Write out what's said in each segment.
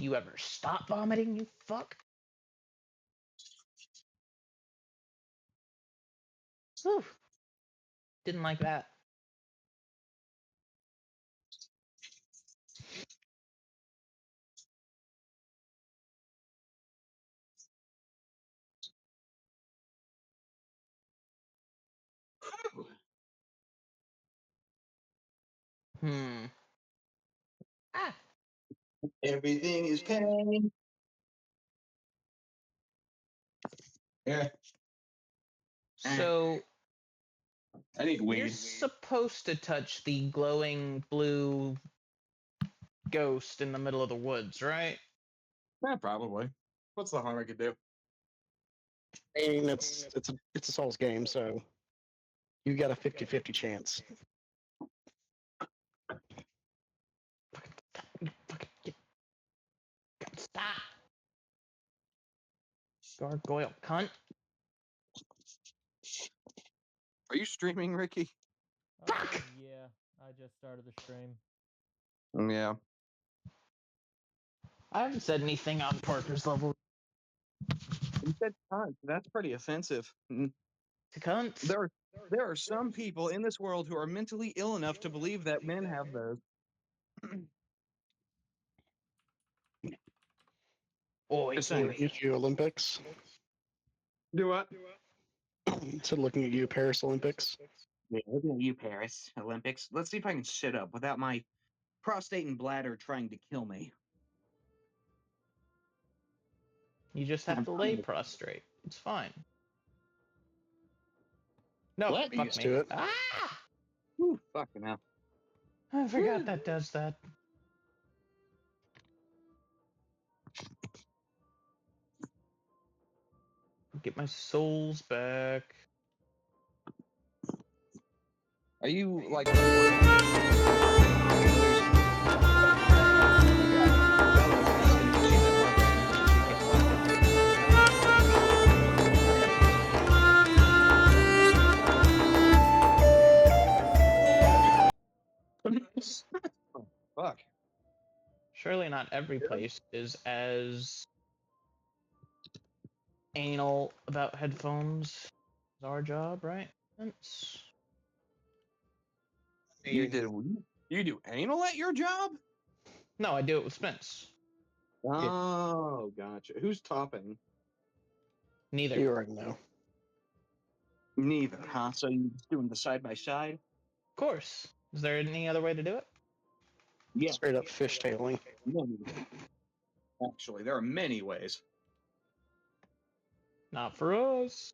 you ever stop vomiting, you fuck? Whew. Didn't like that. Hmm. Ah. Everything is pain. Yeah. So I need you're weed. supposed to touch the glowing blue ghost in the middle of the woods, right? Yeah, probably. What's the harm I could do? I mean, it's a Souls game, so you got a 50-50 chance. Stop. Gargoyle cunt. Are you streaming, Ricky? Fuck! Yeah, I just started the stream. Yeah. I haven't said anything on Parker's level. You said cunt. That's pretty offensive. To cunts. There are some people in this world who are mentally ill enough to believe that men have those. Oi, Just saying. oi. Looking at you, Olympics. Do what? So looking at you, Paris Olympics. Yeah, looking at you, Paris Olympics. Let's see if I can sit up without my prostate and bladder trying to kill me. You just have to lay prostrate. It's fine. No, What? fuck Used me. to it. Ah! Whew, fucking hell. I forgot that does that. Get my souls back. Are you like? Oh, fuck. Surely not every place is as anal about headphones as our job, right? You do anal at your job? No, I do it with Spence. Oh, gotcha. Who's topping? Neither. You already know. Neither, huh? So you're just doing the side by side? Of course. Is there any other way to do it? Yeah. Straight up fishtailing. Actually, there are many ways. Not for us.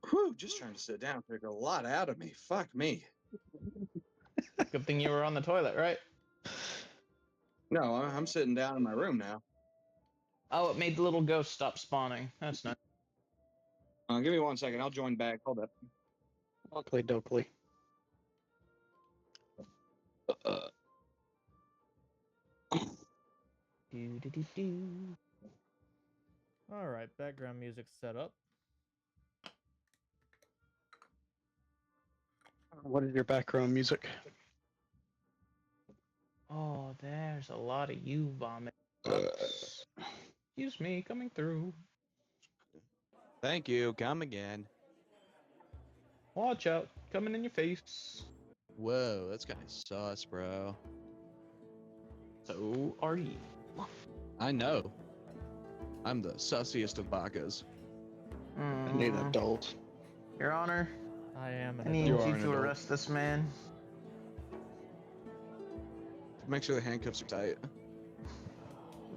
Whew, just trying to sit down took a lot out of me. Fuck me. Good thing you were on the toilet, right? No, I'm sitting down in my room now. Oh, it made the little ghost stop spawning. That's nice. Give me 1 second. I'll join back. Hold up. Oakley Dokley. Do. All right, background music set up. What is your background music? Oh, there's a lot of you vomit. Excuse me, coming through. Thank you. Come again. Watch out, coming in your face. Whoa, that's kind of sus, bro. So are you. I know. I'm the sussiest of bakas. I need an adult. Your Honor, I am I an need You adult. are you an to adult. arrest this man. Make sure the handcuffs are tight.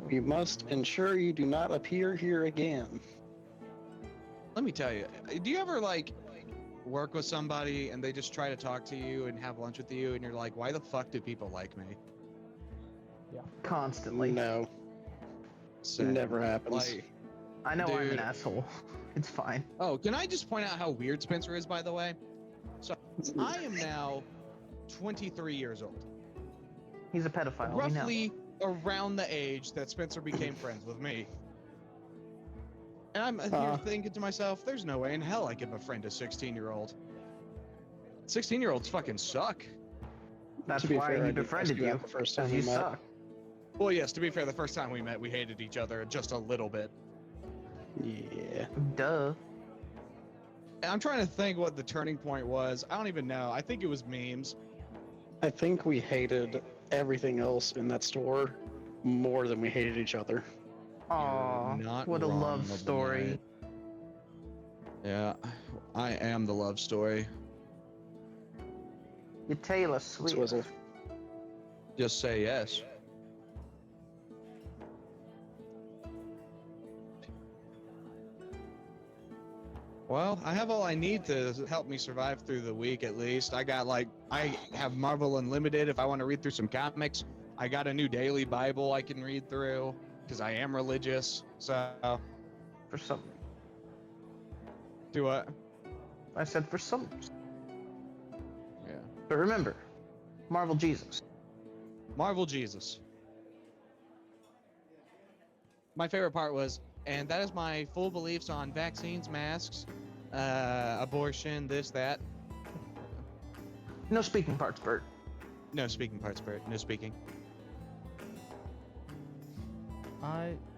You must ensure you do not appear here again. Let me tell you, do you ever like work with somebody and they just try to talk to you and have lunch with you and you're like, why the fuck do people like me? Constantly. No, Same. never happens. Like, I know I'm an Dude. asshole. It's fine. oh, can I just point out how weird Spencer is, by the way? So I am now 23 years old. He's a pedophile. we know. Roughly around the age that Spencer became friends with me. And I'm here thinking to myself, there's no way in hell I could befriend a 16-year-old. 16-year-olds fucking suck. That's To be why fair, I he did ask befriended you you. that the first Because time you we met. suck. Well, yes. To be fair, the first time we met, we hated each other just a little bit. Yeah. Duh. And I'm trying to think what the turning point was. I don't even know. I think it was memes. I think we hated everything else in that store more than we hated each other. Aw, not what a wrong, love my story. boy. Yeah, I am the love story. You Taylor Swift. Swizzle. Just say yes. Well, I have all I need to help me survive through the week at least. I have Marvel Unlimited if I want to read through some comics. I got a new daily Bible I can read through because I am religious. So, For some, do what? I said for some. Yeah. But remember, Marvel Jesus. Marvel Jesus. My favorite part was, and that is my full beliefs on vaccines, masks, abortion, this, that. No speaking parts, Bert. No speaking parts, Bert. No speaking.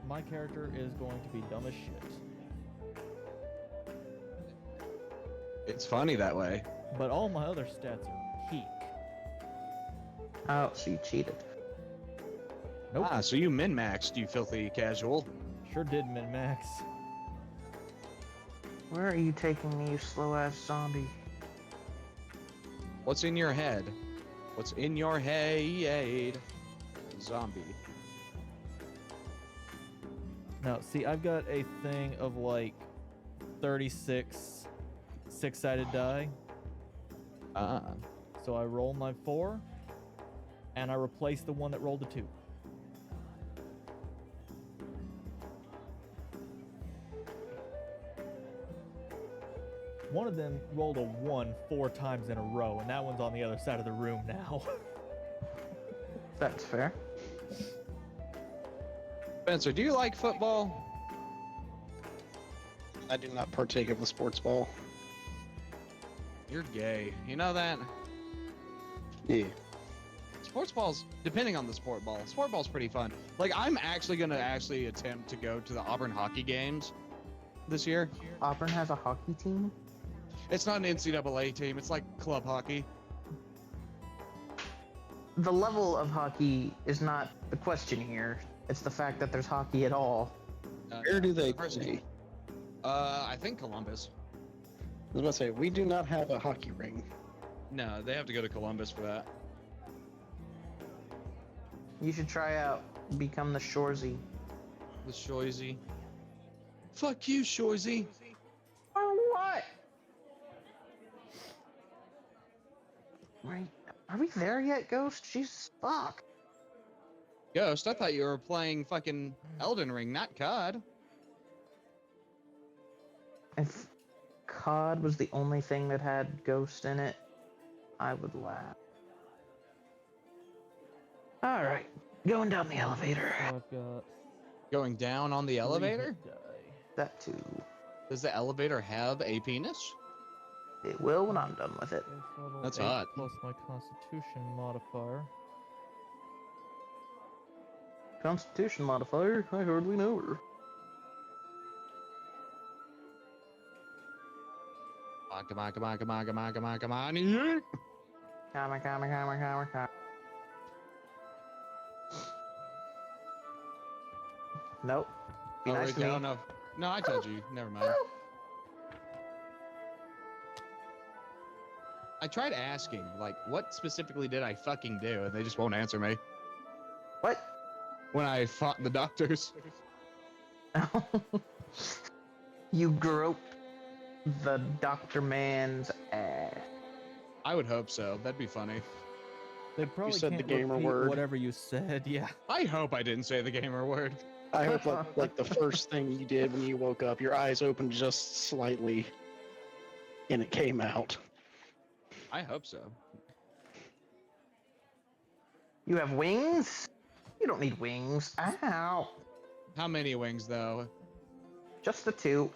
My character is going to be dumb as shit. It's funny that way. But all my other stats are peak. Oh, so you cheated. Nope. Ah, so you min-maxed, you filthy casual. Sure did min-max. Where are you taking me, you slow-ass zombie? What's in your head? What's in your head? Zombie. Now, see, I've got a thing of like 36 six-sided die. Ah. So I roll my 4, and I replace the one that rolled a 2. One of them rolled a 1 4 times in a row, and that one's on the other side of the room now. That's fair. Spencer, do you like football? I do not partake of the sports ball. You're gay. You know that? Yeah. Sports ball's, depending on the sport ball's pretty fun. Like, I'm actually gonna attempt to go to the Auburn hockey games this year. Auburn has a hockey team? It's not an NCAA team, it's like club hockey. The level of hockey is not the question here. It's the fact that there's hockey at all. Where do they University. play? I think Columbus. I was about to say, we do not have a hockey ring. No, they have to go to Columbus for that. You should try out, become the Shorzy. The Shorzy. Fuck you, Shorzy. Oh, what? Right. Are we there yet, Ghost? Jesus, fuck. Ghost, I thought you were playing fucking Elden Ring, not COD. If COD was the only thing that had Ghost in it, I would laugh. Alright, going down the elevator. So I've got Going down on the 3 elevator? hit die. That too. Does the elevator have a penis? It will when I'm done with it. Base level That's 8 hot. Plus my Constitution modifier. Constitution modifier? I hardly know her. Come on, come on, come on, come on, come on, come on. Yeah. Come. Nope. Be Oh, nice wait, to me. no, no. No, I told you. Never mind. I tried asking, like, what specifically did I fucking do? And they just won't answer me. What? When I fought the doctors. You groped the Dr. Man's ass. I would hope so. That'd be funny. They probably said the can't gamer repeat word. whatever you said. Yeah. I hope I didn't say the gamer word. I hope like the first thing you did when you woke up, your eyes opened just slightly, and it came out. I hope so. You have wings? You don't need wings. Ow. How many wings, though? Just the 2.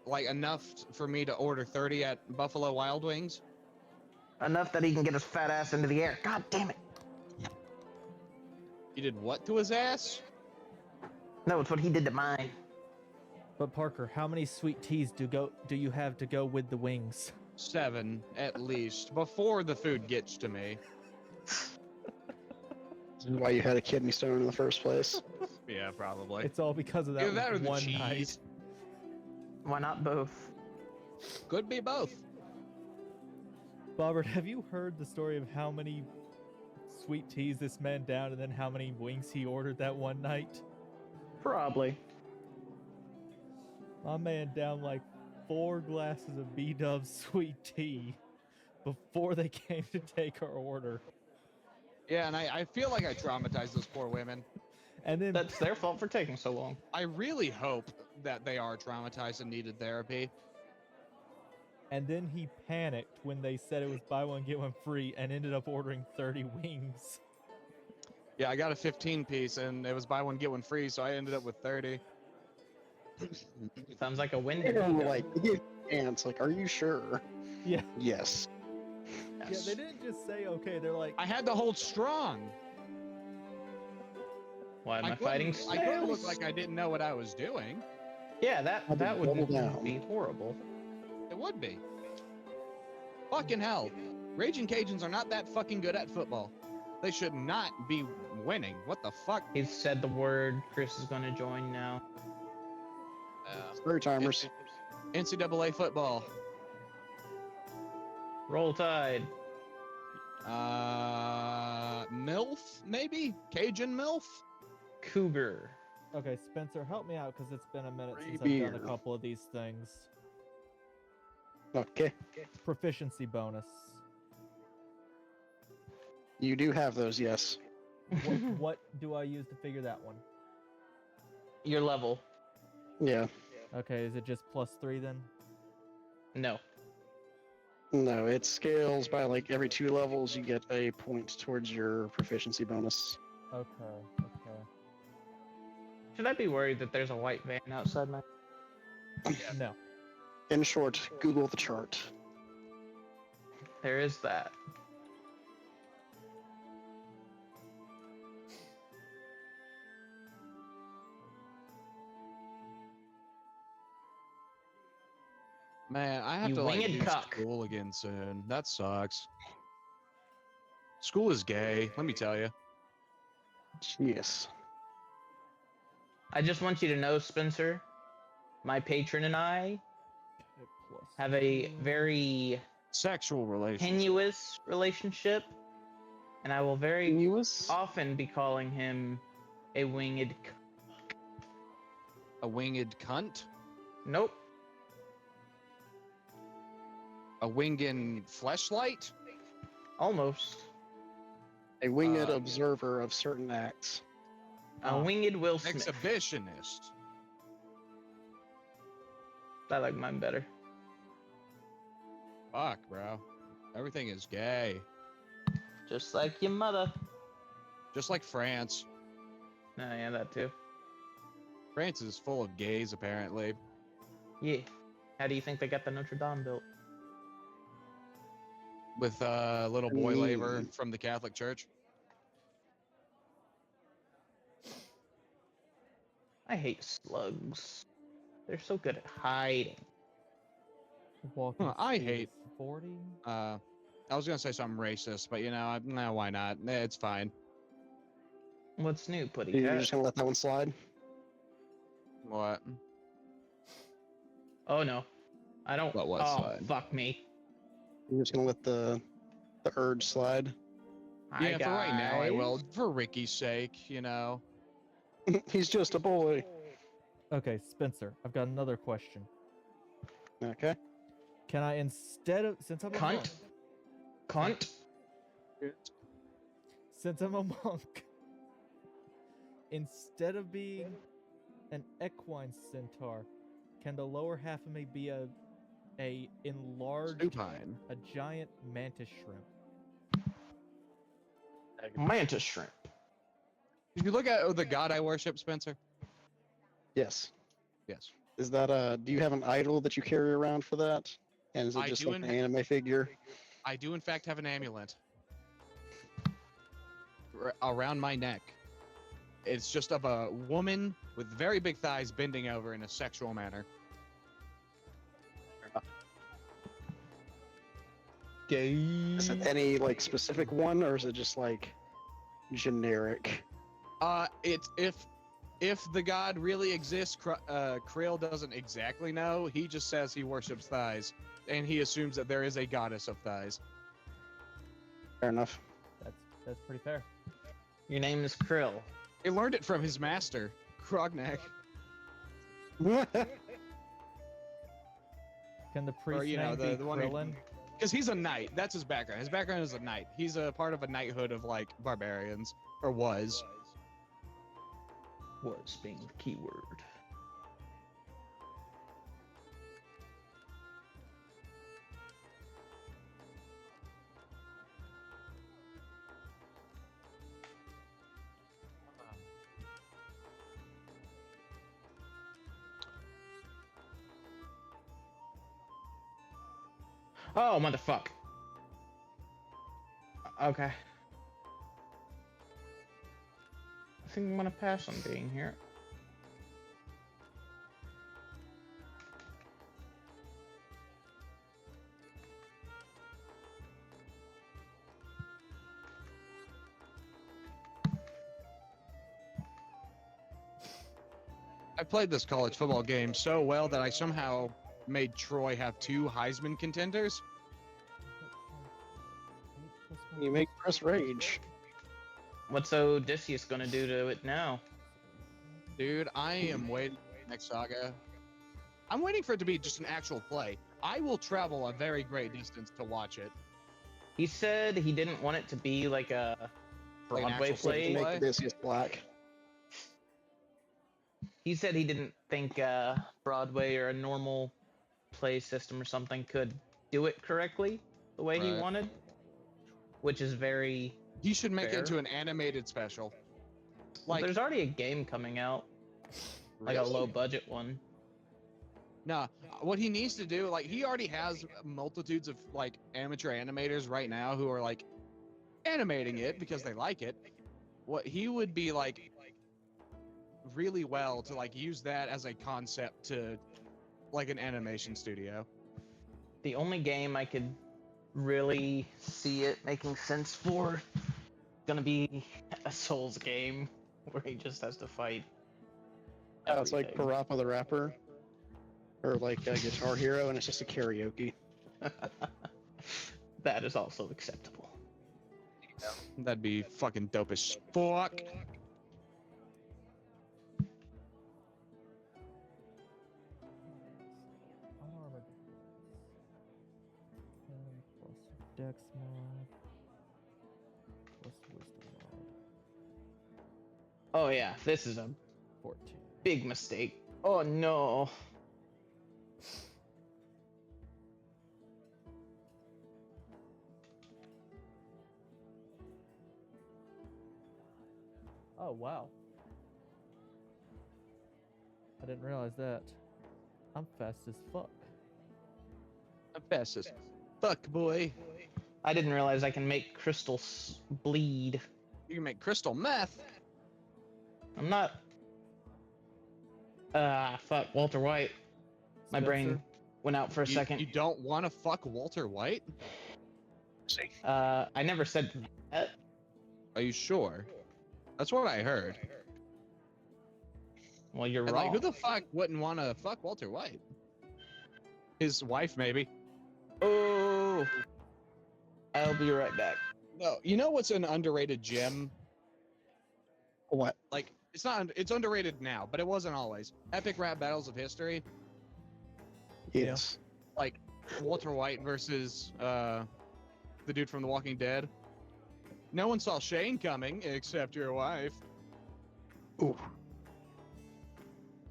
Like, enough for me to order 30 at Buffalo Wild Wings? Enough that he can get his fat ass into the air. God damn it. You did what to his ass? No, it's what he did to mine. But Parker, how many sweet teas do you have to go with the wings? 7 at least before the food gets to me. This is why you had a kidney stone in the first place. Yeah, probably. It's all because of that, Either that or the one cheese. night. Why not both? Could be both. Bobbert, have you heard the story of how many sweet teas this man downed and then how many wings he ordered that one night? Probably. My man down like 4 glasses of B-Dub sweet tea before they came to take our order. Yeah, and I feel like I traumatized those poor women. And then That's their fault for taking so long. I really hope that they are traumatized and needed therapy. he panicked when they said it was buy one get one free and ended up ordering 30 wings. Yeah, I got a 15 piece and it was buy one get one free, so I ended up with 30. Sounds like a win. They to were me. like, they gave ants, like, are you sure? Yeah. Yes. Yeah, they didn't just say okay, they're like I had to hold strong. Why am I couldn't- fighting I couldn't look snails? like I didn't know what I was doing. Yeah, Had to that would double down. be horrible. It would be. Fucking hell. Raging Cajuns are not that fucking good at football. They should not be winning. What the fuck? He's said the word. Chris is going to join now. Story timers. NCAA football. Roll Tide. MILF, maybe? Cajun MILF? Cougar. okay, Spencer, help me out because it's been a minute Free since I've done a beer. couple of these things. Okay. Proficiency bonus. You do have those, yes. What do I use to figure that one? Your level. Yeah. Okay, is it just +3 then? No. No, it scales by like every 2 levels you get a point towards your proficiency bonus. Okay, okay. Should I be worried that there's a white van outside my... No. In short, Google the chart. There is that. Man, I have You to like winged do cuck. school again soon. That sucks. School is gay, let me tell you. Yes. I just want you to know, Spencer, my patron and I Okay, plus have a 3. very Sexual relationship. tenuous relationship, and I will very Continuous? often be calling him a winged. A winged cunt? Nope. A winged fleshlight? Almost. A winged Uh, observer of certain acts. A winged Will Smith. Exhibitionist. I like mine better. Fuck, bro. Everything is gay. Just like your mother. Just like France. Oh, yeah, that too. France is full of gays, apparently. Yeah. How do you think they got the Notre Dame built? With little boy labor from the Catholic Church. I hate slugs. They're so good at hiding. Walking I speed hate- is 40. I was gonna say something racist, but you know, no, why not? It's fine. What's new, Putty You're Cat? just gonna let that one slide? What? Oh no. I don't. What was oh, slide? fuck me. You're just gonna let the urge slide? Hi, Yeah, for right now I guys. will, for Ricky's sake, you know. He's just a boy. Okay, Spencer, I've got another question. Okay. Can I, instead of, since I'm a monk, Cunt. since I'm a monk, instead of being an equine centaur, can the lower half of me be a enlarged, Supine. a giant mantis shrimp? Mantis shrimp. Did you look at the god I worship, Spencer? Yes. Yes. Is that do you have an idol that you carry around for that? And is it I just do like an in- anime figure? I do in fact have an amulet around my neck. It's just of a woman with very big thighs bending over in a sexual manner. Is it any like specific one, or is it just like generic? It's if the god really exists, Krill doesn't exactly know. He just says he worships thighs, and he assumes that there is a goddess of thighs. Fair enough. That's pretty fair. Your name is Krill. He learned it from his master, Krognak. Can the priest name be Krillin? Because he's a knight. That's his background. His background is a knight. He's a part of a knighthood of like barbarians, or was. Was being the key word. Oh, motherfuck. Okay. I think I'm gonna pass on being here. I played this college football game so well that I somehow made Troy have 2 Heisman contenders. You make Chris rage. What's Odysseus gonna do to it now? Dude, I am waiting for the next saga. I'm waiting for it to be just an actual play. I will travel a very great distance to watch it. He said he didn't want it to be like a Like an Broadway actual play. play? Make Odysseus black. He said he didn't think Broadway or a normal play system or something could do it correctly the way he Right. wanted, which is very He should make Fair. it into an animated special. well, Like, there's already a game coming out, like a really? low budget one. Nah, what he needs to do, like, he already has multitudes of like amateur animators right now who are like animating it because they like it. What he would be like really well to like use that as a concept to like an animation studio. The only game I could really see it making sense for gonna be a Souls game where he just has to fight. Oh, it's like everything. Parappa the Rapper, or like a Guitar Hero, and it's just a karaoke. That is also acceptable. That'd be fucking dope as fuck. Armor. 10 plus Dex mod. Plus Wisdom mod. Oh yeah, this is a 14. big mistake. Oh no. Oh wow. I didn't realize that. I'm fast as fuck. I'm fast as fuck, boy. I didn't realize I can make crystals bleed. You can make crystal meth. I'm not. Fuck, Walter White. My brain Spencer? went out for a second. You don't want to fuck Walter White? See. I never said that. Are you sure? That's what I heard. Well, you're And wrong. like, who the fuck wouldn't want to fuck Walter White? His wife, maybe. Oh, I'll be right back. No, you know what's an underrated gem? What? Like, it's not. It's underrated now, but it wasn't always. Epic rap battles of history, Yes. like Walter White versus the dude from The Walking Dead. No one saw Shane coming except your wife. Ooh.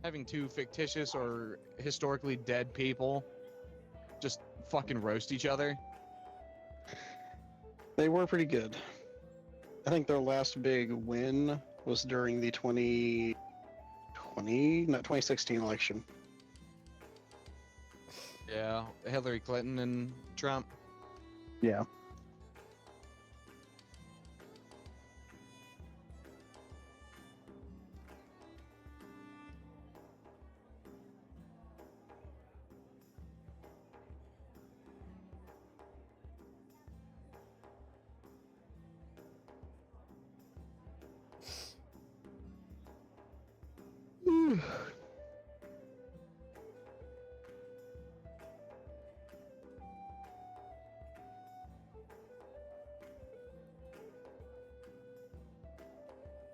Having 2 fictitious or historically dead people just fucking roast each other. They were pretty good. I think their last big win was during the 2016 election. Yeah, Hillary Clinton and Trump. Yeah.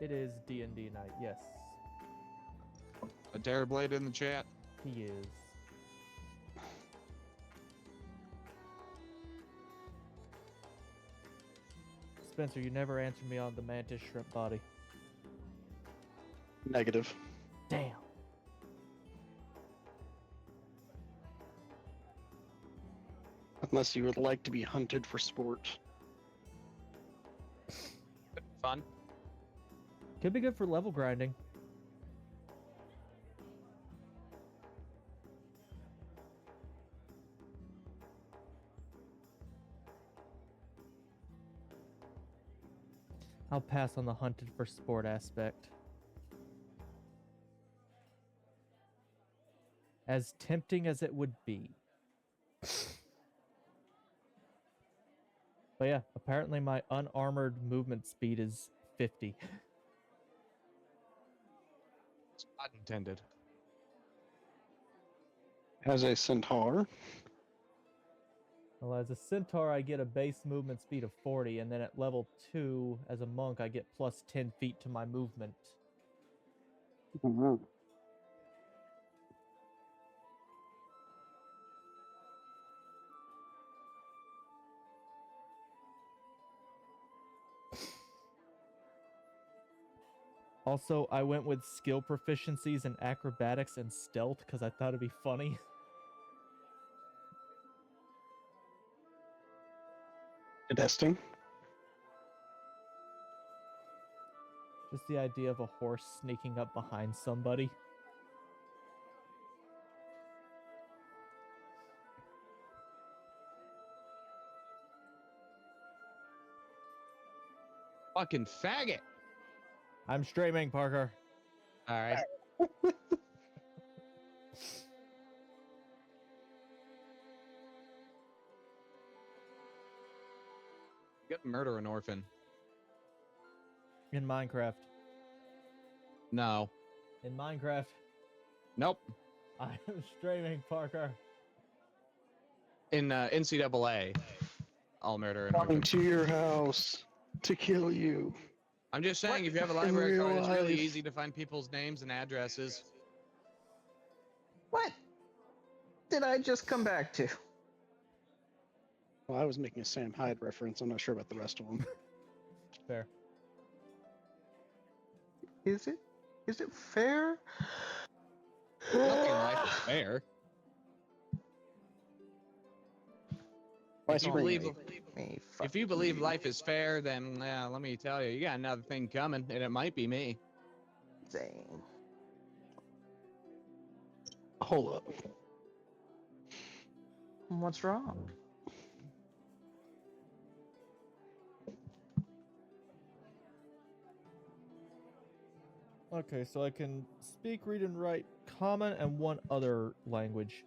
It is D&D night, yes. A Terrorblade in the chat. He is. Spencer, you never answered me on the mantis shrimp body. Negative. Damn. Unless you would like to be hunted for sport. Fun. Could be good for level grinding. I'll pass on the hunted for sport aspect. As tempting as it would be. But yeah, apparently my unarmored movement speed is 50. It's not intended. As a centaur, Well, as a centaur, I get a base movement speed of 40, and then at level 2, as a monk, I get plus 10 feet to my movement. Also, I went with skill proficiencies in acrobatics and stealth because I thought it'd be funny. testing. Just the idea of a horse sneaking up behind somebody. Fucking faggot. I'm streaming, Parker. All right. You gotta murder an orphan. In Minecraft. No. In Minecraft. Nope. I am streaming, Parker. In NCAA, I'll murder an Coming orphan. to your house to kill you. I'm just saying, if you have a In library real card, it's really life. easy to find people's names and addresses. What did I just come back to? Well, I was making a Sam Hyde reference. I'm not sure about the rest of them. Fair. Is it? Is it fair? Nothing in life is fair. Why If you spring believe, me? if you believe life is fair, then let me tell you, you got another thing coming, and it might be me. Dang. Hold up. What's wrong? Okay, so I can speak, read, and write Common and one other language.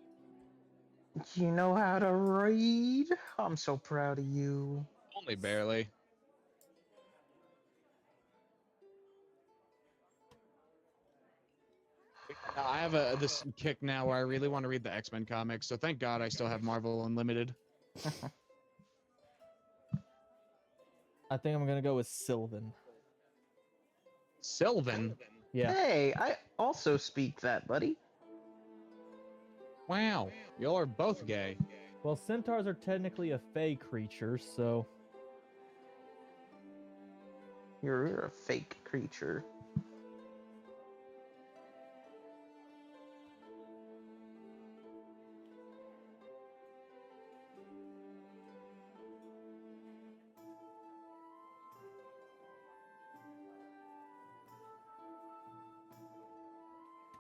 You know how to read? I'm so proud of you. Only barely. I have this kick now where I really want to read the X-Men comics, so thank God I still have Marvel Unlimited. I think I'm gonna go with Sylvan. Sylvan? Yeah. Hey, I also speak that, buddy. Wow, y'all are both gay. Well, centaurs are technically a fey creature, so You're a fake creature.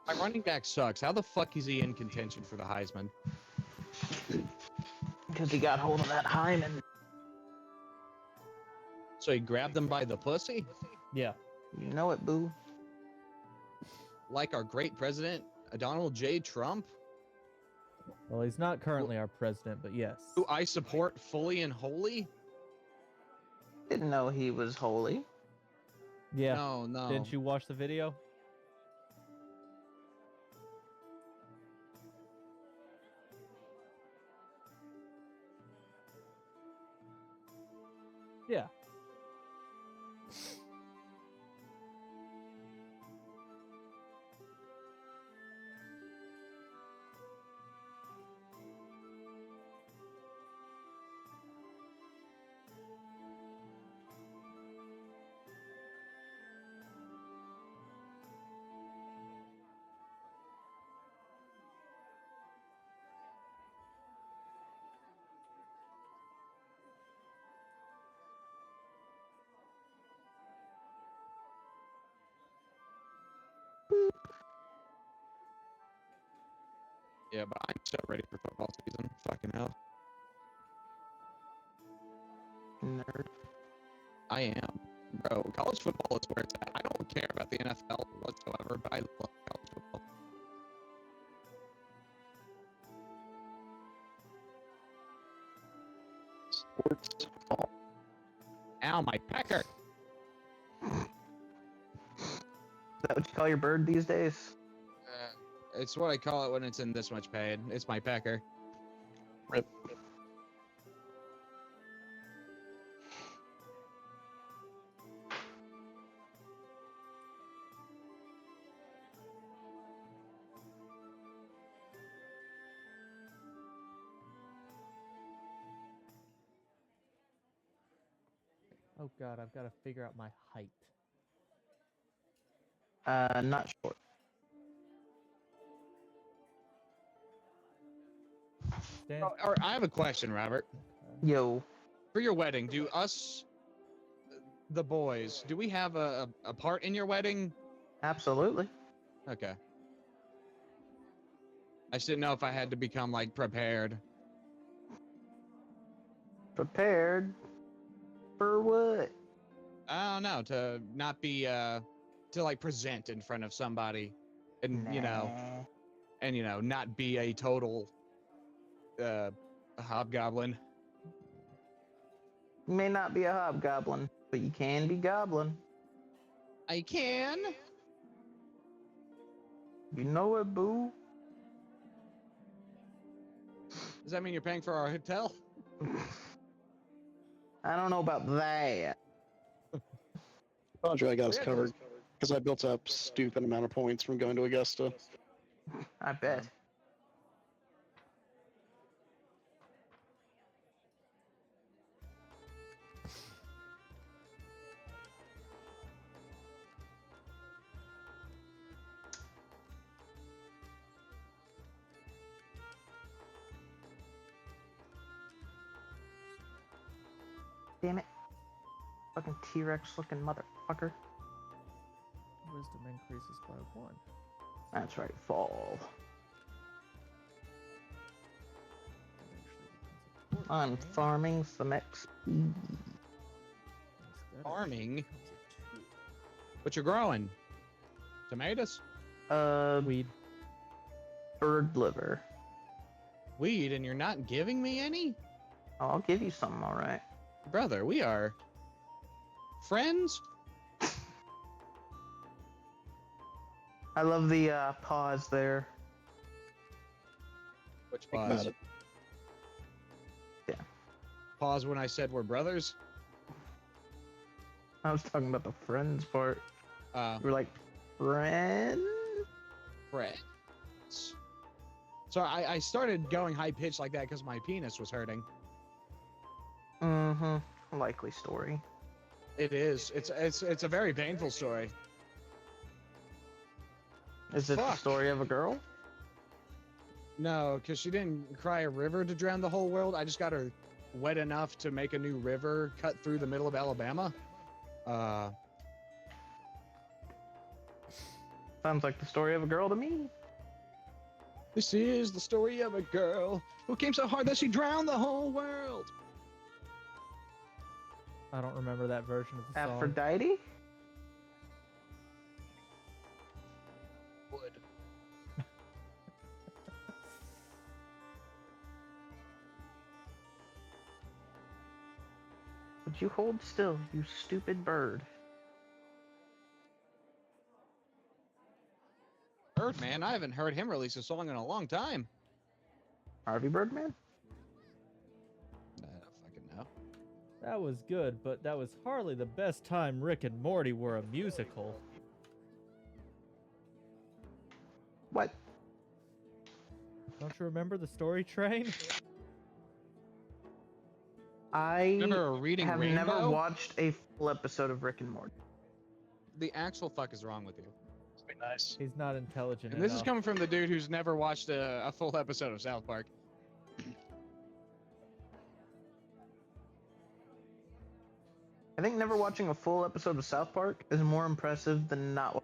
My running back sucks. How the fuck is he in contention for the Heisman? Because he got hold of that hymen. So he grabbed him by the pussy, Yeah. You know it, boo. like our great president, Donald J. Trump, Well, he's not currently our president, but yes. who I support fully and wholly. Didn't know he was holy. Yeah. No, no. Didn't you watch the video? Yeah. Yeah, but I'm so ready for football season. Fucking hell. Nerd. I am. Bro, college football is where it's at. I don't care about the NFL whatsoever, but I love college football. Sports. Ow, my pecker! Is that what you call your bird these days? It's what I call it when it's in this much pain. It's my pecker. Rip. Oh god, I've got to figure out my height. Not short. Stan, Or I have a question, Robert. Yo. For your wedding, do us, the boys, do we have a part in your wedding? Absolutely. Okay. I just didn't know if I had to become, like, prepared. Prepared for what? I don't know, to not be, to, like, present in front of somebody. And, Nah. not be a total, hobgoblin. You may not be a hobgoblin, but you can be goblin. I can? You know it, boo. Mm-hmm. Does that mean you're paying for our hotel? I don't know about that. Told you I got us Yeah. covered because I built up stupid amount of points from going to Augusta. I bet. Damn it. Fucking T-Rex looking motherfucker. wisdom increases by 1. That's right, fall. Eventually becomes a I'm 14, farming some XP. instead it Farming? becomes a 2. What you're growing? Tomatoes? Weed. Bird liver. Weed, and you're not giving me any? Oh, I'll give you some, alright. Brother, we are friends? I love the pause there. Which Think about pause? it. Pause when I said we're brothers? I was talking about the friends part. Uh, You were like, friends? friends. So I started going high pitched like that because my penis was hurting. Mm-hmm. Likely story. It is. It's a very painful story. Is it the Fuck. story of a girl? No, because she didn't cry a river to drown the whole world. I just got her wet enough to make a new river cut through the middle of Alabama. Sounds like the story of a girl to me. This is the story of a girl who came so hard that she drowned the whole world. I don't remember that version of the song. Aphrodite? Would. Would you hold still, you stupid bird? Birdman, I haven't heard him release a song in a long time. Harvey Birdman? I don't fucking know. That was good, but that was hardly the best time Rick and Morty were a musical. What? Don't you remember the story train? I Remember reading have Rainbow? never watched a full episode of Rick and Morty. The actual fuck is wrong with you? It'd be nice. He's not intelligent And this is enough. coming from the dude who's never watched a full episode of South Park. I think never watching a full episode of South Park is more impressive than not.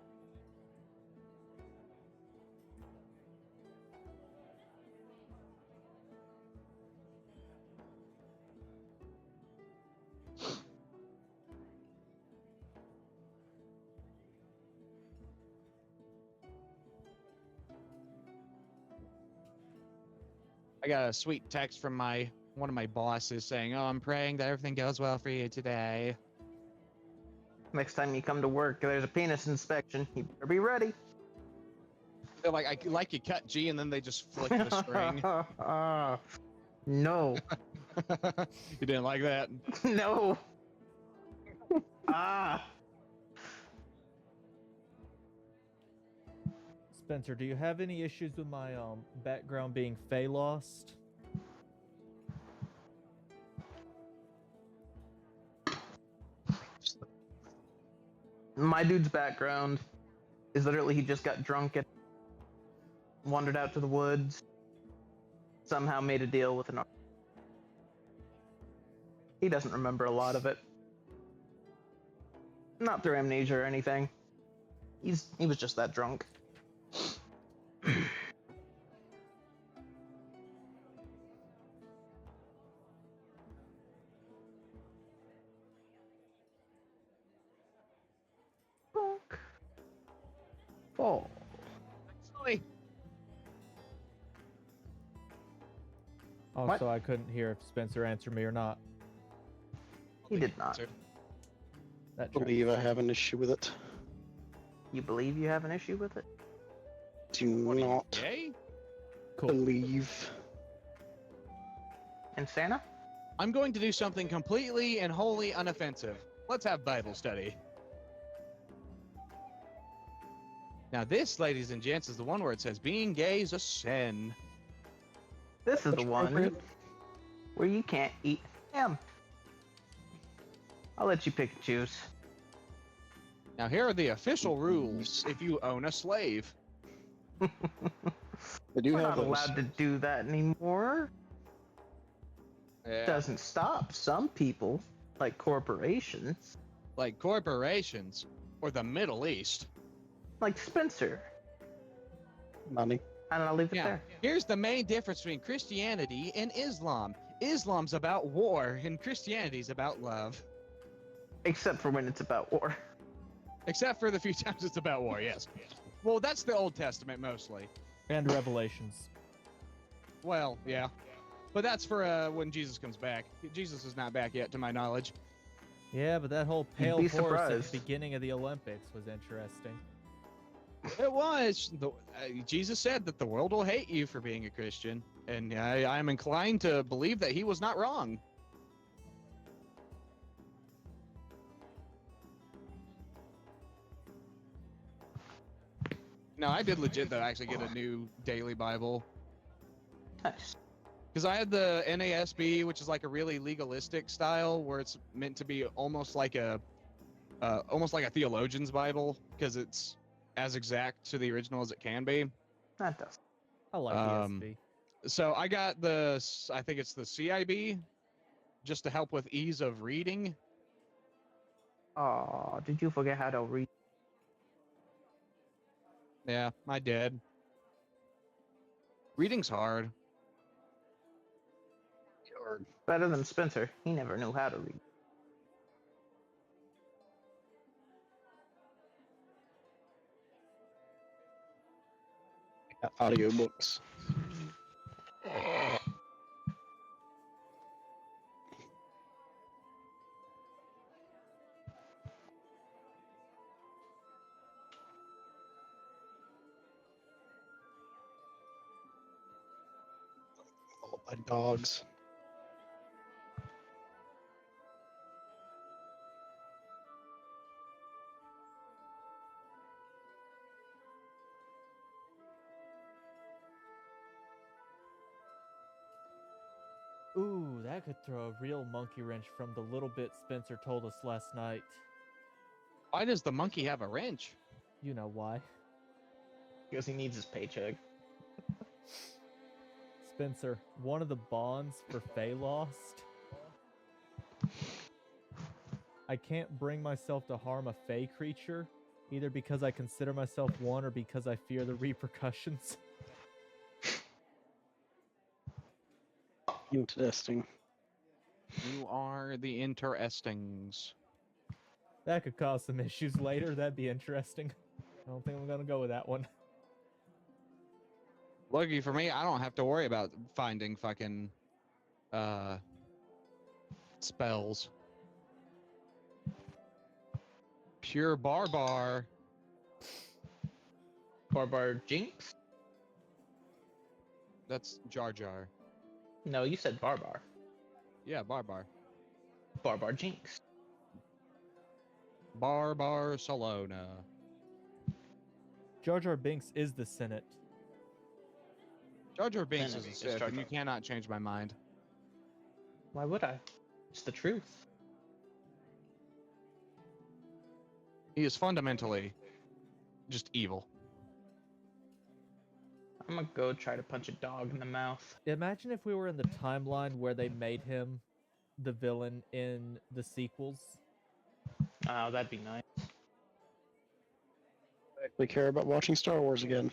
I got a sweet text from one of my bosses saying, "Oh, I'm praying that everything goes well for you today." Next time you come to work, there's a penis inspection. You better be ready. They're like you cut G and then they just flick the string. No. You didn't like that? No. Ah. Spencer, do you have any issues with my background being Fey Lost? My dude's background is literally he just got drunk and wandered out to the woods, somehow made a deal with an army. He doesn't remember a lot of it. Not through amnesia or anything. He was just that drunk. Fuck. Fall. Actually, Also, I couldn't hear if Spencer answered me or not. He did not. That I believe I have an issue with it. You believe you have an issue with it? Do not Okay. Cool. believe. And Santa? I'm going to do something completely and wholly unoffensive. Let's have Bible study. Now this, ladies and gents, is the one where it says being gay is a sin. This is the That's one appropriate. where you can't eat ham. I'll let you pick and choose. Now here are the official rules if you own a slave. I do We're have not those. allowed to do that anymore. Yeah. Doesn't stop some people, like corporations, Like corporations or the Middle East. like Spencer. Money. And I'll leave it Yeah. there. Here's the main difference between Christianity and Islam. Islam's about war and Christianity's about love. Except for when it's about war. Except for the few times it's about war, yes. Well, that's the Old Testament mostly. And Revelations. Well, yeah. But that's for when Jesus comes back. Jesus is not back yet, to my knowledge. Yeah, but that whole You'd pale be horse at surprised. the beginning of the Olympics was interesting. It was. Jesus said that the world will hate you for being a Christian. And I'm inclined to believe that he was not wrong. No, I did legit, though, actually get a new daily Bible. Nice. Because I had the NASB, which is like a really legalistic style, where it's meant to be almost like a theologian's Bible, because it's as exact to the original as it can be. That does. I like ESV. So I got I think it's the CIB, just to help with ease of reading. Aw, did you forget how to read? Yeah, I did. Reading's hard. Or Better than Spencer. He never knew how to read. Audiobooks. Oh, my dogs. Ooh, that could throw a real monkey wrench from the little bit Spencer told us last night. Why does the monkey have a wrench? You know why. Because he needs his paycheck. Spencer, one of the bonds for Fey Lost. I can't bring myself to harm a Fey creature, either because I consider myself one or because I fear the repercussions. Interesting. You are the interestings. That could cause some issues later. That'd be interesting. I don't think I'm gonna go with that one. Lucky for me, I don't have to worry about finding fucking spells. Pure barbar. Barbar Jinx? That's Jar Jar. No, you said Barbar. Yeah, barbar. Barbar Jinx. Barcelona. Jar Jar Binks is the Senate. Jar Jar Binks Enemy is is a Sith, Jar and you Jar. cannot change my mind. Why would I? It's the truth. He is fundamentally just evil. I'm gonna go try to punch a dog in the mouth. Imagine if we were in the timeline where they made him the villain in the sequels. Oh, that'd be nice. We care about watching Star Wars again.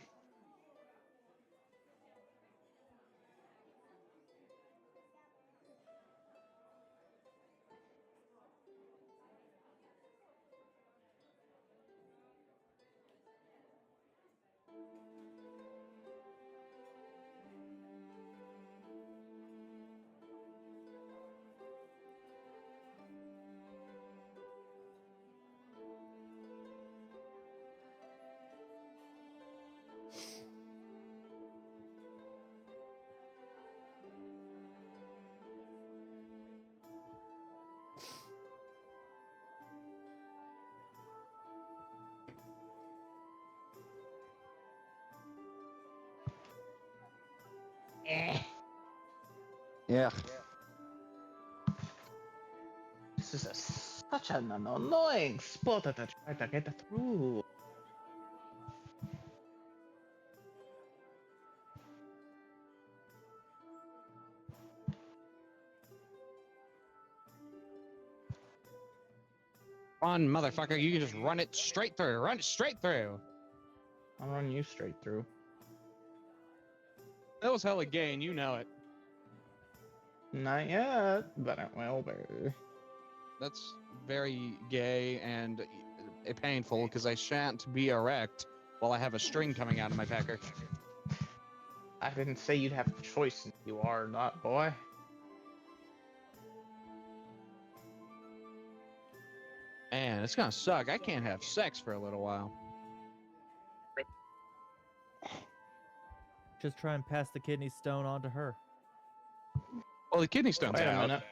Yeah. This is such an annoying spot to try to get through. Run, motherfucker, you can just run it straight through. Run it straight through. I'll run you straight through. That was hella gay, and you know it. Not yet, but it will be. That's very gay and painful, because I shan't be erect while I have a string coming out of my pecker. I didn't say you'd have a choice, and you are not, boy. Man, it's gonna suck. I can't have sex for a little while. Just try and pass the kidney stone on to her. Well, the kidney stone's Wait a out. minute.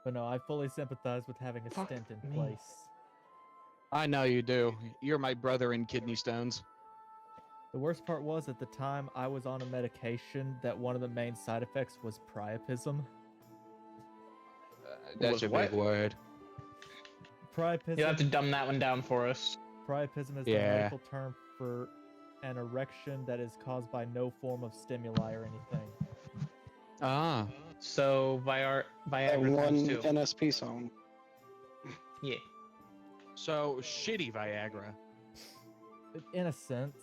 But no, I fully sympathize with having a Fuck stint in me. place. I know you do. You're my brother in kidney stones. The worst part was, at the time, I was on a medication that one of the main side effects was priapism. That's Was a what? big word. Priapism, You'll have to dumb that one down for us. priapism is the Yeah. medical term for an erection that is caused by no form of stimuli or anything. Ah. So That Viagra one times 2. NSP song. Yeah. So, shitty Viagra. In a sense.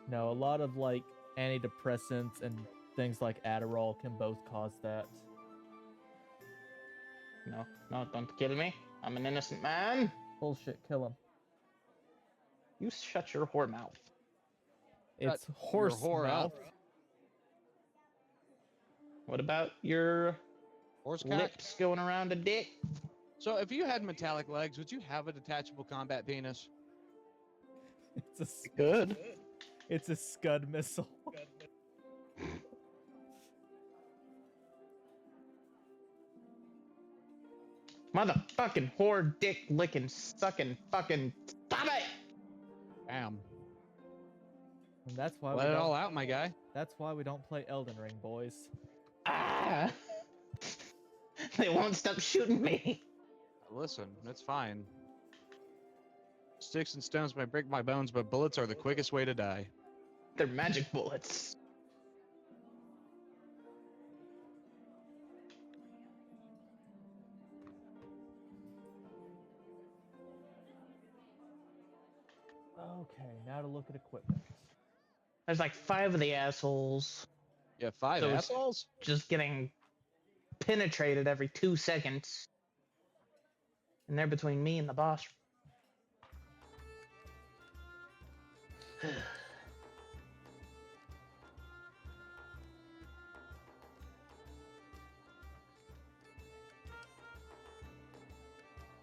No, a lot of like antidepressants and things like Adderall can both cause that. No, no, don't kill me. I'm an innocent man. Bullshit, kill him. You shut your whore mouth. It's your horse whore mouth. up. What about your Horse cock. lips going around a dick? So if you had metallic legs, would you have a detachable combat penis? Good. It's a Scud missile. Motherfucking whore, dick licking, sucking, fucking. Stop it! Damn. And that's why Let we it don't, all out, my guy. That's why we don't play Elden Ring, boys. Ah! They won't stop shooting me. Listen, it's fine. Sticks and stones may break my bones, but bullets are the quickest way to die. They're magic bullets. Okay, now to look at equipment. There's like 5 of the assholes Yeah, 5 So it's- assholes? just getting penetrated every 2 seconds. And they're between me and the boss.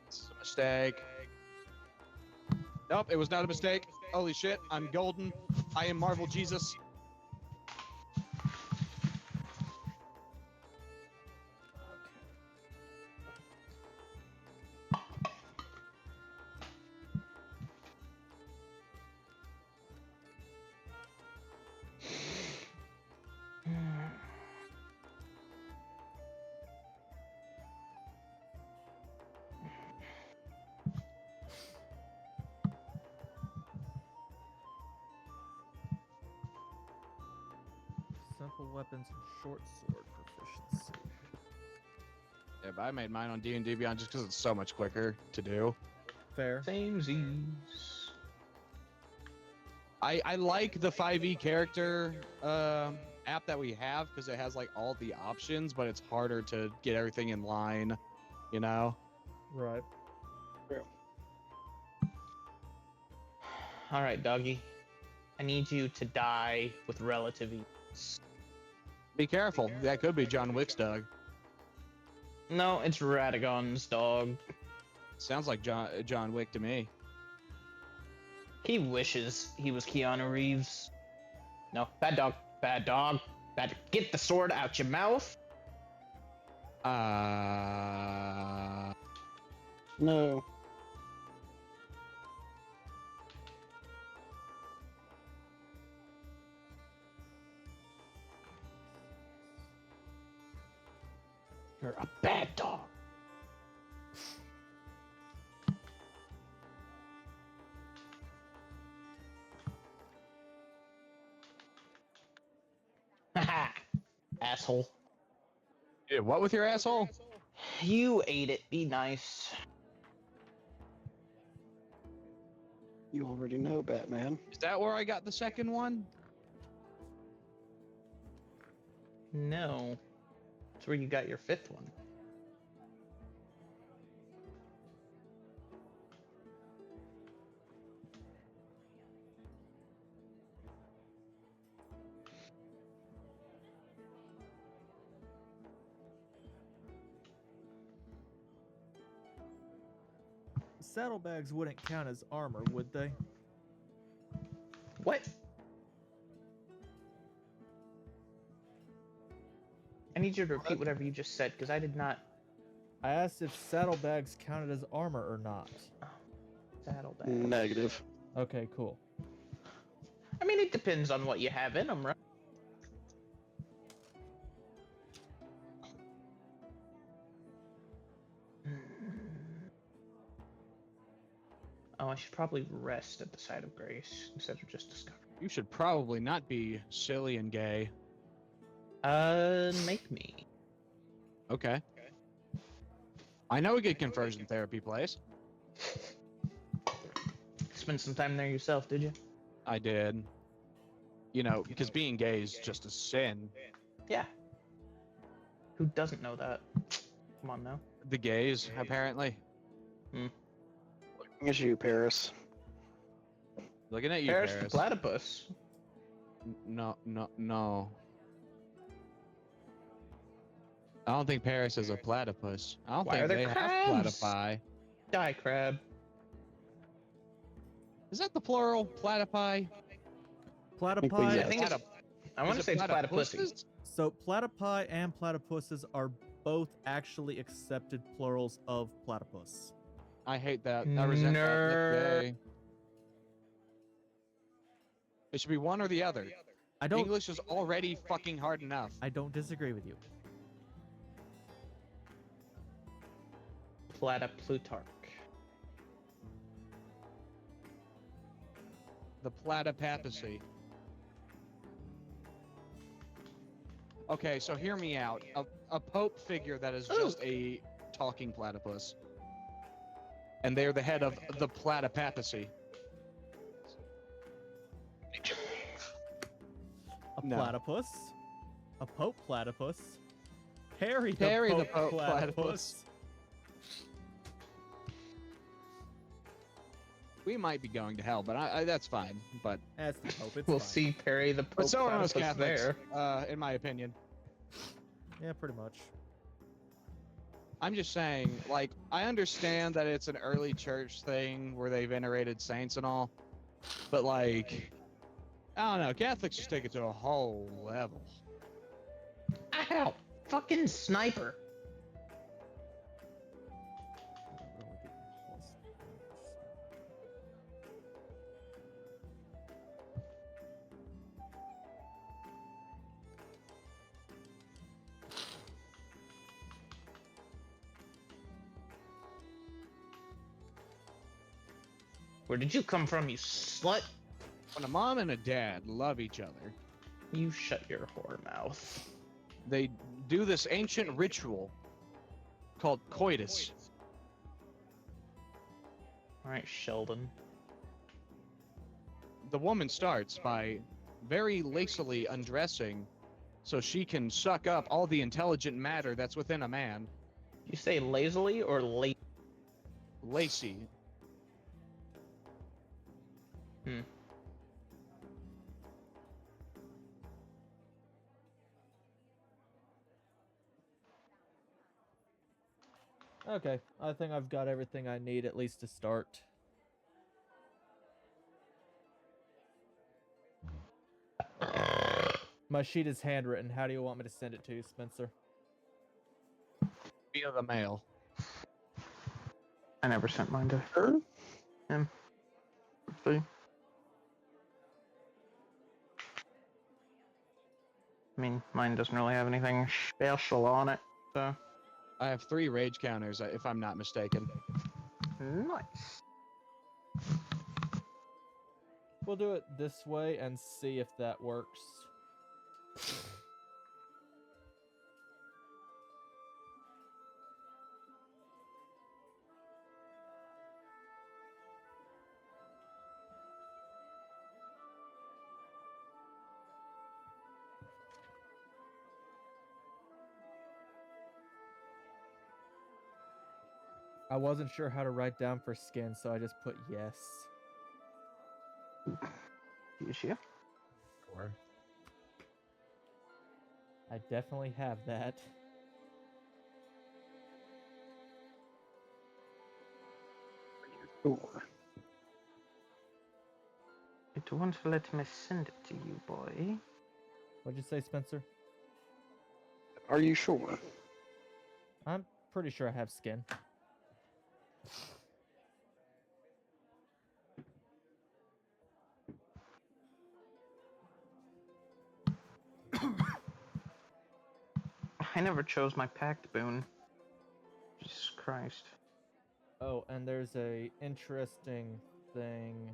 This is a mistake. Nope, it was not a mistake. Holy shit, I'm golden. I am Marvel Jesus. Simple weapons and short sword proficiency. Yeah, but I made mine on D&D Beyond just because it's so much quicker to do. Fair. Samesies. I like the 5e character app that we have because it has like all the options, but it's harder to get everything in line, you know? Right. Alright, doggy. I need you to die with relative ease. Be careful. That could be John Wick's dog. No, it's Radagon's dog. Sounds like John Wick to me. He wishes he was Keanu Reeves. No, bad dog. Bad dog. Bad. Get the sword out your mouth. No. You're a bad dog. Haha. Asshole. Yeah, what with your asshole? You ate it. Be nice. You already know, Batman. Is that where I got the second one? No. That's where you got your 5th one. Saddlebags wouldn't count as armor, would they? What? I need you to repeat whatever you just said, because I did not. I asked if saddlebags counted as armor or not. Saddlebag. Negative. Okay, cool. I mean, it depends on what you have in them, right? Oh, I should probably rest at the site of grace instead of just discover. You should probably not be silly and gay. Make me. Okay. I know a good conversion therapy place. Spend some time there yourself, did you? I did. You know, because being gay is just a sin. Yeah. Who doesn't know that? Come on now. The gays, apparently. It's you, Paris. Looking at you, Paris Paris. the platypus. No. I don't think Paris is a platypus. I don't Why are think there they crabs? have platypi. Die crab. Is that the plural? Platypi? Platypi. I think it's. I want to say it's platypussy. platypuses? So platypi and platypuses are both actually accepted plurals of platypus. I hate that. I resent that. Nerd. Yay. It should be one or the other. I don't. English is already fucking hard enough. I don't disagree with you. Platyplutarch. The platypapacy. Okay, so hear me out. A pope figure that is just a talking platypus. And they're the head of the platypapacy. A No. platypus. A Pope platypus. Perry the Perry the Pope Pope platypus. We might be going to hell, but that's fine. But That's the Pope. It's We'll fine. see Perry the Pope but so are most platypus Catholics, there. in my opinion. Yeah, pretty much. I'm just saying, like, I understand that it's an early church thing where they venerated saints and all, but like, I don't know, Catholics just take it to a whole level. Ow! Fucking sniper. Where did you come from, you slut? When a mom and a dad love each other, You shut your whore mouth. they do this ancient ritual called coitus. Alright, Sheldon. The woman starts by very lacily undressing so she can suck up all the intelligent matter that's within a man. You say lazily or late? Lacy. Okay, I think I've got everything I need at least to start. My sheet is handwritten. How do you want me to send it to you, Spencer? Via the mail. I never sent mine to Sure. him. See? I mean, mine doesn't really have anything special on it, so. I have 3 rage counters, if I'm not mistaken. Nice. We'll do it this way and see if that works. I wasn't sure how to write down for skin, so I just put yes. Use you. Or I definitely have that. Sure. It won't let me send it to you, boy. What'd you say, Spencer? Are you sure? I'm pretty sure I have skin. I never chose my pact boon. Jesus Christ. Oh, and there's a interesting thing.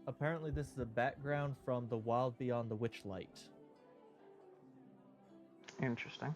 Apparently, this is a background from The Wild Beyond the Witchlight. Interesting.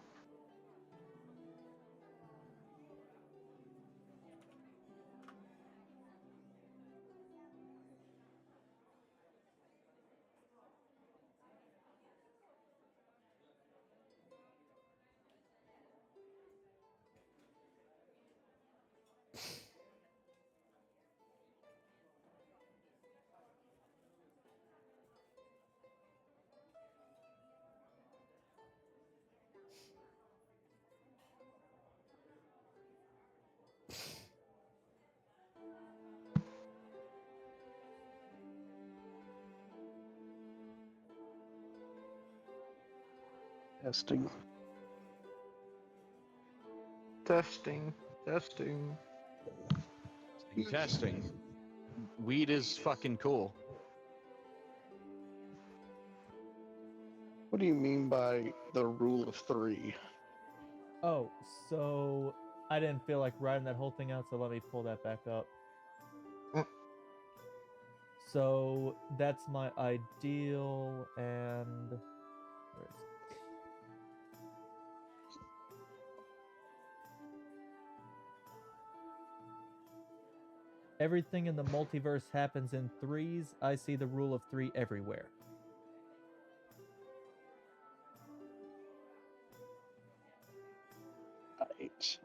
Testing. Testing. Testing. Testing. Weed is fucking cool. What do you mean by the rule of three? Oh, so I didn't feel like writing that whole thing out, so let me pull that back up. Mm. So that's my ideal, and where is it? Everything in the multiverse happens in threes. I see the rule of three everywhere. Right.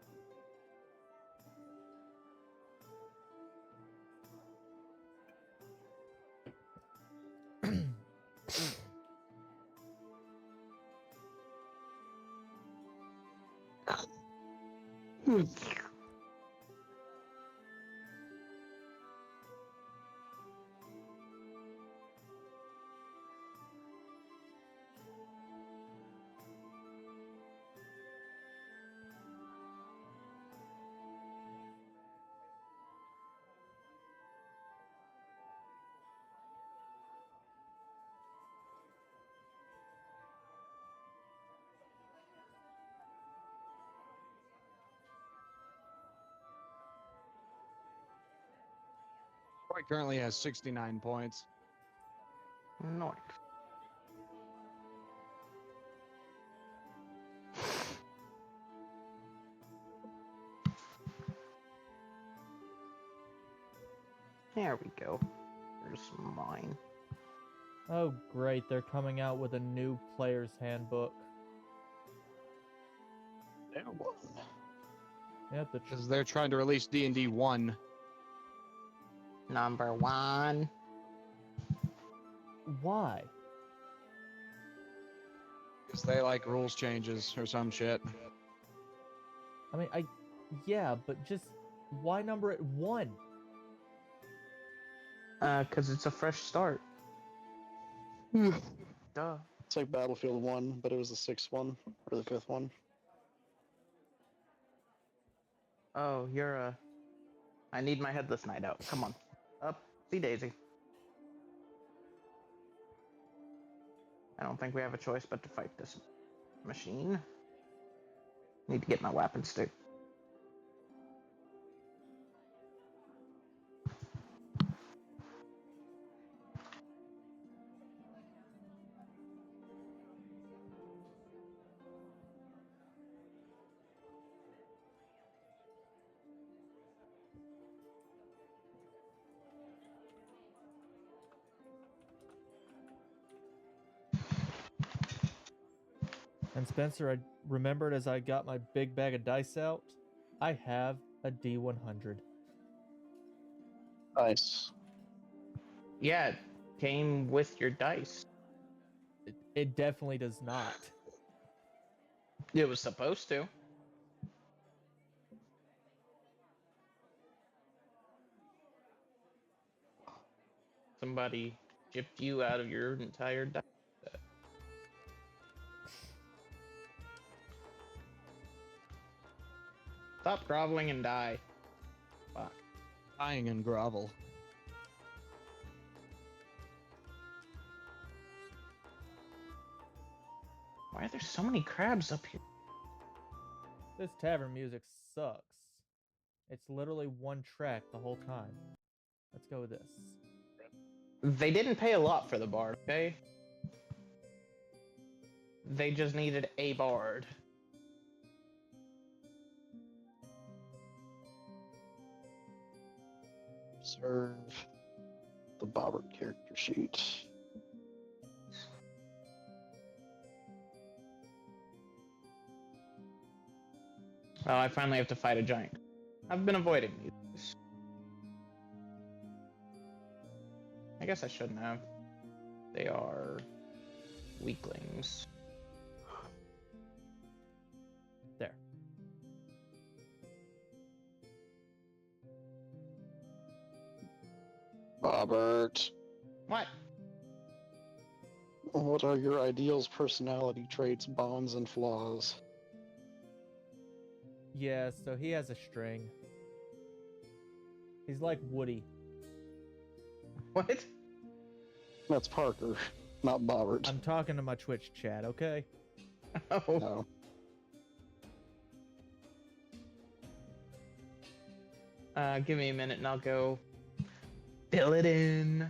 Troy currently has 69 points. Nice. There we go. There's mine. Oh, great. They're coming out with a new player's handbook. There one. Yep, the Because they're trying to release D&D 1. Number one. Why? Because they like rules changes or some shit. I mean, yeah, but just why number it 1? Cause it's a fresh start. Duh. It's like Battlefield 1, but it was the 6th one, or the 5th one. Oh, you're I need my headless knight out. Come on. Up. See Daisy. I don't think we have a choice but to fight this machine. Need to get my weapons too. And Spencer, I remembered as I got my big bag of dice out, I have a D100. Nice. Yeah, it came with your dice. It definitely does not. It was supposed to. Somebody chipped you out of your entire dice set. Stop groveling and die. Fuck. Dying and grovel. Why are there so many crabs up here? This tavern music sucks. It's literally one track the whole time. Let's go with this. They didn't pay a lot for the bard, okay? They just needed a bard. Observe the Bobbert character sheet. Well, I finally have to fight a giant. I've been avoiding these. I guess I shouldn't have. They are weaklings. There. Bobbert, What? what are your ideals, personality traits, bonds, and flaws? Yeah, so he has a string. He's like Woody. What? That's Parker, not Bobbert. I'm talking to my Twitch chat, okay? Oh. No. Give me a minute and I'll go fill it in.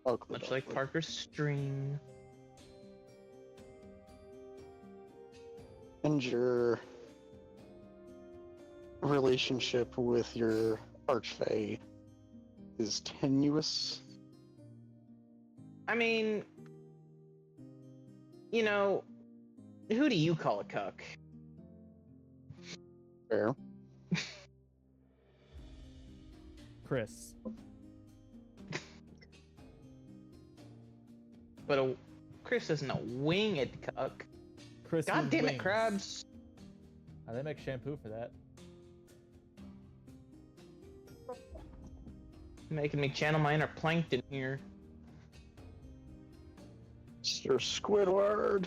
Oakley, Much like Oakley. Parker's string. And your relationship with your archfey is tenuous. I mean, you know, who do you call a cuck? Fair. Chris. But Chris isn't a winged cuck. Chris God with damn it, wings. crabs! They make shampoo for that. Making me channel my inner plankton here. Mr. Squidward.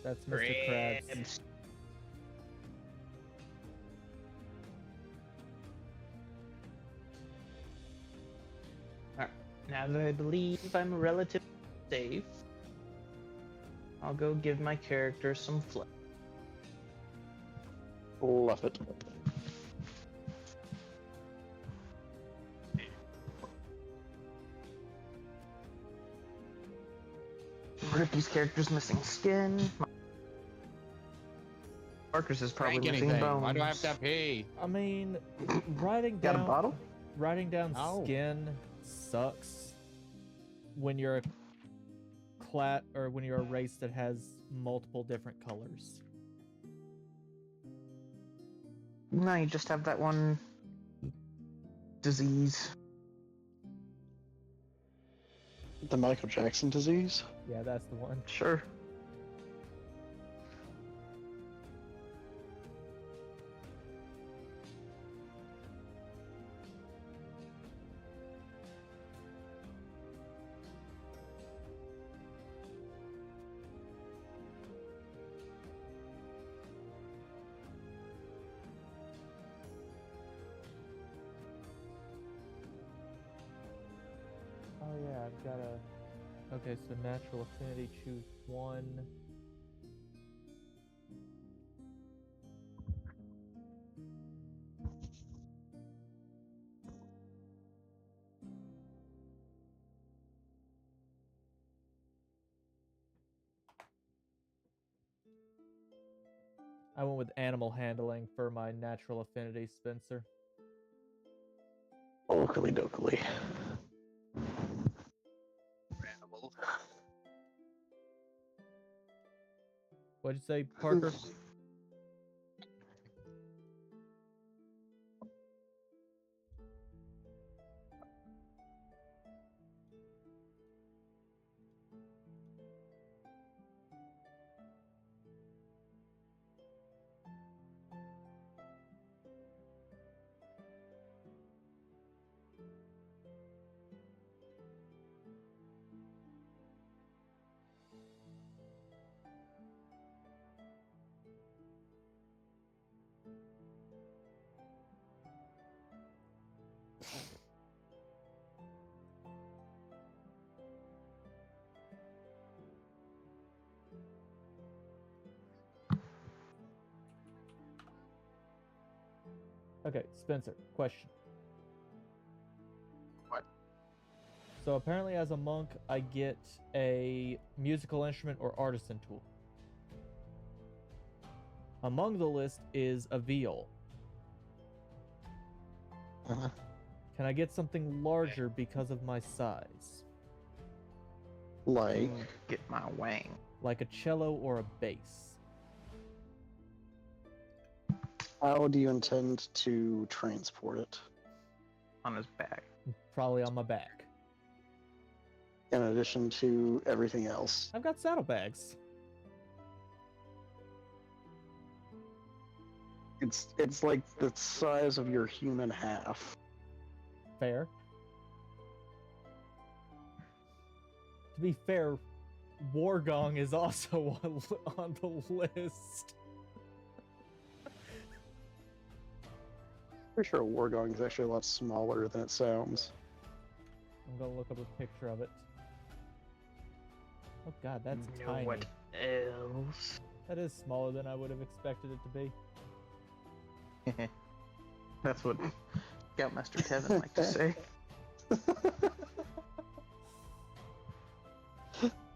That's Mr. Krabs. Crabs. Alright, now that I believe I'm relatively safe, I'll go give my character some fluff. Love it. Rippy's character's missing skin. Parker's is probably Drink missing anything. bones. Why do I have to pee? I mean, writing Got a down bottle? writing down Ow. skin sucks when you're a or when you're a race that has multiple different colors. No, you just have that one disease. The Michael Jackson disease. Yeah, that's the one. Sure. Oh yeah, I've got a. Okay, so natural affinity, choose one. I went with animal handling for my natural affinity, Spencer. Oakley dokley. What'd you say, Parker? Okay, Spencer, question. What? So apparently, as a monk, I get a musical instrument or artisan tool. Among the list is a viol. Uh, Can I get something larger because of my size? like, Get my wang Like a cello or a bass? how do you intend to transport it? on his back. Probably on my back. In addition to everything else. I've got saddlebags. It's like the size of your human half. Fair. To be fair, Wargong is also on the list. Pretty sure a Wargong is actually a lot smaller than it sounds. I'm gonna look up a picture of it. Oh god, that's You know tiny. what else? That is smaller than I would have expected it to be. That's what Scoutmaster Kevin liked to say.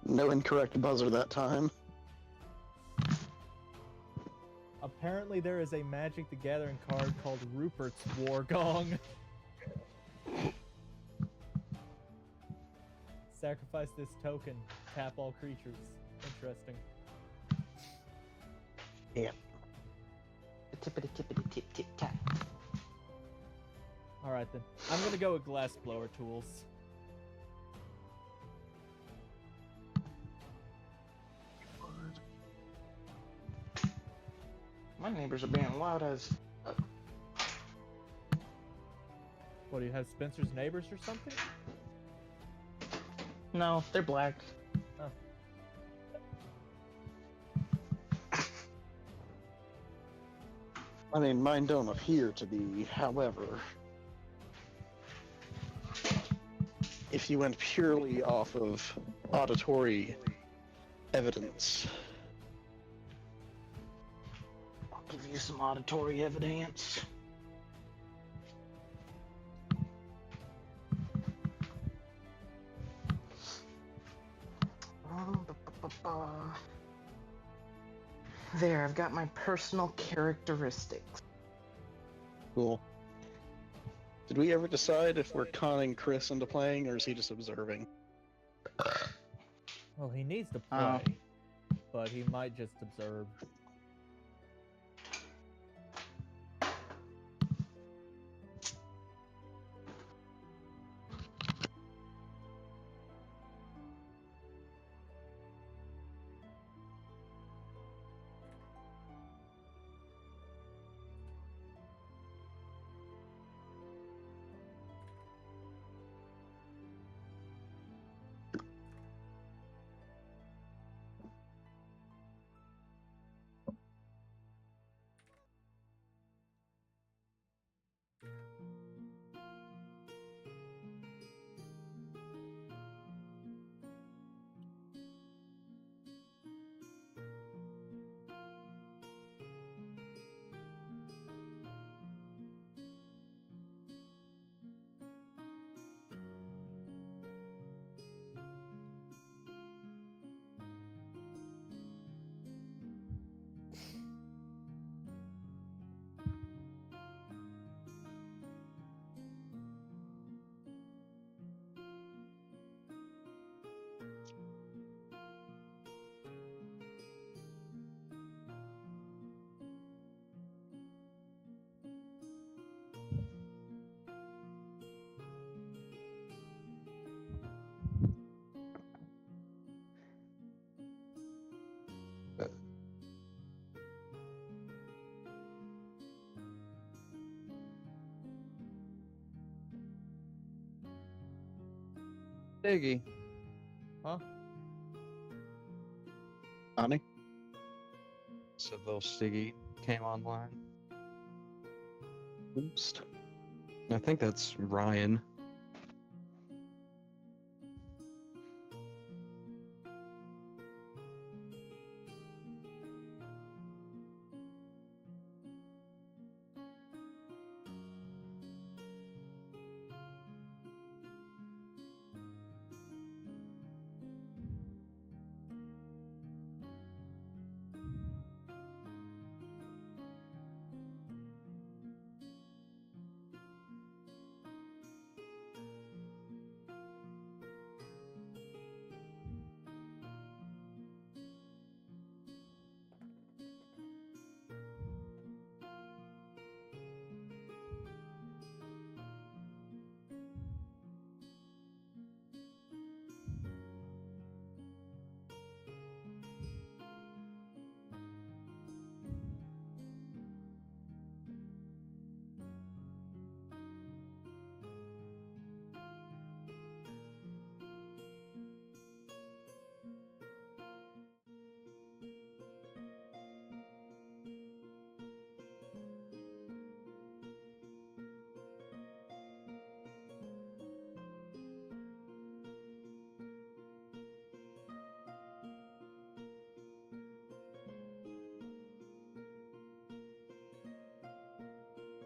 No incorrect buzzer that time. Apparently there is a Magic the Gathering card called Rupert's Wargong. Sacrifice this token. Tap all creatures. Interesting. Tippity tippity tip tip tap. Alright then. I'm gonna go with glass blower tools. My neighbors are being loud as. What, do you have Spencer's neighbors or something? No, they're black. Oh. I mean, mine don't appear to be, however. If you went purely off of auditory evidence, I'll give you some auditory evidence. There, I've got my personal characteristics. cool. Did we ever decide if we're conning Chris into playing, or is he just observing? Well, he needs to Oh. play, but he might just observe. Diggy. Huh? Connie? So little Stiggy came online. Oops. I think that's Ryan.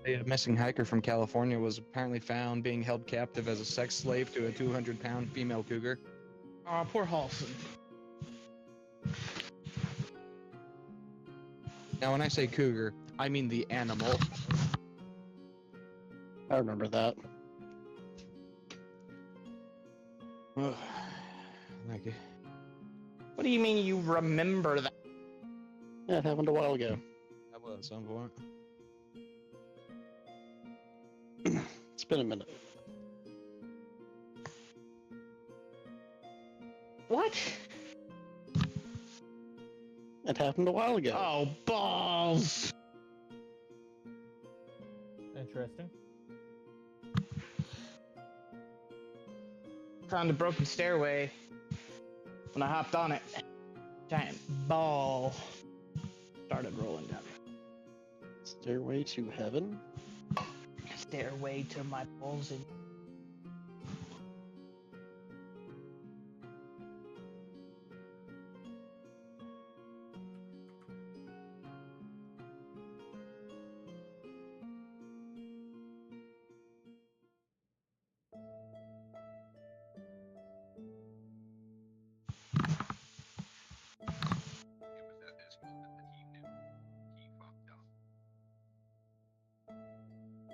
A missing hiker from California was apparently found being held captive as a sex slave to a 200-pound female cougar. Oh, poor Halson. Now, when I say cougar, I mean the animal. I remember that. Thank you. What do you mean you remember that? Yeah, it happened a while ago. I will at some point. It's been a minute. What? It happened a while ago. Oh, balls! Interesting. Found a broken stairway when I hopped on it. Giant ball started rolling down. Stairway to Heaven? Stairway to my balls in.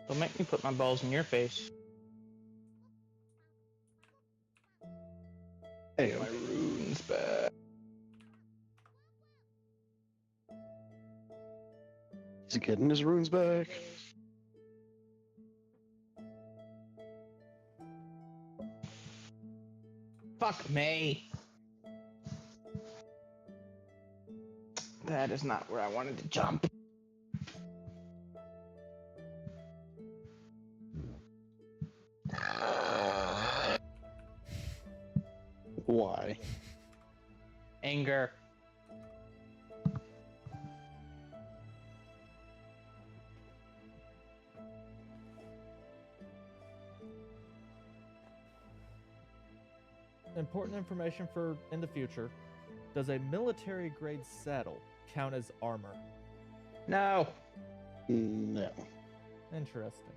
Don't make me put my balls in your face. Hey, My runes back. he's getting his runes back. Fuck me. That is not where I wanted to jump. Why? Anger. Important information for in the future. Does a military grade saddle count as armor? No. No. Interesting.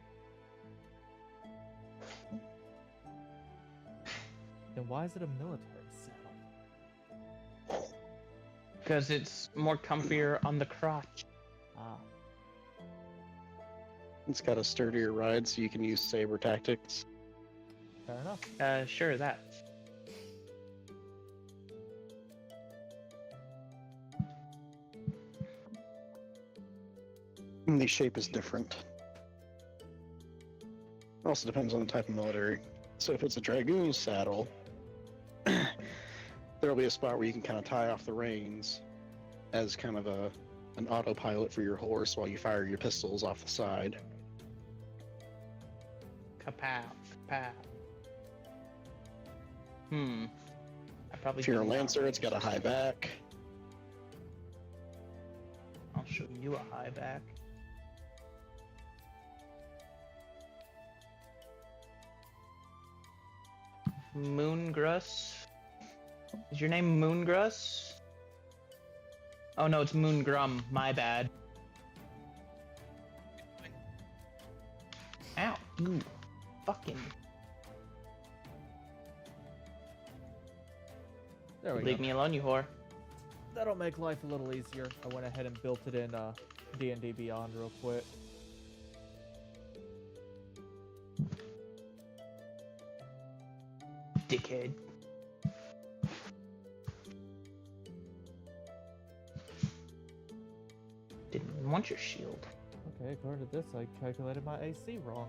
Then why is it a military saddle? Because it's more comfier on the crotch. Ah, It's got a sturdier ride, so you can use saber tactics. fair enough. Sure, that. And the shape is different. Also depends on the type of military. So if it's a dragoon saddle, there'll be a spot where you can kind of tie off the reins as kind of an autopilot for your horse while you fire your pistols off the side. Kapow. Kapow. I probably. If you're a shouldn't lancer, it's got a high back. I'll show you a high back. Moongrus? Is your name Moongrus? Oh no, it's Moongrum. My bad. Ow. You fucking. there we Leave go. me alone, you whore. That'll make life a little easier. I went ahead and built it in D&D Beyond real quick. Dickhead. Didn't want your shield. Okay, according to this, I calculated my AC wrong.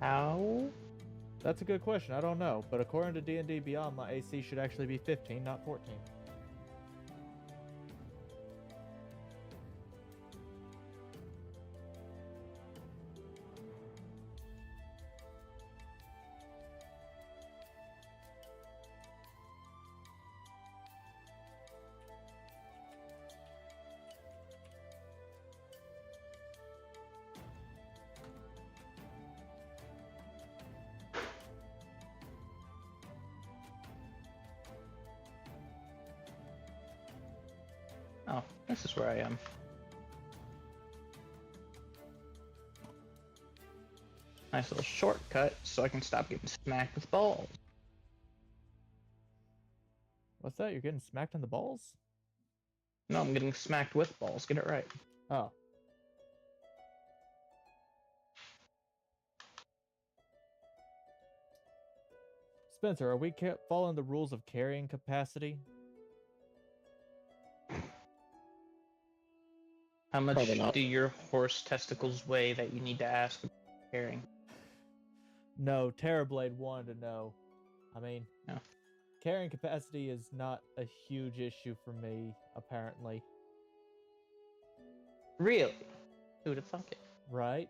How? That's a good question. I don't know, but according to D&D Beyond, my AC should actually be 15, not 14. Oh, this is where I am. Nice little shortcut so I can stop getting smacked with balls. What's that? You're getting smacked in the balls? No, I'm getting smacked with balls. Get it right. Oh. Spencer, are we following the rules of carrying capacity? How much Probably not. do your horse testicles weigh that you need to ask about carrying? No, Terrorblade wanted to know. I mean, No. Carrying capacity is not a huge issue for me, apparently. Really? Who would have thunk it? Right?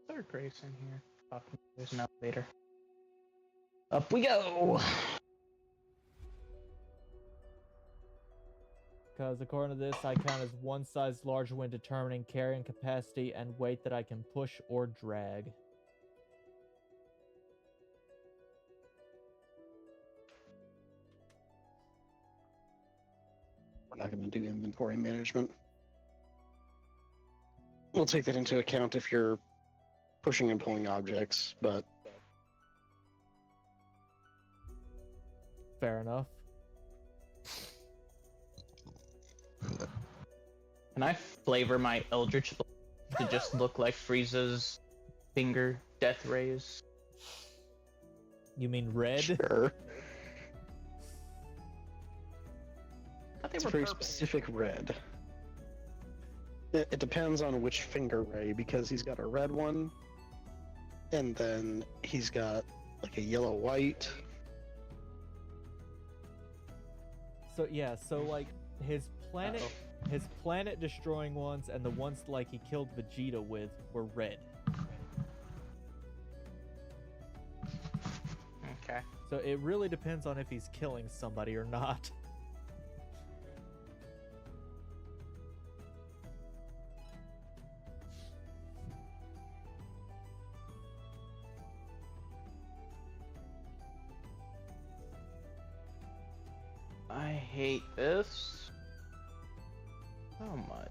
Third Grace in here. Oh, there's an elevator. Up we go! Because according to this, I count as one size larger when determining carrying capacity and weight that I can push or drag. We're not going to do inventory management. We'll take that into account if you're pushing and pulling objects, but Fair enough. Can I flavor my Eldritch to just look like Frieza's finger death rays? You mean red? sure. I thought they It's were a very purple. specific red. It depends on which finger ray, because he's got a red one, and then he's got like a yellow-white. So yeah, so like his planet destroying ones and the ones like he killed Vegeta with were red. Okay. So it really depends on if he's killing somebody or not. I hate this so much.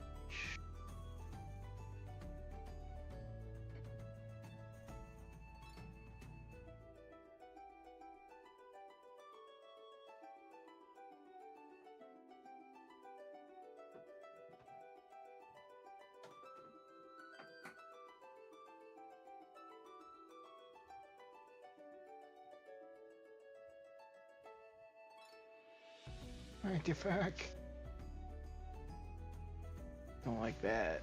Artifact. Don't like that.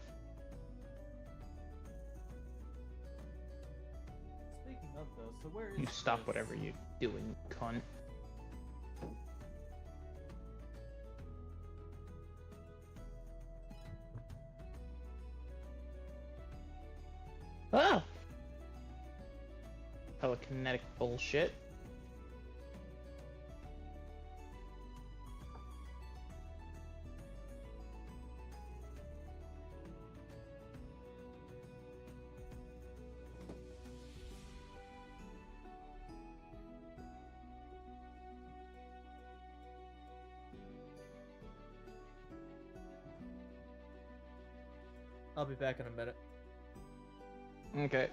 Speaking of those, so where is You stop this? whatever you're doing, cunt. Ah! Telekinetic bullshit. I'll be back in a minute. Okay.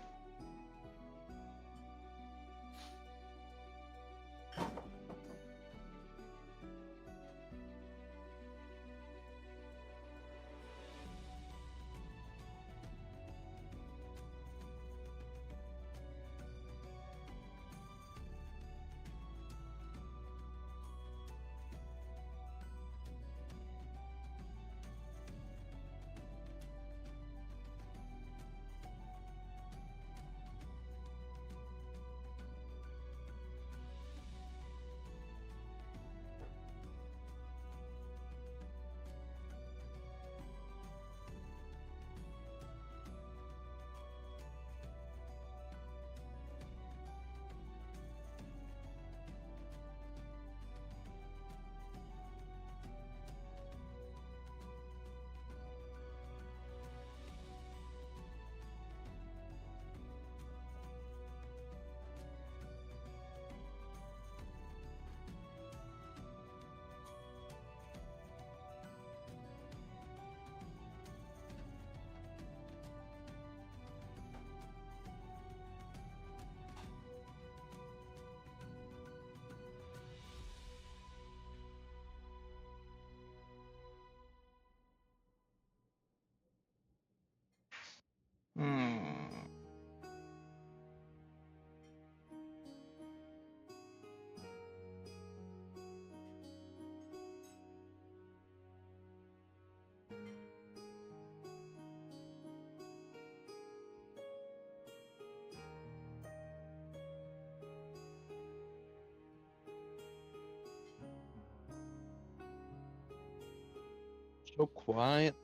So quiet.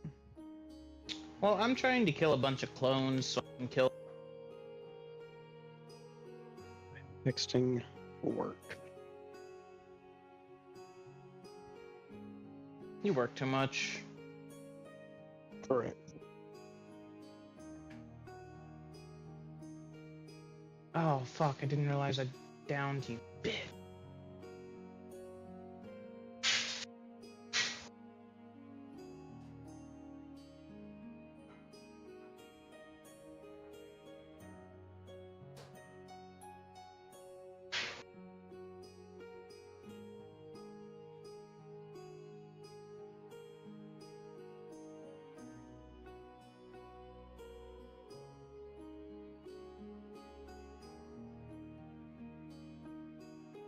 Well, I'm trying to kill a bunch of clones so I can kill. Texting work. You work too much. Correct. Oh fuck! I didn't realize I downed you, bitch.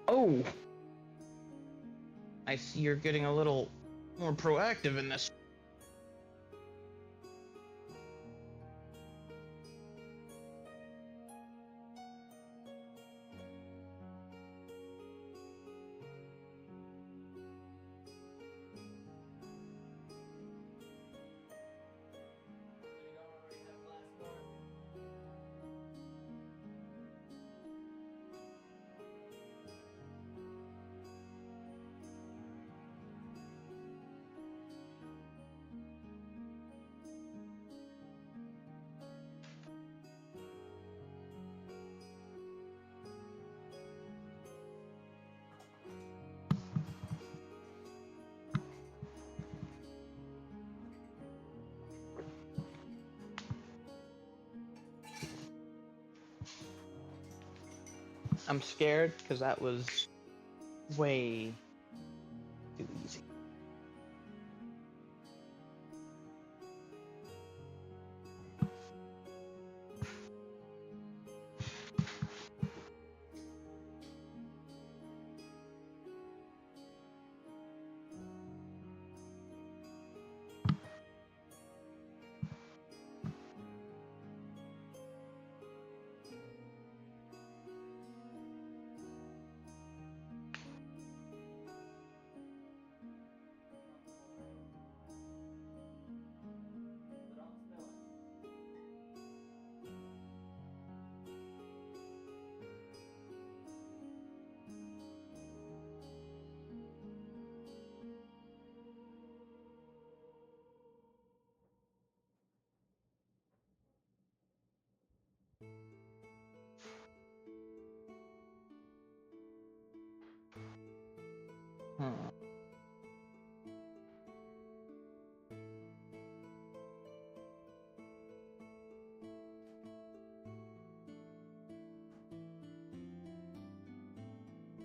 Oh! I see you're getting a little more proactive in this. I'm scared because that was way too easy. Hmm.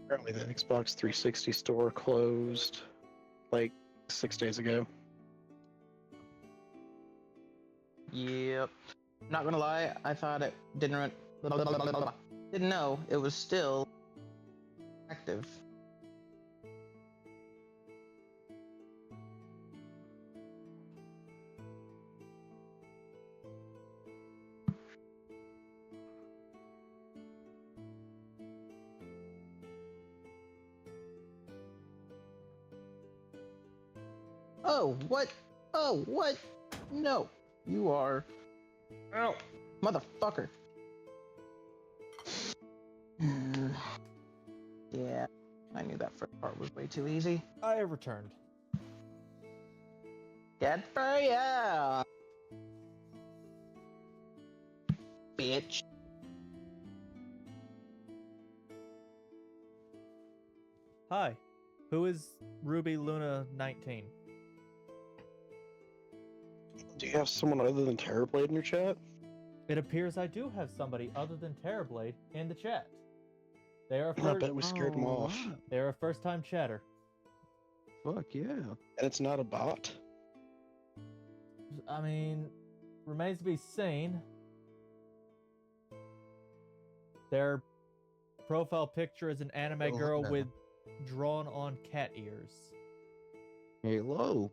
Apparently, the Xbox 360 store closed like 6 days ago. Yep. Not gonna lie, I thought it didn't run. Didn't know it was still active. Oh, what? Oh, what? No. You are. Oh, motherfucker. Yeah, I knew that first part was way too easy. I have returned. Good for ya, bitch. Hi, who is Ruby Luna 19? Do you have someone other than Terrorblade in your chat? It appears I do have somebody other than Terrorblade in the chat. They are I bet we scared them off. wow. they are a first-time chatter. Fuck yeah. And it's not a bot. I mean, remains to be seen. Their profile picture is an anime girl with drawn-on cat ears. Hello.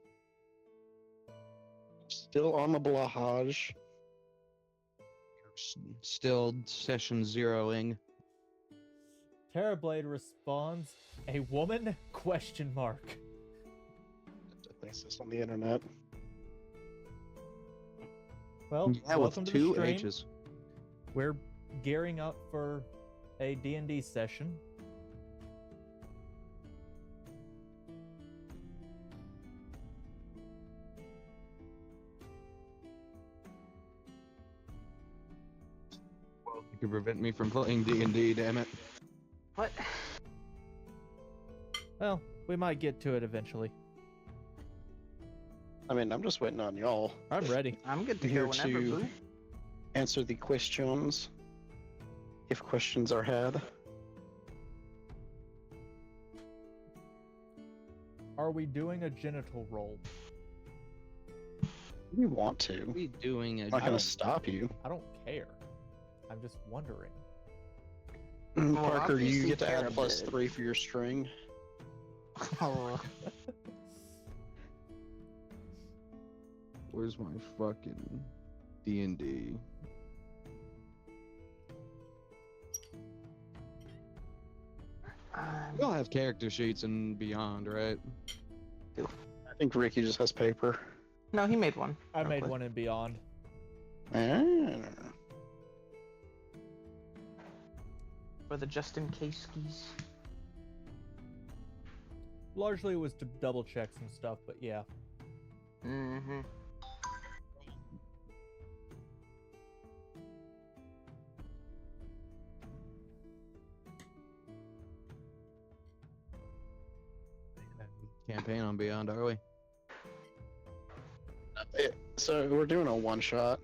Still on the Blahaj. Still session zeroing. Terrorblade responds, "A woman?" Question mark. They exist on the internet. Well, Yeah, with welcome to two the stream. H's. We're gearing up for a D&D session. You can prevent me from playing D&D, damn it. What? Well, we might get to it eventually. I mean, I'm just waiting on y'all. I'm ready. I'm good to Here go whenever, to- Boo. Answer the questions, if questions are had. Are we doing a genital roll? We want to. We doing a I'm not gonna stop you. I don't care. I'm just wondering. Parker, you obviously get to care add a plus bit. 3 for your string. Oh, Where's my fucking D&D? We all have character sheets and beyond, right? I think Ricky just has paper. no, he made one. I made Okay. one and beyond. Ah. For the just in case skis. Largely it was to double check some stuff, but yeah. Mm-hmm. Campaign on Beyond, are we? So we're doing a one shot,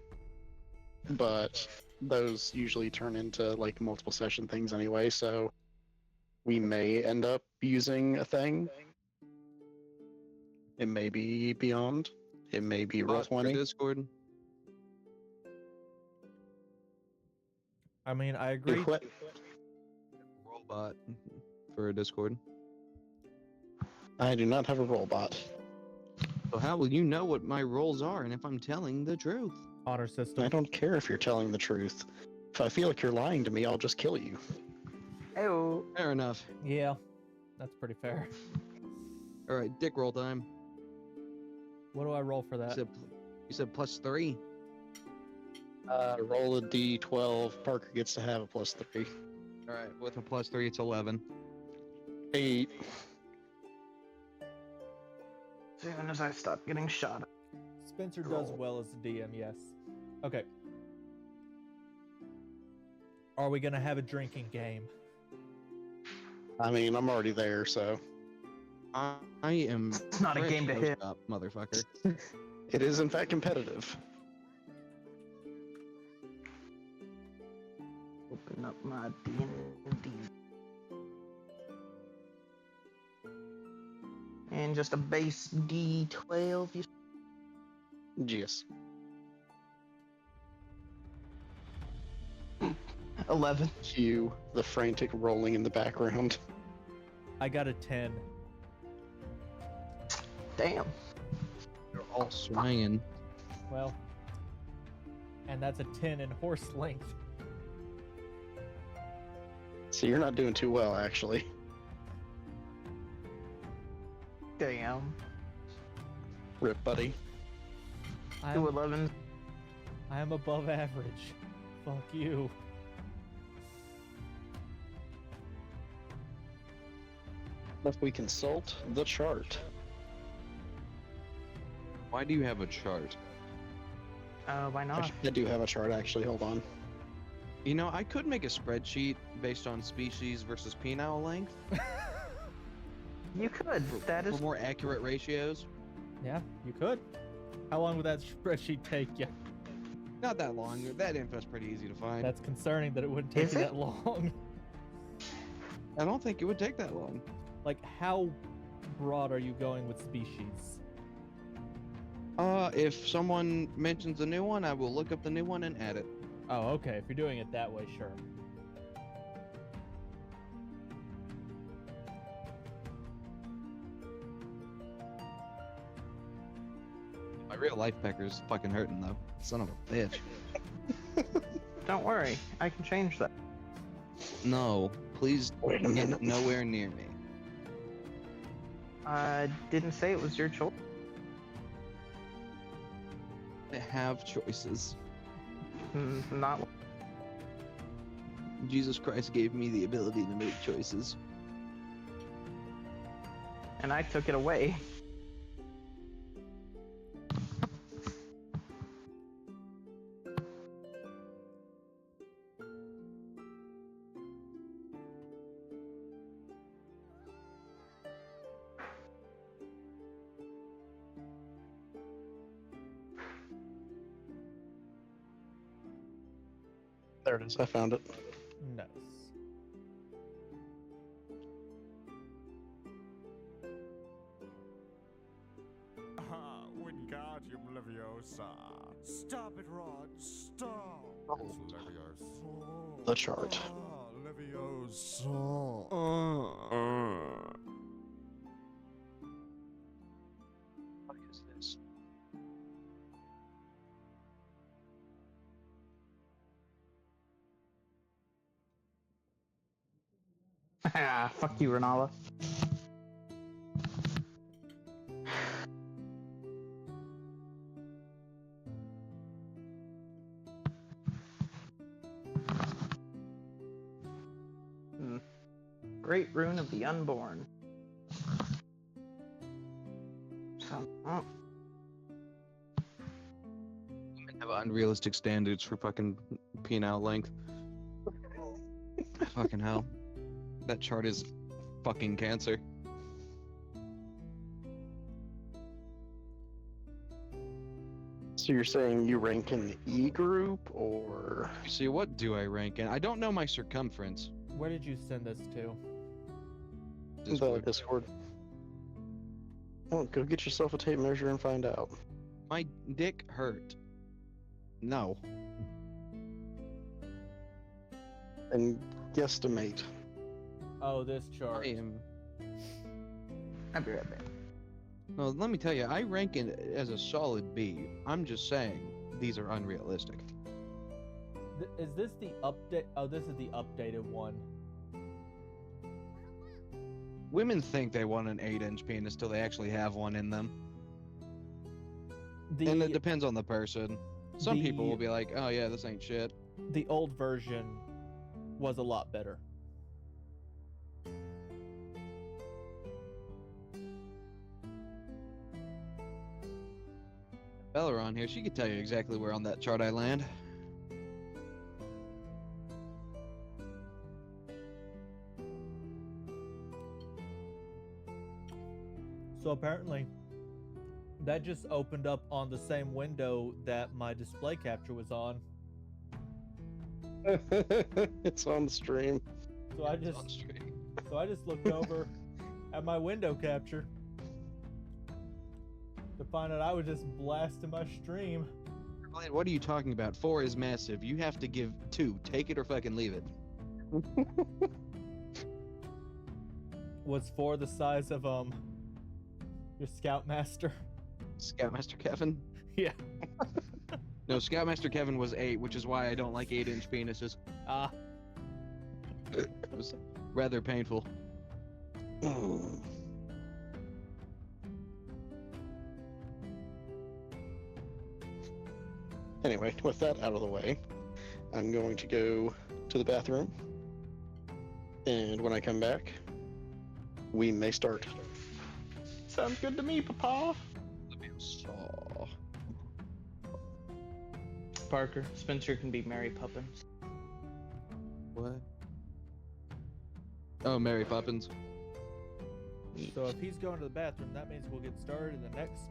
but those usually turn into like multiple session things anyway, so we may end up using a thing. It may be Beyond. It may be Bot for Roll20. Discord. I mean, I agree. What? Robot for Discord. I do not have a roll bot. So how will you know what my roles are and if I'm telling the truth? Honor system. I don't care if you're telling the truth. If I feel like you're lying to me, I'll just kill you. Oh, Fair enough. Yeah, that's pretty fair. All right, dick roll time. What do I roll for that? You said plus 3. Roll a d12. Parker gets to have a plus 3. All right, with a plus 3, it's 11. 8. as soon as I stop getting shot. Spencer does Roll. well as a DM, yes. Okay. Are we gonna have a drinking game? I mean, I'm already there, so I am. It's not a fresh game to post hit. up, motherfucker. it is in fact competitive. Open up my D&D. And just a base D12. You... Yes. 11. Cue the frantic rolling in the background. I got a 10. Damn. They're all swinging. Well, and that's a 10 in horse length. So you're not doing too well, actually. Damn. Rip, buddy. Two I'm, 11s. I am above average. Fuck you. If we consult the chart. Why do you have a chart? Why not? I do have a chart, actually. Hold on. You know, I could make a spreadsheet based on species versus penile length You could. That for is. more accurate ratios. Yeah, you could. How long would that spreadsheet take you? Not that long. That info's pretty easy to find. That's concerning that it wouldn't take Is you it? that long. I don't think it would take that long. Like, how broad are you going with species? If someone mentions a new one, I will look up the new one and add it. Oh, okay. If you're doing it that way, sure. My real life pecker's fucking hurting though. Son of a bitch. Don't worry. I can change that. No, please Wait a get minute. nowhere near me. I didn't say it was your choice. have choices. Not. Jesus Christ gave me the ability to make choices. And I took it away. There it is. I found it. Nice. Wingardium Leviosa. Stop it, Rod. Stop. Oh. It's Leviosa. The chart. Leviosa. What is this? Fuck you, Renala. Great Rune of the Unborn. So, Women have unrealistic standards for fucking penile length. Fucking hell. That chart is fucking cancer. So you're saying you rank in the E group, or See, what do I rank in? I don't know my circumference. Where did you send this to? the Discord. Discord? Oh, go get yourself a tape measure and find out. My dick hurt. No. And guesstimate. Oh, this chart. I am. I'll be right back. No, let me tell you, I rank it as a solid B. I'm just saying, these are unrealistic. Is this the update? Oh, this is the updated one. Women think they want an 8-inch penis till they actually have one in them. And it depends on the person. Some people will be like, oh yeah, this ain't shit. The old version was a lot better. Bella on here, she could tell you exactly where on that chart I land. So apparently, that just opened up on the same window that my display capture was on. It's on the stream. So I just looked over at my window capture to find out I was just blasting my stream. What are you talking about? 4 is massive. You have to give 2. Take it or fucking leave it. Was 4 the size of your Scoutmaster? Scoutmaster Kevin? Yeah. No, Scoutmaster Kevin was 8, which is why I don't like 8-inch penises. Ah. It was rather painful. Anyway, with that out of the way, I'm going to go to the bathroom. And when I come back, we may start. Sounds good to me, Papa. Saw. Parker, Spencer can be Mary Poppins. What? Oh, Mary Poppins. So if he's going to the bathroom, that means we'll get started in the next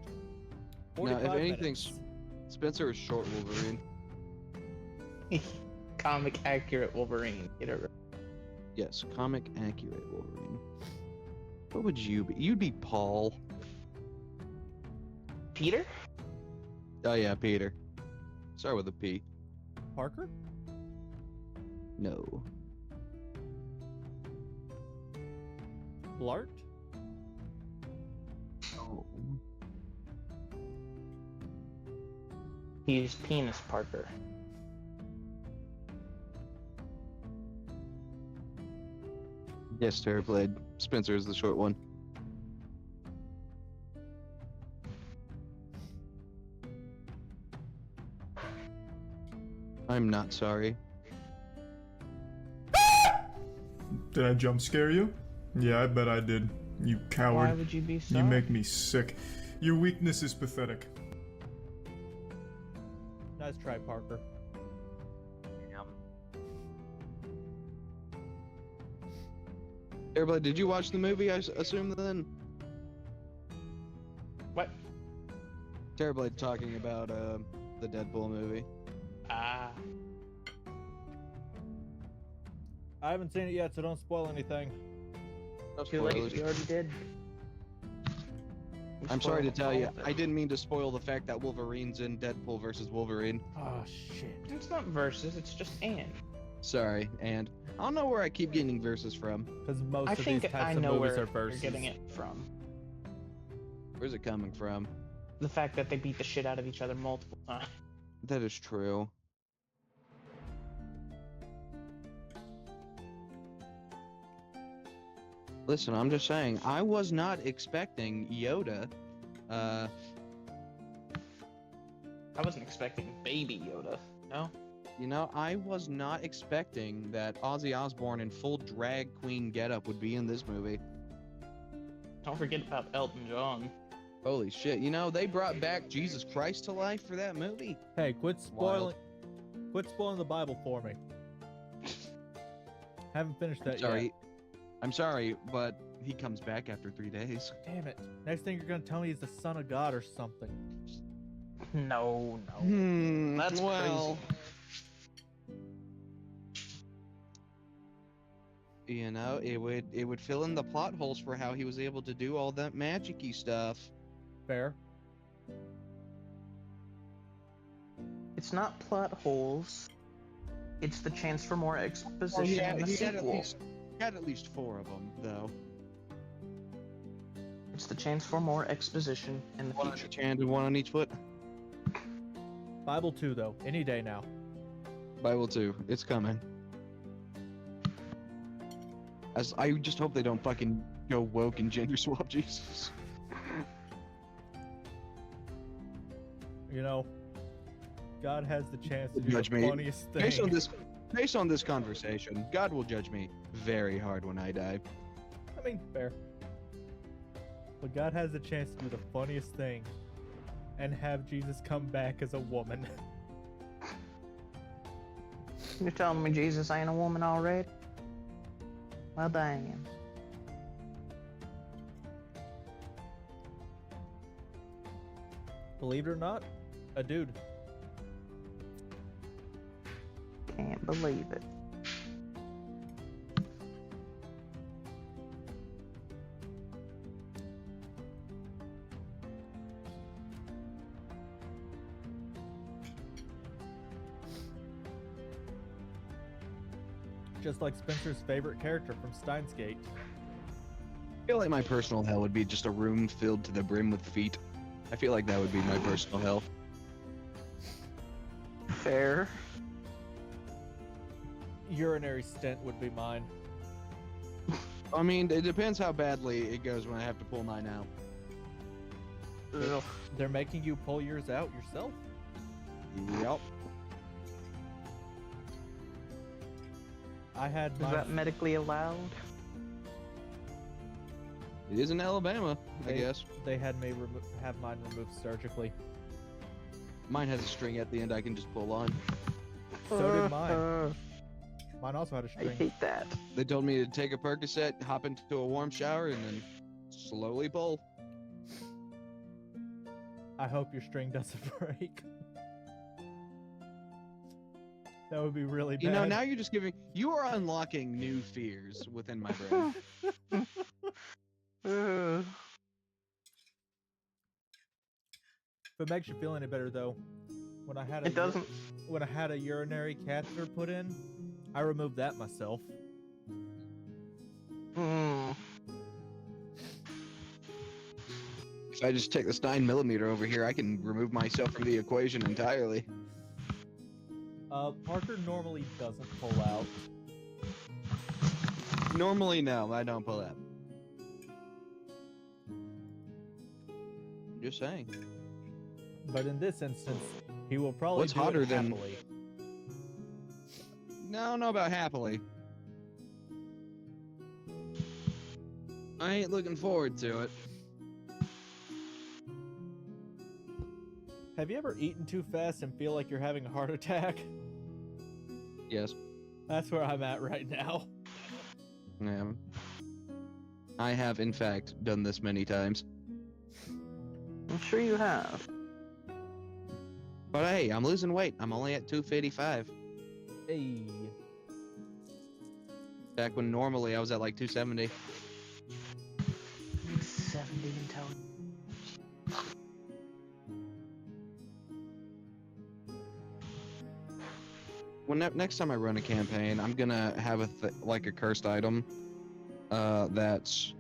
Now, 45 if anything's minutes. Spencer is short Wolverine. Comic accurate Wolverine. Get it right. Yes, comic accurate Wolverine. What would you be? You'd be Paul. Peter? Oh yeah, Peter. Start with a P. Parker? No. Blart? Oh. He's Penis Parker. Yes, Terrorblade. Spencer is the short one. I'm not sorry. Did I jump scare you? Yeah, I bet I did. You coward. Why would you be sorry? You make me sick. Your weakness is pathetic. Nice try, Parker. Everybody, did you watch the movie? I assume then. What? Terrorblade talking about the Deadpool movie. Ah. I haven't seen it yet, so don't spoil anything. No Too late. spoilers. We already did. We I'm sorry to spoiled tell all you, of it. I didn't mean to spoil the fact that Wolverine's in Deadpool versus Wolverine. Oh shit. It's not versus. It's just and. Sorry, and I don't know where I keep getting verses from. Because most I of these think types I of know movies where are versus. you're getting it from. Where's it coming from? The fact that they beat the shit out of each other multiple times. That is true. Listen, I'm just saying, I was not expecting Yoda. I wasn't expecting Baby Yoda. No. You know, I was not expecting that Ozzy Osbourne in full drag queen getup would be in this movie. Don't forget about Elton John. Holy shit! You know, they brought back Jesus Christ to life for that movie. Hey, quit Wild. spoiling. Quit spoiling the Bible for me. Haven't finished that Sorry, yet. I'm sorry, but he comes back after 3 days. Damn it. Next thing you're gonna tell me he's the son of God or something. No, no. That's well, you know, it would fill in the plot holes for how he was able to do all that magic-y stuff. Fair. It's not plot holes. It's the chance for more exposition in the he had sequel. at least 4 of them, though. It's the chance for more exposition in the One on future. each hand and one on each foot. Bible 2 though, any day now. Bible 2, it's coming. As I just hope they don't fucking go woke and gender swap Jesus. You know, God has the chance to do Judge the me. funniest thing. Based on this conversation, God will judge me very hard when I die. I mean, fair. But God has the chance to do the funniest thing and have Jesus come back as a woman. You're telling me Jesus ain't a woman already? Well, dang. Believe it or not, a dude. Can't believe it. Just like Spencer's favorite character from Steins Gate. I feel like my personal hell would be just a room filled to the brim with feet. I feel like that would be my personal hell. Fair. Urinary stent would be mine. I mean, it depends how badly it goes when I have to pull mine out. Ugh. They're making you pull yours out yourself? Yep. I had Is mine. that medically allowed? It is in Alabama, I They- guess. They had me have mine removed surgically. Mine has a string at the end I can just pull on. So did mine. Mine also had a I string. hate that. They told me to take a Percocet, hop into a warm shower, and then slowly pull. I hope your string doesn't break. That would be really bad. You know, now you're just giving. You are unlocking new fears within my brain. Ugh. If it makes you feel any better, though, when I had It doesn't. when I had a urinary catheter put in, I removed that myself. Mm. If I just take this 9mm over here, I can remove myself from the equation entirely. Parker normally doesn't pull out. Normally, no, I don't pull out. I'm just saying. But in this instance, he will probably What's do hotter it than- happily. don't know about happily. I ain't looking forward to it. Have you ever eaten too fast and feel like you're having a heart attack? Yes. That's where I'm at right now. Yeah. I have, in fact, done this many times. I'm sure you have. But hey, I'm losing weight. I'm only at 255. Hey. Back when normally I was at like 270. 70 until. When next time I run a campaign, I'm gonna have like a cursed item that's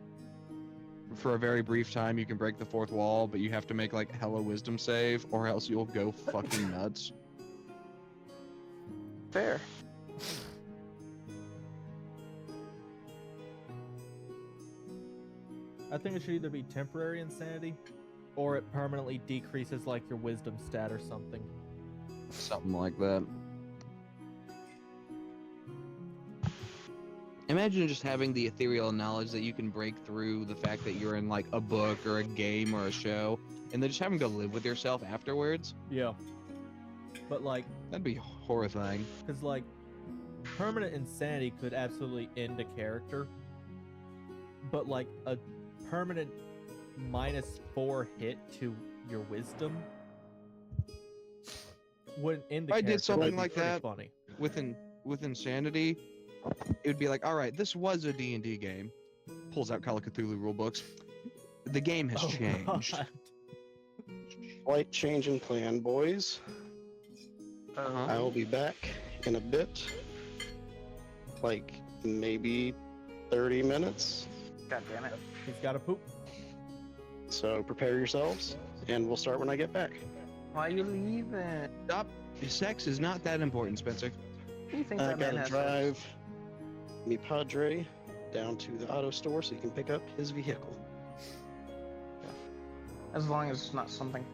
for a very brief time you can break the fourth wall, but you have to make like hella wisdom save, or else you'll go fucking nuts. Fair. I think it should either be temporary insanity, or it permanently decreases like your wisdom stat or something. Something like that. Imagine just having the ethereal knowledge that you can break through the fact that you're in like a book or a game or a show, and then just having to live with yourself afterwards. Yeah. But like, That'd be horrifying. because like, permanent insanity could absolutely end a character, but like a permanent -4 hit to your wisdom wouldn't end the If I character. did something That'd be like pretty that- funny. With insanity, it would be like, all right, this was a D&D game. Pulls out Call of Cthulhu rulebooks. The game has Oh, changed. God. Slight change in plan, boys. Uh-huh. I will be back in a bit. Like, maybe 30 minutes. God damn it. He's got to poop. So prepare yourselves, and we'll start when I get back. Why you leaving? Stop. Sex is not that important, Spencer. What do you think I that man gotta has? drive me Padre down to the auto store so he can pick up his vehicle. As long as it's not something.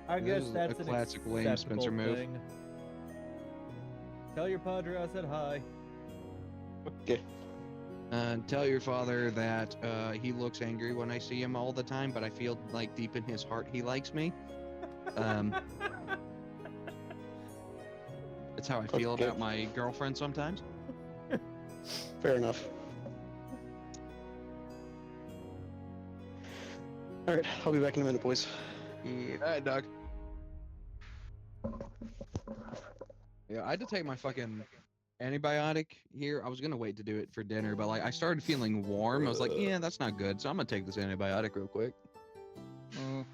I This guess is a that's an classic lame acceptable Spencer move. thing. Tell your padre I said hi. Tell your father that he looks angry when I see him all the time, but I feel like deep in his heart he likes me. That's how I feel Okay. about my girlfriend sometimes. Fair enough. Alright, I'll be back in a minute, boys. Yeah. All right, Doug. Yeah, I had to take my fucking antibiotic here. I was gonna wait to do it for dinner, but like I started feeling warm. I was like, yeah, that's not good. So I'm gonna take this antibiotic real quick. Mm.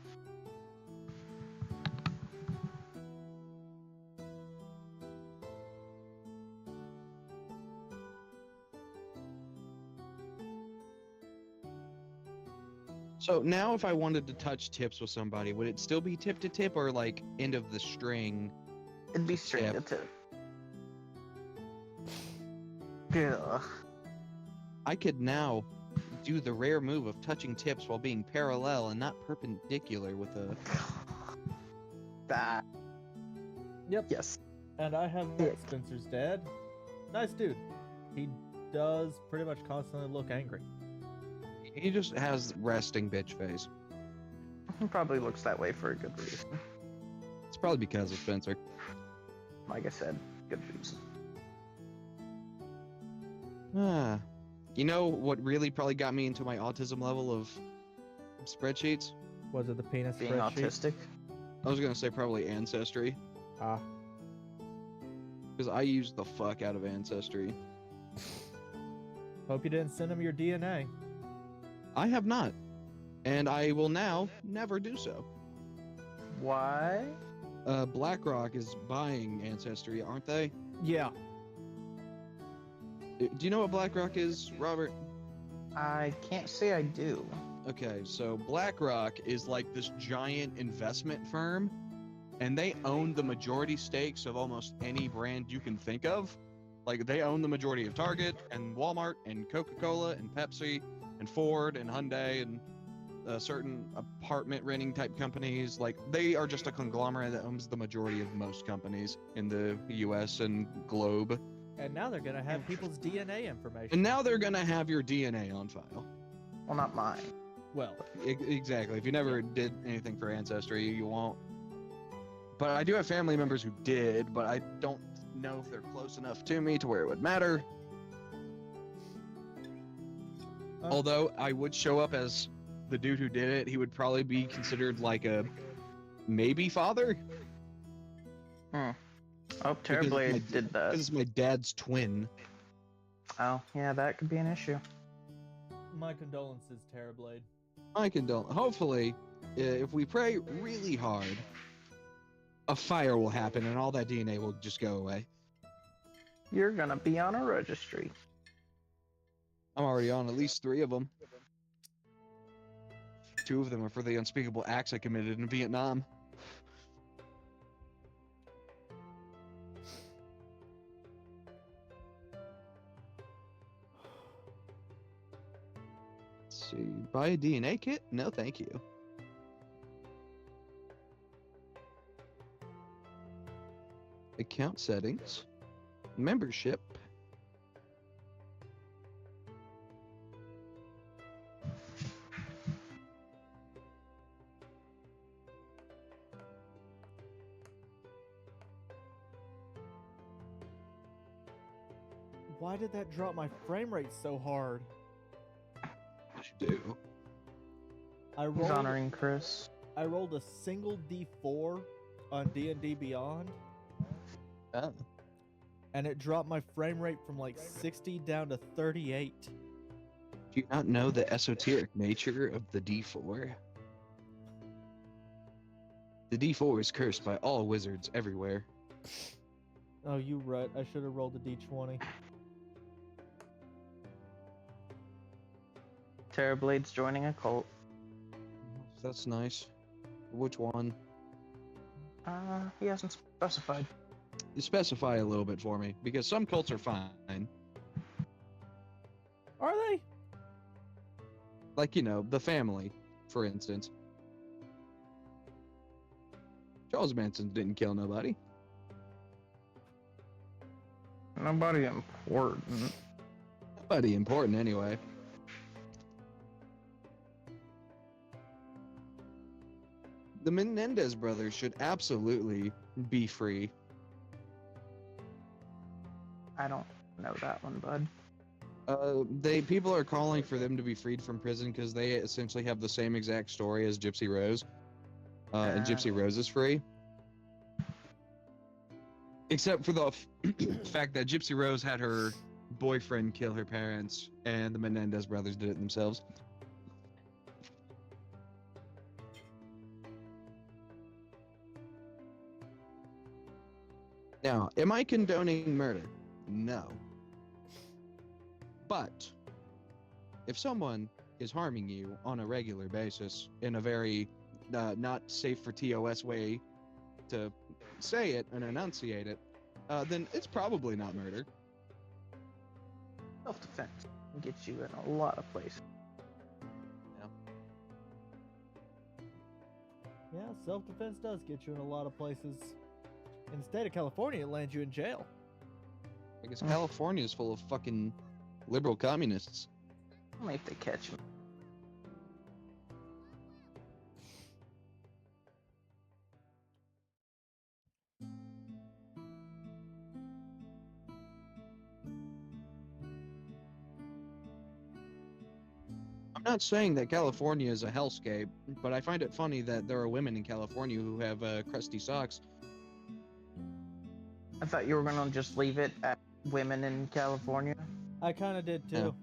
So now, if I wanted to touch tips with somebody, would it still be tip to tip or like end of the string? It'd be straight Yep. to tip. Yeah. I could now do the rare move of touching tips while being parallel and not perpendicular with a. That. Yep. Yes. And I have met Spencer's dad. Nice dude. He does pretty much constantly look angry. He just has resting bitch face. He probably looks that way for a good reason. It's probably because of Spencer. Like I said, good reason. Ah, you know what really probably got me into my autism level of spreadsheets? Was it the penis Being spreadsheet? autistic. I was gonna say probably Ancestry, Ah. because I use the fuck out of Ancestry. Hope you didn't send him your DNA. I have not, and I will now never do so. Why? BlackRock is buying Ancestry, aren't they? Yeah. Do you know what BlackRock is, Robert? I can't say I do. Okay, so BlackRock is like this giant investment firm, and they own the majority stakes of almost any brand you can think of. Like, they own the majority of Target, and Walmart, and Coca-Cola, and Pepsi, and Ford, and Hyundai, and certain apartment renting type companies. Like they are just a conglomerate that owns the majority of most companies in the U.S. and globe. And now they're gonna have people's DNA information. And now they're gonna have your DNA on file. Well, not mine. Well, Exactly. If you never did anything for Ancestry, you won't. But I do have family members who did, but I don't know if they're close enough to me to where it would matter. Although I would show up as the dude who did it, he would probably be considered like a maybe father. Oh, Because Terrorblade did that. This is my dad's twin. Oh, yeah, that could be an issue. my condolences, Terrorblade. I condone. Hopefully, if we pray really hard, a fire will happen and all that DNA will just go away. You're gonna be on a registry. I'm already on at least 3 of them. 2 of them are for the unspeakable acts I committed in Vietnam. Let's see. Buy a DNA kit? No, thank you. Account settings. Membership. Why did that drop my frame rate so hard? Do. I He's rolled honoring Chris. I rolled a single D4 on D&D Beyond, Oh. and it dropped my frame rate from like 60 down to 38. Do you not know the esoteric nature of the D4? The D4 is cursed by all wizards everywhere. Oh, you right. I should have rolled a D20. Terrorblade's joining a cult. That's nice. Which one? He hasn't specified. You specify a little bit for me, because some cults are fine. Are they? Like, you know, the family, for instance. Charles Manson didn't kill nobody. Nobody important. Nobody important anyway. The Menendez brothers should absolutely be free. I don't know that one, bud. People are calling for them to be freed from prison because they essentially have the same exact story as Gypsy Rose. And Gypsy Rose is free. Except for the fact that Gypsy Rose had her boyfriend kill her parents, and the Menendez brothers did it themselves. Now, am I condoning murder? No. But if someone is harming you on a regular basis in a very not safe for TOS way to say it and enunciate it, then it's probably not murder. Self-defense can get you in a lot of places. Yeah, self-defense does get you in a lot of places. In the state of California, it lands you in jail. Because California is full of fucking liberal communists. Only if they catch him. I'm not saying that California is a hellscape, but I find it funny that there are women in California who have crusty socks. I thought you were gonna just leave it at women in California. I kind of did too.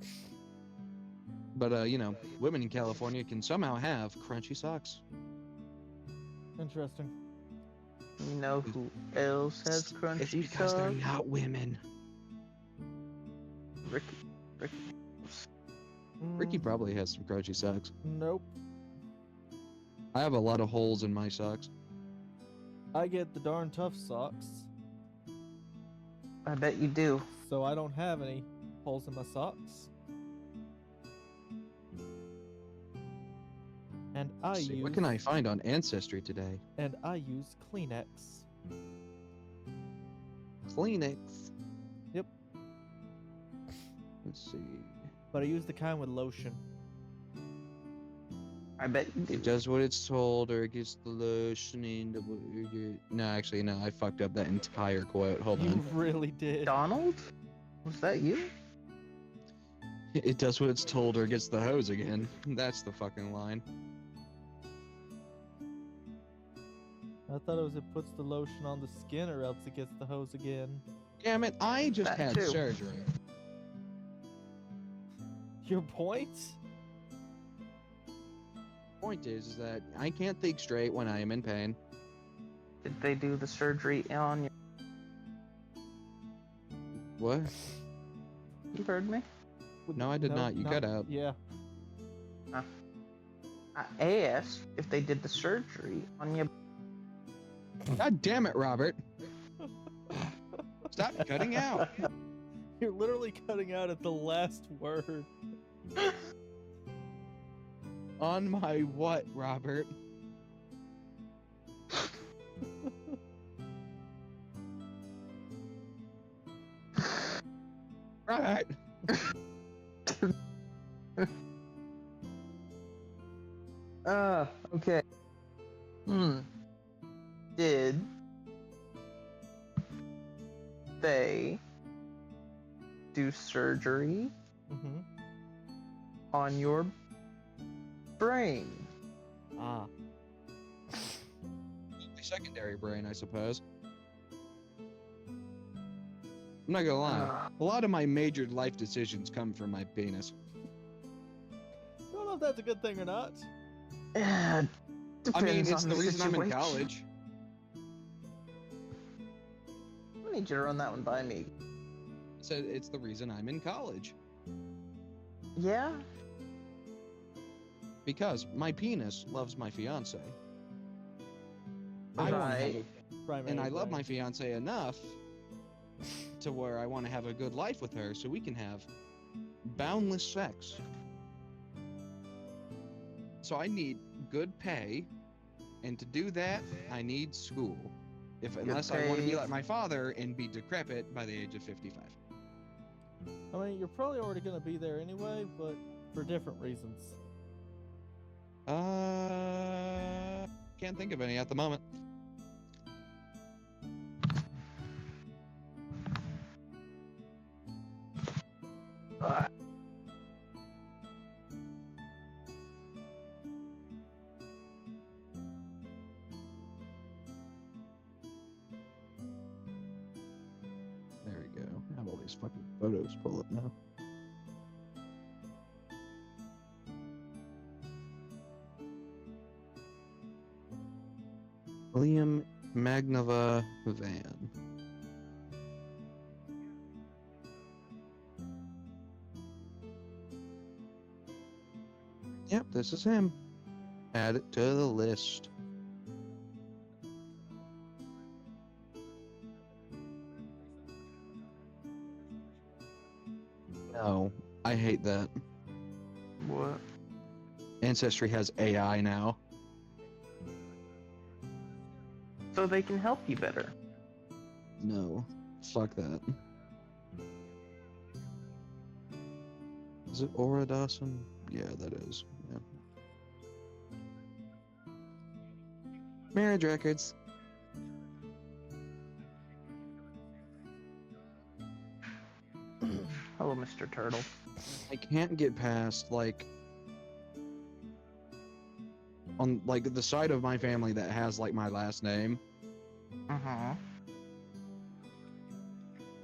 Yeah. But, you know, women in California can somehow have crunchy socks. Interesting. You know who else has It's crunchy because they're socks? not women. Ricky. Ricky Mm, probably has some crunchy socks. Nope. I have a lot of holes in my socks. I get the darn tough socks, I bet you do. so I don't have any holes in my socks. And I Let's see, use what can I find on Ancestry today? and I use Kleenex. Kleenex. Yep. Let's see. But I use the kind with lotion. I bet you do. It does what it's told, or it gets the lotion in the. No, actually, no. I fucked up that entire quote. Hold You on. really did. Donald? Was that you? It does what it's told, or it gets the hose again. That's the fucking line. I thought it was it puts the lotion on the skin or else it gets the hose again. Damn it! I just That had too. surgery. Your point? Point is that I can't think straight when I am in pain. Did they do the surgery on you? What? You heard me? No, I did not. You cut out. Yeah. I asked if they did the surgery on you. God damn it, Robert! Stop cutting out. You're literally cutting out at the last word. On my what, Robert? Right. Okay. Did they do surgery Mm-hmm. on your brain? Ah. My secondary brain, I suppose. I'm not gonna lie. A lot of my major life decisions come from my penis. I don't know if that's a good thing or not. Uh, I mean, depends it's on the reason I'm in situation. college. I need you to run that one by me. So it's the reason I'm in college. Yeah? Because my penis loves my fiance. I wanna have Right. Primary and I love brain. my fiance enough to where I want to have a good life with her so we can have boundless sex. So I need good pay, and to do that, I need school. Unless I want to be pay. like my father and be decrepit by the age of 55. I mean, you're probably already going to be there anyway, but for different reasons. Can't think of any at the moment. There we go. I have all these fucking photos pull up now. Liam Magnava Van. Yep, this is him. Add it to the list. No, I hate that. What? Ancestry has AI now. So they can help you better. No, fuck that. Is it Aura Dawson? Yeah, that is. Yeah. Marriage records. Hello, Mr. Turtle. I can't get past like on like the side of my family that has like my last name. Uh-huh.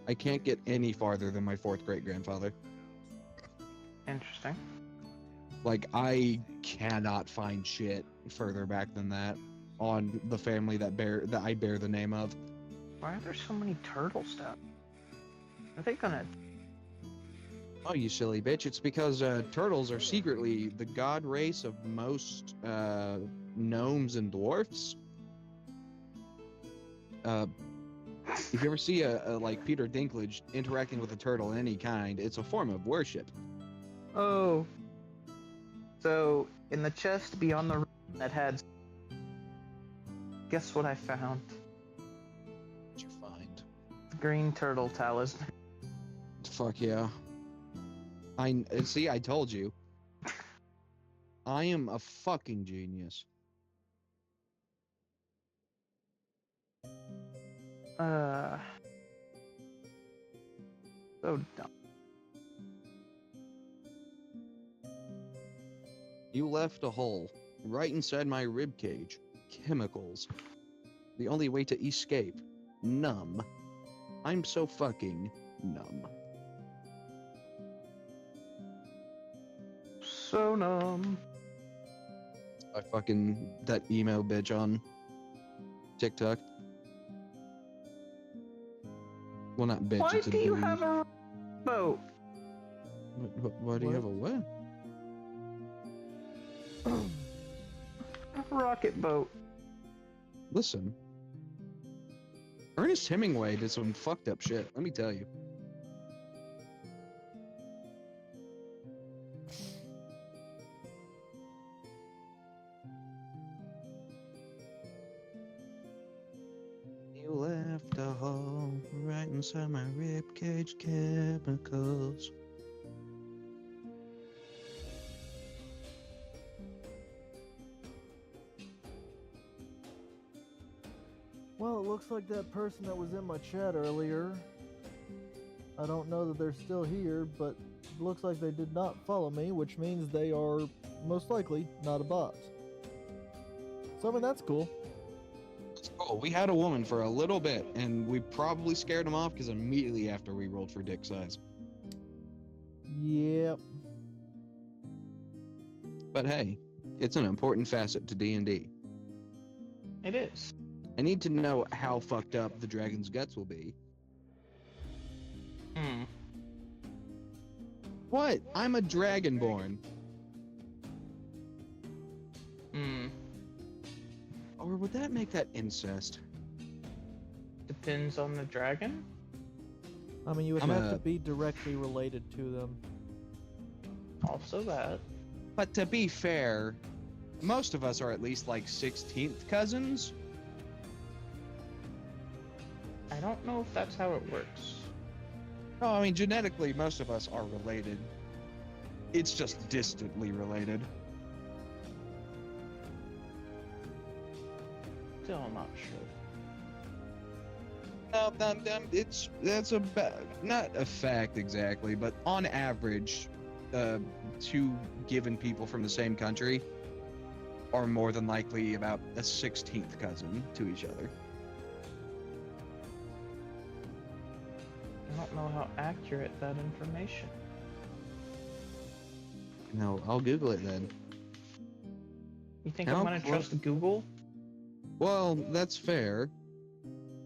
I can't get any farther than my fourth great grandfather. Interesting. Like I cannot find shit further back than that on the family that I bear the name of. Why are there so many turtle stuff? Are they gonna... Oh, you silly bitch. It's because turtles are secretly the god race of most gnomes and dwarfs. If you ever see a like Peter Dinklage interacting with a turtle in any kind, it's a form of worship. Oh. So, in the chest beyond the room that had. Guess what I found? What'd you find? The green turtle talisman. Fuck yeah. See, I told you. I am a fucking genius. So dumb. You left a hole right inside my rib cage. Chemicals. The only way to escape. Numb. I'm so fucking numb. So numb. I fucking that emo bitch on TikTok. Well, not bitch. Why it's a do you dude. have a boat? Why do you What? have a what? A rocket boat. Listen. Ernest Hemingway did some fucked up shit. Let me tell you. You left a hole right inside my ribcage. Chemicals. Well, it looks like that person that was in my chat earlier. I don't know that they're still here, but it looks like they did not follow me, which means they are most likely not a bot. So, I mean, that's cool. Oh, we had a woman for a little bit, and we probably scared him off because immediately after we rolled for dick size. Yep. But hey, it's an important facet to D&D. It is. I need to know how fucked up the dragon's guts will be. Hmm. What? I'm a dragonborn. Hmm. Or would that make that incest? Depends on the dragon. I mean, you would I'm have to a- be directly related to them. Also that. But to be fair, most of us are at least like 16th cousins. I don't know if that's how it works. No, I mean, genetically, most of us are related. It's just distantly related. Still not sure. That's not a fact exactly, but on average, two given people from the same country are more than likely about a 16th cousin to each other. I don't know how accurate that information. No, I'll Google it then. You think How I'm gonna close- trust Google? Well, that's fair,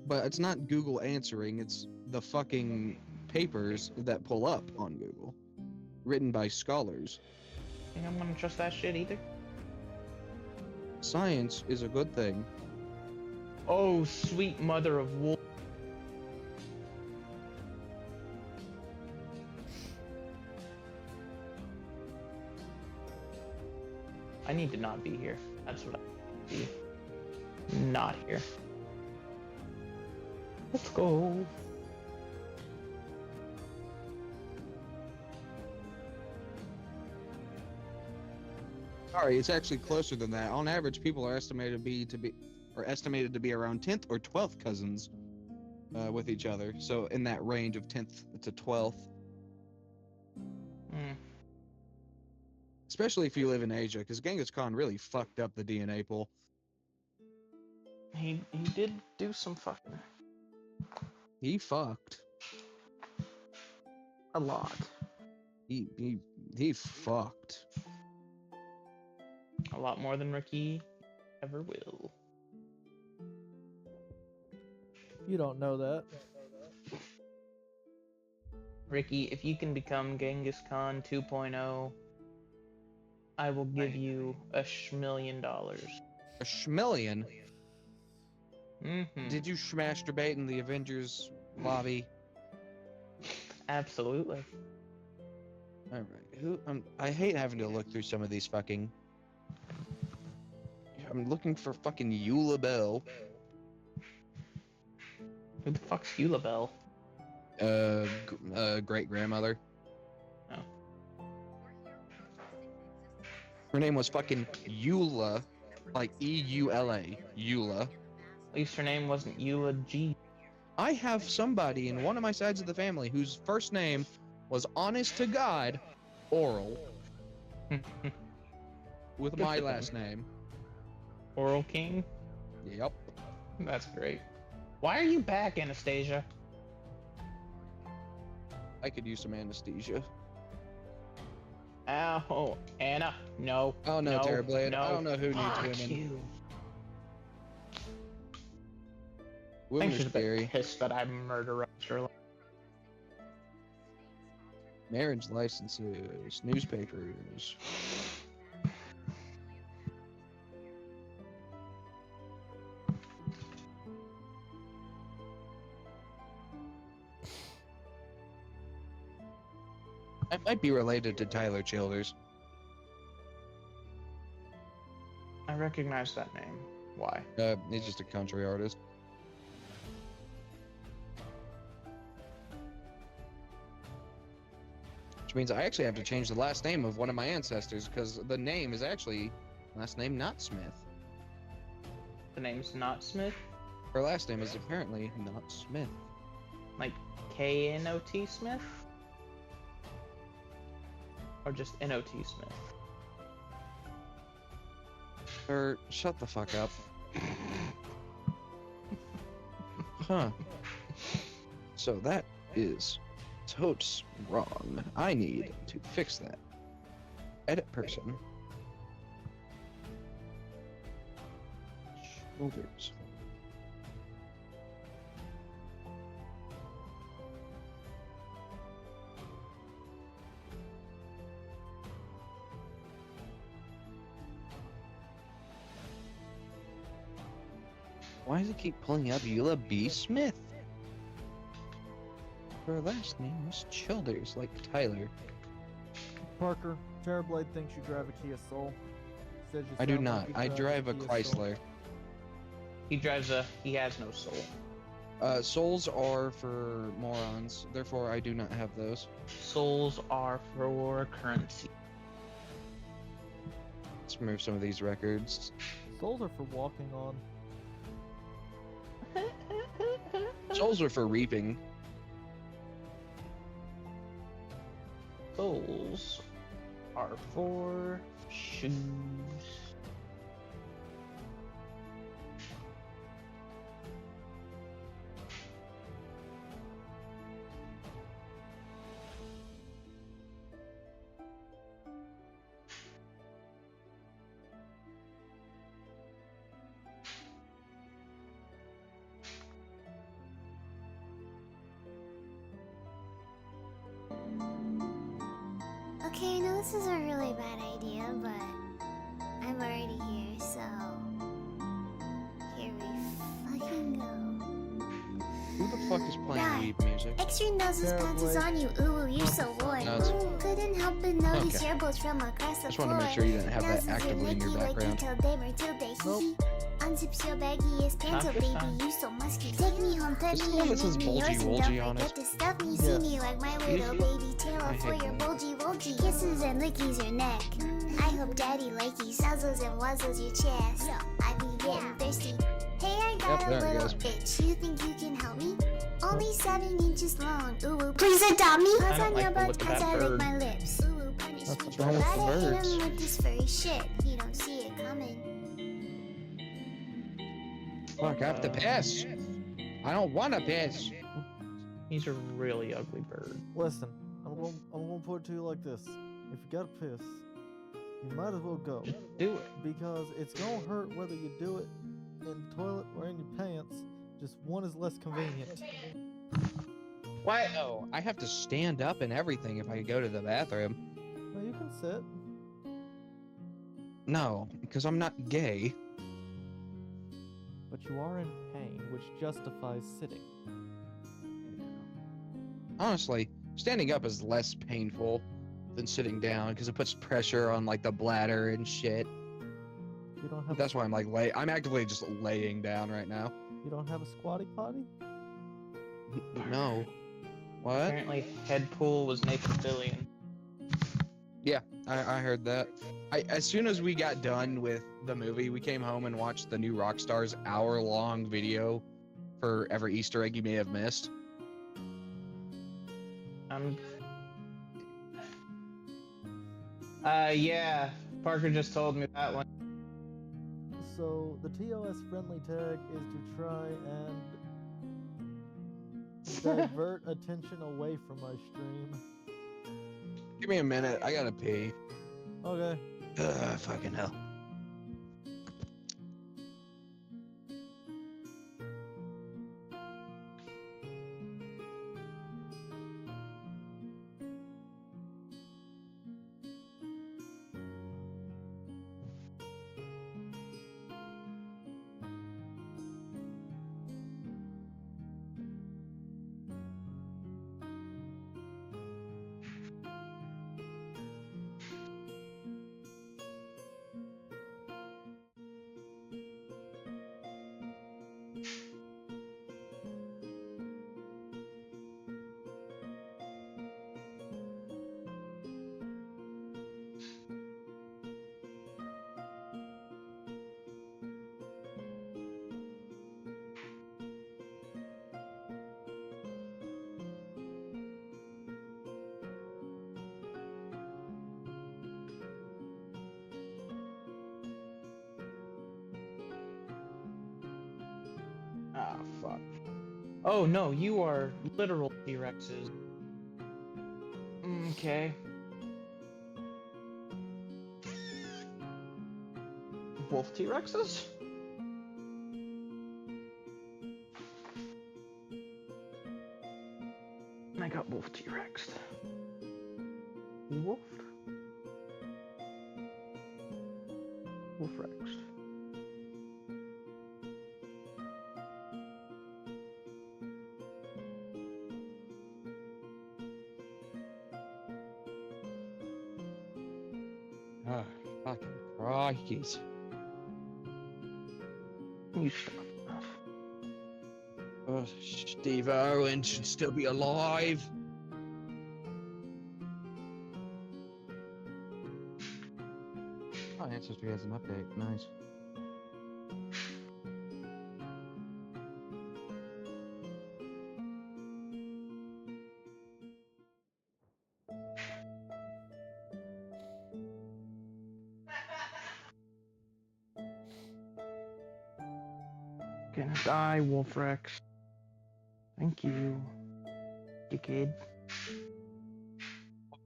but it's not Google answering, it's the fucking papers that pull up on Google, written by scholars. Think I'm gonna trust that shit either? Science is a good thing. Oh, sweet mother of wolf. I need to not be here. That's what I need to be. Not here. Let's go. Sorry, it's actually closer than that. On average, people are estimated to be around 10th or 12th cousins with each other. So in that range of 10th to 12th. Hmm. Especially if you live in Asia, because Genghis Khan really fucked up the DNA pool. He did do some fucking He fucked. a lot. He fucked. A lot more than Ricky ever will. You don't know that. Ricky, if you can become Genghis Khan 2.0, I will give you $1 million. A schmillion. Mm-hmm. Did you masturbate in the Avengers lobby? Absolutely. All right. I hate having to look through some of these fucking I'm looking for fucking Eula Bell. Who the fuck's Eula Bell? Great grandmother. Oh. Her name was fucking Eula, like E-U-L-A. Eula. At least her name wasn't Eula G. I have somebody in one of my sides of the family whose first name was, honest to God, Oral, with Good my for last them. name. Oral King? Yep. That's great. Why are you back, Anastasia? I could use some anesthesia. Ow, Anna, no. Oh no, Terrorblade. No. I don't know who Fuck needs women. you. Women Thanks are for the scary. piss that I murder Sherlock. Marriage licenses, newspapers. I might be related to Tyler Childers. I recognize that name. Why? He's just a country artist. Which means I actually have to change the last name of one of my ancestors because the name is actually last name not Smith. The name's not Smith? Her last name is apparently not Smith. Like K-N-O-T Smith? Or just N-O-T Smith? Or shut the fuck up. Huh. So that is totes wrong. I need to fix that. Edit person. Shoulders. Why does it keep pulling up Eula B. Smith? Her last name was Childers, like Tyler. Parker, Terrorblade thinks you drive a Kia Soul. Says you I do sound like not. you I drive a Kia Soul. Chrysler. He has no soul. Souls are for morons, therefore I do not have those. Souls are for currency. Let's remove some of these records. Souls are for walking on. Souls are for reaping. Souls are for shoes. Okay, I know this is a really bad idea, but I'm already here, so here we fucking go. Who the fuck is playing Right. weed music? Extra noses Terrorblade. pounces on you, ooh, you're so warm. No, it's- Couldn't help but notice Okay. your bolts from across the Just floor. wanted to make sure you didn't have that Noses are actively in your licky like background. you tell them or till they Nope. hee. Unzips your baggiest pants, Not oh this baby, time. you so musky. Take me home, pet This is me the one and that says make me yours, bulgy and wolgy don't on forget it. to stuff me. Yes. See me like my little Yes. baby tail I for hate your them. bulgy wolgy. Kisses and lickies your neck. I hope daddy likes nuzzles and wuzzles your chest. I be getting thirsty. Hey, I got there a it little goes. itch. You think you can help me? Only 7 inches long. Ooh, please adopt me. Paws don't on like your the butt look of as that I lick bird. my lips. Ooh, punish That's me. what's wrong with the Gotta hit birds. him with this furry shit. He don't see it coming. Fuck, I have to piss. I don't want to piss. He's a really ugly bird. Listen, I'm gonna put it to you like this: if you gotta piss, you might as well go, Do it. because it's gonna hurt whether you do it in the toilet or in your pants. Just one is less convenient. Why? Oh, I have to stand up and everything if I go to the bathroom. No, you can sit. No, because I'm not gay. But you are in pain, which justifies sitting. Honestly, standing up is less painful than sitting down because it puts pressure on like the bladder and shit. You don't have. That's why I'm like I'm actively just laying down right now. You don't have a squatty potty? No. What? Apparently, Headpool was necrophilia. Yeah, I heard that. As soon as we got done with the movie, we came home and watched the new Rockstar's hour-long video for every Easter egg you may have missed. Yeah, Parker just told me that one. So the TOS friendly tag is to try and divert attention away from my stream. Give me a minute, I gotta pee. Okay. Fucking hell. Ah, fuck. Oh no, you are literal T-Rexes. Okay. Wolf T-Rexes? I got Wolf T-Rexed. Wolf? Wolf Rexed. Ah, fucking crikeys. You stop enough. Oh, Steve Irwin should still be alive. Oh, Ancestry has an update. Nice. Gonna die, Wolf Rex. Thank you, dickhead.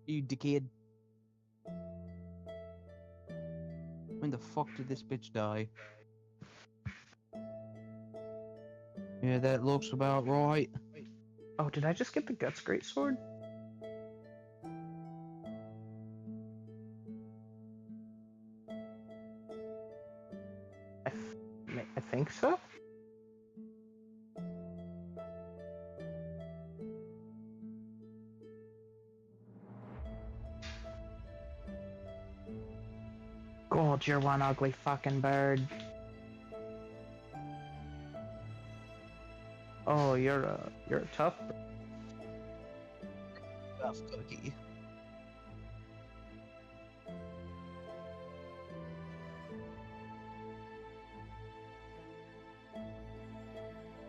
You dickhead. When the fuck did this bitch die? Yeah, that looks about right. Oh, did I just get the Guts Greatsword? I think so. God, you're one ugly fucking bird. Oh, you're a tough bird. Tough cookie.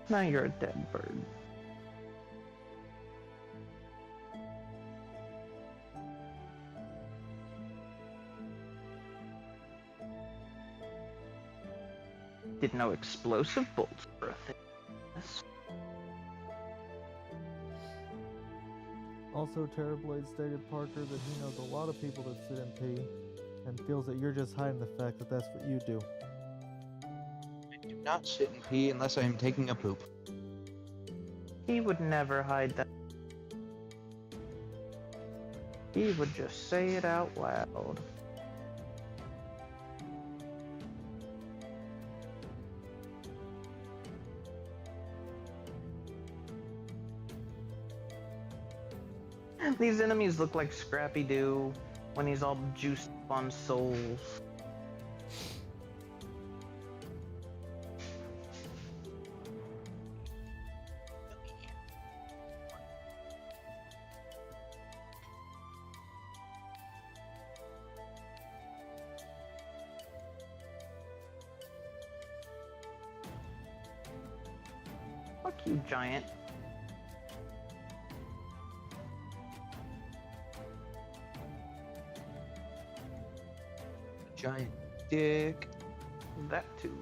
Now you're a dead bird. Didn't know explosive bolts were a thing. Yes. Also, Terrorblade stated, Parker, that he knows a lot of people that sit in P and feels that you're just hiding the fact that that's what you do. I do not sit and pee unless I am taking a poop. He would never hide that. He would just say it out loud. These enemies look like Scrappy Doo when he's all juiced up on souls. you, giant. Giant dick. That too.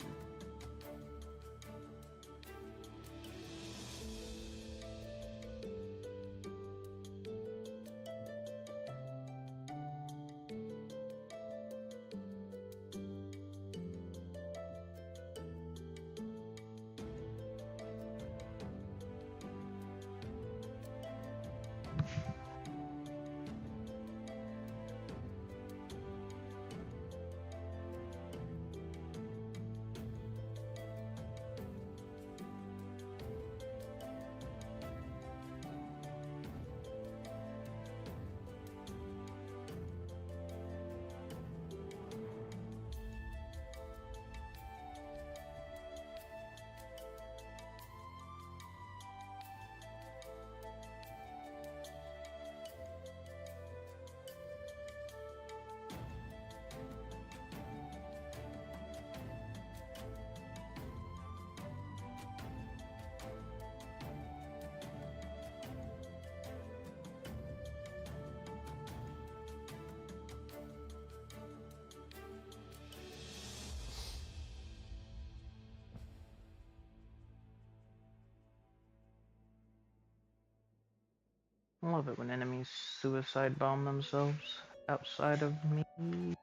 I love it when enemies suicide bomb themselves outside of me.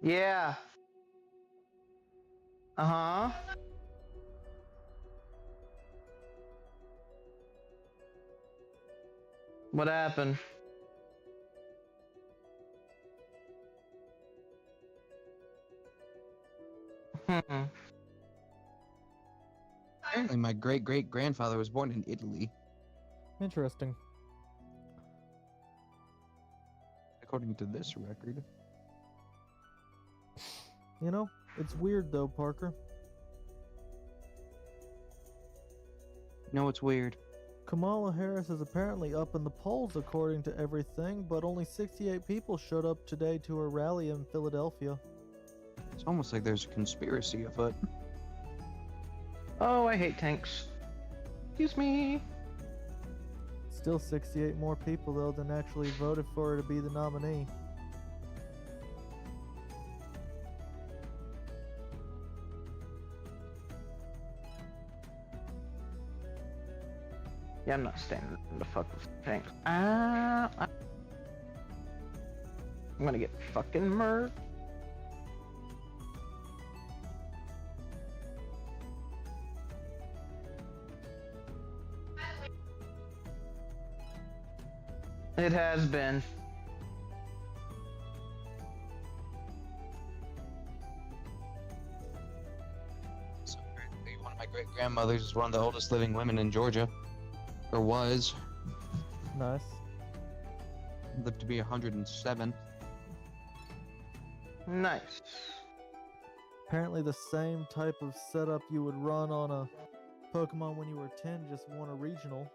Yeah. Uh-huh. What happened? Hmm. Apparently, my great-great-grandfather was born in Italy, Interesting. according to this record. You know, it's weird though, Parker. No, it's weird. Kamala Harris is apparently up in the polls according to everything, but only 68 people showed up today to her rally in Philadelphia. It's almost like there's a conspiracy afoot. Oh, I hate tanks. Excuse me. Still 68 more people though than actually voted for her to be the nominee. Yeah, I'm not standing to fuck with tanks. I'm gonna get fucking murdered. It has been. So apparently, one of my great-grandmothers is one of the oldest living women in Georgia. Or was. Nice. Lived to be 107. Nice. Apparently the same type of setup you would run on a Pokemon when you were 10 just won a regional.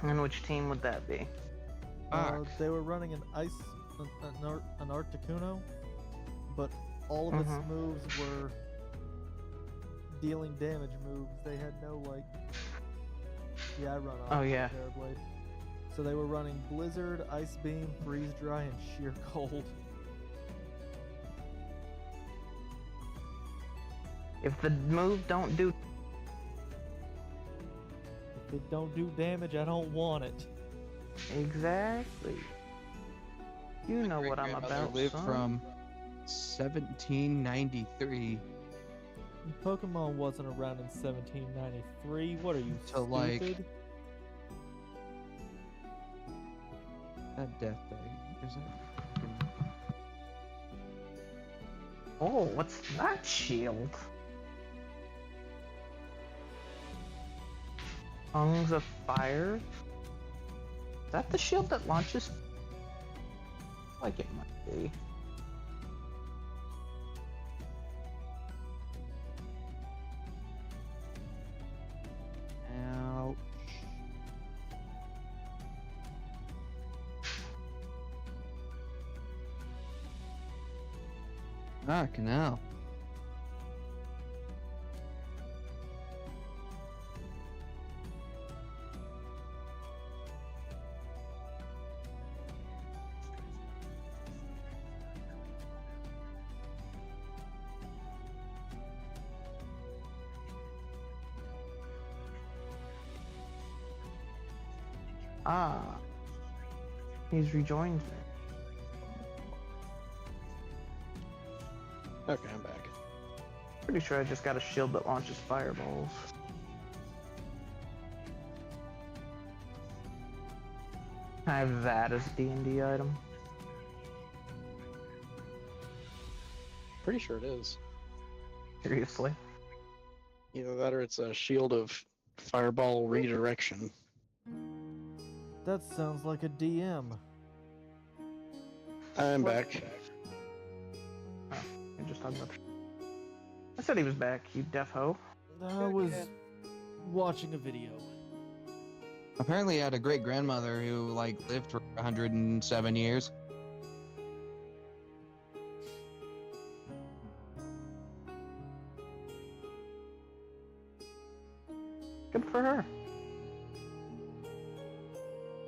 And which team would that be? They were running an Articuno, but all of its moves were dealing damage moves. They had no like. Yeah, I run off. Oh, yeah. Terrorblade. So they were running Blizzard, Ice Beam, Freeze Dry, and Sheer Cold. If the move don't do, If it don't do damage, I don't want it. exactly. You know what I'm Grandmother about, lived son. from 1793 Pokemon wasn't around in 1793. What are you, To, like, stupid? that death day. Is it? Oh, what's that shield? Tongues of Fire? Is that the shield that launches? Like it might be. Ouch. Ah, canal. Ah. He's rejoined me. Okay, I'm back. Pretty sure I just got a shield that launches fireballs. I have that as a D&D item. Pretty sure it is. Seriously. Either that or it's a shield of fireball redirection. That sounds like a DM. I'm back. Oh, you're just talking about. I said he was back, you deaf hoe. I was watching a video. Apparently, he had a great grandmother who like lived for 107 years. Good for her.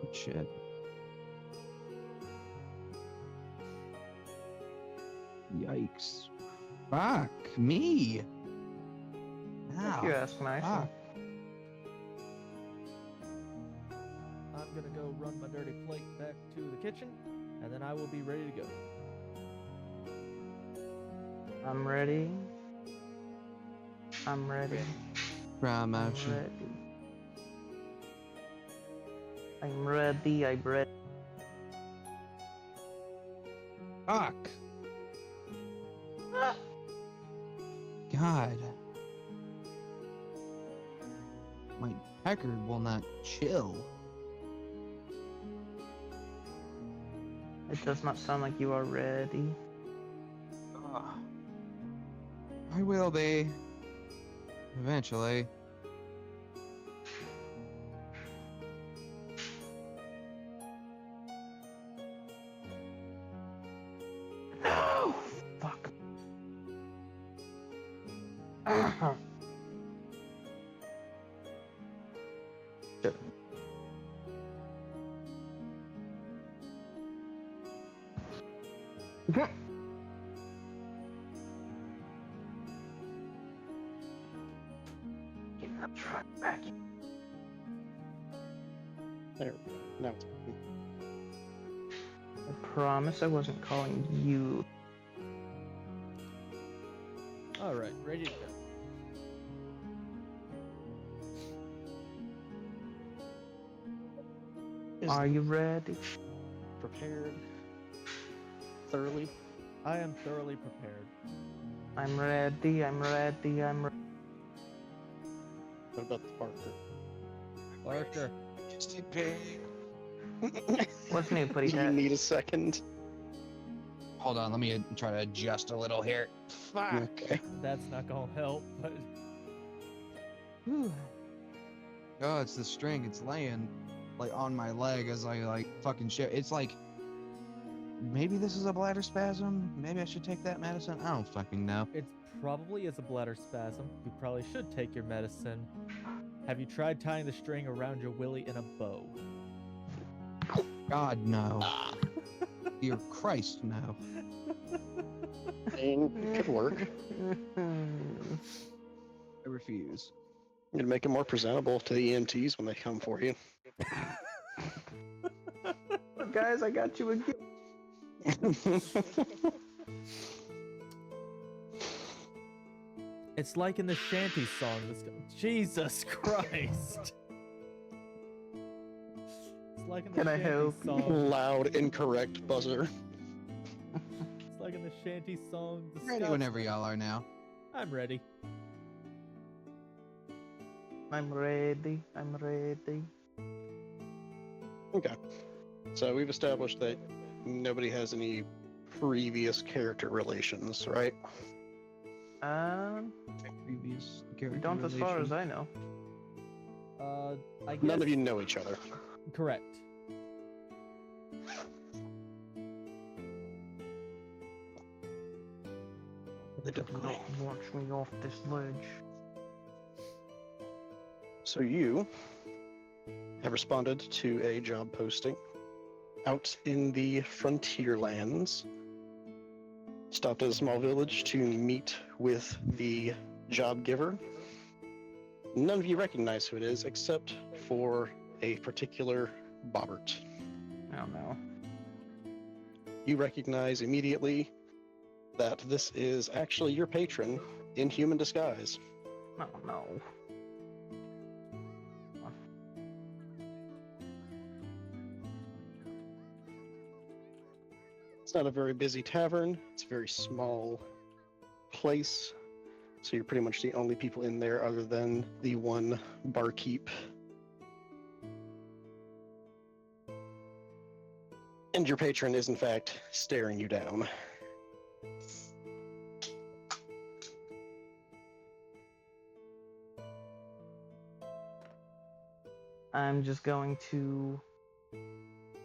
Oh, shit. Yikes. Fuck me. Thank you, ask nice. Fuck. I'm gonna go run my dirty plate back to the kitchen, and then I will be ready to go. I'm ready. I'm ready. I'm Promotion. ready. I'm ready. I'm ready. Fuck. God. My Packard will not chill. It does not sound like you are ready. Ugh. I will be. Eventually. No! Fuck. Shit. Get that truck back. There we go. Now it's working. I promise I wasn't calling you. All right, ready to go. Is Are you ready? prepared thoroughly? I am thoroughly prepared. I'm ready. I'm ready. I'm ready. What about the Parker? Parker. Just a pig. What's new, Putty Do you Cat? need a second? Hold on, let me try to adjust a little here. Fuck. Okay. That's not gonna help, but Whew. Oh, it's the string. It's laying like on my leg as I like fucking shit. It's like maybe this is a bladder spasm. Maybe I should take that medicine. I don't fucking know. it probably is a bladder spasm. You probably should take your medicine. Have you tried tying the string around your willy in a bow? God no. Dear Christ, no. I mean, it could work. I refuse. You'd make it more presentable to the EMTs when they come for you. Guys, I got you a gift. It's like in the shanty song. Jesus Christ. It's like in the Can I shanty help? song. Loud, incorrect buzzer. It's like in the shanty song. The Ready Scots- whenever y'all are now. I'm ready. I'm ready. I'm ready. Okay. So we've established that nobody has any previous character relations, right? Previous We character don't as far as I know. I guess. None of you know each other. Correct. Launch me off this ledge. So you have responded to a job posting out in the frontier lands. Stopped at a small village to meet with the job giver. None of you recognize who it is except for a particular Bobbert. Oh no. You recognize immediately that this is actually your patron in human disguise. Oh no. It's not a very busy tavern. It's a very small place. So you're pretty much the only people in there other than the one barkeep. And your patron is in fact staring you down. I'm just going to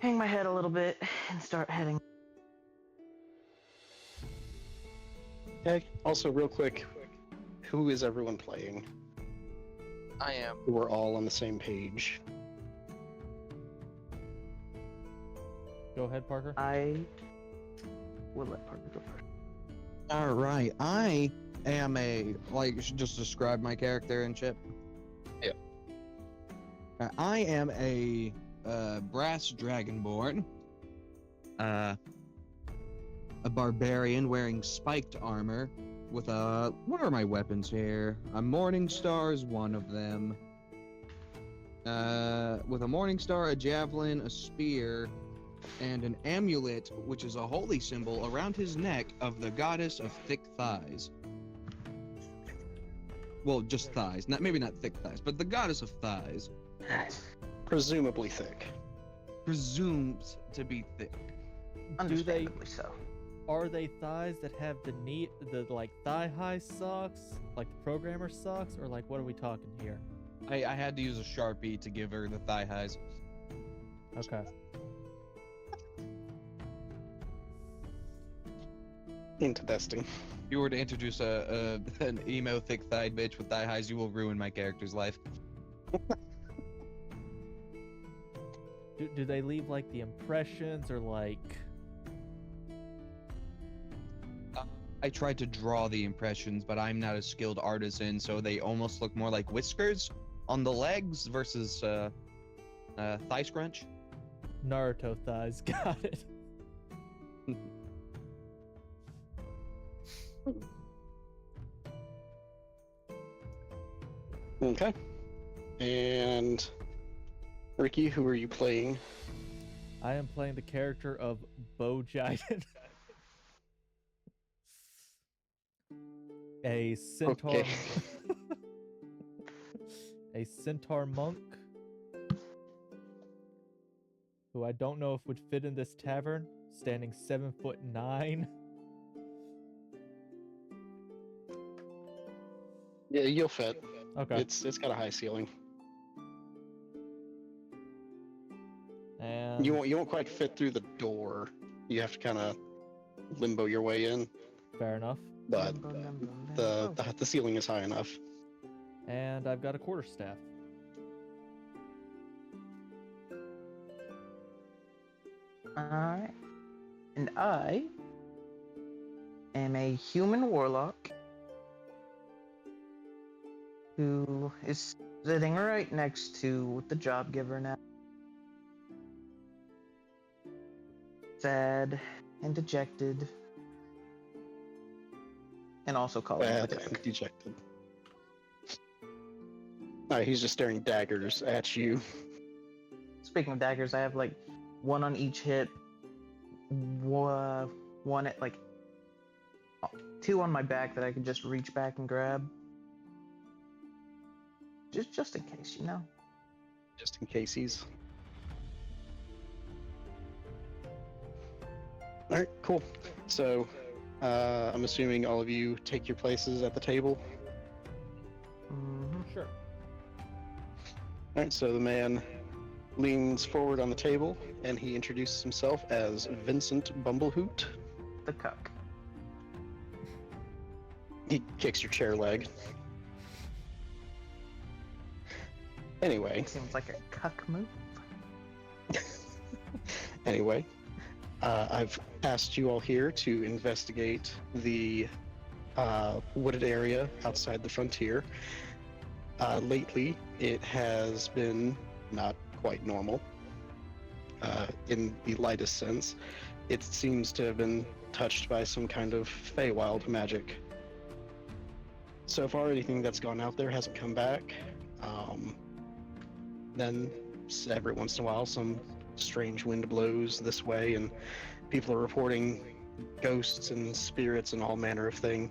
hang my head a little bit and start heading. Okay. Also, real quick, who is everyone playing? I am. We're all on the same page. Go ahead, Parker. I will let Parker go first. All right, I am just describe my character and shit. Yeah. I am a brass dragonborn, a barbarian wearing spiked armor with a. What are my weapons here? A morning star is one of them. With a morning star, a javelin, a spear, and an amulet, which is a holy symbol around his neck of the goddess of thick thighs. Well, just thighs. Maybe not thick thighs, but the goddess of thighs. Presumably thick. Presumed to be thick. Understandably so. Are they thighs that have the like thigh high socks, like the programmer socks, or like what are we talking here? I had to use a Sharpie to give her the thigh highs. Okay. Interesting. If you were to introduce an emo thick-thighed bitch with thigh highs, you will ruin my character's life. Do they leave like the impressions or like? I tried to draw the impressions, but I'm not a skilled artisan, so they almost look more like whiskers on the legs versus thigh scrunch. Naruto thighs. Got it. Okay. And Ricky, who are you playing? I am playing the character of Bo Jiden. A centaur. Okay. A centaur monk. Who I don't know if would fit in this tavern, standing 7'9". Yeah, you'll fit. Okay. It's got a high ceiling. And You won't quite fit through the door. You have to kind of limbo your way in, fair enough. but the ceiling is high enough. And I've got a quarterstaff. Alright. And I am a human warlock who is sitting right next to the job giver now. Sad and dejected. And also calling him a Bad dick. and dejected. Alright, he's just staring daggers at you. Speaking of daggers, I have like one on each hip, one at like two on my back that I can just reach back and grab. Just in case, you know. Just in case he's. Alright, cool. So, I'm assuming all of you take your places at the table. Sure. Alright, so the man leans forward on the table and he introduces himself as Vincent Bumblehoot. The cuck. He kicks your chair leg. Anyway, Seems like a cuck move. anyway, I've asked you all here to investigate the wooded area outside the frontier. Lately, it has been not quite normal. In the lightest sense, it seems to have been touched by some kind of Feywild magic. So far, anything that's gone out there hasn't come back. Then, every once in a while, some strange wind blows this way, and people are reporting ghosts and spirits and all manner of thing.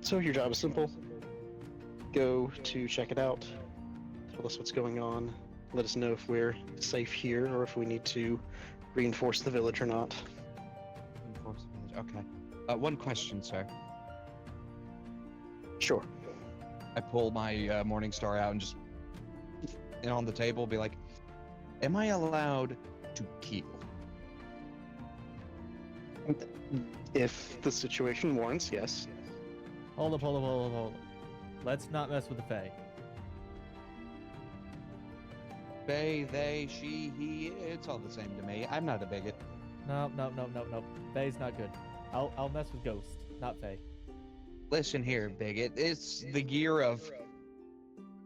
So your job is simple. Go to check it out. Tell us what's going on. Let us know if we're safe here or if we need to reinforce the village or not. Reinforce the village. Okay. One question, sir. Sure. I pull my Morning Star out and just on the table, be like, "Am I allowed to kill?" If the situation warrants, yes. Hold up. Let's not mess with the Fae. They, they, she, he, it's all the same to me. I'm not a bigot. No. Fae's not good. I'll mess with ghosts, not Fae. Listen here, bigot. It's the year of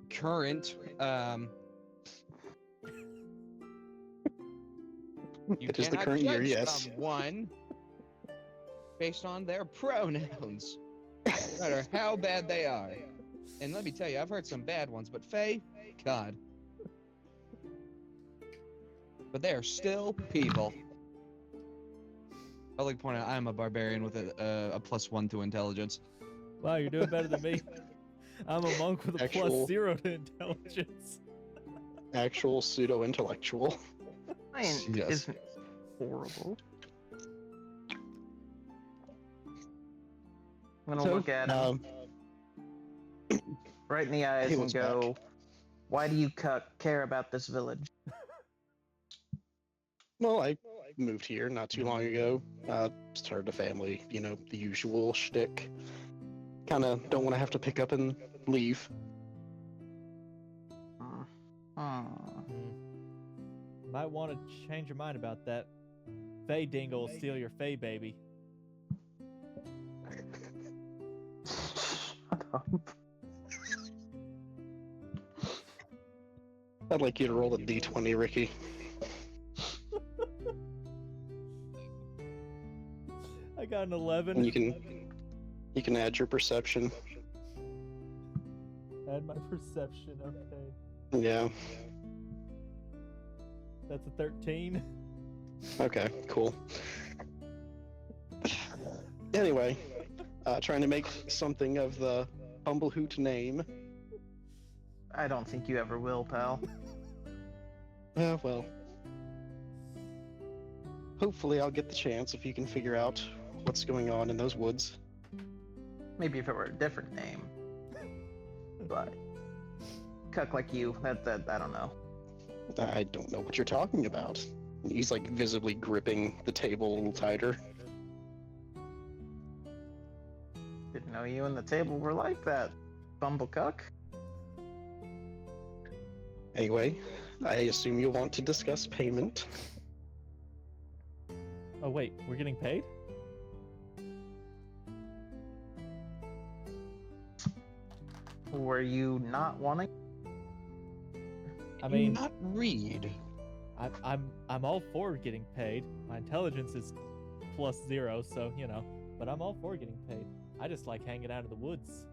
current, you It is the cannot current year, judge yes. someone based on their pronouns, no matter how bad they are. And let me tell you, I've heard some bad ones, but Fae, God. But they are still people. I'd like to point out I'm a barbarian with a +1 to intelligence. Wow, you're doing better than me. I'm a monk with a Actual- +0 to intelligence. Actual pseudo-intellectual. Science Yes. isn't horrible. I'm gonna look at him right in the eyes he and was go, "Why do you care about this village?" Well, I moved here not too long ago. Started a family, you know, the usual shtick. Kind of don't want to have to pick up and leave. Might want to change your mind about that. Fae Dingle will steal your Fae baby. Shut up. I'd like you to roll a d20, Ricky. I got an And 11. you can add your perception. Add my perception, okay. Yeah. That's a 13. Okay, cool. Anyway, trying to make something of the Bumblehoot name. I don't think you ever will, pal. Well. Hopefully I'll get the chance if you can figure out what's going on in those woods. Maybe if it were a different name. But cuck like you, that I don't know. I don't know what you're talking about. He's like visibly gripping the table a little tighter. Didn't know you and the table were like that, bumblecuck. Anyway, I assume you'll want to discuss payment. Oh wait, we're getting paid? Were you not wanting? I mean, not read. I'm all for getting paid. My intelligence is +0, so you know. But I'm all for getting paid. I just like hanging out in the woods.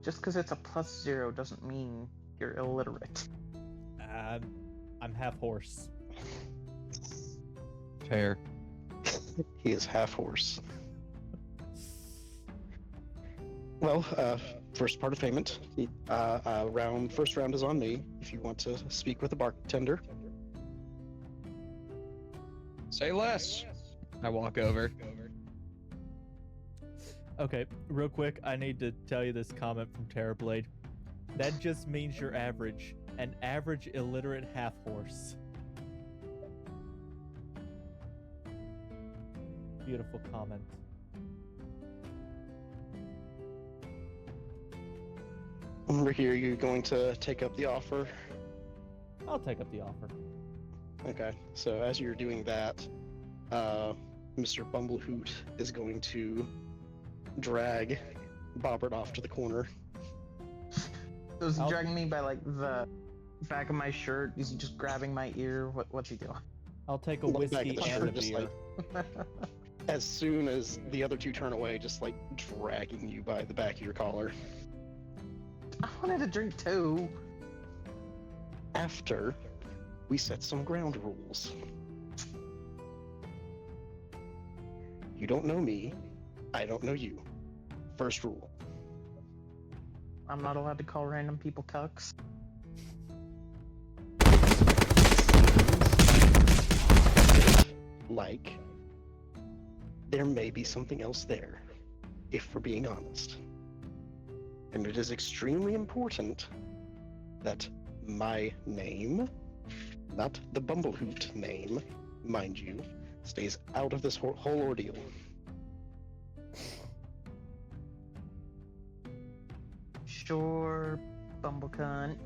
Just because it's a +0 doesn't mean you're illiterate. I'm half horse. Fair. He is half horse. Well, first part of payment. First round is on me. If you want to speak with the bartender. Say less. I walk over. Okay, real quick, I need to tell you this comment from Terrorblade. That just means you're average. An average illiterate half horse. Beautiful comment. Over here, you're going to take up the offer. I'll take up the offer. Okay, so as you're doing that, Mr. Bumblehoot is going to drag Bobbert off to the corner. So is he dragging me by like the back of my shirt? Is he just grabbing my ear? What's he doing? I'll take a Look back at whiskey the and shirt, a just beer. as soon as the other two turn away, just like dragging you by the back of your collar. I wanted a drink too. After we set some ground rules. You don't know me, I don't know you. First rule. I'm not allowed to call random people cucks. Like, there may be something else there, if we're being honest. And it is extremely important that my name, not the Bumblehoot name, mind you, stays out of this whole ordeal. Sure, Bumblecunt.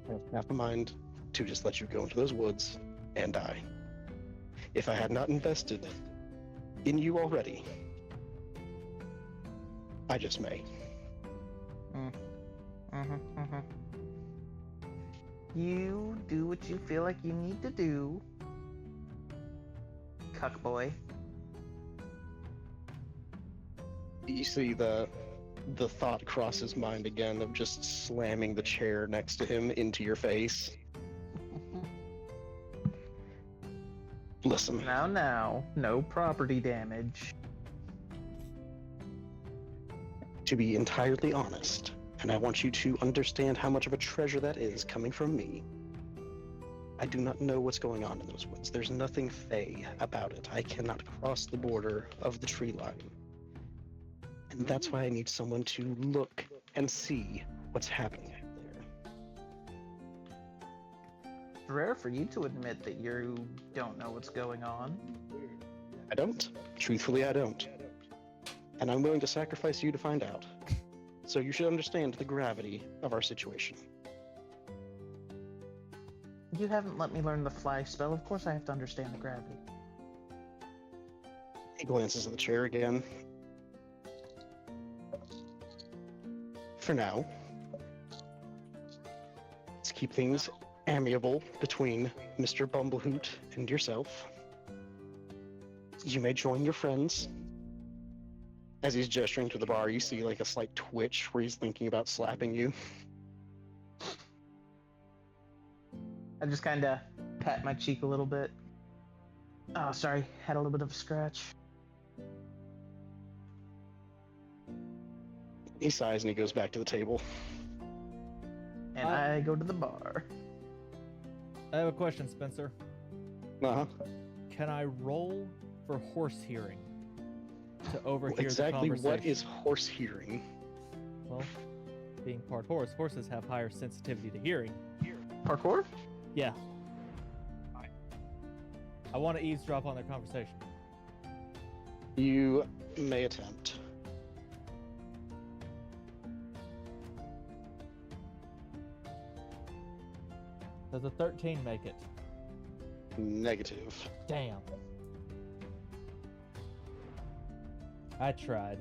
I have half a mind to just let you go into those woods and die. If I had not invested in you already, I just may. You do what you feel like you need to do, cuck boy. You see the thought cross his mind again of just slamming the chair next to him into your face. Listen, Now, no property damage. to be entirely honest, and I want you to understand how much of a treasure that is coming from me. I do not know what's going on in those woods. There's nothing fey about it. I cannot cross the border of the tree line. And that's why I need someone to look and see what's happening there. It's rare for you to admit that you don't know what's going on. I don't. Truthfully, I don't. And I'm willing to sacrifice you to find out. So you should understand the gravity of our situation. You haven't let me learn the fly spell. Of course I have to understand the gravity. He glances at the chair again. For now, let's keep things amiable between Mr. Bumblehoot and yourself. You may join your friends. As he's gesturing to the bar, you see like a slight twitch where he's thinking about slapping you. I just kind of pat my cheek a little bit. Oh, sorry, had a little bit of a scratch. He sighs and he goes back to the table. And I go to the bar. I have a question, Spencer. Uh-huh. Can I roll for horse hearing to overhear Exactly the conversation? what is horse hearing? Well, being part horse, horses have higher sensitivity to hearing. Parkour? Yeah. I want to eavesdrop on their conversation. You may attempt. Does a 13 make it? Negative. Damn. I tried.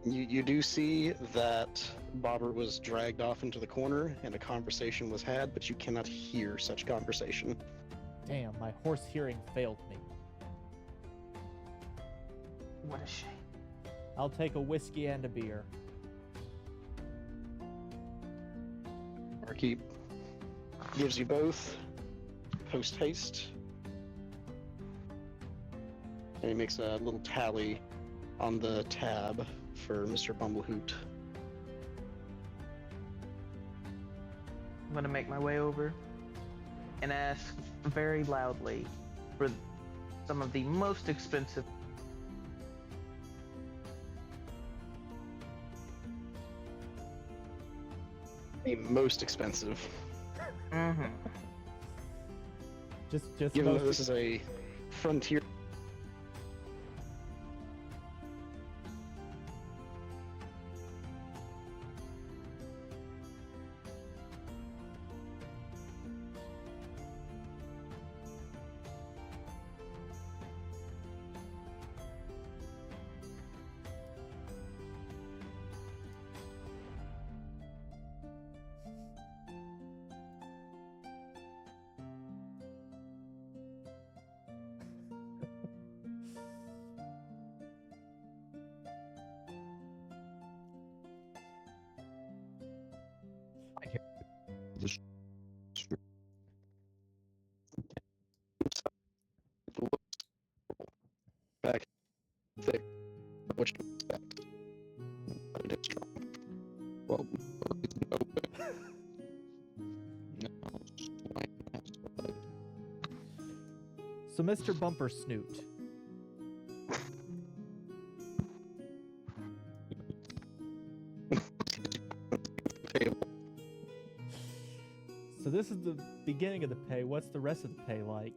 You do see that Bobber was dragged off into the corner and a conversation was had, but you cannot hear such conversation. Damn, my horse hearing failed me. What a shame. I'll take a whiskey and a beer. Barkeep gives you both post haste. And he makes a little tally on the tab for Mr. Bumblehoot. I'm gonna make my way over and ask very loudly for some of the most expensive. The most expensive. Mm-hmm. Just Given most that this is a frontier. Back thick, what you expect. But it is strong. Well, So, Mr. Bumper Snoot, so this is the beginning of the pay. What's the rest of the pay like?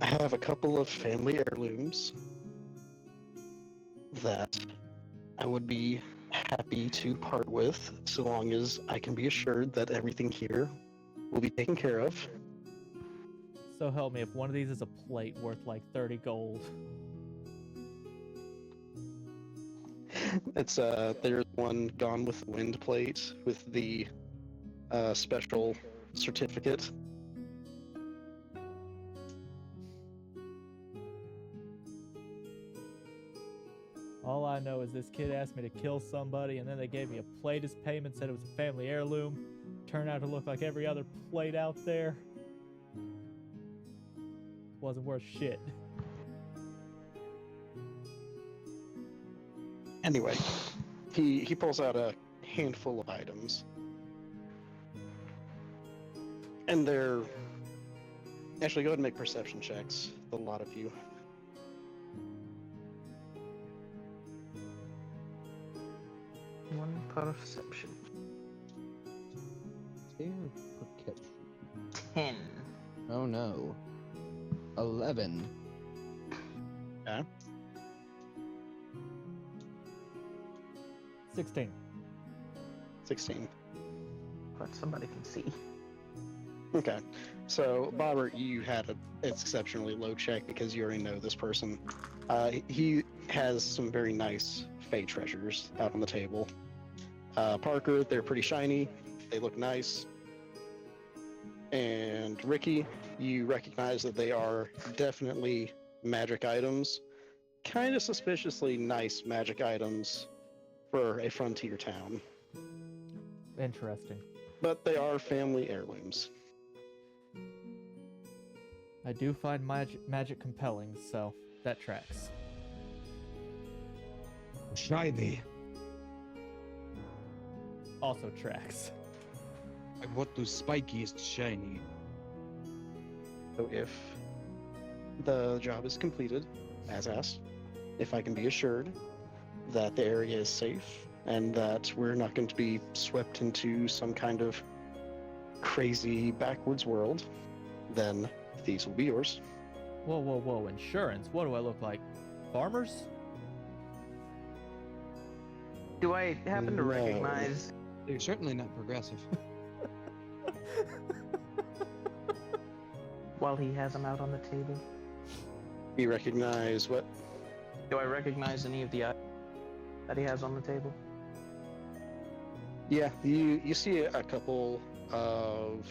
I have a couple of family heirlooms that I would be happy to part with, so long as I can be assured that everything here will be taken care of. So help me, if one of these is a plate worth like 30 gold. It's there's one Gone with the Wind plate with the special certificate. All I know is this kid asked me to kill somebody, and then they gave me a plate as payment, said it was a family heirloom. Turned out to look like every other plate out there. Wasn't worth shit. Anyway, he pulls out a handful of items. And they're... Actually, go ahead and make perception checks, the lot of you. One perception. 10. Oh no. 11. Okay. 16. 16. But somebody can see. Okay. So, Bobber, you had an exceptionally low check because you already know this person. He has some very nice Fey treasures out on the table. Parker, they're pretty shiny. They look nice. And Ricky, you recognize that they are definitely magic items. Kind of suspiciously nice magic items for a frontier town. Interesting. But they are family heirlooms. I do find magic compelling, so that tracks. Shiny. Also tracks. What do spikiest shiny? So if the job is completed, as asked, if I can be assured that the area is safe and that we're not going to be swept into some kind of crazy backwards world, then these will be yours. Whoa, whoa, whoa, insurance? What do I look like? Farmers? Do I happen to No. recognize? They're certainly not progressive. While he has them out on the table, You recognize what? Do I recognize any of the items that he has on the table? Yeah, you see a couple of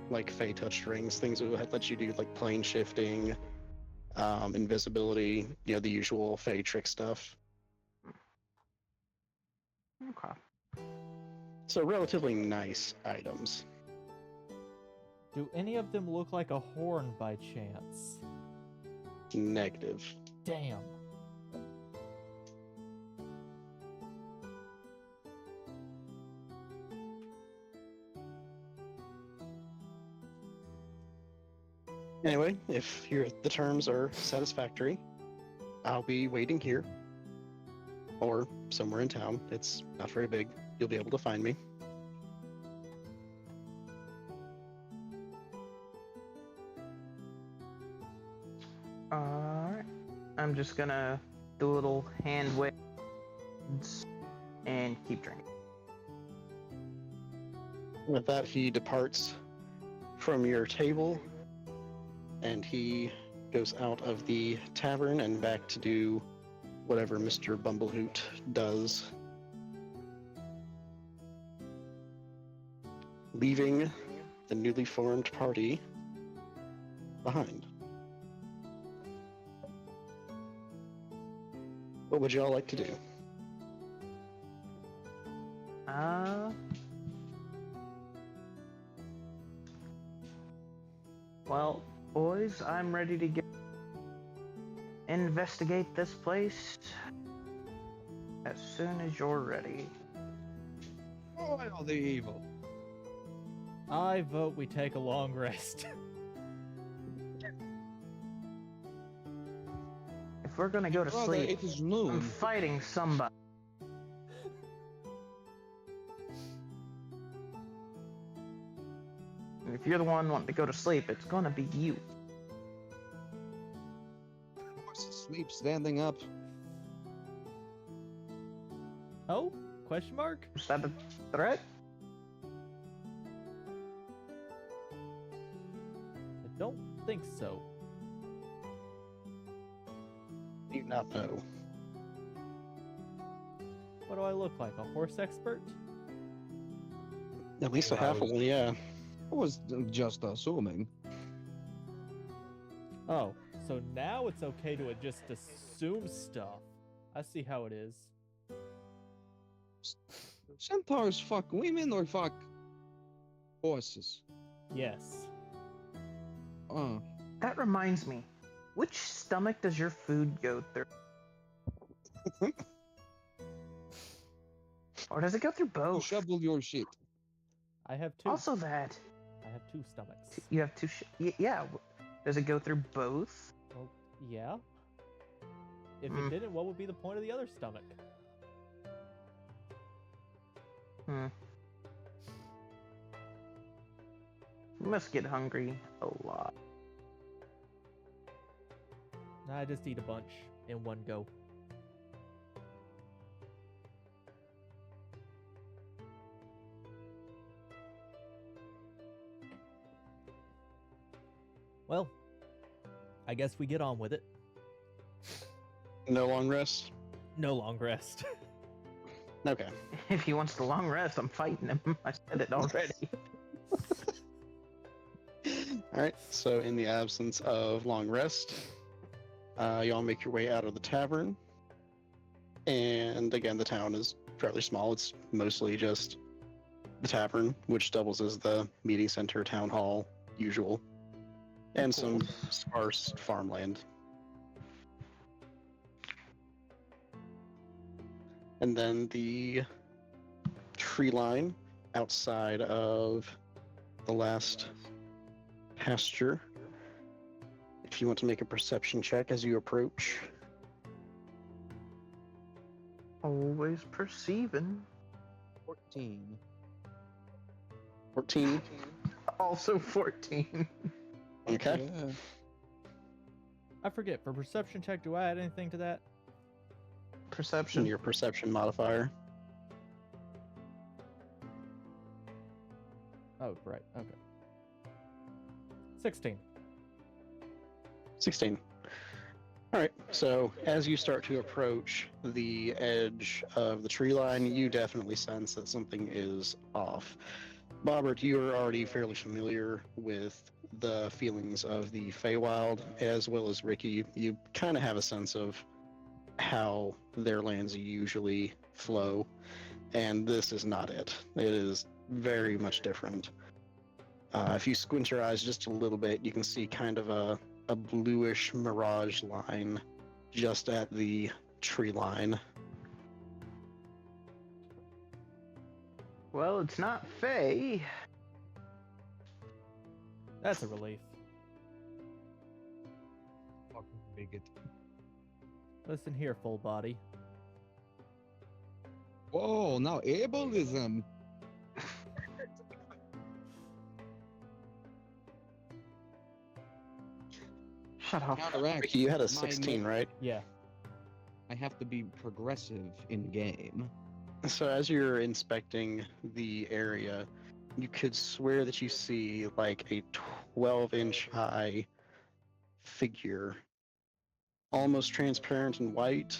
like Fey touch rings, things that would let you do like plane shifting, invisibility, the usual Fey trick stuff. Okay. So relatively nice items. Do any of them look like a horn by chance? Negative. Damn. Anyway, if the terms are satisfactory, I'll be waiting here or somewhere in town. It's not very big. You'll be able to find me. Alright. I'm just gonna do a little hand waves and keep drinking. With that, he departs from your table and he goes out of the tavern and back to do whatever Mr. Bumblehoot does. Leaving the newly formed party behind. What would y'all like to do? Well, boys, I'm ready to investigate this place as soon as you're ready. Oil the evil. I vote we take a long rest. If we're gonna go to Brother, sleep, it is I'm noon. fighting somebody. And if you're the one wanting to go to sleep, it's gonna be you. Horse asleep, standing up. Oh? Question mark? Is that a threat? I don't think so. Do not know. What do I look like? A horse expert? At least a half of one, yeah. I was just assuming. Oh, so now it's okay to just assume stuff. I see how it is. Centaurs fuck women or fuck horses? Yes. That reminds me. Which stomach does your food go through? Or does it go through both? Shovel your shit. I have two. Also that. I have two stomachs. You have two yeah. Does it go through both? Well, yeah. If Hmm. it didn't, what would be the point of the other stomach? You must get hungry a lot. I just eat a bunch in one go. Well, I guess we get on with it. No long rest? No long rest. Okay. If he wants the long rest, I'm fighting him. I said it already. Alright, so in the absence of long rest, y'all make your way out of the tavern. And again, the town is fairly small. It's mostly just the tavern, which doubles as the meeting center, town hall, usual. And some sparse farmland. And then the tree line outside of the last pasture. If you want to make a perception check as you approach. Always perceiving. 14. 14. Also 14. Okay. Yeah. I forget, for perception check, do I add anything to that? Perception. Your perception modifier. Oh, right, okay. 16. 16. All right, so as you start to approach the edge of the tree line, you definitely sense that something is off. Bobbert, you are already fairly familiar with the feelings of the Feywild, as well as Ricky. You kind of have a sense of how their lands usually flow, and this is not it. It is very much different. If you squint your eyes just a little bit, you can see kind of a bluish mirage line just at the tree line. Well, it's not Fey. That's a relief. Fucking bigot. Listen here, full body. Whoa, now ableism. Shut up. Counteract. Ricky, you had a my 16, mo- right? Yeah. I have to be progressive in game. So as you're inspecting the area, you could swear that you see like a 12-inch high figure, almost transparent and white,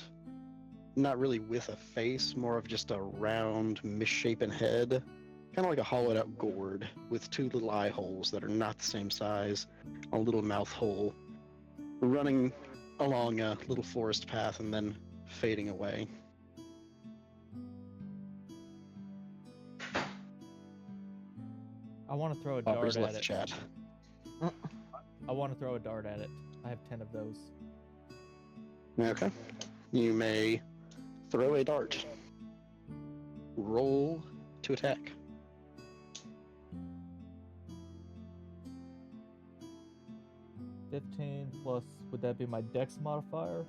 not really with a face, more of just a round, misshapen head, kind of like a hollowed out gourd with two little eye holes that are not the same size, a little mouth hole, running along a little forest path and then fading away. I want to throw a dart Bobber's at left it. chat. I want to throw a dart at it. I have 10 of those. Okay. You may throw a dart. Roll to attack. $15 plus, would that be my dex modifier?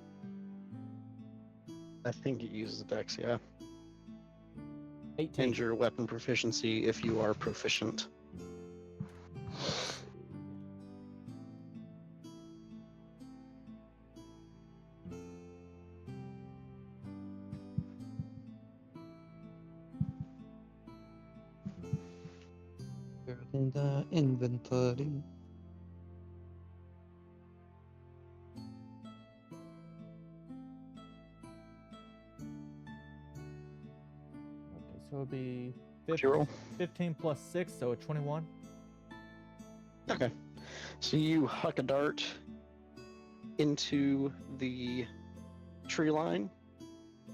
I think it uses dex, yeah. 18. And your weapon proficiency if you are proficient. In the inventory. Okay, so it would be What'd you roll? 15 plus 6, so a 21. Okay. So you huck a dart into the tree line,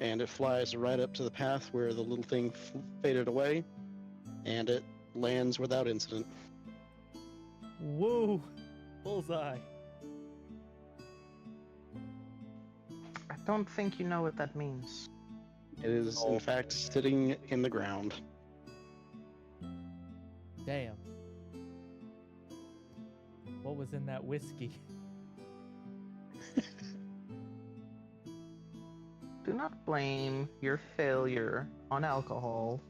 and it flies right up to the path where the little thing faded away, and it lands without incident. Woo! Bullseye. I don't think you know what that means. It is, in fact, sitting in the ground. Damn. What was in that whiskey? Do not blame your failure on alcohol.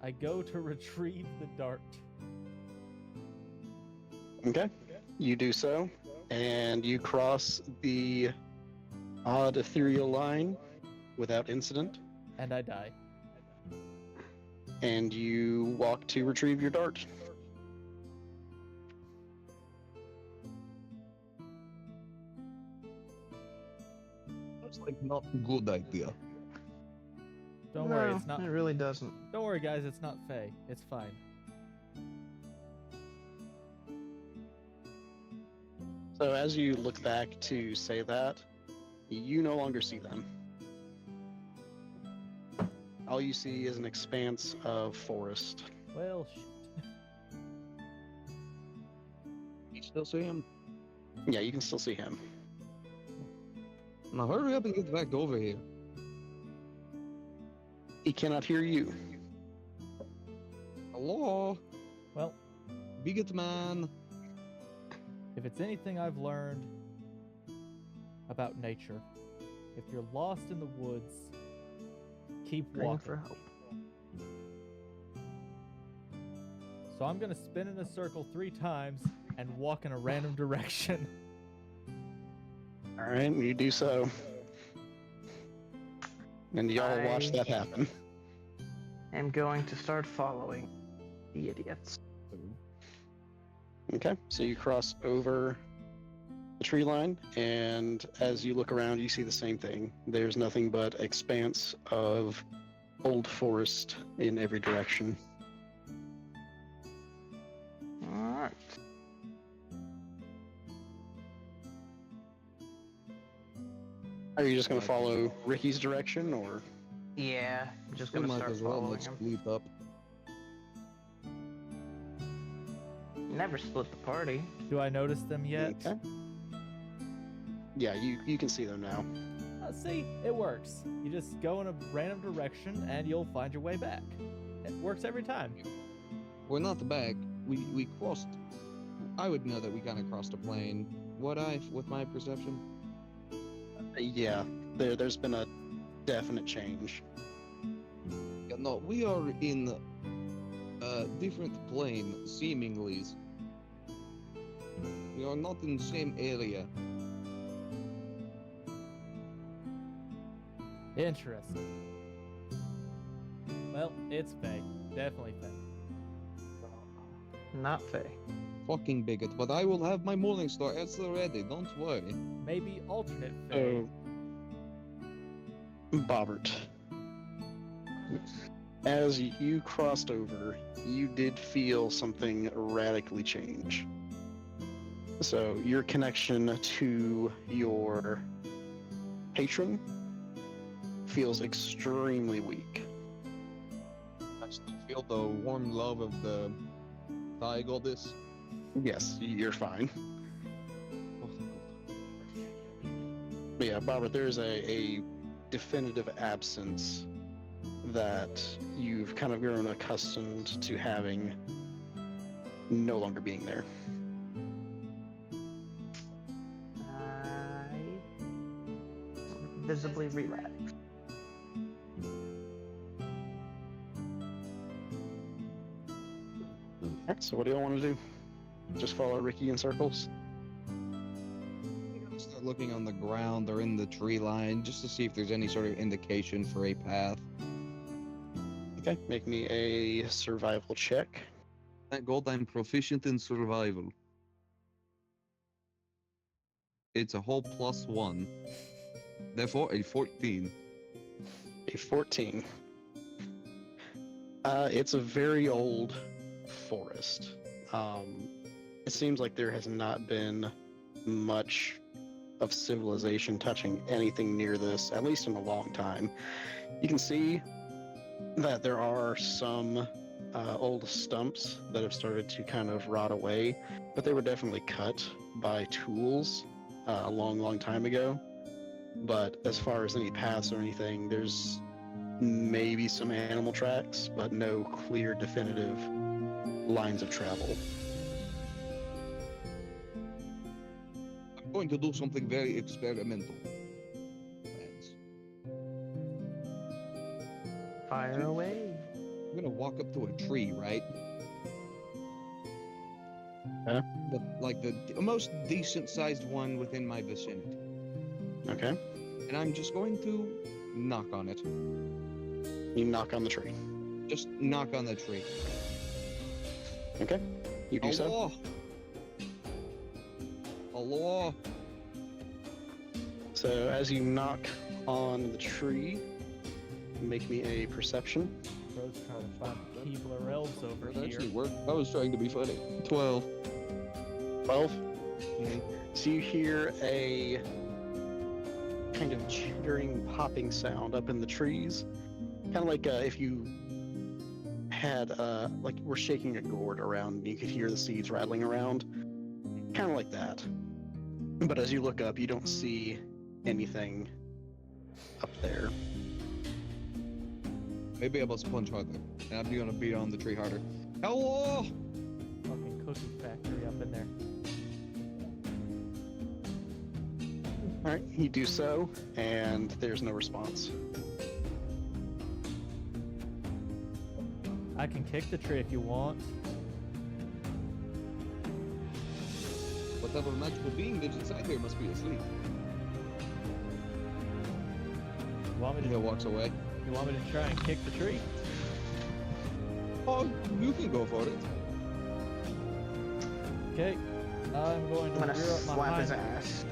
I go to retrieve the dart. Okay. You do so, and you cross the odd ethereal line without incident, And I die. and you walk to retrieve your dart. Looks like not a good idea. Don't worry, No, it's not. It really doesn't. Don't worry, guys, it's not Faye. It's fine. So as you look back to say that, you no longer see them. All you see is an expanse of forest. Well, shit. You still see him? Yeah, you can still see him. Now hurry up and get back over here. He cannot hear you. Hello? Well, Bigot man. if it's anything I've learned about nature, if you're lost in the woods, keep Scream walking. for help. So I'm gonna spin in a circle 3 times and walk in a random direction. All right, you do so. And y'all watch that happen. I'm going to start following the idiots. Okay, so you cross over the tree line, and as you look around, you see the same thing. There's nothing but expanse of old forest in every direction. Alright. Are you just going to follow Ricky's direction, or? Yeah, I'm just We gonna might start as well following let's him. split up. Never split the party. Do I notice them yet? Okay. Yeah, you can see them now. See, it works. You just go in a random direction and you'll find your way back. It works every time. We're not back. We crossed. I would know that we kind of crossed a plane. Would I, with my perception? Yeah, there's been a definite change. Yeah, no, we are in a different plane, seemingly. We are not in the same area. Interesting. Well, it's Faye. Definitely Faye. Not Faye. Fucking bigot, but I will have my morning star answer ready, don't worry. Maybe alternate Faye. Bobbert. As you crossed over, you did feel something radically change. So your connection to your patron feels extremely weak. I still feel the warm love of the Thigh Goddess. Yes, you're fine. But yeah, Bobbert, there's a definitive absence that you've kind of grown accustomed to having no longer being there. I visibly relax. Alright, so what do y'all want to do? Just follow Ricky in circles? Start looking on the ground or in the tree line just to see if there's any sort of indication for a path. Okay, make me a survival check. Thank God I'm proficient in survival. It's a whole +1. Therefore, a 14. A 14. It's a very old forest. It seems like there has not been much of civilization touching anything near this, at least in a long time. You can see that there are some old stumps that have started to kind of rot away, but they were definitely cut by tools a long time ago. But as far as any paths or anything, there's maybe some animal tracks, but no clear definitive lines of travel. I'm going to do something very experimental. Lads. Fire away. I'm gonna walk up to a tree, right? Huh? The most decent-sized one within my vicinity. Okay. And I'm just going to knock on it. You knock on the tree. Just knock on the tree. Okay. You do so. Hello? Hello? So as you knock on the tree, make me a perception. Bro's trying to find Keebler elves over That here. actually worked. I was trying to be funny. 12. 12. Mhm. So you hear a kind of chittering, popping sound up in the trees, kind of like if you had like we're shaking a gourd around, and you could hear the seeds rattling around, kind of like that. But as you look up, you don't see anything up there. Maybe I must punch harder. And I'm gonna beat on the tree harder. Hello? Fucking cookie factory up in there. All right, you do so, and there's no response. I can kick the tree if you want. Whatever magical being lives inside here must be asleep. You want me He to? walks away. You want me to try and kick the tree? Oh, you can go for it. Okay. I'm going I'm to gonna rear up my slap his hind- ass.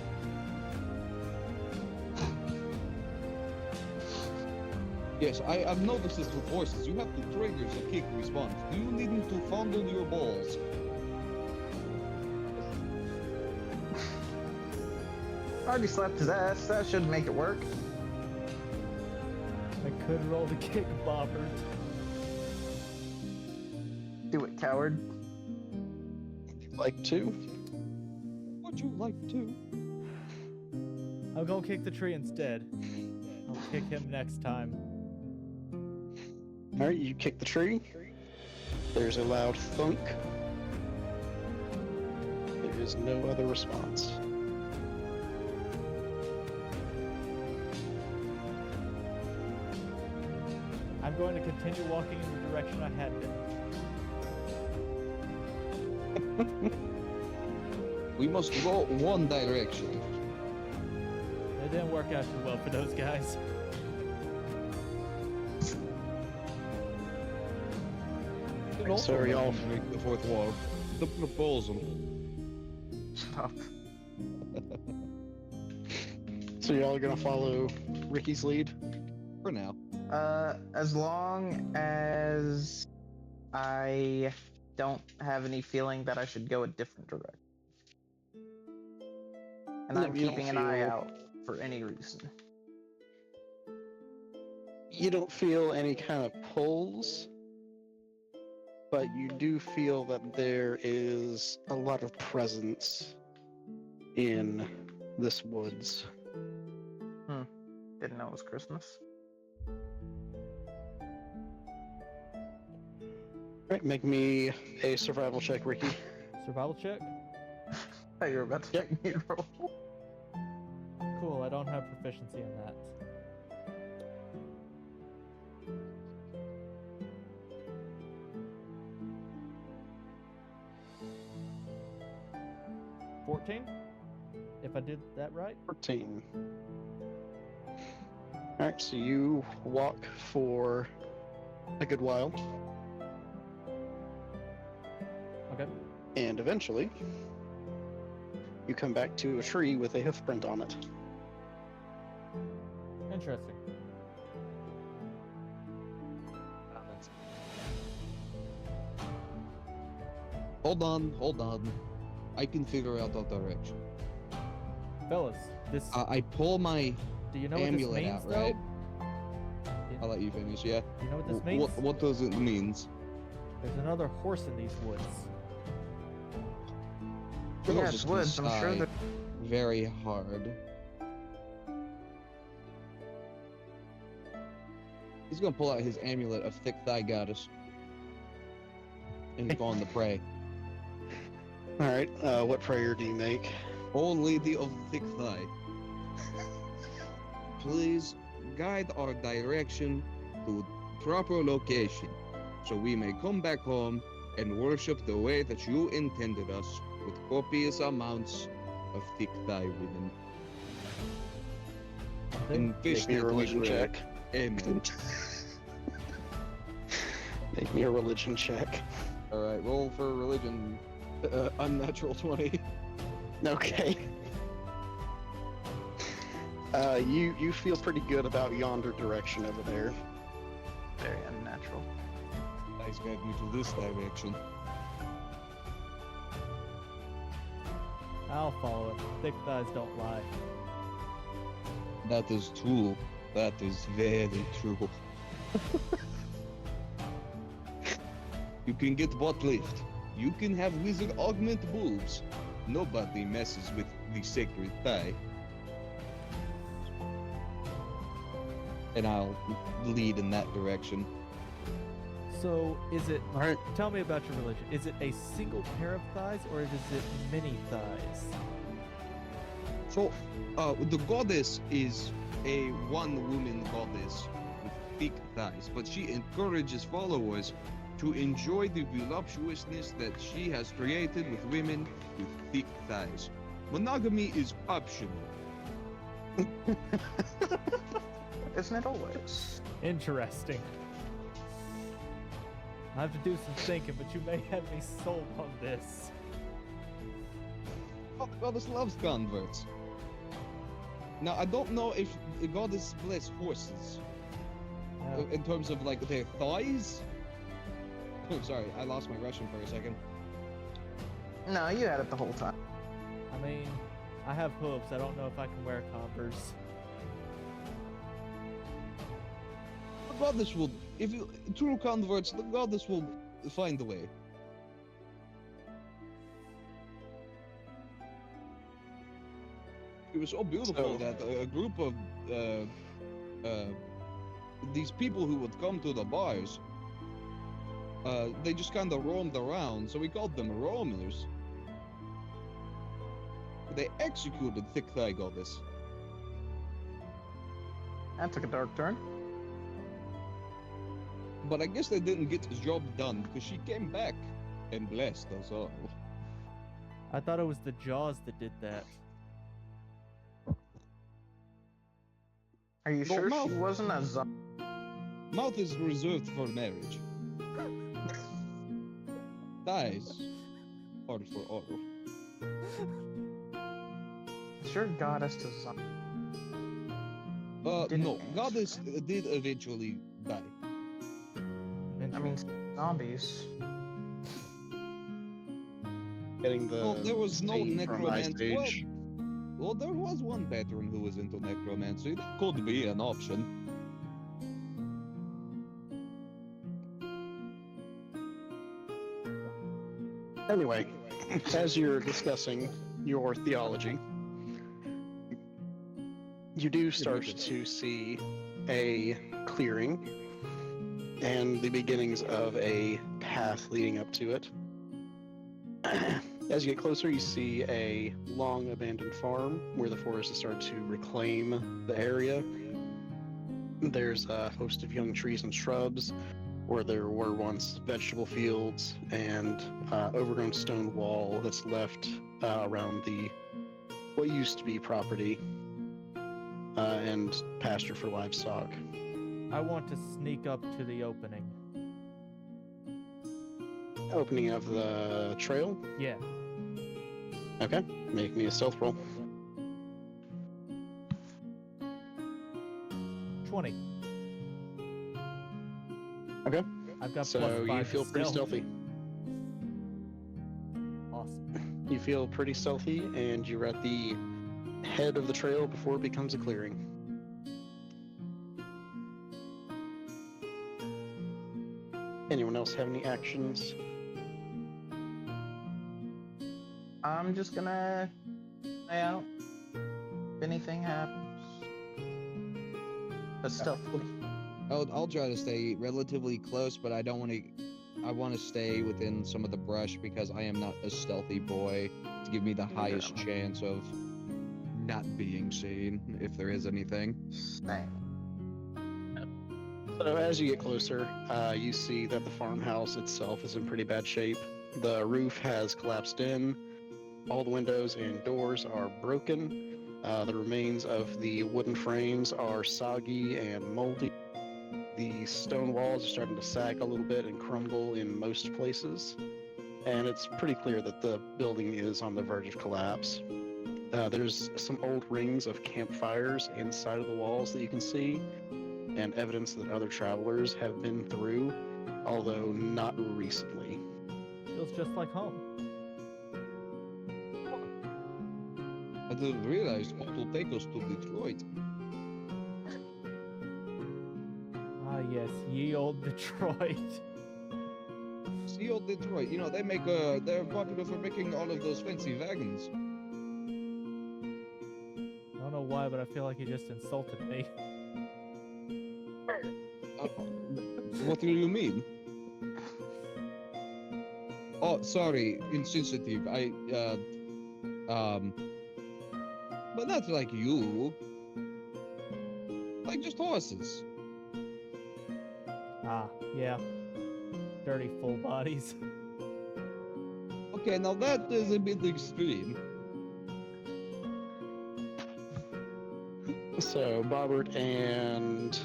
Yes, I've noticed this with horses. You have to trigger the kick response. Do you need him to fondle your balls? Already slapped his ass. That should make it work. I could roll the kick bopper. Do it, coward. Like to? Would you like to? I'm gonna kick the tree instead. I'll kick him next time. Alright, you kick the tree. There's a loud thunk. There is no other response. I'm going to continue walking in the direction I had been. We must go one direction. It didn't work out too well for those guys. So are y'all break the fourth wall. The proposal. Stop. So y'all are gonna follow Ricky's lead? For now. As long as I don't have any feeling that I should go a different direction. And No, I'm you don't keeping an eye feel- out for any reason. You don't feel any kind of pulls, but you do feel that there is a lot of presence in this woods. Didn't know it was Christmas. Right, make me a survival check, Ricky. Survival check? I thought you were about to check me roll. Cool, I don't have proficiency in that. $14? If I did that right? 14. Alright, so you walk for a good while, Okay. and eventually you come back to a tree with a hoof print on it. Interesting. Hold on. I can figure out the direction. Fellas, this. I pull my do you know what this amulet means, out, though? right? I'll let you finish, yeah. Do you know what this means? What does it mean? There's another horse in these woods. Yeah, Just it's woods. I'm sure sigh that. very hard. He's gonna pull out his amulet of thick thigh goddess. And he's going to pray. Alright, what prayer do you make? O Lady of Thick Thigh, please guide our direction to proper location so we may come back home and worship the way that you intended us with copious amounts of thick thigh women. And Make me a fishnet religion like check. Amen. Make me a religion check. Alright, roll for religion. Unnatural 20. Okay. You feel pretty good about yonder direction over there. Very unnatural. Guys guide me to this direction. I'll follow it. Thick thighs don't lie. That is true. That is very true. You can get butt lift. You can have wizard augment boobs. Nobody messes with the sacred thigh. And I'll lead in that direction. So, is it. Alright. Tell me about your religion. Is it a single pair of thighs or is it many thighs? So, the goddess is a one-woman goddess with thick thighs, but she encourages followers to enjoy the voluptuousness that she has created with women with thick thighs. Monogamy is optional. Isn't it always? Interesting. I have to do some thinking, but you may have me sold on this. Goddess loves converts. Now, I don't know if the goddess bless horses. No. In terms of, like, their thighs? Oh, sorry, I lost my Russian for a second. No, you had it the whole time. I mean, I have hooves. I don't know if I can wear Converse. The goddess will, if you true converts, the goddess will find a way. It was so beautiful So- that a group of these people who would come to the bars, they just kind of roamed around, so we called them roamers. They executed Thick Thigh Goddess. That took a dark turn. But I guess they didn't get the job done because she came back and blessed us all. I thought it was the Jaws that did that. Are you Well, sure Mouth- she wasn't a zombie? Mouth is reserved for marriage. Thighs are for oral. Sure, goddess to zombie. Didn't No, answer. Goddess did eventually die. I mean, zombies. Getting the Well, there was no scene from Ice necromancy. Age. Well, there was one patron who was into necromancy. That could be an option. Anyway, as you're discussing your theology, you do start to see a clearing and the beginnings of a path leading up to it. As you get closer, you see a long abandoned farm where the forest has started to reclaim the area. There's a host of young trees and shrubs where there were once vegetable fields and overgrown stone wall that's left around the what used to be property and pasture for livestock. I want to sneak up to the opening. Opening of the trail. Yeah. Okay, make me a stealth roll. 20. Okay. I've got So plus 5 you to feel pretty stealth. stealthy. Awesome. You feel pretty stealthy, and you're at the head of the trail before it becomes a clearing. Anyone else have any actions? I'm just gonna stay out. If anything happens. But stealthily. I'll try to stay relatively close, but I don't want to. I want to stay within some of the brush because I am not a stealthy boy to give me the highest chance of not being seen, if there is anything. Same. So as you get closer, you see that the farmhouse itself is in pretty bad shape. The roof has collapsed in. All the windows and doors are broken. The remains of the wooden frames are soggy and moldy. The stone walls are starting to sag a little bit and crumble in most places. And it's pretty clear that the building is on the verge of collapse. There's some old rings of campfires inside of the walls that you can see, and evidence that other travelers have been through, although not recently. Feels just like home. I didn't realize what will take us to Detroit. Ah, yes, ye old Detroit. See old Detroit, you know, they make they're popular for making all of those fancy wagons. I don't know why, but I feel like he just insulted me. What do you mean? Oh, sorry, insensitive. But not like you. Like just horses. Ah, yeah. Dirty full bodies. Okay, now that is a bit extreme. So Bobbert and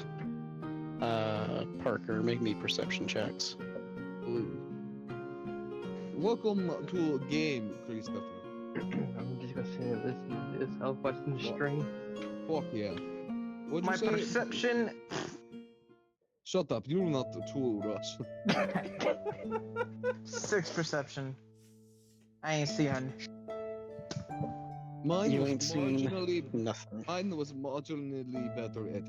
Parker, make me perception checks. Ooh. Welcome to a game, Christopher. I'm just gonna say this is South Western String. Fuck yeah. What'd My you say? perception. Shut up, you're not the tool, Russ. 6 perception. I ain't seeing. Mine You was ain't seen marginally, nothing. mine was marginally better at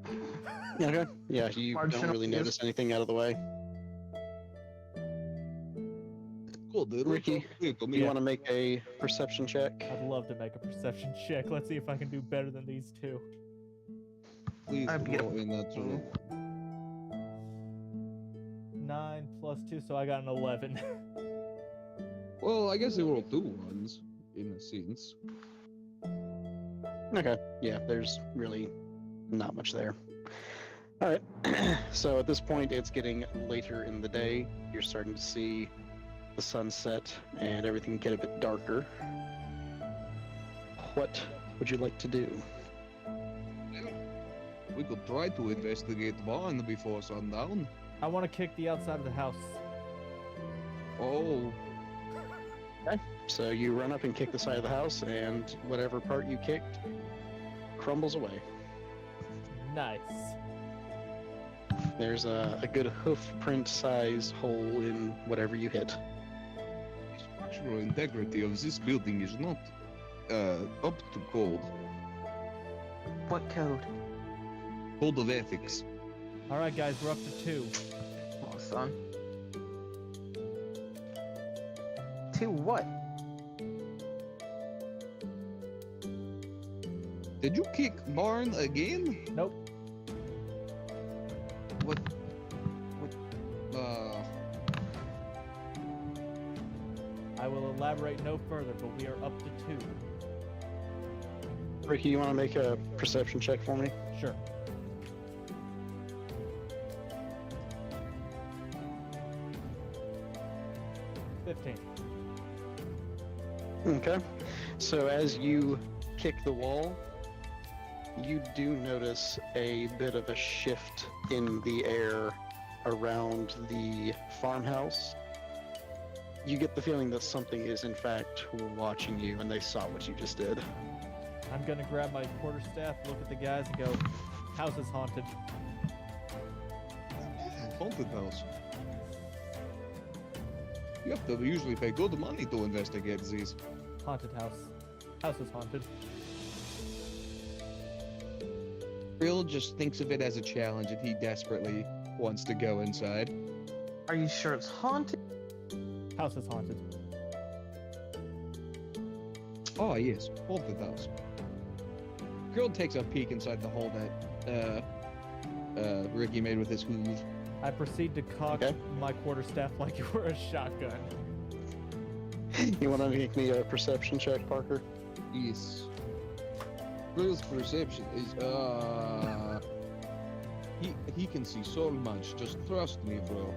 8. Okay. Yeah, you don't Marginal really is- notice anything out of the way. Cool, dude. Ricky, You You want to make a perception check? I'd love to make a perception check. Let's see if I can do better than these two. Please I'd be roll in that room. 9 plus 2, so I got an 11. Well, I guess they rolled 2 ones, in a sense. Okay. Yeah, there's really not much there. All right. So at this point, it's getting later in the day. You're starting to see the sunset and everything get a bit darker. What would you like to do? We could try to investigate the barn before sundown. I want to kick the outside of the house. Oh, So you run up and kick the side of the house, and whatever part you kicked crumbles away. Nice. There's a good hoof print size hole in whatever you hit. the structural integrity of this building is not up to code. What code? Code of ethics. All right, guys, we're up to 2. Come on, son. 2 what? Did you kick barn again? Nope. What? I will elaborate no further, but we are up to 2. Ricky, you want to make a perception check for me? Sure. Okay. So as you kick the wall, you do notice a bit of a shift in the air around the farmhouse. You get the feeling that something is in fact watching you, and they saw what you just did. I'm gonna grab my quarterstaff, look at the guys, and go, house is haunted. Haunted house. You have to usually pay good money to investigate these. Haunted house. House is haunted. Bill just thinks of it as a challenge and he desperately wants to go inside. Are you sure it's haunted? House is haunted. Oh yes, haunted house. Girl takes a peek inside the hole that Ricky made with his hooves. I proceed to cock Okay. my quarterstaff like it were a shotgun. You want to make me a perception check, Parker? Yes. Girl's perception is he can see so much. Just trust me, bro.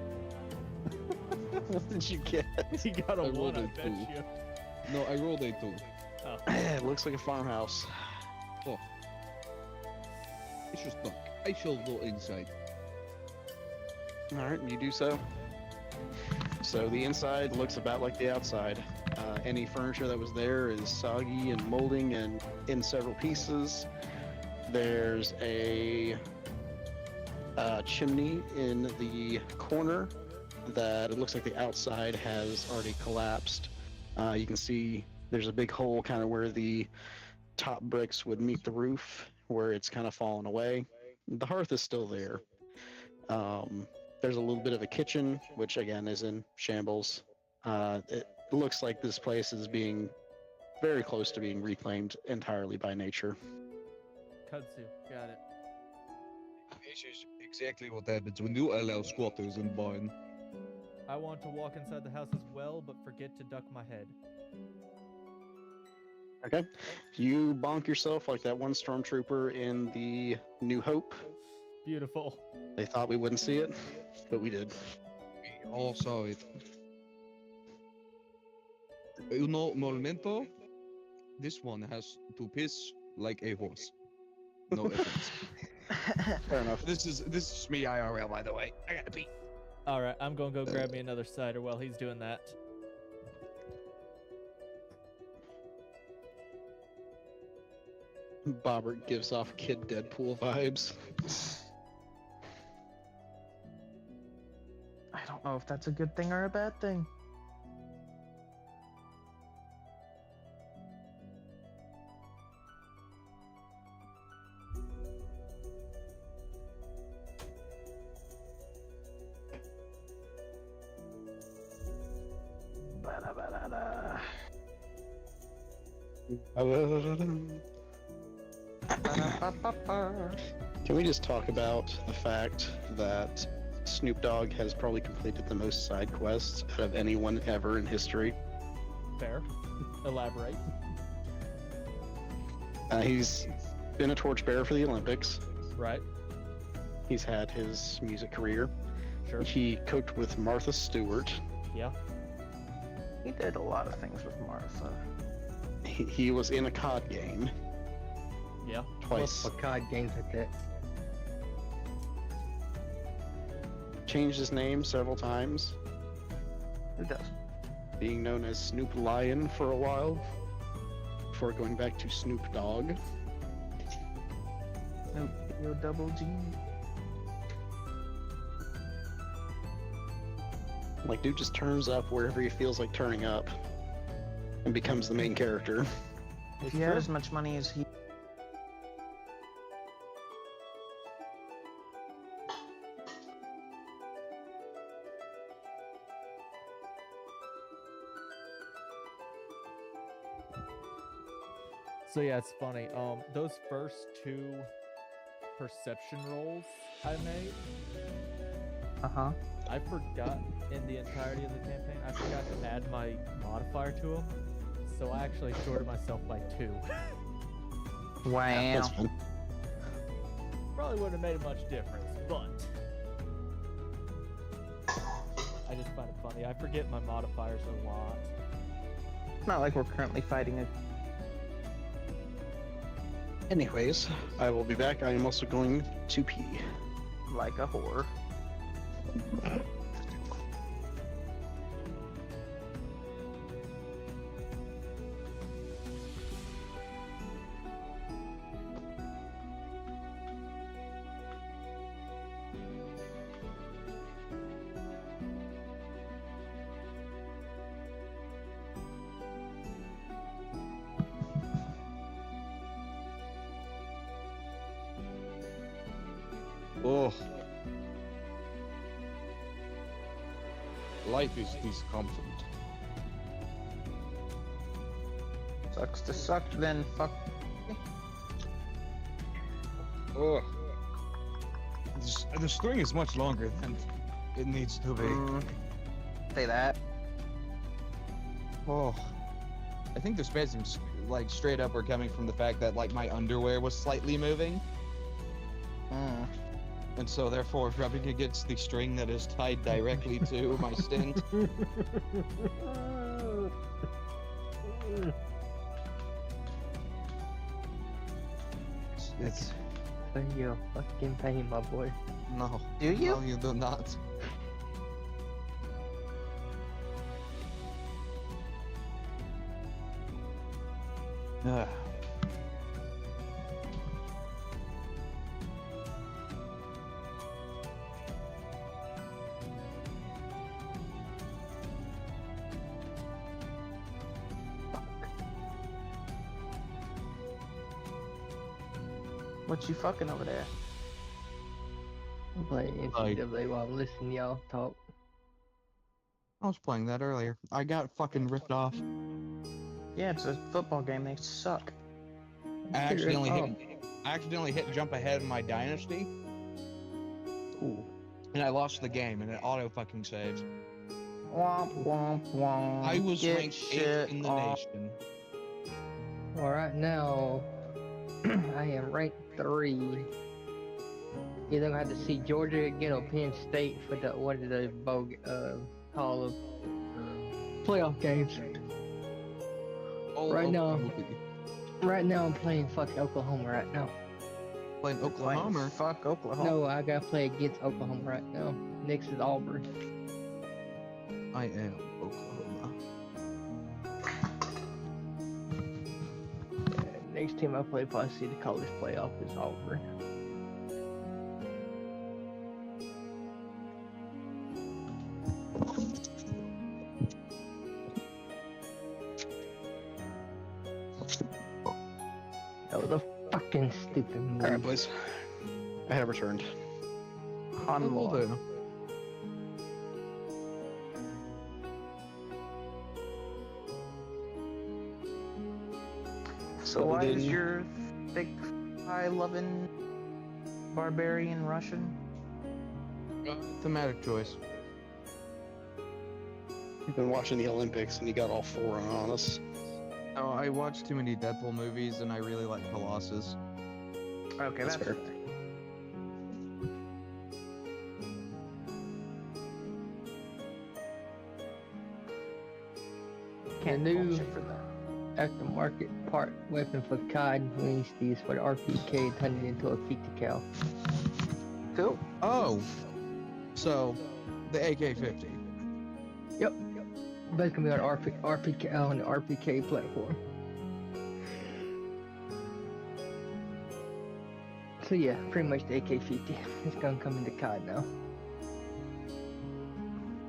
What did you get? He got a I 1, rolled I a bet 2. you. No, I rolled a 2. It looks like a farmhouse. It's just dark. I shall go inside. All right, you do so. So the inside looks about like the outside. Any furniture that was there is soggy and molding and in several pieces. There's a chimney in the corner that it looks like the outside has already collapsed. You can see there's a big hole kind of where the top bricks would meet the roof, where it's kind of fallen away. The hearth is still there. There's a little bit of a kitchen, which again is in shambles. It looks like this place is being very close to being reclaimed entirely by nature. Kudzu, got it. This is exactly what happens when you allow squatters in barn. I want to walk inside the house as well, but forget to duck my head. Okay. You bonk yourself like that one stormtrooper in the New Hope. Beautiful. They thought we wouldn't see it, but we did. We all saw it. You know, Momento, this one has to piss like a horse. No offense. Fair enough. This is me IRL, by the way. I gotta pee. All right, I'm gonna go grab me another cider while he's doing that. Bobbert gives off Kid Deadpool vibes. I don't know if that's a good thing or a bad thing. Ba-da-ba-da-da. Ba-da-ba-ba-ba. Can we just talk about the fact that Snoop Dogg has probably completed the most side quests out of anyone ever in history? Fair. Elaborate. He's been a torchbearer for the Olympics. Right. He's had his music career. Sure. He cooked with Martha Stewart. Yeah. He did a lot of things with Martha. He was in a COD game Yeah. twice. What card games like that? Changed his name several times, Who does? being known as Snoop Lion for a while, before going back to Snoop Dogg. Snoop double G. Like, dude just turns up wherever he feels like turning up and becomes the main character. If you had as much money as he. So yeah, it's funny. Those first two perception rolls I made, Uh-huh. I forgot in the entirety of the campaign. I forgot to add my modifier to them, so I actually shorted myself by 2. Wow. That's fun. Probably wouldn't have made a much difference, but I just find it funny. I forget my modifiers a lot. It's not like we're currently fighting a. Anyways, I will be back. I am also going to pee. Like a whore. Oh. Life is discomfort. Sucks to suck, then fuck. Oh. The string is much longer than it needs to be. Say that. Oh. I think the spasms, like, straight up were coming from the fact that, like, my underwear was slightly moving. And so, therefore, rubbing against the string that is tied directly to my stint. It's So you're fucking pain, my boy. no. Do you? No, you do not. Ah. What you fucking over there? I'm playing NCAA while I'm listening to y'all talk. I was playing that earlier. I got fucking ripped off. Yeah, it's a football game. They suck. I accidentally hit jump ahead in my dynasty. Ooh. And I lost the game, and it auto fucking saved. Womp womp womp. I was Get ranked 8th shit in the off. nation. Well, right now, I am ranked 3. Either gonna have to see Georgia again or Penn State for the call of playoff games. Oh, Right now. okay. Right now, I'm playing fucking Oklahoma right now. Playing Oklahoma. Fuck Oklahoma. No, I gotta play against Oklahoma right now. Next is Auburn. I am Oklahoma. next team I play, if I see the college playoff is Auburn. That was a fucking stupid move. Alright, boys. I have returned. Hanwha. So why is your thick, high-loving barbarian Russian? Thematic choice. You've been watching the Olympics and you got all four on us. Oh, I watched too many Deadpool movies, and I really like Colossus. Okay, That's that's fair. Can do aftermarket part weapon for COD when he's used for the RPK turned it into a 50 cal. Cool. Oh, so the AK-50. Yep. But it's gonna be on RPK on the RPK platform. So yeah, pretty much the AK-50. It's gonna come into COD now.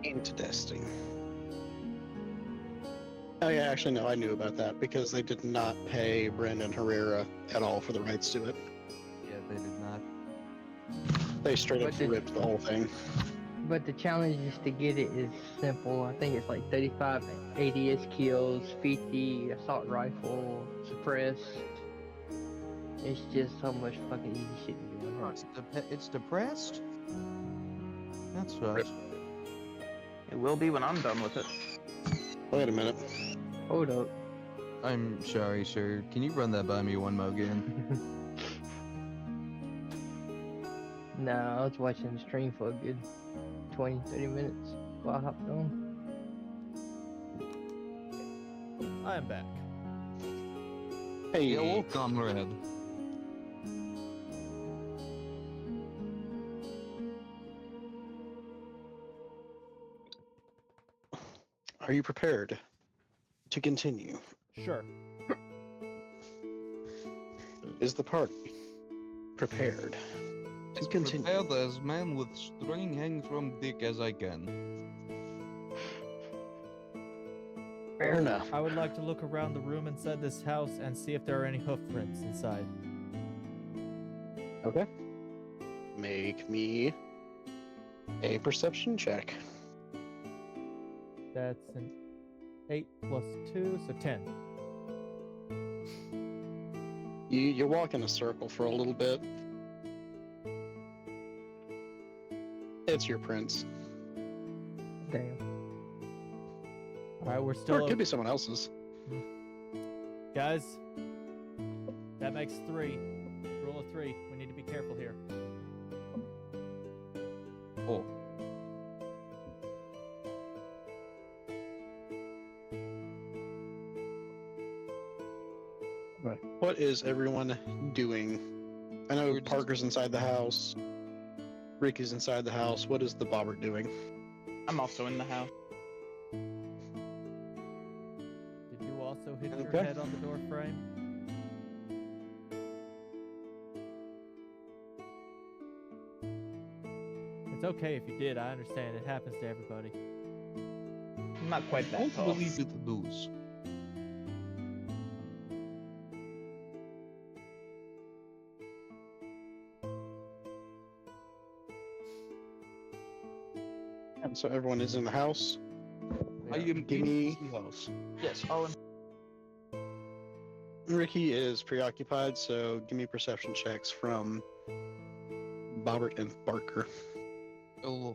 Interesting. Oh yeah, actually no, I knew about that because they did not pay Brandon Herrera at all for the rights to it. Yeah, they did not. They straight up But did- ripped the whole thing. But the challenge is to get it is simple. I think it's like 35 ADS kills, 50 assault rifle, suppress. It's just so much fucking easy shit to do. Oh, it's depressed? That's right. It will be when I'm done with it. Wait a minute. Hold up. I'm sorry, sir. Can you run that by me one more again? Nah, I was watching the stream for a good 20-30 minutes while I hopped on. I am back. Hey, Yeah, well, comrade. are you prepared to continue? Sure. Is the party prepared to continue? Prepared as man with string hang from dick as I can. Fair enough. I would like to look around the room inside this house and see if there are any hoof prints inside. Okay. Make me a perception check. That's an 8 plus 2, so 10. You walk in a circle for a little bit. It's your prince. Damn. Alright, we're Or still. it could be someone else's. Guys, that makes 3. Rule of 3. We need to be careful here. Oh. Right. What is everyone doing? I know We're just- Parker's inside the house. Ricky's inside the house. What is the Bobbert doing? I'm also in the house. Did you also hit your Okay. head on the door frame? It's okay if you did. I understand. It happens to everybody. I'm not quite I that don't tall. believe it does. And so everyone is in the house. I am Give in me- the house. Yes, all in. Ricky is preoccupied, so give me perception checks from Bobbert and Barker. Oh,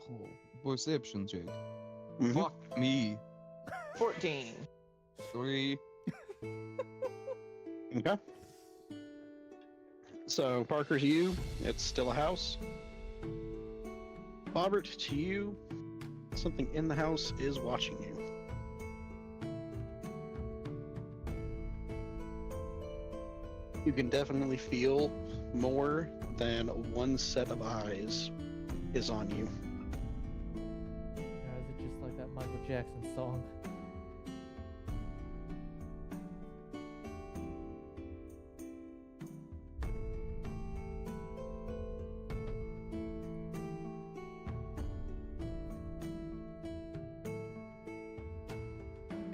perception check. Mhm. Fuck me. 14. 3. Okay. So Parker, to you, it's still a house. Bobbert, to you, something in the house is watching you. You can definitely feel more than one set of eyes is on you. Is it just like that Michael Jackson song?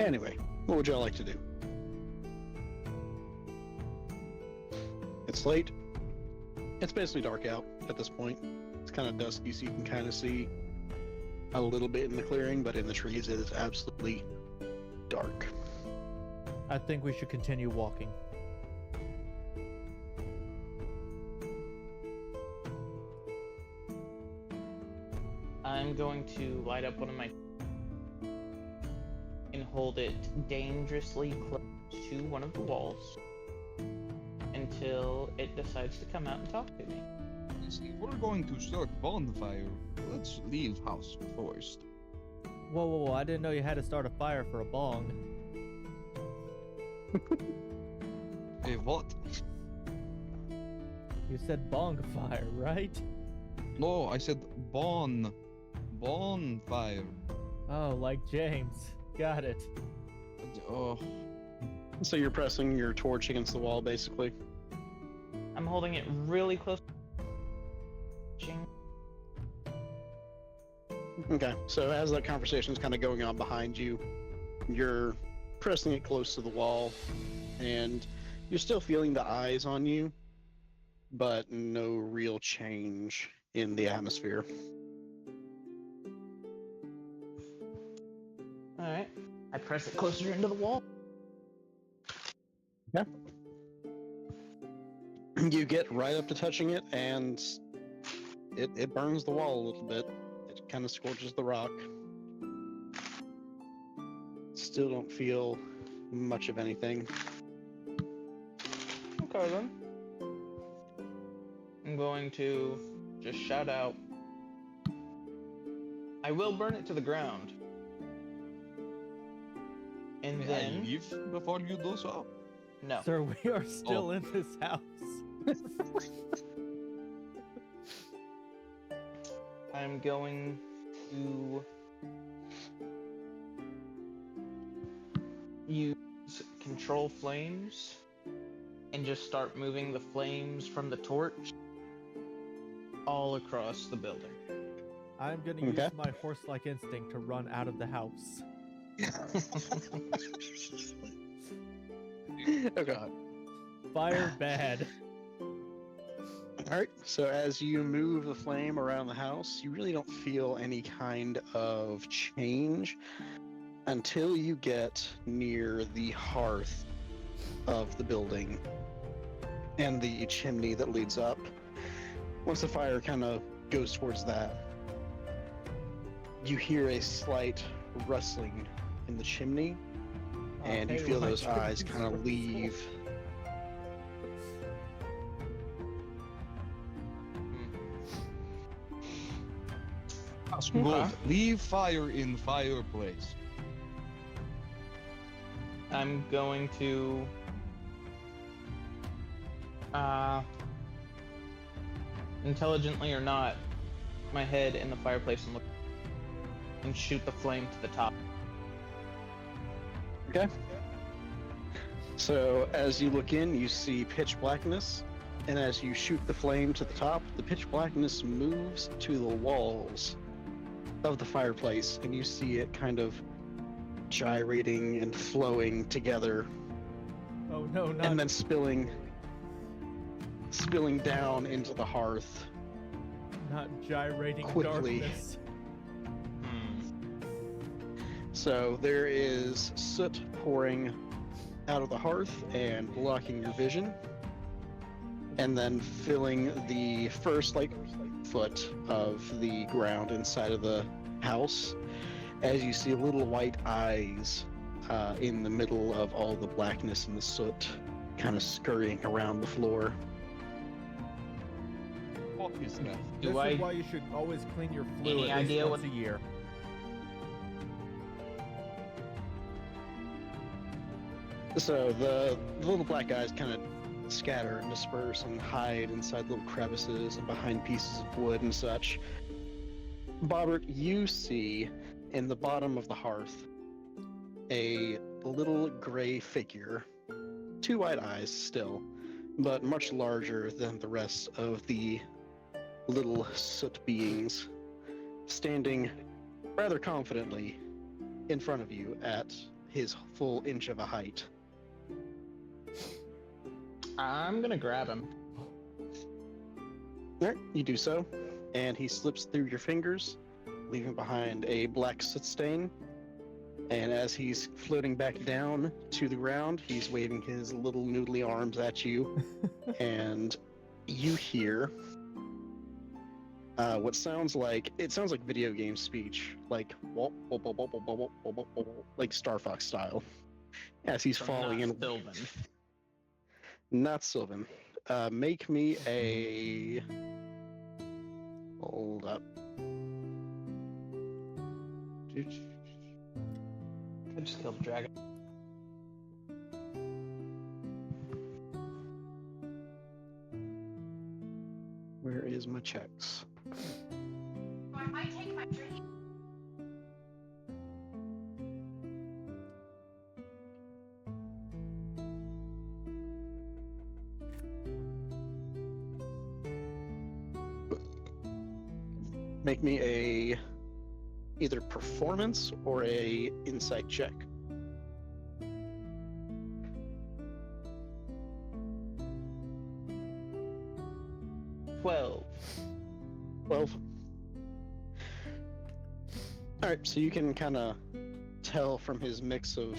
Anyway, what would y'all like to do? It's late. It's basically dark out at this point. It's kind of dusky, so you can kind of see a little bit in the clearing, but in the trees it is absolutely dark. I think we should continue walking. I'm going to light up one of my and hold it dangerously close to one of the walls until it decides to come out and talk to me. If we're going to start bonfire, let's leave house first. Whoa, whoa, whoa! I didn't know you had to start a fire for a bong. A what? You said bonfire, right? No, I said bonfire. Oh, like James. Got it. Oh, So you're pressing your torch against the wall, basically. I'm holding it really close. Okay, so as that conversation's kind of going on behind you, you're pressing it close to the wall, and you're still feeling the eyes on you, but no real change in the atmosphere. Alright. I press it closer into the wall. Yeah. You get right up to touching it, and it burns the wall a little bit. It kind of scorches the rock. Still don't feel much of anything. Okay then. I'm going to just shout out. I will burn it to the ground. And may I then leave before you do so? no. Sir, we are still in this house. I'm going to use control flames and just start moving the flames from the torch all across the building. I'm gonna Okay. use my horse-like instinct to run out of the house. Okay. Fire bad. Alright, so as you move the flame around the house, you really don't feel any kind of change until you get near the hearth of the building and the chimney that leads up. Once the fire kind of goes towards that, you hear a slight rustling in the chimney, and you Okay, feel well, those I eyes kind of leave. That's Okay. good. Leave fire in fireplace. I'm going to intelligently or not, my head in the fireplace and look and shoot the flame to the top. Okay. So as you look in, you see pitch blackness, and as you shoot the flame to the top, the pitch blackness moves to the walls of the fireplace, and you see it kind of gyrating and flowing together, Oh no, not and then spilling down into the hearth. not gyrating quickly. darkness. So there is soot pouring out of the hearth and blocking your vision, and then filling the first foot of the ground inside of the house, as you see little white eyes in the middle of all the blackness and the soot, kind of scurrying around the floor. What is that? Do This I- is why you should always clean your flu Any at least idea once what- a year. So the little black eyes kind of scatter and disperse and hide inside little crevices and behind pieces of wood and such. Bobbert, you see in the bottom of the hearth a little gray figure, two white eyes still, but much larger than the rest of the little soot beings, standing rather confidently in front of you at his full inch of a height. I'm gonna grab him. Alright, you do so, and he slips through your fingers, leaving behind a black soot stain. And as he's floating back down to the ground, he's waving his little noodly arms at you, and you hear what sounds like video game speech, like wop, wop, wop, wop, wop, wop, wop, wop, wop, like Star Fox style, as he's So falling not in. Sylvan. Not Sylvan. Make me a. Hold up. I just killed the dragon. Where is my checks? I might take my drink. Make me a either performance or a insight check. 12. 12. Alright, so you can kind of tell from his mix of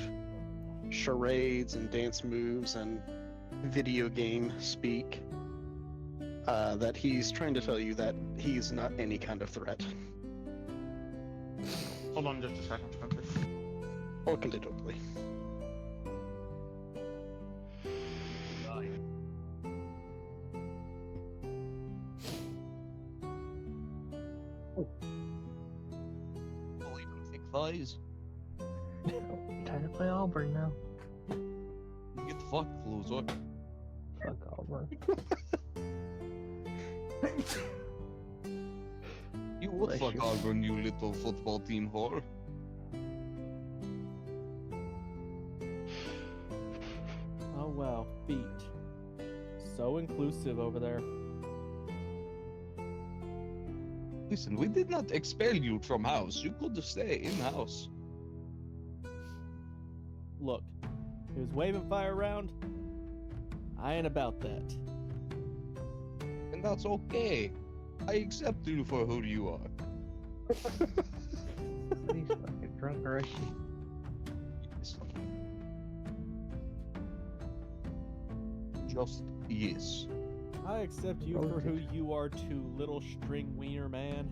charades and dance moves and video game speak that he's trying to tell you that he's not any kind of threat. Hold on just a second, Spencer. Or conditionally. Believe in thick thighs. Time to play Auburn now. Get the fuck loser. Fuck Auburn. You would Bless fuck you. Auburn, you little football team whore. Oh wow, feet. So inclusive over there. Listen, we did not expel you from house. You could stay in house. Look, he was waving fire around. I ain't about that. And that's okay. I accept you for who you are. He's fucking drunk Russian. Just yes. I accept you for who you are too, little string wiener man.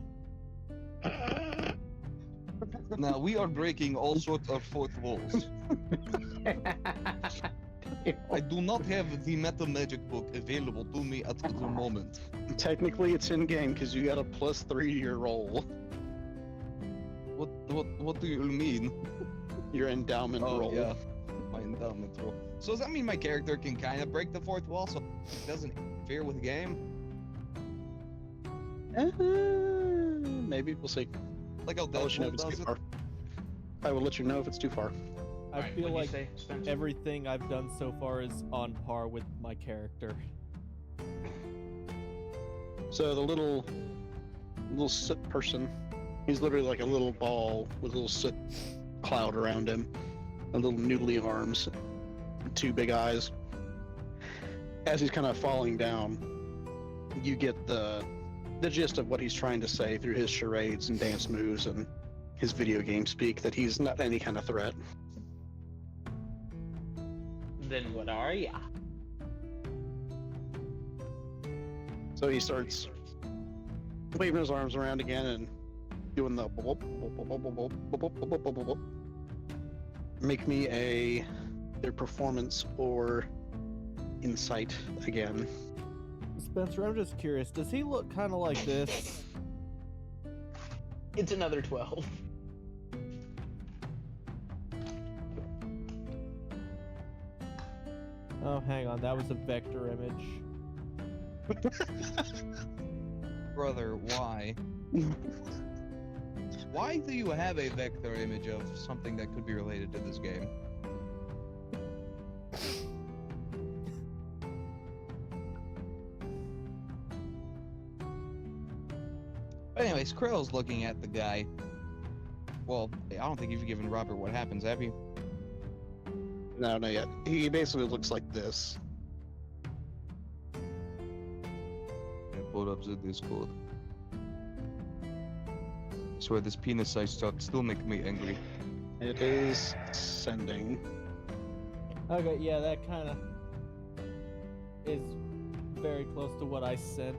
Now we are breaking all sorts of fourth walls. I do not have the meta magic book available to me at the moment. Technically, it's in game because you got a +3 to your roll. What do you mean? Your endowment roll. Yeah, my endowment roll. So does that mean my character can kind of break the fourth wall so it doesn't interfere with the game? Maybe we'll see. Like how I'll let you know if Deadpool it's does too it? far. I will let you know if it's too far. I Alright, feel what'd you like say, Spencer? everything I've done so far is on par with my character. So the little soot person, he's literally like a little ball with a little soot cloud around him, and little noodly arms, and 2 big eyes. As he's kind of falling down, you get the gist of what he's trying to say through his charades and dance moves and his video game speak, that he's not any kind of threat. Then what are ya? So he starts waving his arms around again and doing the make me either performance or insight again. Spencer, I'm just curious, does he look kind of like this? It's another 12. Oh, hang on, that was a vector image. Brother, why? Why do you have a vector image of something that could be related to this game? But anyways, Krill's looking at the guy. Well, I don't think you've given Robert what happens, have you? No, not yet. He basically looks like this. I pulled up the Discord. I swear this penis-sized chart still make me angry. It is sending. Okay, yeah, that kind of is very close to what I sent.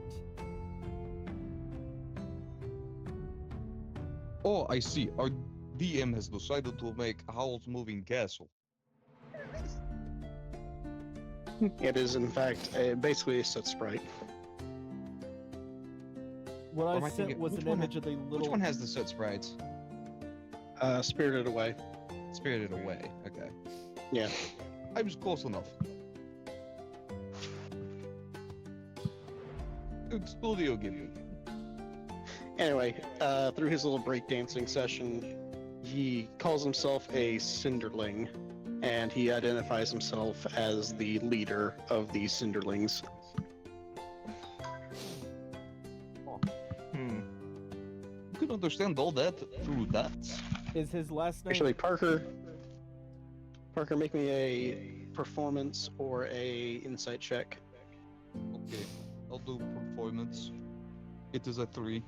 Oh, I see. Our DM has decided to make Howl's Moving Castle. It is, in fact, basically a set sprite. What Or am I I sent thinking- was which an one image of the little. Which one has the soot sprites? Spirited Away. Spirited Away. Okay. Yeah. I was close enough. Good studio gimmick. Anyway, through his little breakdancing session, he calls himself a Cinderling, and he identifies himself as the leader of the Cinderlings. You could understand all that through that. Is his last name? Actually, Parker, make me a performance or a insight check. Okay, I'll do performance. It is a 3.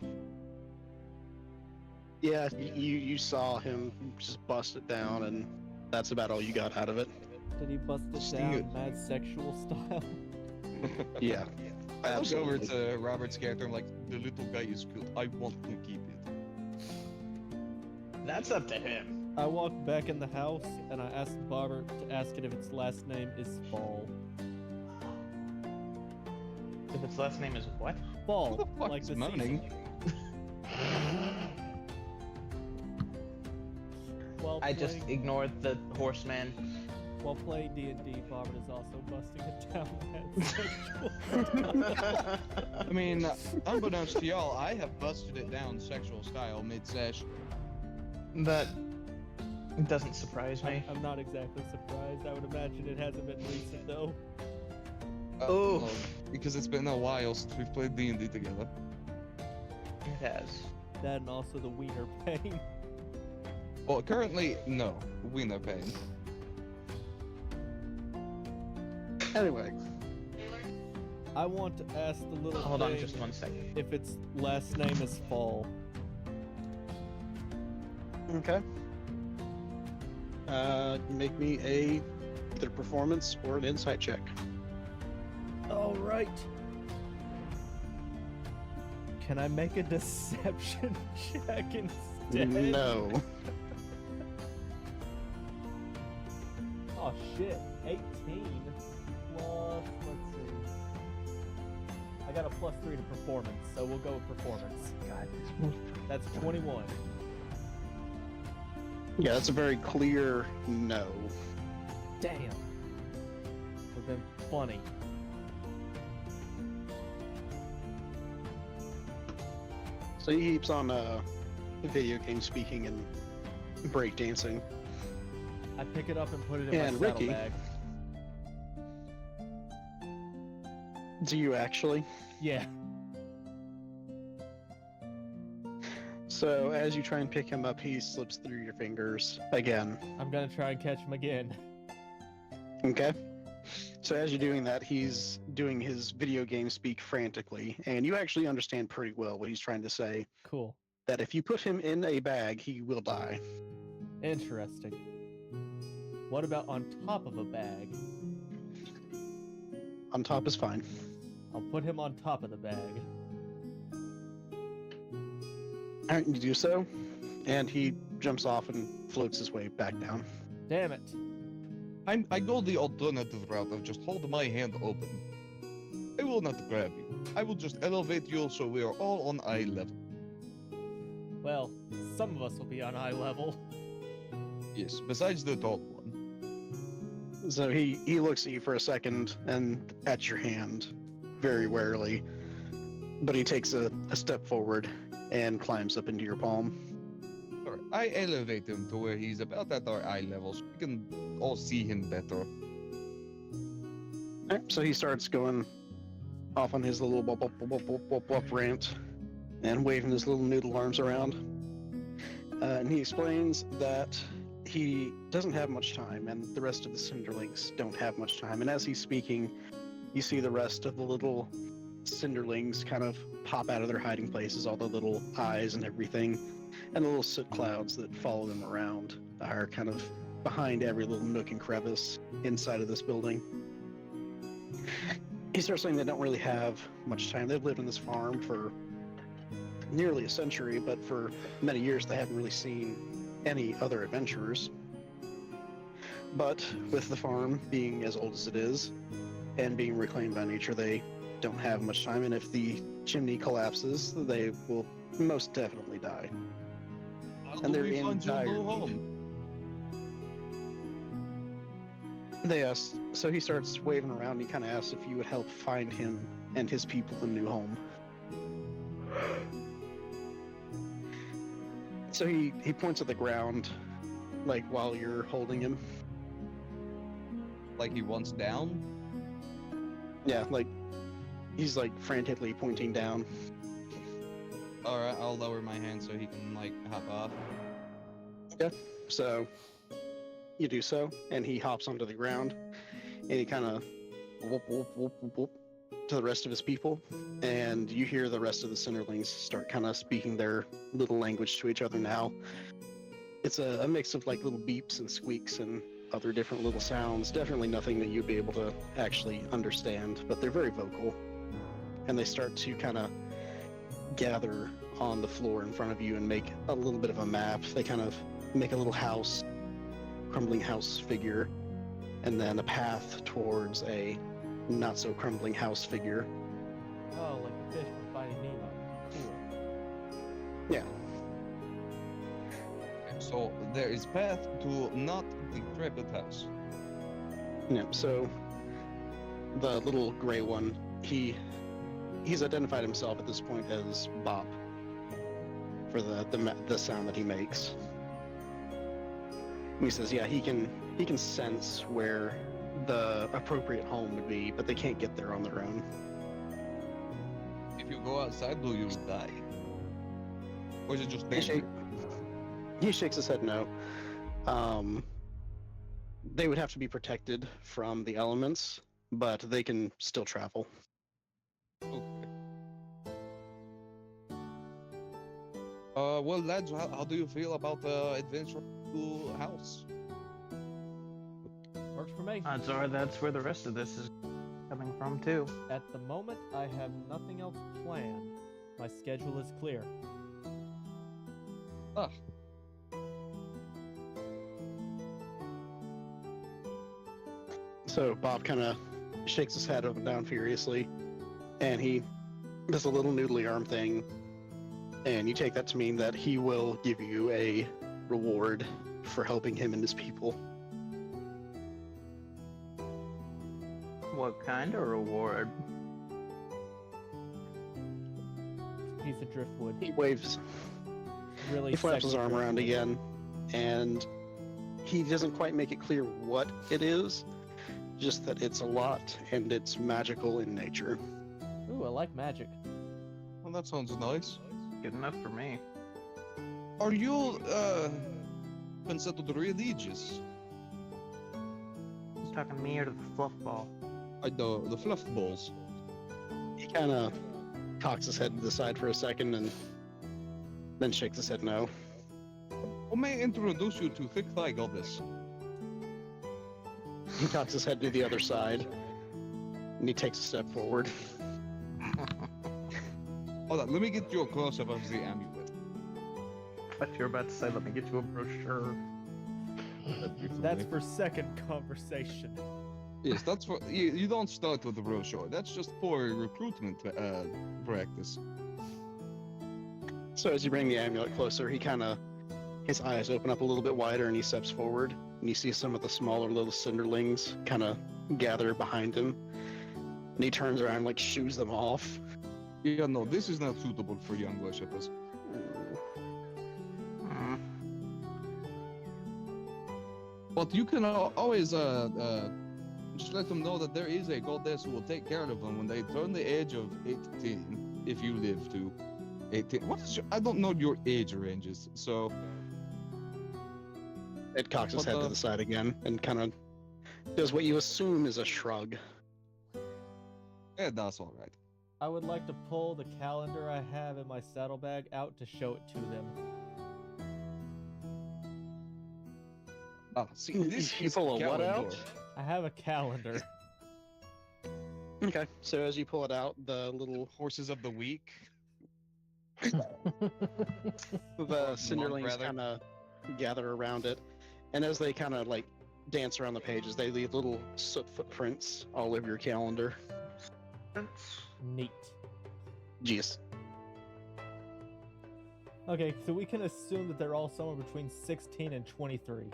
Yeah, you saw him just bust it down, and that's about all you got out of it. Did he bust it Sting down it. mad sexual style? Yeah, I look over absolutely. to Robert's character. I'm like, The little guy is cute. I want to keep it. That's up to him. I walked back in the house and I asked Barber to ask it if its last name is Fall. If its last name is what? Fall, who the fuck like is the moaning? While I just playing- ignored the horseman. While playing D&D, Bobbert is also busting it down that sexual. I mean, unbeknownst to y'all, I have busted it down sexual style mid-sesh. That doesn't surprise me. I'm not exactly surprised. I would imagine it hasn't been recent though. Oh. well, because it's been a while since we've played D&D together. It has. That and also the wiener pain. Well, currently, no. Wiener pain. Anyway, I want to ask the little Hold on thing just 1 second. if its last name is Fall. okay. Make me either performance or an insight check. All right. Can I make a deception check instead? No. Oh shit. 18 plus, let's see. I got a +3 to performance, so we'll go with performance. God, that's 21. Yeah, that's a very clear no. Damn. Would've been funny. So he keeps on video game speaking and breakdancing. I pick it up and put it in And my Ricky. saddlebag. Do you actually? Yeah. So as you try and pick him up, he slips through your fingers again. I'm gonna try and catch him again. Okay. So as you're doing that, he's doing his video game speak frantically, and you actually understand pretty well what he's trying to say. Cool. That if you put him in a bag, he will die. Interesting. What about on top of a bag? On top is fine. I'll put him on top of the bag. Alright, you do so, and he jumps off and floats his way back down. Damn it. I go the alternative route of just hold my hand open. I will not grab you. I will just elevate you so we are all on eye level. Well, some of us will be on eye level. Yes, besides the tall one. So he looks at you for a second and at your hand, very warily, but he takes a step forward and climbs up into your palm. Alright, I elevate him to where he's about at our eye level so we can all see him better. Alright, so he starts going off on his little wop, wop, wop, wop, wop, wop rant and waving his little noodle arms around. And he explains that he doesn't have much time, and the rest of the Cinderlings don't have much time. And as he's speaking, you see the rest of the little Cinderlings kind of pop out of their hiding places, all the little eyes and everything, and the little soot clouds that follow them around are kind of behind every little nook and crevice inside of this building. He starts saying they don't really have much time. They've lived on this farm for nearly a century, but for many years they haven't really seen any other adventurers. But with the farm being as old as it is and being reclaimed by nature, they don't have much time, and if the chimney collapses, they will most definitely die. And they're in dire need. They ask, so he starts waving around, and he kind of asks if you would help find him and his people a new home. So he points at the ground, like while you're holding him. Like he wants down? Yeah, like he's like frantically pointing down. Alright, I'll lower my hand so he can like hop off. Yeah, so you do so, and he hops onto the ground, and he kind of whoop, whoop, whoop, whoop, whoop to the rest of his people, and you hear the rest of the Cinderlings start kind of speaking their little language to each other now. It's a mix of like little beeps and squeaks and other different little sounds. Definitely nothing that you'd be able to actually understand, but they're very vocal, and they start to kind of gather on the floor in front of you and make a little bit of a map. They kind of make a little house, crumbling house figure, and then a path towards a not so crumbling house figure. Oh, like the fish from Finding Nemo. Cool. Yeah. So there is path to not decrepit house. Yeah, so the little gray one, he's identified himself at this point as Bob for the sound that he makes. And he says, yeah, he can sense where the appropriate home would be, but they can't get there on their own. If you go outside, will you die? Or is it just danger? He shakes his head no. They would have to be protected from the elements, but they can still travel. Okay. Well, lads, how do you feel about the adventure to house? Works for me. Odds are that's where the rest of this is coming from, too. At the moment, I have nothing else planned. My schedule is clear. Ah. So Bob kind of shakes his head up and down furiously, and he does a little noodly arm thing, and you take that to mean that he will give you a reward for helping him and his people. What kind of reward? Piece of driftwood. He waves. Really He flaps his sexy arm around driftwood. again, and he doesn't quite make it clear what it is, just that it's a lot and it's magical in nature. Ooh, I like magic. Well, that sounds nice. Good enough for me. Are you, considered religious? He's talking me or to the fluff ball. The fluff balls. He kind of cocks his head to the side for a second and then shakes his head no. Well, may I introduce you to Thick Thigh Goddess? He cocks his head to the other side, and he takes a step forward. Hold on, let me get you a close-up of the amulet. What you're about to say, let me get you a brochure. That's for second conversation. Yes, that's for you don't start with the brochure. That's just for recruitment practice. So as you bring the amulet closer, his eyes open up a little bit wider, and he steps forward, and you see some of the smaller little Cinderlings kind of gather behind him, and he turns around and like shoos them off. Yeah, no, this is not suitable for young worshippers. But you can always just let them know that there is a goddess who will take care of them when they turn the age of 18, if you live to 18. I don't know your age ranges, so It cocks his What head to the- the side again and kind of does what you assume is a shrug. Yeah, that's all right. I would like to pull the calendar I have in my saddlebag out to show it to them. Ah, see, You this you is pull a what out? calendar. I have a calendar. Okay, so as you pull it out, the little Horses of the week. the cinderlings rather. kind of gather around it, and as they kind of like dance around the pages, they leave little soot footprints all over your calendar. Neat. Jeez. Okay, so we can assume that they're all somewhere between 16 and 23.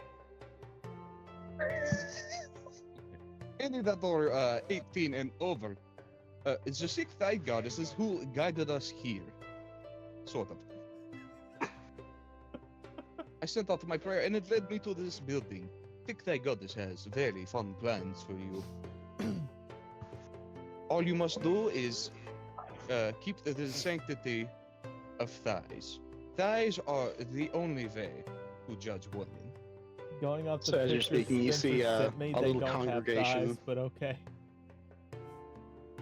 Any that are 18 and over. It's the sixth eye goddesses who guided us here. Sort of. I sent out my prayer and it led me to this building. Sixth eye goddess has very fun plans for you. All you must do is keep the sanctity of thighs. Thighs are the only way to judge women. Going off the So as you're pictures speaking, you Spencer see, sent me, a they little don't have congregation. thighs, but okay.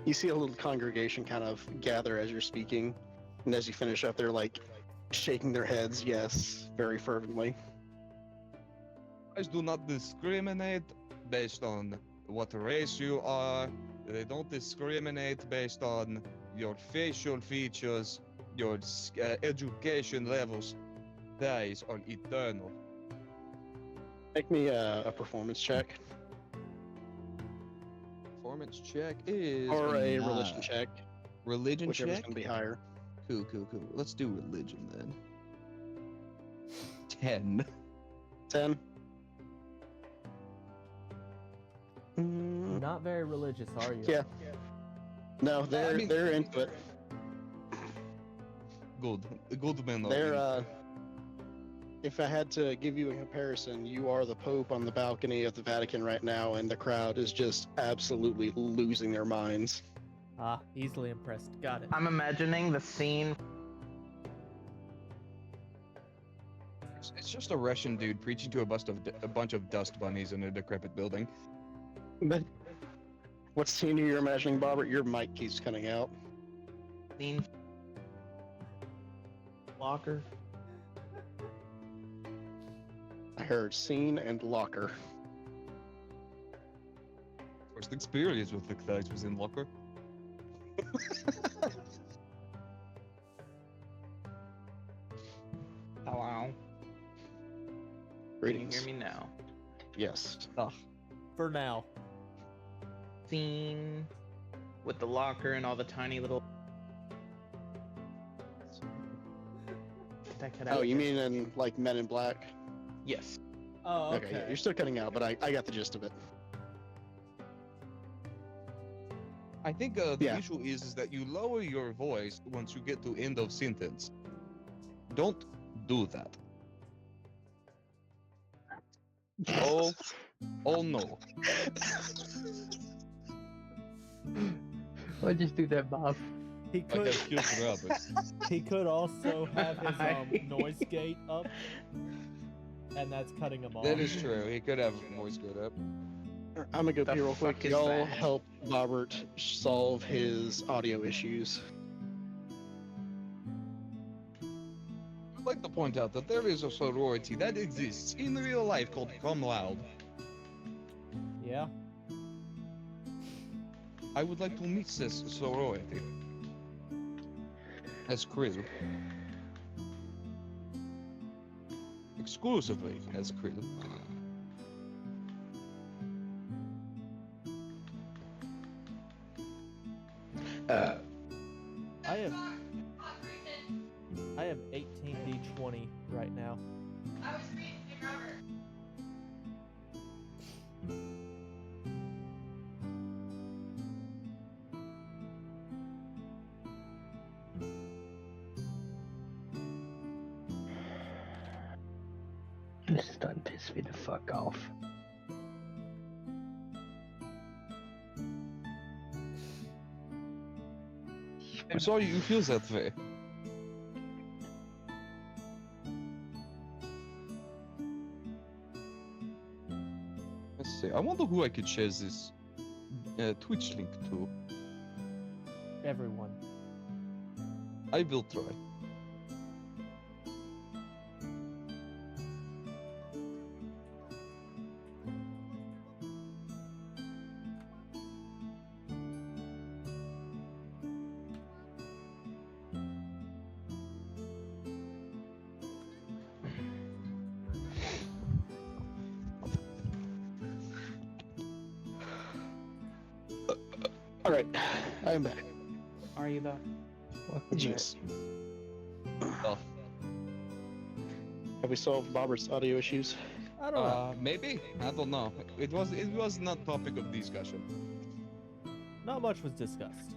You see a little congregation kind of gather as you're speaking, and as you finish up, they're like shaking their heads, yes, very fervently. Thighs do not discriminate based on what race you are. They don't discriminate based on your facial features, your education levels. Thighs are eternal. Make me a performance check Performance check is or a nine. religion check, Religion whichever's check. gonna be higher. Cool. Let's do religion then. 10. 10. Not very religious, are you? Yeah. No, they're mean- they're into it. Good men. are They're in. if I had to give you a comparison, you are the Pope on the balcony of the Vatican right now, and the crowd is just absolutely losing their minds. Ah, easily impressed. Got it. I'm imagining the scene. It's just a Russian dude preaching to a bunch of dust bunnies in a decrepit building. But what scene are you imagining, Bobbert? Your mic keeps cutting out. Scene. Locker. I heard scene and locker. First experience with the thighs was in locker. Hello. Can you Greetings. hear me now? Yes. For now. Scene with the locker and all the tiny little. Did I cut out? Oh, you mean in like Men in Black? Yes. Oh, okay. Yeah, you're still cutting out, but I got the gist of it. I think the Yeah. issue is that you lower your voice once you get to end of sentence. Don't do that. Oh, oh no. I'll just do that, Bob. He Like could. I killed Robert. He could also have his noise gate up, and that's cutting him off. That is true. He could have voice good up. I'm gonna go The pee real quick. fuck is Y'all that? help Robert solve his audio issues. I'd like to point out that there is a sorority that exists in real life called Come Loud. Yeah. I would like to meet this sorority. As Krill. Exclusively as Krill. I have 18d20 right now. This is starting to piss me the fuck off. I'm sorry you feel that way. say, I wonder who I could share this Twitch link to. Everyone. I will try. All right, I am back. Are you though? Jeez. Oh, Have we solved Bobbert's audio issues? I don't know. maybe? I don't know. It was not topic of discussion. Not much was discussed.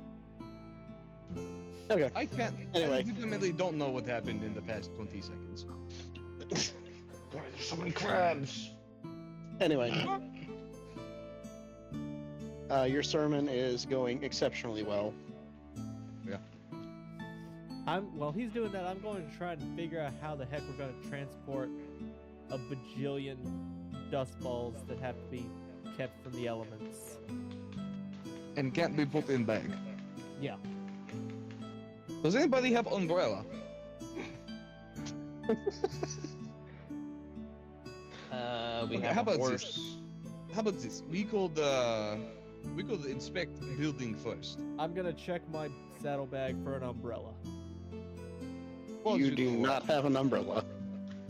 Okay. I can't. Anyway. I legitimately don't know what happened in the past 20 seconds. Why there's so many crabs? Anyway. Your sermon is going exceptionally well. While he's doing that, I'm going to try and figure out how the heck we're going to transport a bajillion dust balls that have to be kept from the elements. And can't be put in bag. Yeah. Does anybody have umbrella? We Okay, have how a about horse. this? How about this? We could inspect the building first. I'm going to check my saddlebag for an umbrella. Well, You know do what? not have an umbrella.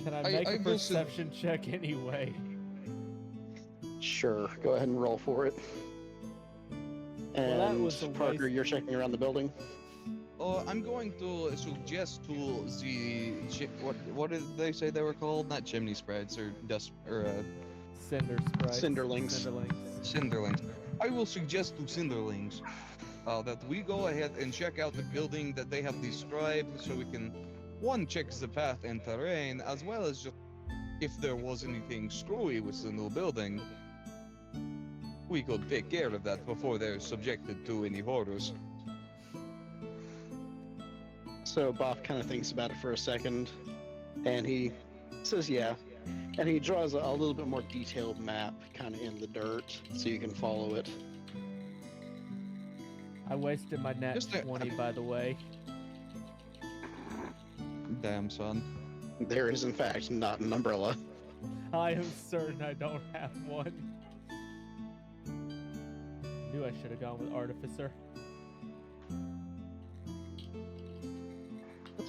Can I I- make I a will sub- perception check anyway? Sure, go ahead and roll for it. Well, that And was a Parker, waste. you're checking around the building. I'm going to suggest to the what did they say they were called? Not chimney spreads or dust or Cinder sprites. Cinderlings. Cinderlings. cinderlings. I will suggest to cinderlings that we go ahead and check out the building that they have described, so we can one check the path and terrain, as well as just if there was anything screwy with the new building. We could take care of that before they're subjected to any horrors. So Bob kind of thinks about it for a second, and he says, yeah. And he draws a little bit more detailed map kind of in the dirt so you can follow it. I wasted my nat Just a- 20, by the way. Damn, son. There is, in fact, not an umbrella. I am certain I don't have one. Knew I should have gone with Artificer.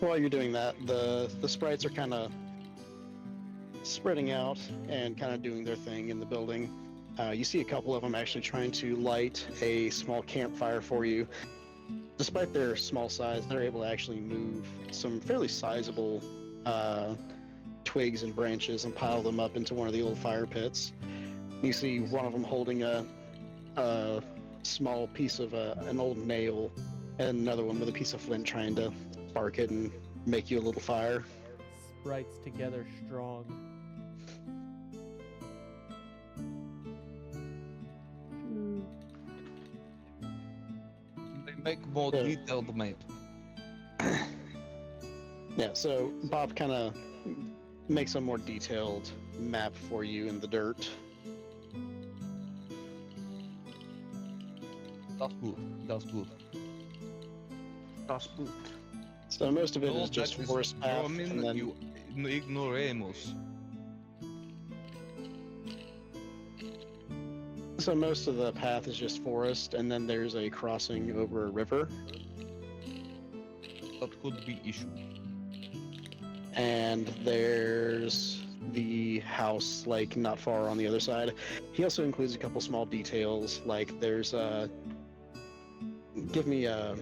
So while you're doing that, the sprites are kind of spreading out and kind of doing their thing in the building. You see a couple of them actually trying to light a small campfire for you. Despite their small size, they're able to actually move some fairly sizable twigs and branches and pile them up into one of the old fire pits. You see one of them holding a small piece of an old nail, and another one with a piece of flint trying to spark it and make you a little fire. Sprites together strong. They make more Yeah. detailed map. Yeah, so Bob kind of makes a more detailed map for you in the dirt. That's good. That's good. Das Boot. So most of it No, is just that is forest path, Roman, and then you ignoremos. so most of the path is just forest, and then there's a crossing over a river, That could be issue. and there's the house like not far on the other side. He also includes a couple small details, like there's a. Give me a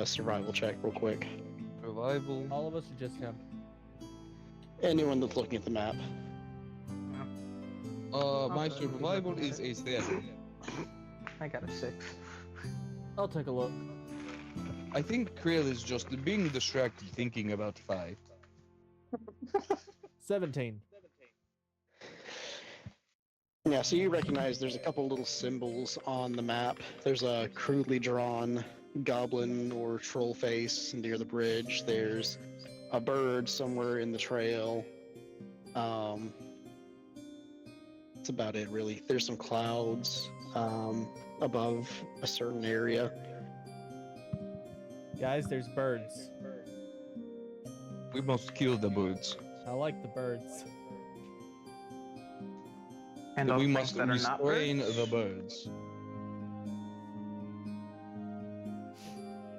survival check real quick. Survival. All of us are just him. Anyone that's looking at the map. My survival is a 7. I got a 6. I'll take a look. I think Krill is just being distracted thinking about 5. 17. Yeah, so you recognize there's a couple little symbols on the map. There's a crudely drawn goblin or troll face near the bridge. There's a bird somewhere in the trail. That's about it, really. There's some clouds above a certain area. Guys, there's birds. We must kill the birds. I like the birds. And we those things must that are not restrain birds. the birds.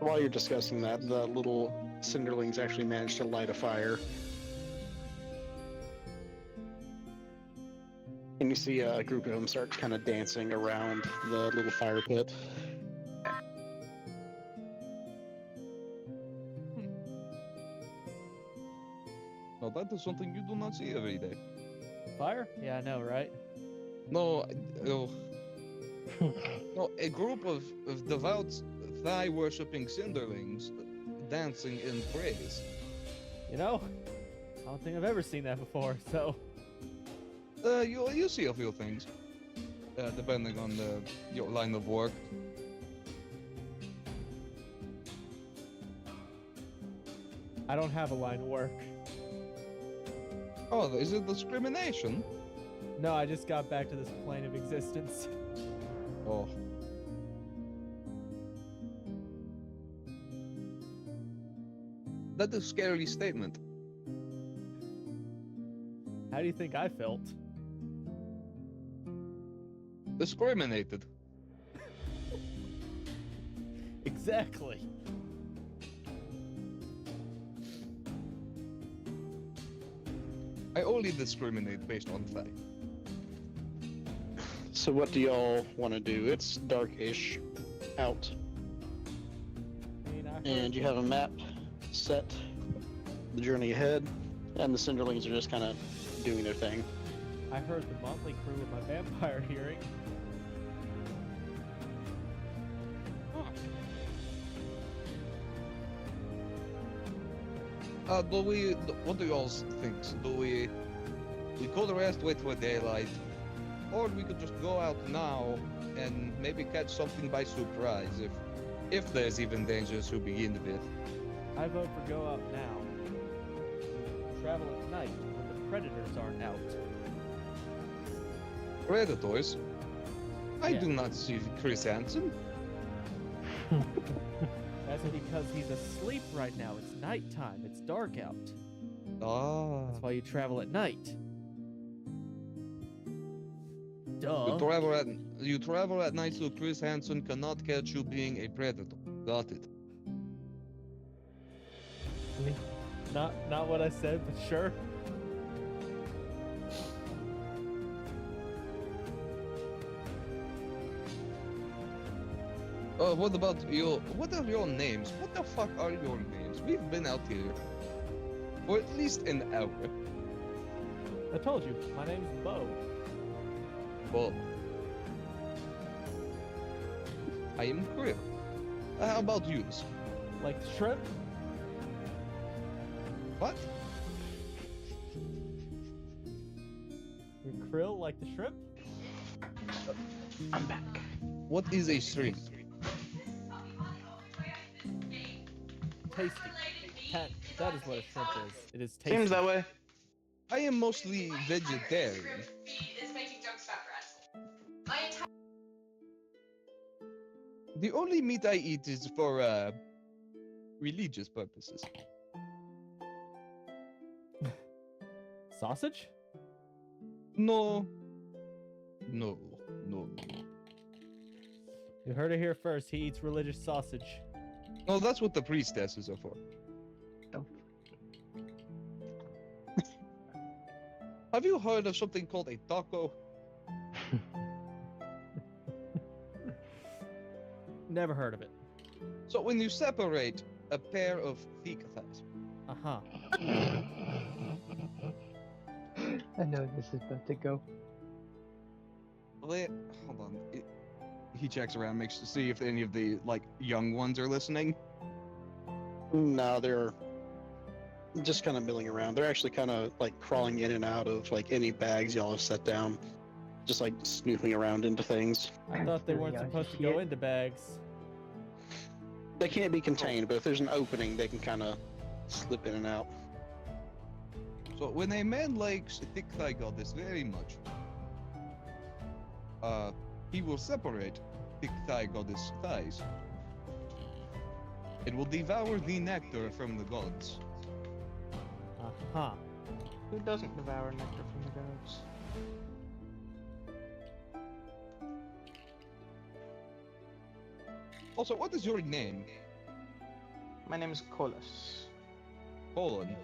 While you're discussing that, the little cinderlings actually managed to light a fire. And you see a group of them start kind of dancing around the little fire pit. Now that is something you do not see every day. Fire? Yeah, I know, right? No, no, a group of devout thigh-worshipping cinderlings dancing in praise. You know, I don't think I've ever seen that before, so... You see a few things, depending on your line of work. I don't have a line of work. Oh, is it discrimination? No, I just got back to this plane of existence. Oh. That is a scary statement. How do you think I felt? Discriminated. Exactly. I only discriminate based on fact. So what do y'all want to do? It's darkish out. I mean, I heard, And you have a map set, the journey ahead, and the cinderlings are just kind of doing their thing. I heard the Motley Crew with my vampire hearing. What do you all think? Do we could rest, wait for daylight, or we could just go out now and maybe catch something by surprise if there's even danger to begin with. I vote for go out now. Travel at night when the predators aren't out. Predators? I Yeah. do not see Chris Hansen. That's because he's asleep right now. It's nighttime. It's dark out. Ah. That's why you travel at night. You Duh. travel at night so Chris Hansen cannot catch you being a predator. Got it. Not what I said, but sure. What about what are your names? What the fuck are your names? We've been out here for at least an hour. I told you, my name's Bo. Well, I am Krill. How about yours? Like shrimp? What? Your krill like the shrimp? I'm back. What is a shrimp? Tasty. That is what a shrimp is. It is tasty. Seems that way. I am mostly vegetarian. The only meat I eat is for religious purposes. Sausage? No. You heard it here first. He eats religious sausage. No, that's what the priestesses are for. Oh. Have you heard of something called a taco? Never heard of it. So when you separate a pair of thick thighs, Uh-huh. I know this is about to go. hold on. He checks around, makes to see if any of the young ones are listening. No, they're just kind of milling around. They're actually kind of crawling in and out of any bags y'all have set down, just snooping around into things. I thought they weren't Yeah, supposed to go shit. into bags. They can't be contained, but if there's an opening, they can kind of slip in and out. So when a man likes a thick thigh goddess very much, he will separate thick thigh goddess thighs. It will devour the nectar from the gods. Uh-huh. Who doesn't devour nectar from the gods? Also, what is your name? My name is Kolos. Colon.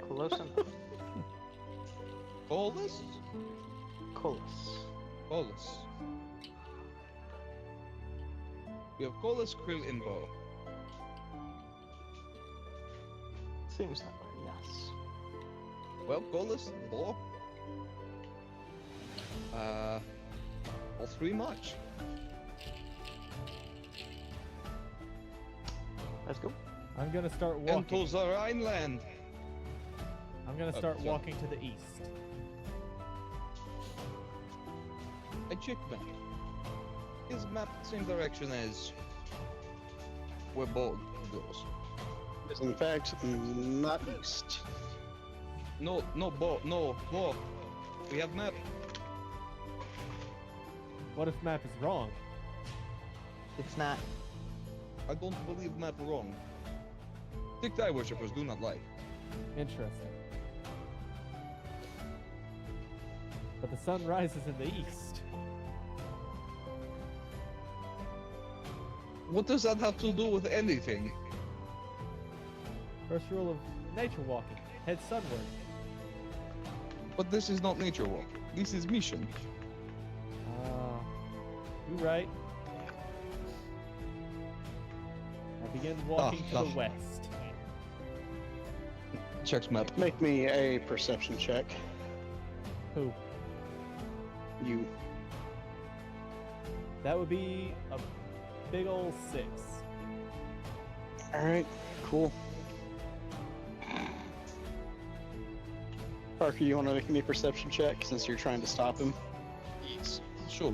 Close enough. Colus? Kolos. Colus. We have Colus, Krill, and Bo. Seems that way, yes. Well, Colus, Bo. All three much. Let's go. I'm gonna start And walking. to the Rhineland. I'm gonna start sorry. walking to the east. A check map. Is mapped the same direction as where Bo goes. Is in fact not east. No, Bo. We have map. What if map is wrong? It's not. I don't believe map wrong. Thick thigh worshippers do not lie. Interesting. But the sun rises in the east. What does that have to do with anything? First rule of nature walking. Head sunward. But this is not nature walk. This is mission. You're right. I begin walking to the west. Checks map. Make me a perception check. Who? You. That would be a big ol' 6. Alright, cool. Parker, you want to make me a perception check since you're trying to stop him? Yes. Sure.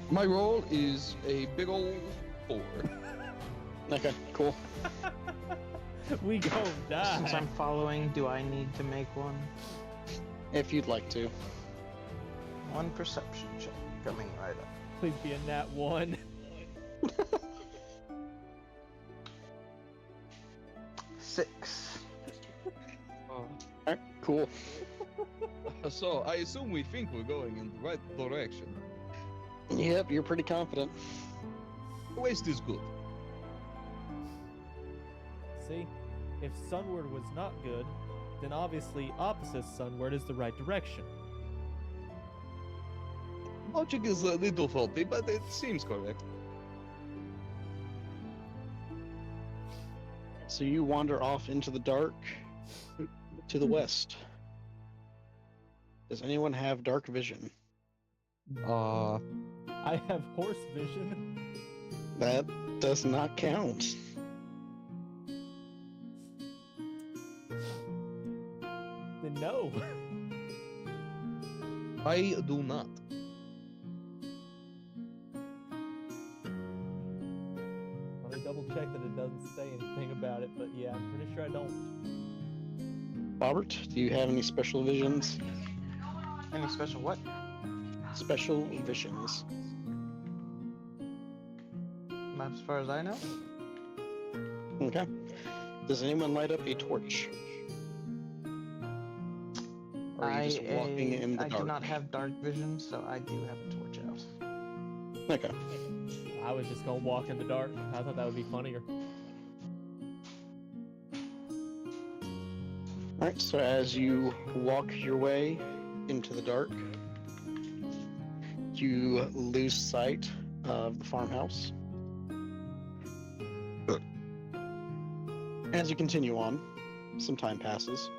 My roll is a big old 4. Okay, cool. We gon' die. Since I'm following, do I need to make one? If you'd like to. One perception check coming right up. Please be a nat 1. 6. Alright, cool. So I assume we think we're going in the right direction. Yep, you're pretty confident. West is good. See? If sunward was not good, then obviously opposite sunward is the right direction. Logic is a little faulty, but it seems correct. So you wander off into the dark to the west. Does anyone have dark vision? I have horse vision. That does not count. Then no. I do not. Let me double check that it doesn't say anything about it, but yeah, I'm pretty sure I don't. Robert, do you have any special visions? Any special what? Special visions. Not as far as I know. Okay. Does anyone light up a torch? Or are you just walking in the I dark? do not have dark vision, so I do have a torch out. Okay. I was just gonna walk in the dark. I thought that would be funnier. Alright, so as you walk your way into the dark, you lose sight of the farmhouse. As you continue on, some time passes,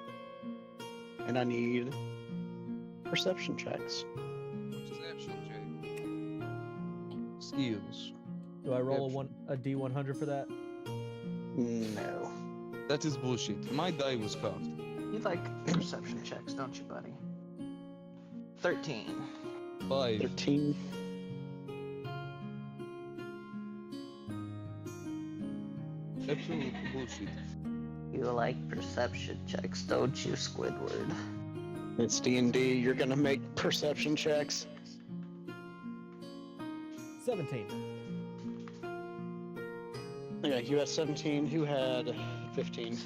and I need perception checks. Perception check. Skills. Do I roll a D100 for that? No. That is bullshit. My die was carved. You like perception checks, don't you, buddy? 13. 5. 13. Absolute bullshit. You like perception checks, don't you, Squidward? It's D&D. You're gonna make perception checks. 17. Okay, you had 17. Who had 15?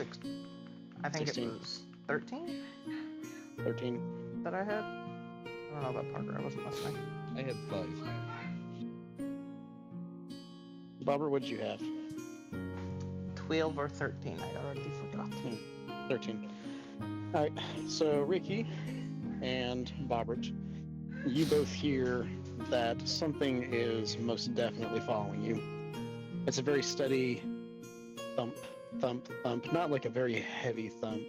I think 16. it was 13 13. that I had. I don't know about Parker. I wasn't listening. I had 5. Bobber, what did you have? 12 or 13. I already forgot. 13. Alright, so Ricky and Bobbert, you both hear that something is most definitely following you. It's a very steady thump, thump, thump. Not like a very heavy thump.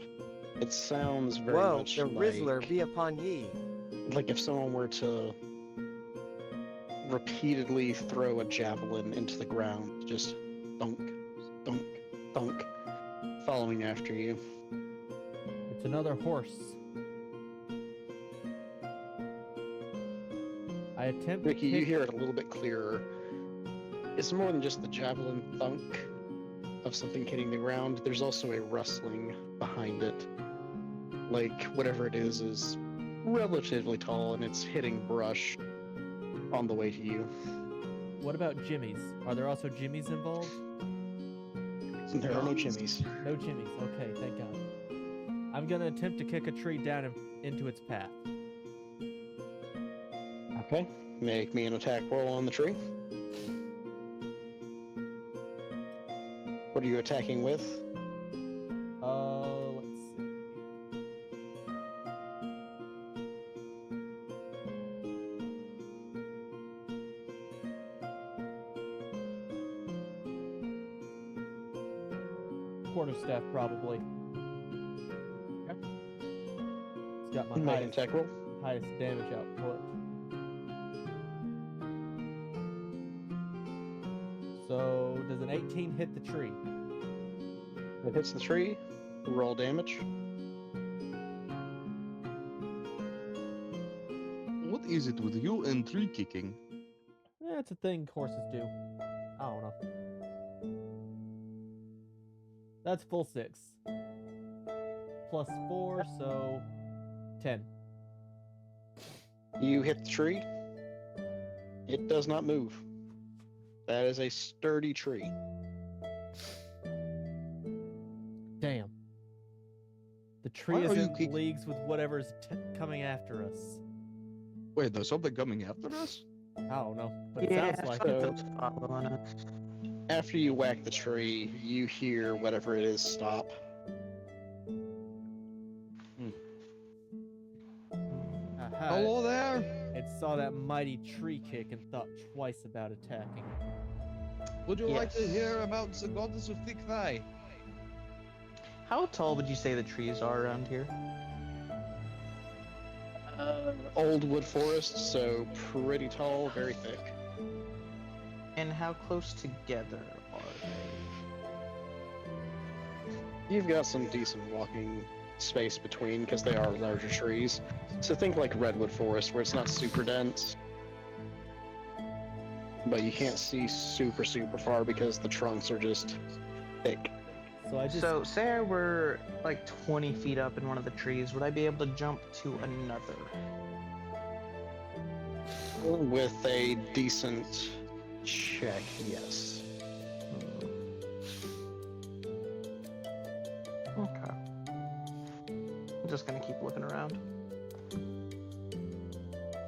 It sounds very Whoa, much the like, Rizzler be upon ye. like if someone were to repeatedly throw a javelin into the ground, just thunk, thunk, thunk, following after you. It's another horse. I attempt Ricky, to you kick... hear it a little bit clearer. It's more than just the javelin thunk of something hitting the ground. There's also a rustling behind it. Like, whatever it is relatively tall and it's hitting brush on the way to you. What about jimmies? Are there also jimmies involved? There are no chimneys. No jimmies. Okay, thank God. I'm gonna attempt to kick a tree down into its path. Okay, make me an attack roll on the tree. What are you attacking with? Let's see. Quarterstaff, probably. It's got my Make an highest, attack roll. highest damage output. So, does an 18 hit the tree? It hits the tree. Roll damage. What is it with you and tree kicking? Yeah, it's a thing horses do. I don't know. That's full 6. Plus 4, so 10. You hit the tree. It does not move. That is a sturdy tree. Damn. The tree Why is are you in kick- leagues with whatever's coming after us. Wait, there's something coming after us? I don't know, but it Yeah, sounds like so- it. something's following us. After you whack the tree, you hear whatever it is stop. Aha. Hello there? It saw that mighty tree kick and thought twice about attacking. Would you like to Yes. hear about the goddess of thick thigh? How tall would you say the trees are around here? Old wood forest, so pretty tall, very thick. And how close together are they? You've got some decent walking space between because they are larger trees. So think like redwood forest where it's not super dense. But you can't see super far because the trunks are just thick. So I just So, say I were like 20 feet up in one of the trees, would I be able to jump to another? With a decent check, yes. Okay. I'm just gonna keep looking around.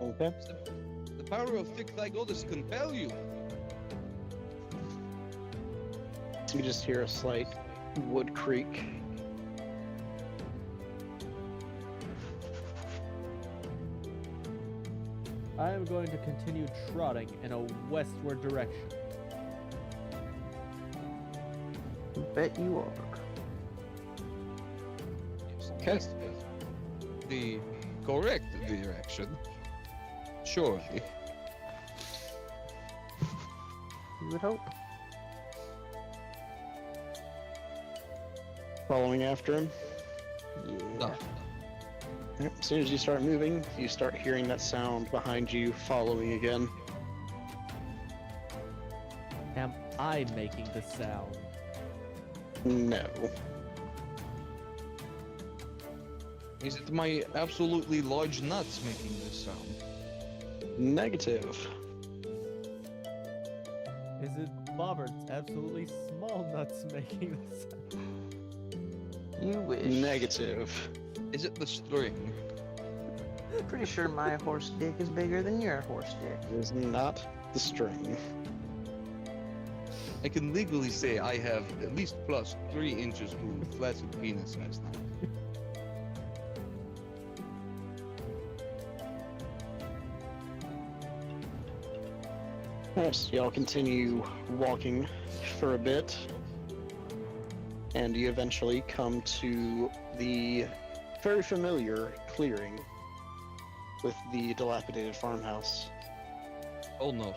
Okay. The power of thick thigh goddess compel you. You just hear a slight wood creak. I am going to continue trotting in a westward direction. Bet you are. Okay. The correct direction. Surely. You would hope. Following after him. Yeah. No. Yep, as soon as you start moving, you start hearing that sound behind you following again. Am I making the sound? No. Is it my absolutely large nuts making this sound? Negative. Is it Bobbert's absolutely small nuts making this sound? You wish. Negative. Is it the string? Pretty sure my horse dick is bigger than your horse dick. It is not the string. I can legally say I have at least plus 3 inches to flaccid penis size now. Yes, y'all continue walking for a bit, and you eventually come to the very familiar clearing with the dilapidated farmhouse. Oh no.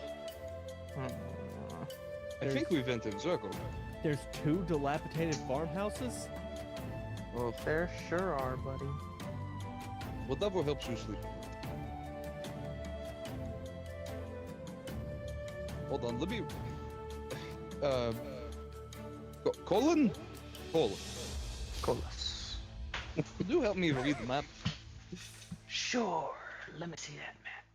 I think we've entered circle. There's 2 dilapidated farmhouses? Oh, There sure are, buddy. whatever helps you sleep. Hold on, let me. Colin? Colin. Colas. Could you help me read the map? Sure. Let me see that map.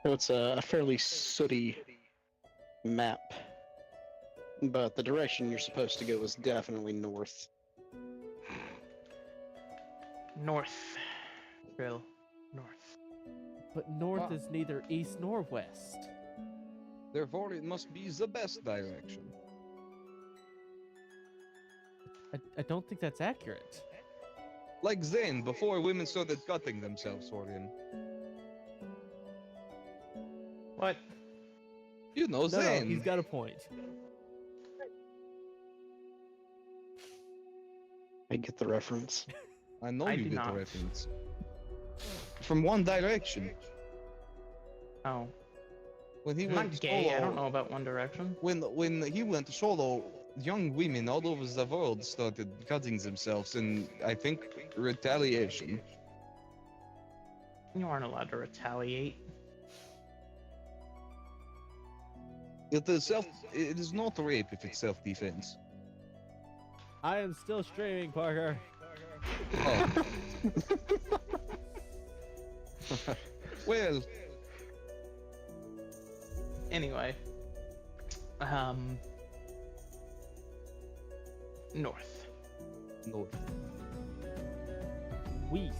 So it's a fairly sooty map, but the direction you're supposed to go is definitely north. North. Real north. But north is neither east nor west. Therefore, it must be the best direction. I don't think that's accurate. Like Zane, before women started cutting themselves for him. What? You know, No, Zane. he's got a point. I get the reference. I know I you do get not. the reference. From One Direction. Oh. When he I'm went not gay. solo, I don't know about One Direction. When he went solo, young women all over the world started cutting themselves in, I think, retaliation. You aren't allowed to retaliate. It is not rape if it's self-defense. I am still streaming, Parker. Oh. Well, Anyway. North. north. West.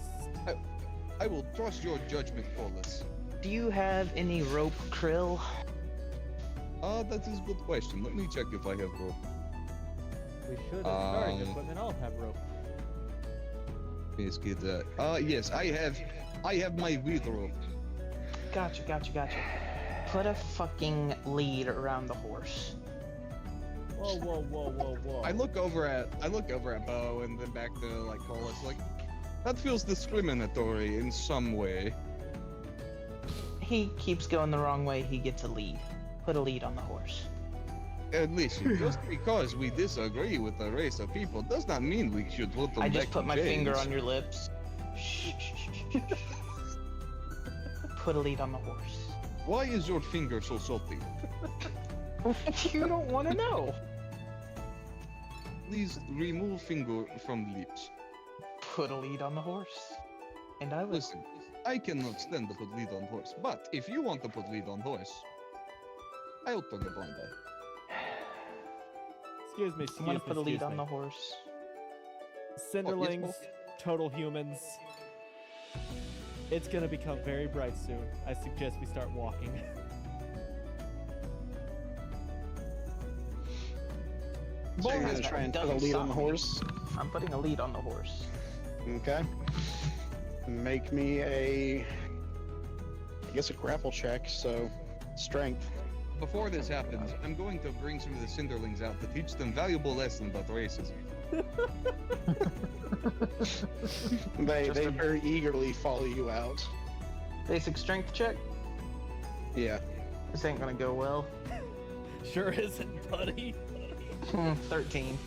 I will trust your judgment, Paulus. Do you have any rope, Krill? That is a good question. Let me check if I have rope. We should have starting equipment all have rope. Let's get that. Yes, I have my wheel rope. Gotcha. Put a fucking lead around the horse. Whoa. I look over at Bo and then back to like Paulus. Like, that feels discriminatory in some way. He keeps going the wrong way, he gets a lead. Put a lead on the horse. At least just because we disagree with a race of people does not mean we should put them I back just put in my finger chains. on your lips. Shh. Put a lead on the horse. Why is your finger so salty? You don't want to know. Please remove finger from lips. Put a lead on the horse. And I will. Listen, I cannot stand to put lead on horse, but if you want to put lead on horse, I'll turn a blind eye. Excuse me. I'm gonna put a lead on the horse. Cinderlings, total humans. It's gonna become very bright soon. I suggest we start walking. So you're Boy, gonna try and put a doesn't lead on the stop me. horse? I'm putting a lead on the horse. Okay. Make me I guess a grapple check, so strength. Before this happens, I'm going to bring some of the Cinderlings out to teach them valuable lesson about racism. They Just a- very eagerly follow you out. Basic strength check. Yeah. This ain't gonna go well. Sure isn't, buddy. 13.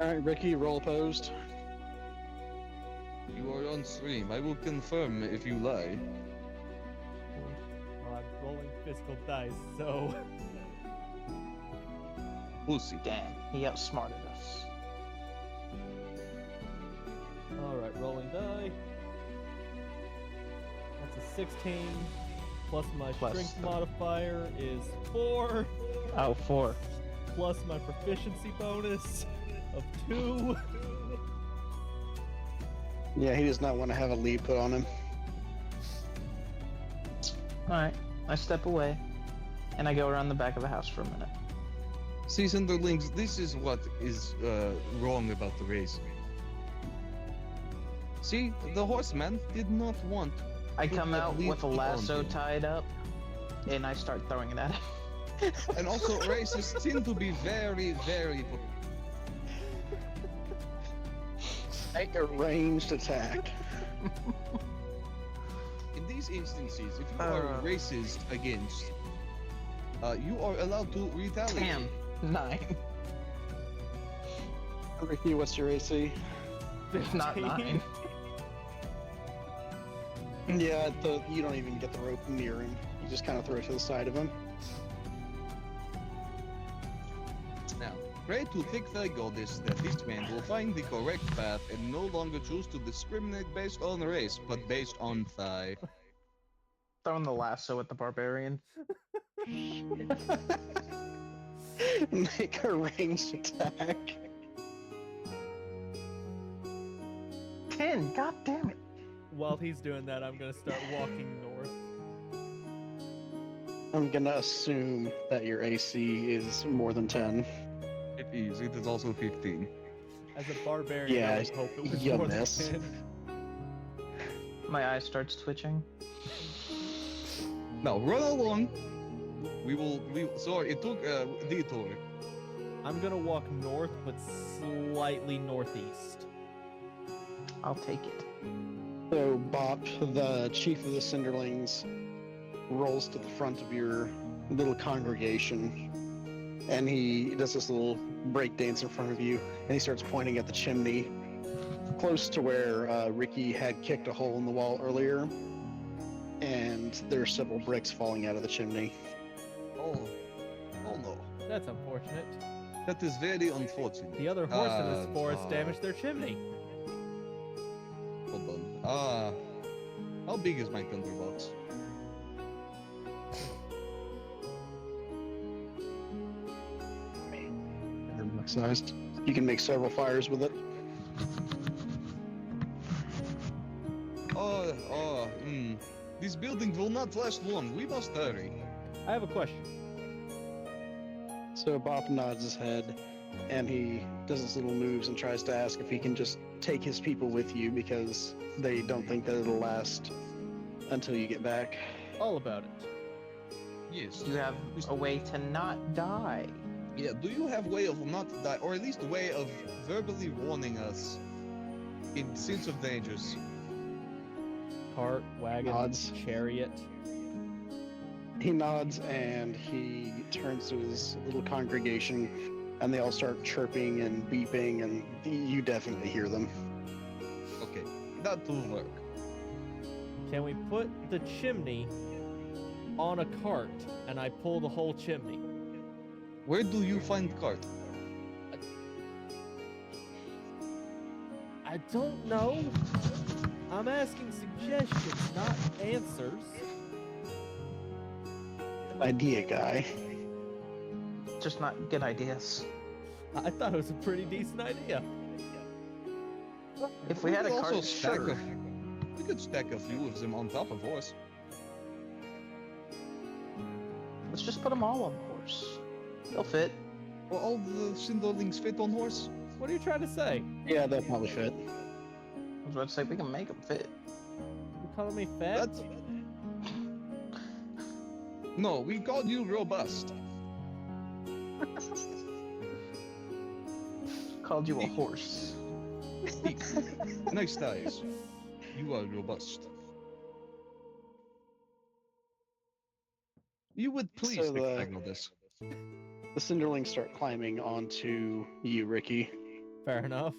Alright, Ricky, roll opposed. You are on stream. I will confirm if you lie. Well, I'm rolling physical dice, so Pussy. Damn, he outsmarted us. Alright, rolling die. That's a 16. Plus my Plus strength the- modifier is 4. Oh, 4. Plus my proficiency bonus of 2. Yeah, he does not want to have a lead put on him. Alright, I step away, and I go around the back of the house for a minute. See, Cinderlings, this is what is wrong about the race. See, the horseman did not want. I to come have out lead with a put on lasso him. tied up, and I start throwing it at him. And also, races tend to be very, very. Make a ranged attack. In these instances, if you are racist against, you are allowed to retaliate. Damn, 9. Ricky, what's your AC? Not 9. Yeah, you don't even get the rope near him. You just kind of throw it to the side of him. Now, pray to thick thy goddess that this man will find the correct path and no longer choose to discriminate based on race, but based on thigh. Throwing the lasso at the barbarian. Make a ranged attack. 10, god damn it. While he's doing that, I'm gonna start walking north. I'm gonna assume that your AC is more than 10. It is. It is also 15. As a barbarian, Yeah, I would hope it was you more than miss. 10. My eye starts twitching. Now, run along. Sorry, it took a detour. I'm gonna walk north, but slightly northeast. I'll take it. So Bop, the chief of the Cinderlings, rolls to the front of your little congregation, and he does this little break dance in front of you, and he starts pointing at the chimney, close to where Ricky had kicked a hole in the wall earlier, and there are several bricks falling out of the chimney. Oh no. That's unfortunate. That is very unfortunate. The other horse in this forest damaged their chimney. Hold on. How big is my thunderbox? Sized. You can make several fires with it. This building will not last long. We must hurry. I have a question. So Bop nods his head, and he does his little moves and tries to ask if he can just take his people with you because they don't think that it'll last until you get back. All about it. Yes. You have a way to not die. Yeah, do you have way of not die, or at least a way of verbally warning us in sense of dangers? Cart, wagon, Nods. chariot. He nods and he turns to his little congregation, and they all start chirping and beeping, and you definitely hear them. Okay, that will work. Can we put the chimney on a cart and I pull the whole chimney? Where do you find cart? I don't know. I'm asking suggestions, not answers. Idea guy. Just not good ideas. I thought it was a pretty decent idea. If we had a could cart, also stack sure. we could stack a few of them on top of horse. Let's just put them all on the horse. They'll fit. Will all the Cinderlings fit on horse? What are you trying to say? Yeah, they'll probably fit. I was about to say, we can make them fit. You calling me fat? That's... No, we called you robust. Called you a horse. Nice thighs. You are robust. You would please So the- signal this. The Cinderlings start climbing onto you, Ricky. Fair enough.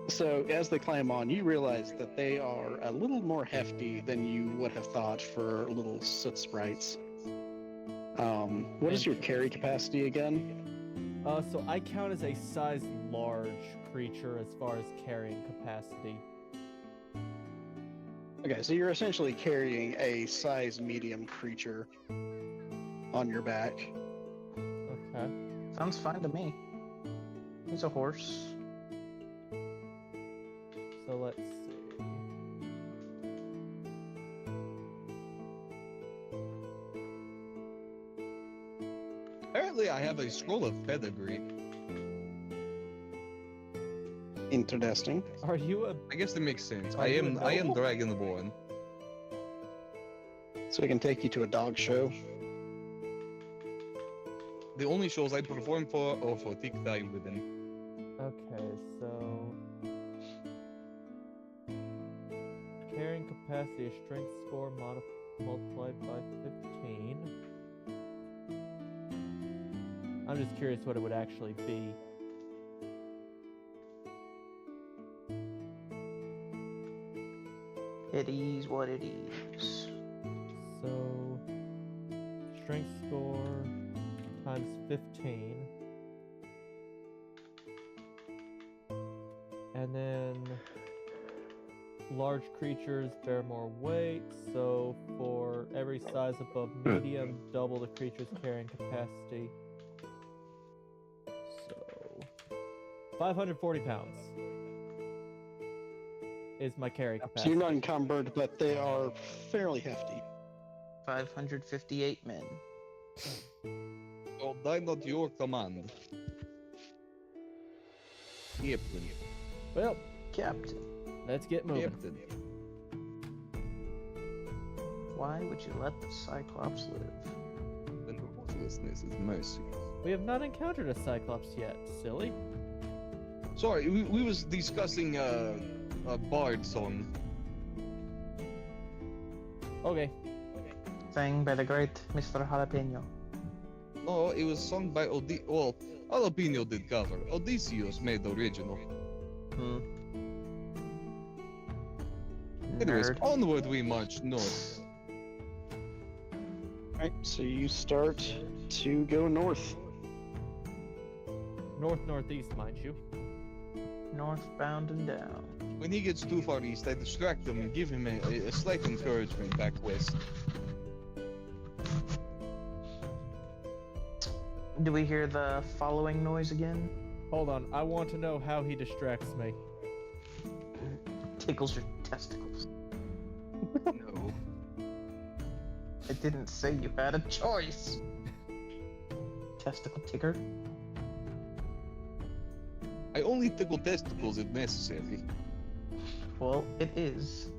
So as they climb on, you realize that they are a little more hefty than you would have thought for little soot sprites. What is your carry capacity again? So I count as a size large creature as far as carrying capacity. Okay, so you're essentially carrying a size medium creature on your back. Okay. Sounds fine to me. He's a horse. So let's see. Apparently, I have a scroll of pedigree. Interesting. Are you a? I guess that makes sense. Are I you a am noble? Dragonborn. So we can take you to a dog show. The only shows I perform for are for Tiktai women. Okay, so carrying capacity, a strength score multiplied by 15. I'm just curious what it would actually be. It is what it is. So strength score times 15. And then large creatures bear more weight, so for every size above medium, double the creature's carrying capacity. So 540 pounds is my carry So capacity. you're not encumbered, but they are fairly hefty. 558 men. So die not your command. Captain. Well, Captain, let's get moving. Captain. why would you let the Cyclops live? The ruthlessness is mercy. We have not encountered a Cyclops yet, silly. Sorry, we was discussing a bard song. Okay. Sang by the great Mr. Jalapeno. No, it was sung by well, Jalapeno did cover. Odysseus made the original. Anyways, Nerd. onward we march north. Alright, so you start to go north. Northeast, mind you. Northbound and down. When he gets too far east, I distract him and give him a slight encouragement back west. Do we hear the following noise again? Hold on, I want to know how he distracts me. Tickles your testicles. No. I didn't say you had a choice. Testicle ticker. I only tickle testicles if necessary. Well, it is.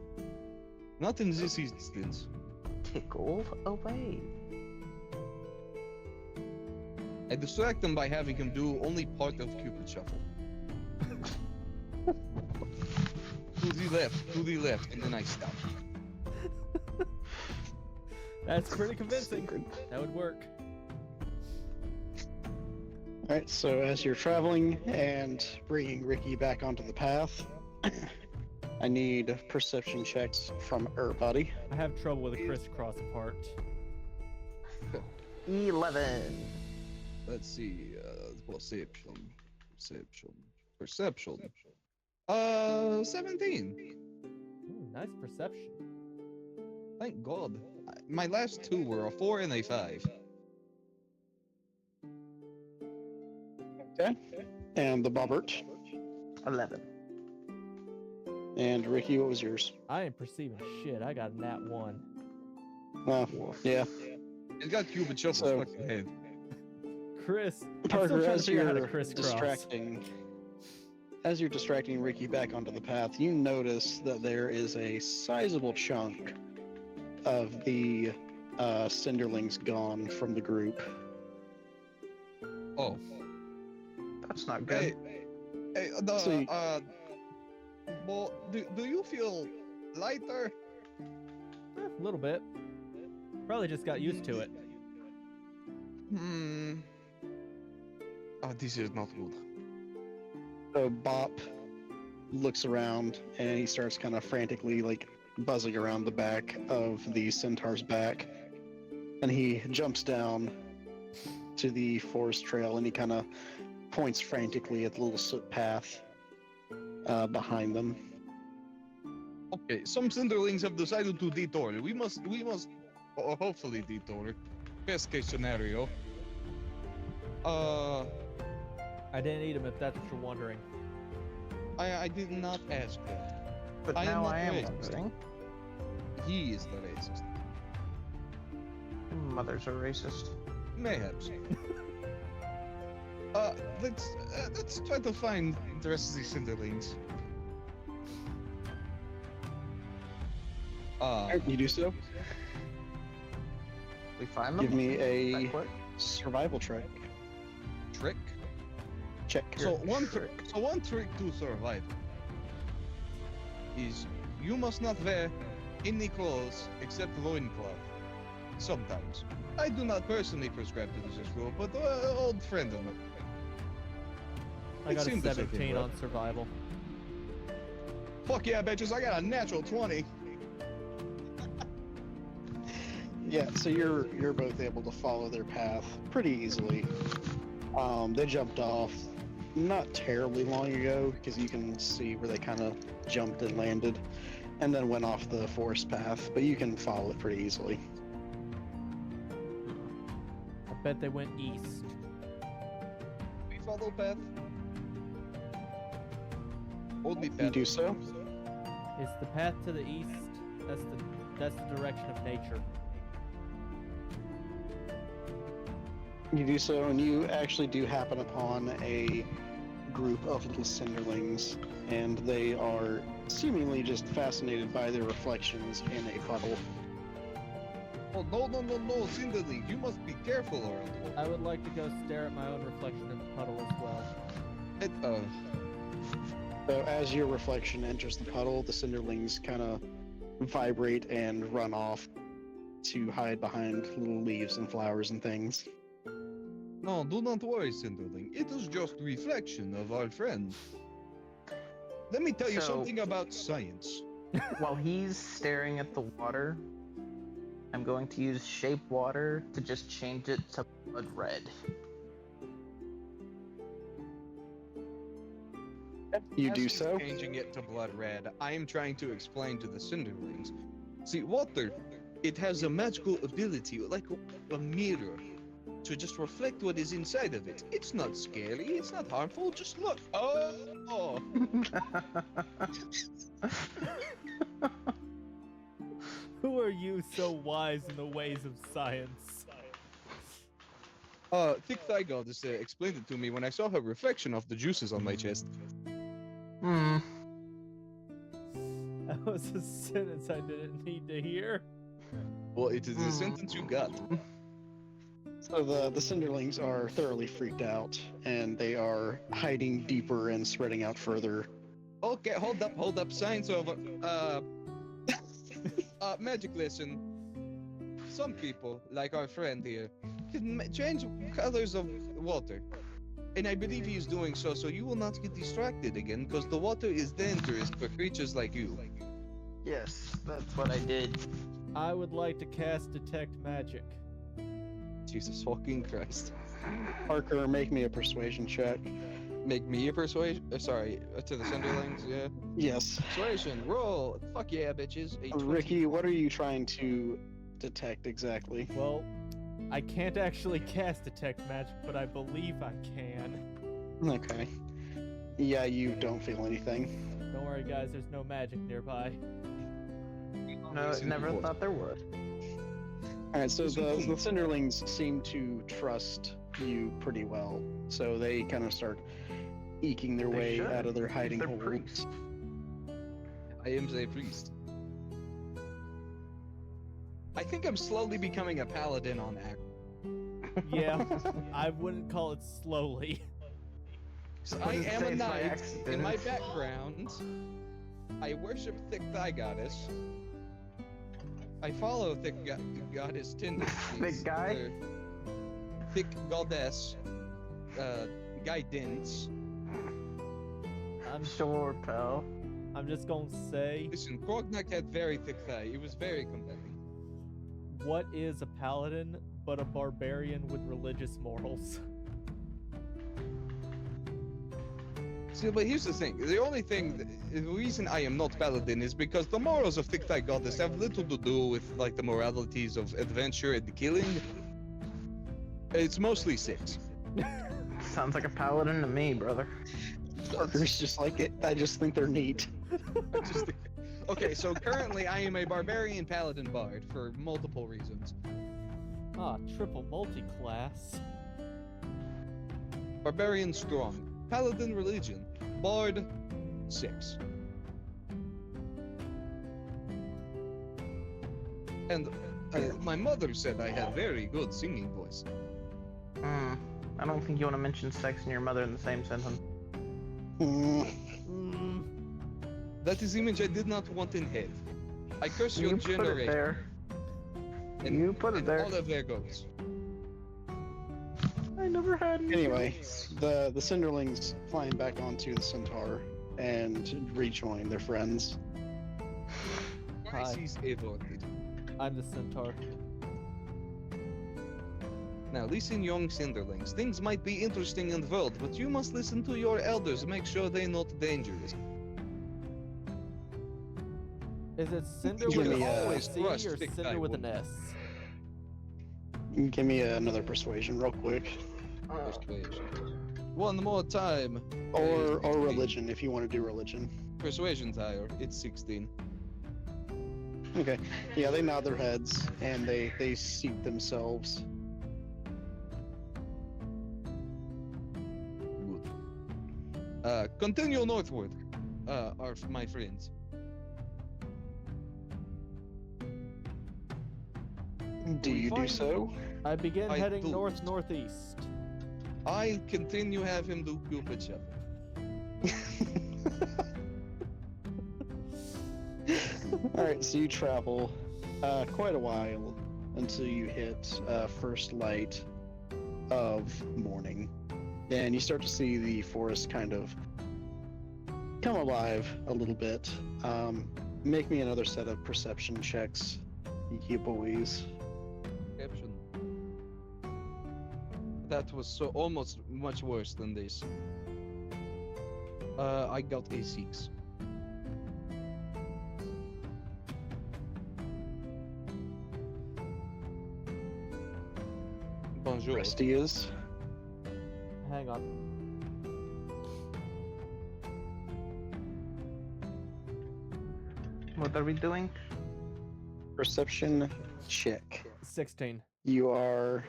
Not in this instance. Tickle away. I distract him by having him do only part of Cupid Shuffle. To the left, and then I stop. That's pretty convincing. That would work. Alright, so as you're traveling and bringing Ricky back onto the path, I need perception checks from everybody. I have trouble with a crisscross part. 11. Let's see, perception. 17. Ooh, nice perception. Thank God. My last two were a 4 and a 5. Okay. And the Bobbert. 11. And Ricky, what was yours? I ain't perceiving shit. I got a nat 1. Well, yeah. He's got Cupid Shuffle's So- fucking head. Chris, I'm still Parker, trying to as figure out how to you're crisscross. distracting Ricky back onto the path, you notice that there is a sizable chunk of the Cinderlings gone from the group. Oh. That's not good. Hey, So- well, do you feel lighter? A little bit. Probably just got used to it. This is not good. So Bop looks around and he starts kind of frantically like buzzing around the back of the centaur's back. And he jumps down to the forest trail and he kind of points frantically at the little soot path behind them. Okay, some Cinderlings have decided to detour. We must hopefully detour. Best case scenario. I didn't eat him if that's what you're wondering. I did not ask that. But I am now not I am racist. wondering. He is the racist. Mothers are racist. Mayhaps. Let's try to find the rest of these Cinderlings. You do so? We find them. Give me a That quick? survival check. Trick. Check. So one trick to survive is you must not wear any clothes except loincloth. Sometimes. I do not personally prescribe to this rule, but an old friend of mine. I got a seemed to fit in 17 well. on survival. Fuck yeah, bitches! I got a natural 20. Yeah, so you're both able to follow their path pretty easily. They jumped off not terribly long ago because you can see where they kind of jumped and landed, and then went off the forest path. But you can follow it pretty easily. I bet they went east. We follow path. Only You path. do so. Is the path to the east? That's the direction of nature. You do so, and you actually do happen upon a group of little Cinderlings, and they are seemingly just fascinated by their reflections in a puddle. Oh no, Cinderling, you must be careful around here. I would like to go stare at my own reflection in the puddle as well. So as your reflection enters the puddle, the Cinderlings kind of vibrate and run off to hide behind little leaves and flowers and things. No, do not worry, Cinderling. It is just reflection of our friend. Let me tell you So- something about science. While he's staring at the water, I'm going to use shape water to just change it to blood red. You As do he's so. Changing it to blood red, I am trying to explain to the Cinderlings. See, water, it has a magical ability, like a mirror, to just reflect what is inside of it. It's not scary, it's not harmful, just look. Oh! Who are you so wise in the ways of science? Thick Thigh Goddess explained it to me when I saw her reflection of the juices on my chest. Hmm. That was a sentence I didn't need to hear. Well, it is the sentence you got. So the Cinderlings are thoroughly freaked out, and they are hiding deeper and spreading out further. Okay, hold up, science over. Magic lesson. Some people, like our friend here, can change colors of water. And I believe he is doing so you will not get distracted again, because the water is dangerous for creatures like you. Yes, that's what I did. I would like to cast Detect Magic. Jesus fucking Christ. Parker, make me a persuasion check. Make me a persuasion? Sorry, to the Cinderlings, yeah? Yes. Persuasion, roll! Fuck yeah, bitches. A 20. Ricky, what are you trying to detect exactly? Well, I can't actually cast Detect Magic, but I believe I can. Okay. Yeah, you don't feel anything. Don't worry, guys, there's no magic nearby. No, I never thought there was. Alright, so the Cinderlings seem to trust you pretty well, so they kind of start eking their They way should. out of their hiding They're holes. priests. I am the priest. I think I'm slowly becoming a paladin on act. Yeah, I wouldn't call it slowly. So What I does it am say a it's by knight. accident? In my background, I worship Thick Thigh Goddess. I follow Thick Goddess tendencies. Thick guy? or Thick Goddess guidance. I'm Sure, pal. I'm just gonna say Listen, Krognak had very thick thigh. It was very compelling. what is a paladin but a barbarian with religious morals? See, but here's the thing. The reason I am not paladin is because the morals of Tic-Tac Goddess have little to do with, like, the moralities of adventure and killing. It's mostly sex. Sounds like a paladin to me, brother. Parker's just like it. I just think they're neat. Okay, so currently I am a barbarian paladin bard for multiple reasons. Ah, triple multi-class. Barbarian strong, paladin religion, bard 6. And my mother said I had very good singing voice. I don't think you want to mention sex and your mother in the same sentence. That is image I did not want in head. I curse your You put it generation. there. And, You put it and there. all of their goats. I never had any. Anyway, the Cinderlings climb back onto the Centaur and rejoin their friends. Crises averted. I'm the centaur. Now listen, young Cinderlings. Things might be interesting in the world, but you must listen to your elders. Make sure they're not dangerous. Is it Cinder Give with me, a always C trust or Tic-Tac Cinder with an woman. S? Give me another persuasion real quick. Persuasion. One more time. Or 16. religion, if you want to do religion. Persuasion's higher. It's 16. Okay. Yeah, they nod their heads and they seat themselves. Good. Continue northward, my friends. Do you do Fine. so? I begin I heading do. north-northeast. I'll continue have him do Cupid shuffle. Alright, so you travel quite a while until you hit first light of morning. And you start to see the forest kind of come alive a little bit. Make me another set of perception checks, you boys. Perception. That was so almost much worse than this. I got a 6. Bonjour. Rusty is. Hang on. What are we doing? Perception check. 16. You are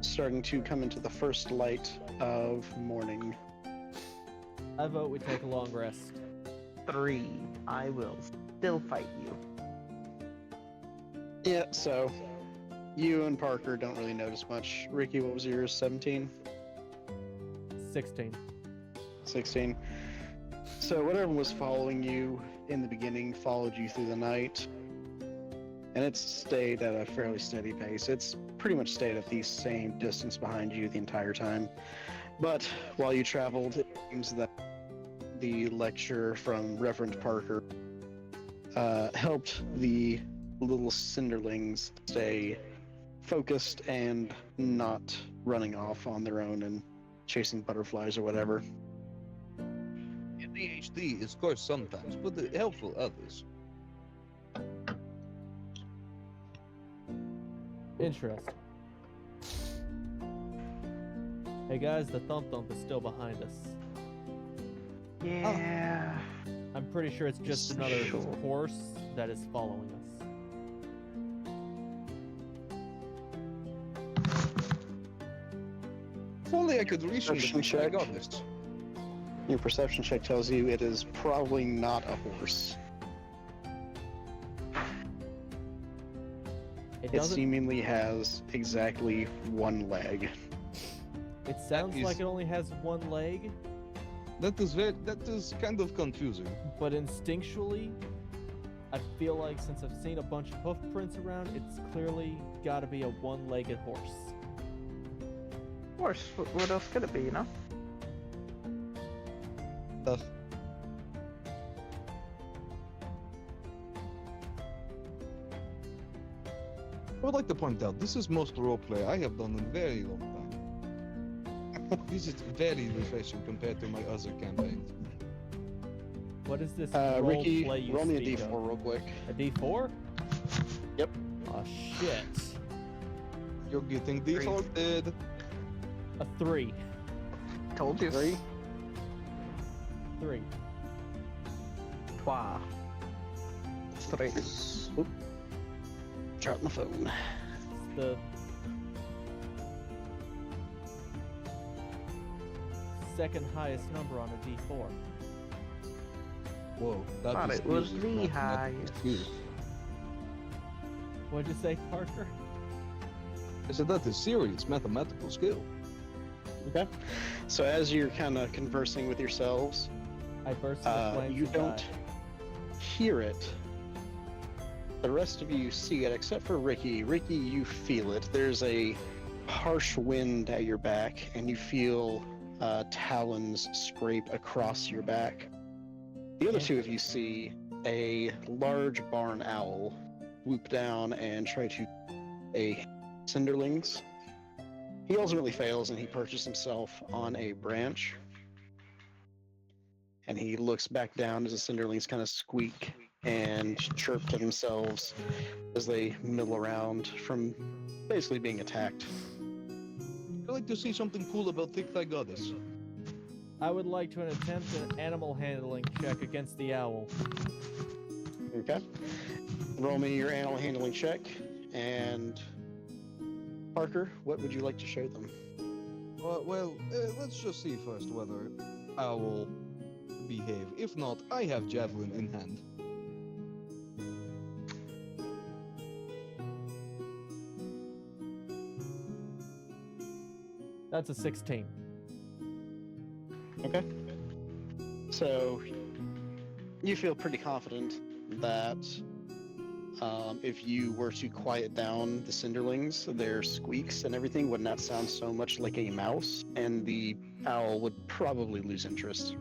starting to come into the first light of morning. I vote we take a long rest. 3. I will still fight you. Yeah, so you and Parker don't really notice much. Ricky, what was yours? 17? 16. 16. So whatever was following you in the beginning followed you through the night. And it's stayed at a fairly steady pace. It's pretty much stayed at the same distance behind you the entire time. But while you traveled, it seems that the lecture from Reverend Parker helped the little Cinderlings stay focused and not running off on their own and chasing butterflies or whatever. ADHD is coarse sometimes, but helpful others. Interesting. Hey guys, the Thump Thump is still behind us. Yeah. I'm pretty sure it's just another Sure. horse that is following us. If only I could reach him. Perception I check. got this. Your perception check tells you it is probably not a horse. It It doesn't. seemingly has exactly one leg. It sounds is- like it only has one leg, That is kind of confusing. but instinctually, I feel like since I've seen a bunch of hoof prints around, it's clearly got to be a one-legged horse. Of course. What else could it be, you know? would like to point out, this is most roleplay I have done in a very long time. This is very refreshing compared to my other campaigns. What is this Ricky, role play you roll me a speak d4 of? real quick. A D4? Yep. Oh shit. You're getting defaulted. A 3. Told you. 3. 3. Twa. 3. Oop. Dropped my phone. It's the second highest number on a D4. Whoa, that Thought is it was easy, the not highest. easy. What'd you say, Parker? I said that is serious mathematical skill. Okay. So as you're kind of conversing with yourselves, I burst into flames. you and don't died. hear it. The rest of you see it, except for Ricky. Ricky, you feel it. There's a harsh wind at your back, and you feel talons scrape across your back. The other two of you see a large barn owl swoop down and try to a cinderlings. He ultimately fails, and he perches himself on a branch. And he looks back down as the cinderlings kind of squeak and chirp to themselves as they mill around from basically being attacked. I'd like to see something cool about Thick Thigh Goddess. I would like to attempt an animal handling check against the owl. Okay. Roll me your animal handling check. And Parker, what would you like to show them? Let's just see first whether I will behave. If not, I have javelin in hand. That's a 16. Okay. So you feel pretty confident that if you were to quiet down the cinderlings, their squeaks and everything would not sound so much like a mouse, and the owl would probably lose interest.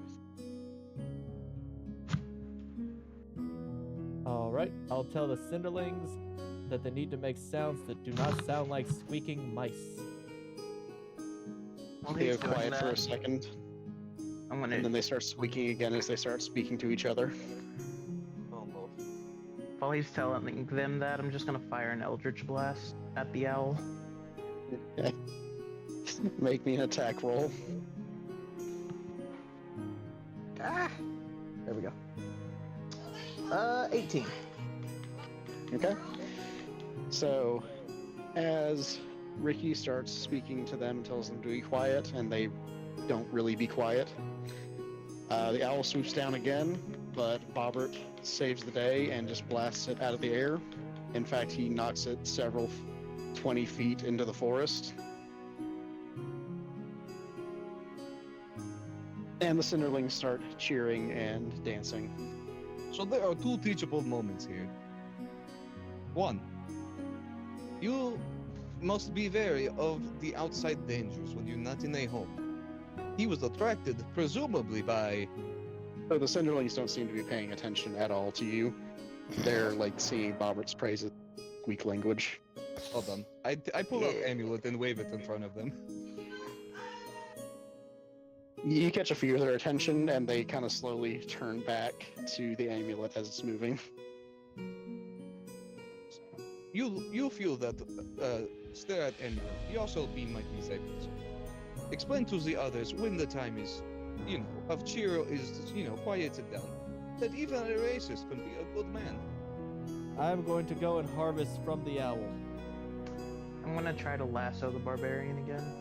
Alright, I'll tell the cinderlings that they need to make sounds that do not sound like squeaking mice. While They he's go doing quiet for a that, second, I'm gonna. and then they start squeaking again as they start speaking to each other. While he's telling them that, I'm just gonna fire an Eldritch Blast at the owl. Okay. Make me an attack roll. Ah! There we go. 18. Okay. So, as Ricky starts speaking to them, tells them to be quiet, and they don't really be quiet. The owl swoops down again, but Bobbert saves the day and just blasts it out of the air. In fact, he knocks it several 20 feet into the forest. And the cinderlings start cheering and dancing. So there are two teachable moments here. One, you must be wary of the outside dangers when you're not in a home. He was attracted, presumably, by... So the cinderlings don't seem to be paying attention at all to you. They're like singing Bobbert's praises, weak language. Hold on. I pull out amulet and wave it in front of them. You catch a few of their attention, and they kind of slowly turn back to the amulet as it's moving. You feel that stare at amulet. You also be might be seconds. Explain to the others when the time is, of cheer is, quieted down. That even a racist can be a good man. I'm going to go and harvest from the owl. I'm gonna try to lasso the barbarian again.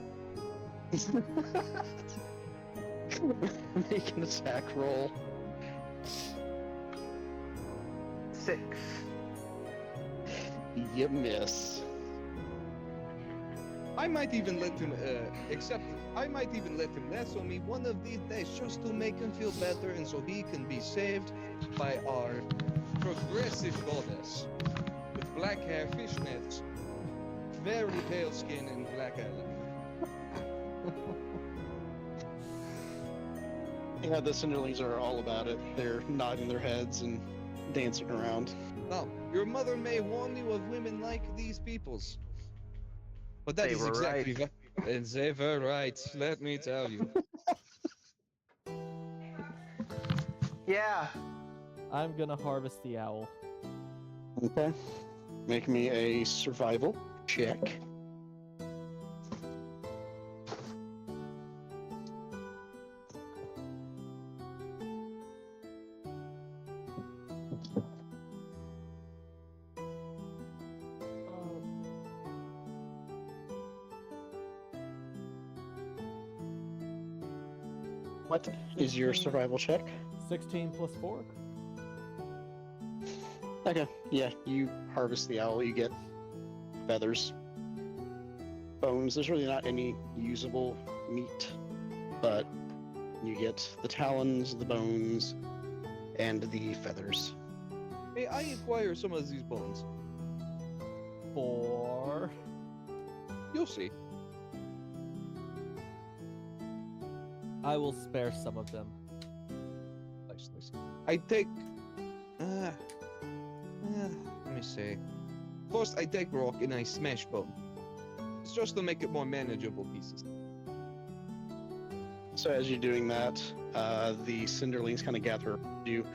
Make an attack roll. 6. You miss. I might even let him I might even let him lasso me one of these days just to make him feel better and so he can be saved by our progressive goddess. With black hair, fishnets, very pale skin, and black eyeliner. Yeah, the cinderlings are all about it. They're nodding their heads and dancing around. Now, your mother may warn you of women like these peoples. But that They is were exactly right. and they were right, let me tell you. Yeah. I'm gonna harvest the owl. Okay. Make me a survival check. What is your survival check? 16 plus 4. Okay, yeah, you harvest the owl, you get feathers, bones. There's really not any usable meat, but you get the talons, the bones, and the feathers. May I acquire some of these bones? 4. You'll see. I will spare some of them. Nice, nice. I take. Let me see. First, I take rock and I smash bone. It's just to make it more manageable pieces. So as you're doing that, the cinderlings kind of gather around you,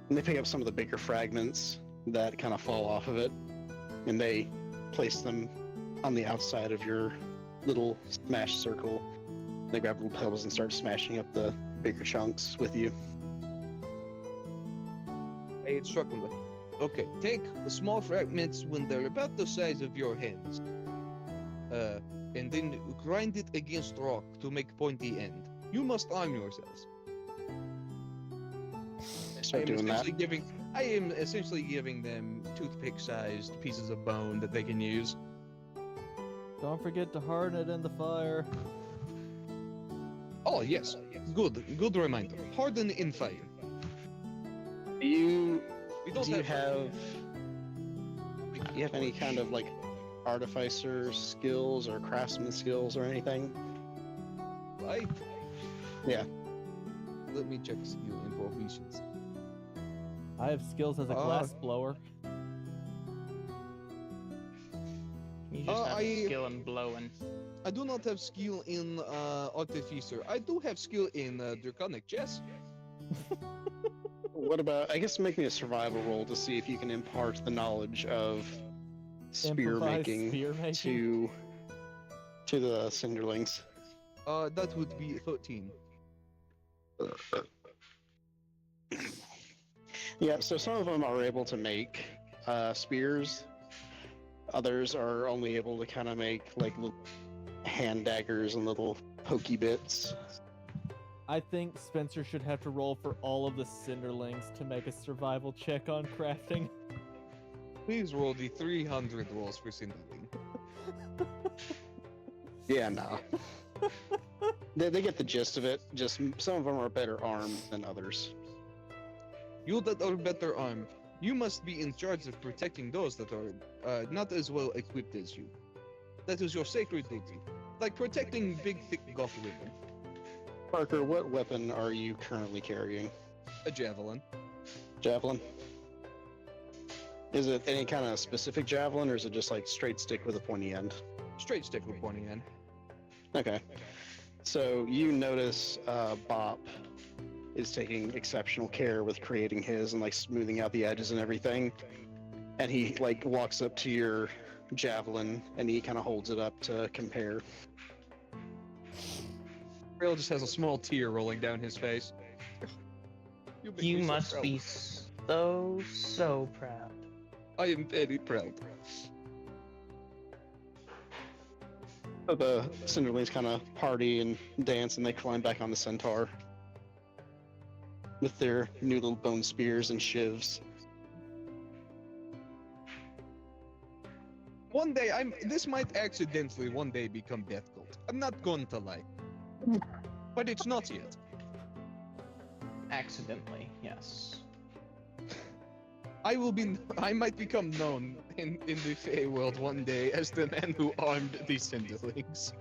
and they pick up some of the bigger fragments that kind of fall off of it, and they place them on the outside of your little smash circle. They grab little pebbles and start smashing up the bigger chunks with you. I instruct them with. Okay, take the small fragments when they're about the size of your hands. And then grind it against rock to make pointy end. You must arm yourselves. Start doing that. I am essentially giving them toothpick-sized pieces of bone that they can use. Don't forget to harden it in the fire. Oh yes, good reminder. Harden in fire. Do you don't have any kind of like artificer skills or craftsman skills or anything? Right. Yeah. Let me check skill and proficiency. I have skills as a glass blower. You just have skill in blowing. I do not have skill in artificer. I do have skill in draconic chess. What about, I guess, make me a survival roll to see if you can impart the knowledge of spear making to the cinderlings. That would be 13. Yeah, so some of them are able to make spears. Others are only able to kind of make like little hand daggers and little pokey bits. I think Spencer should have to roll for all of the cinderlings to make a survival check on crafting. Please roll the 300 rolls for cinderling. Yeah, no. They get the gist of it. Just some of them are better armed than others. You that are better armed, you must be in charge of protecting those that are not as well equipped as you. That is your sacred duty. Like protecting big, thick goth women. Parker, what weapon are you currently carrying? A javelin. Javelin? Is it any kind of specific javelin, or is it just like straight stick with a pointy end? Straight stick with pointy end. Okay. So you notice Bop is taking exceptional care with creating his and like smoothing out the edges and everything. And he like walks up to your javelin and he kind of holds it up to compare. Rail just has a small tear rolling down his face. You must be so proud. I am very proud. So the cinderlings kind of party and dance and they climb back on the centaur with their new little bone spears and shivs. One day, this might accidentally one day become Death Cult. I'm not going to lie. But it's not yet. Accidentally, yes. I might become known in the Fey world one day as the man who armed the cinderlings.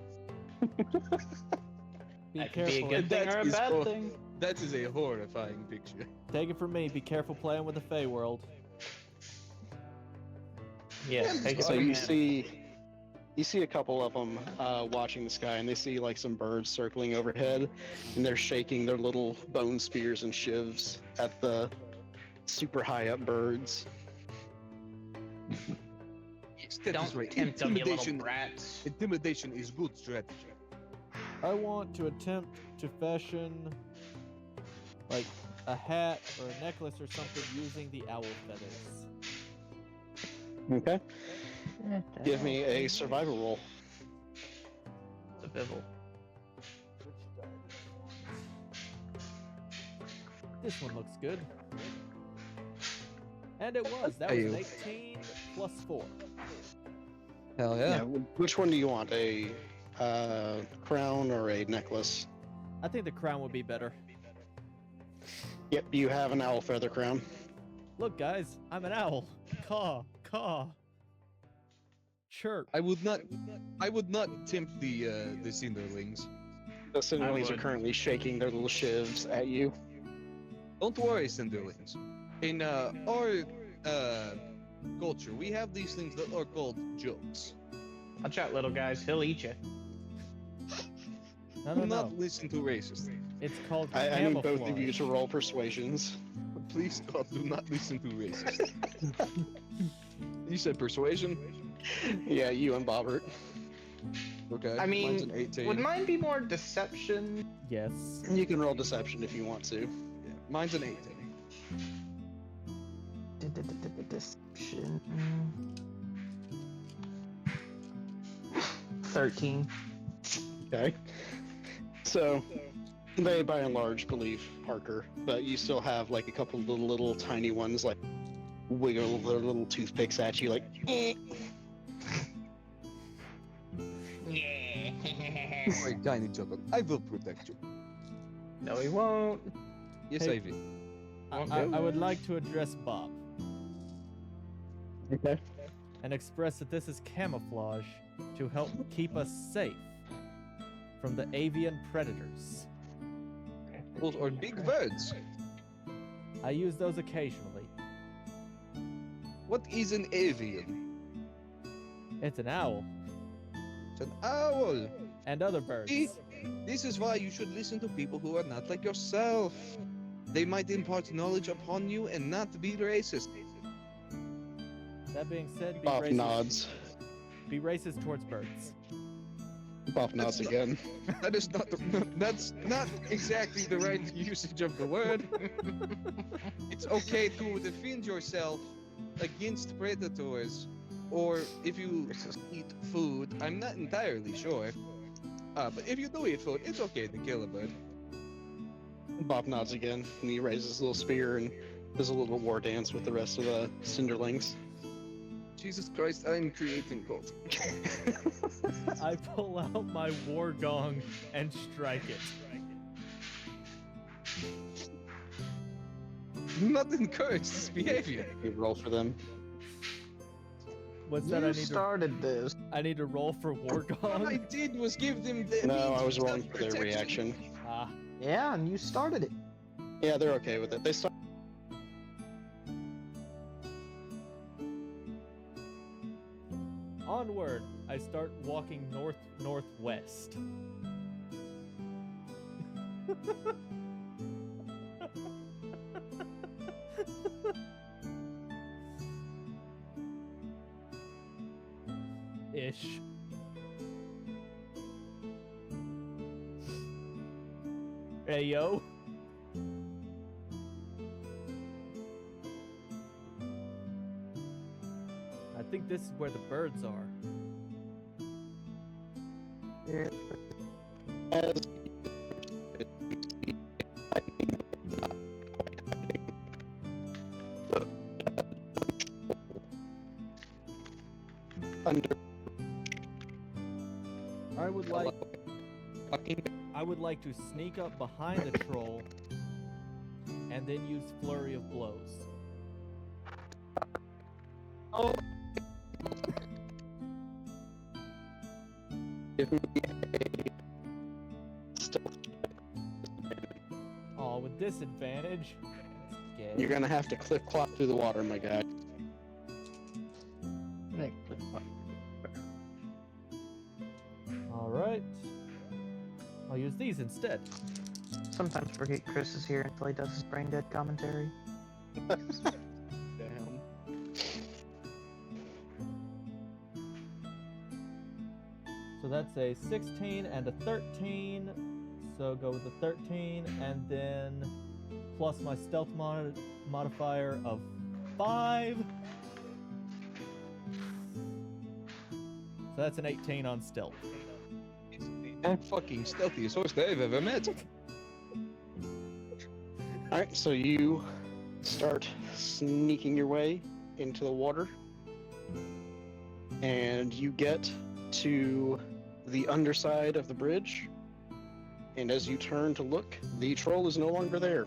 Be That could careful. be a good thing or a bad thing. That is a horrifying picture. Take it from me, be careful playing with the Fey world. Yeah, take it So from you me. see a couple of them watching the sky, and they see like some birds circling overhead, and they're shaking their little bone spears and shivs at the super high up birds. Yes, that Don't is right. tempt them, you little Intimidation. brats. Intimidation is good strategy. I want to attempt to fashion like a hat or a necklace or something using the owl feathers. Okay. Give me a survival roll. It's a bibble. This one looks good. And it was. That was an 18 plus 4. Hell Yeah. Which one do you want? A crown or a necklace? I think the crown would be better. Yep, you have an owl feather crown. Look, guys, I'm an owl. Caw, caw. Chirp. I would not tempt the Cinderlings. The Cinderlings are would. currently shaking their little shivs at you. Don't worry, Cinderlings. In our culture, we have these things that are called jokes. Watch out, little guys. He'll eat you. No, Do no, not no. listen to racists. It's called I need both of camouflage. you to roll persuasions. Please, God, do not listen to racists. You said persuasion? Yeah, you and Bobbert. Okay. I mean, mine's an 18. would mine be more deception? Yes. You can roll deception if you want to. Yeah, mine's an 18. Deception. 13. Okay. So, they by and large believe Parker, but you still have like a couple of the little tiny ones like wiggle their little toothpicks at you like, eh. Don't worry, tiny children. I will protect you. No, he won't. Yes, Hey. I will. I would like to address Bob Okay. and express that this is camouflage to help keep us safe from the avian predators. Those are big words. I use those occasionally. What is an avian? It's an owl It's an owl. and other birds. See? This is why you should listen to people who are not like yourself. They might impart knowledge upon you and not be racist. That being said, be Bob racist. nods. Be racist towards birds. Bob nods That's not- again. That is not. That's not exactly the right usage of the word. It's okay to defend yourself against predators, or if you eat food. I'm not entirely sure. But if you do eat food, it's okay to kill a bird. Bob nods again, and he raises his little spear and does a little war dance with the rest of the Cinderlings. Jesus Christ, I'm creating cult. I pull out my war gong and strike it. Do not encourage this behavior. You roll for them. What's that? You started this. I need to roll for war What I gong. did was give them the. No, means I was of rolling for their self-protection. reaction. Ah, Yeah, and you started it. Yeah, they're okay with it. They start. onward. I start walking northwest. Ish. Hey yo. I think this is where the birds are. As under I would like to sneak up behind the troll and then use flurry of blows. give me Oh, with disadvantage. You're gonna have to clip clop through the water, my guy. these instead. Sometimes forget Chris is here until he does his brain dead commentary. Damn. So that's a 16 and a 13. So go with the 13, and then plus my stealth modifier of 5. So that's an 18 on stealth. The fucking stealthiest horse I've ever met. Alright, so you start sneaking your way into the water. And you get to the underside of the bridge. And as you turn to look, the troll is no longer there.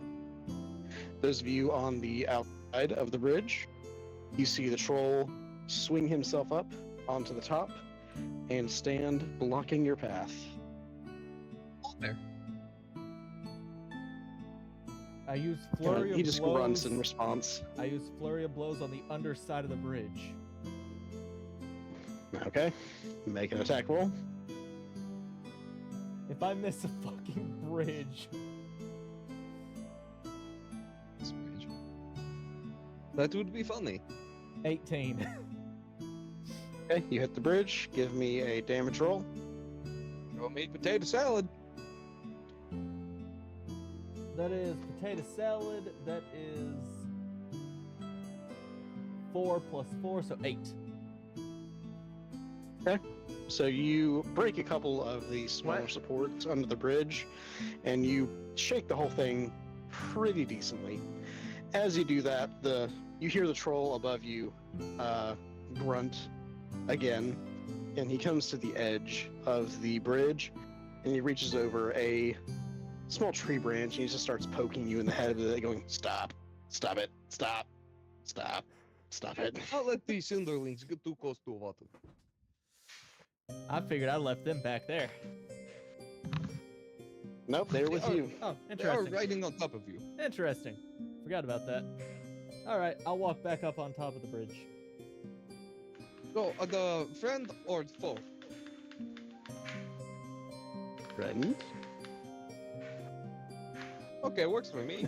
Those of you on the outside of the bridge, you see the troll swing himself up onto the top and stand blocking your path. There. I use flurry of He just blows. grunts in response. I use flurry of blows on the underside of the bridge. Okay, make an attack roll. If I miss a fucking bridge, That would be funny. 18. Okay, you hit the bridge. Give me a damage roll. Throw me potato salad. That is potato salad. That is 4 plus 4, so 8. Okay. So you break a couple of the smaller supports under the bridge, and you shake the whole thing pretty decently. As you do that, you hear the troll above you grunt again, and he comes to the edge of the bridge, and he reaches over a small tree branch, and he just starts poking you in the head of it, going, "Stop! Stop it! Stop! Stop! Stop it!" I'll let these cinderlings get too close to water. I figured I left them back there. Nope, they're with you. Oh, They are interesting. riding on top of you. Interesting. Forgot about that. Alright, I'll walk back up on top of the bridge. So, the friend or foe? Friend. Okay, works for me.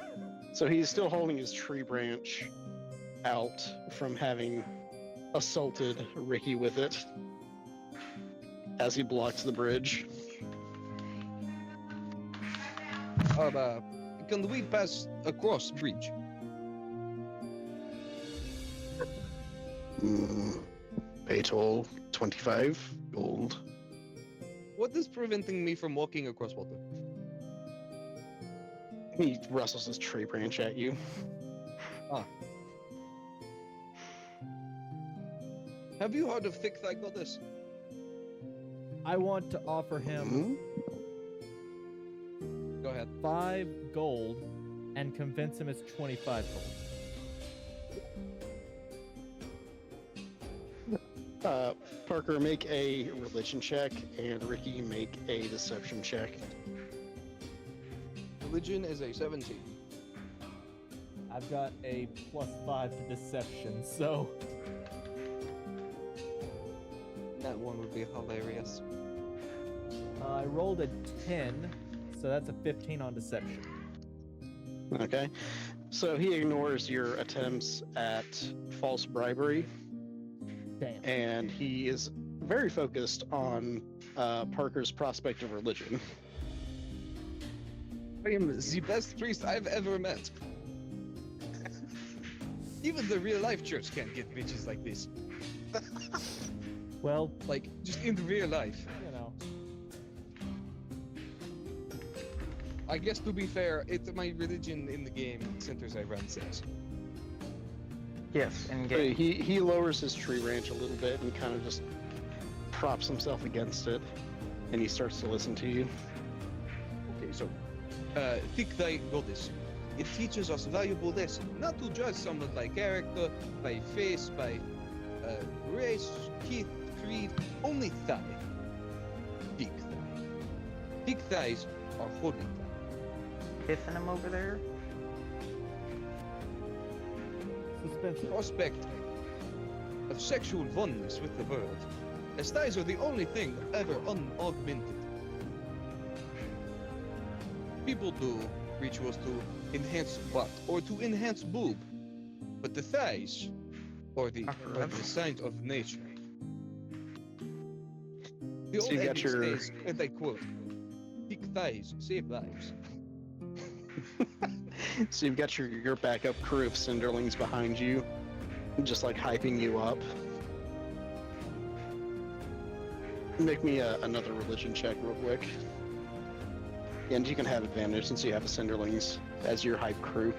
So he's still holding his tree branch out from having assaulted Ricky with it as he blocks the bridge. Can we pass across bridge? Pay toll 25 gold. What is preventing me from walking across water? He rustles his tree branch at you. Have you heard of Thick Thigh Goddess? I want to offer him Go ahead. 5 gold and convince him it's 25 gold. Parker, make a religion check, and Ricky, make a deception check. Religion is a 17. I've got a +5 to deception, so That one would be hilarious. I rolled a 10, so that's a 15 on deception. Okay. So he ignores your attempts at false bribery. Damn. And he is very focused on Parker's prospect of religion. I am the best priest I've ever met. Even the real life church can't get bitches like this. Well, Like, just in real life. you know. I guess to be fair, my religion in the game centers around sex. Yes, and So he lowers his tree branch a little bit and kind of just props himself against it, and he starts to listen to you. Okay, so, Thick Thigh Goddess. It teaches us valuable lesson, not to judge someone by character, by face, by race, teeth, creed, only thigh. Thick thigh. Thick thighs are holy thigh. Piffing him over there. Suspense. Prospect of sexual oneness with the world, as thighs are the only thing ever unaugmented. People do rituals to enhance butt or to enhance boob, but the thighs are the signs of nature. The So old you got adage your- says, and I quote, "Thick thighs save lives." So you've got your backup crew of Cinderlings behind you, just like hyping you up. Make me another religion check real quick. And you can have advantage since you have a Cinderlings as your hype crew.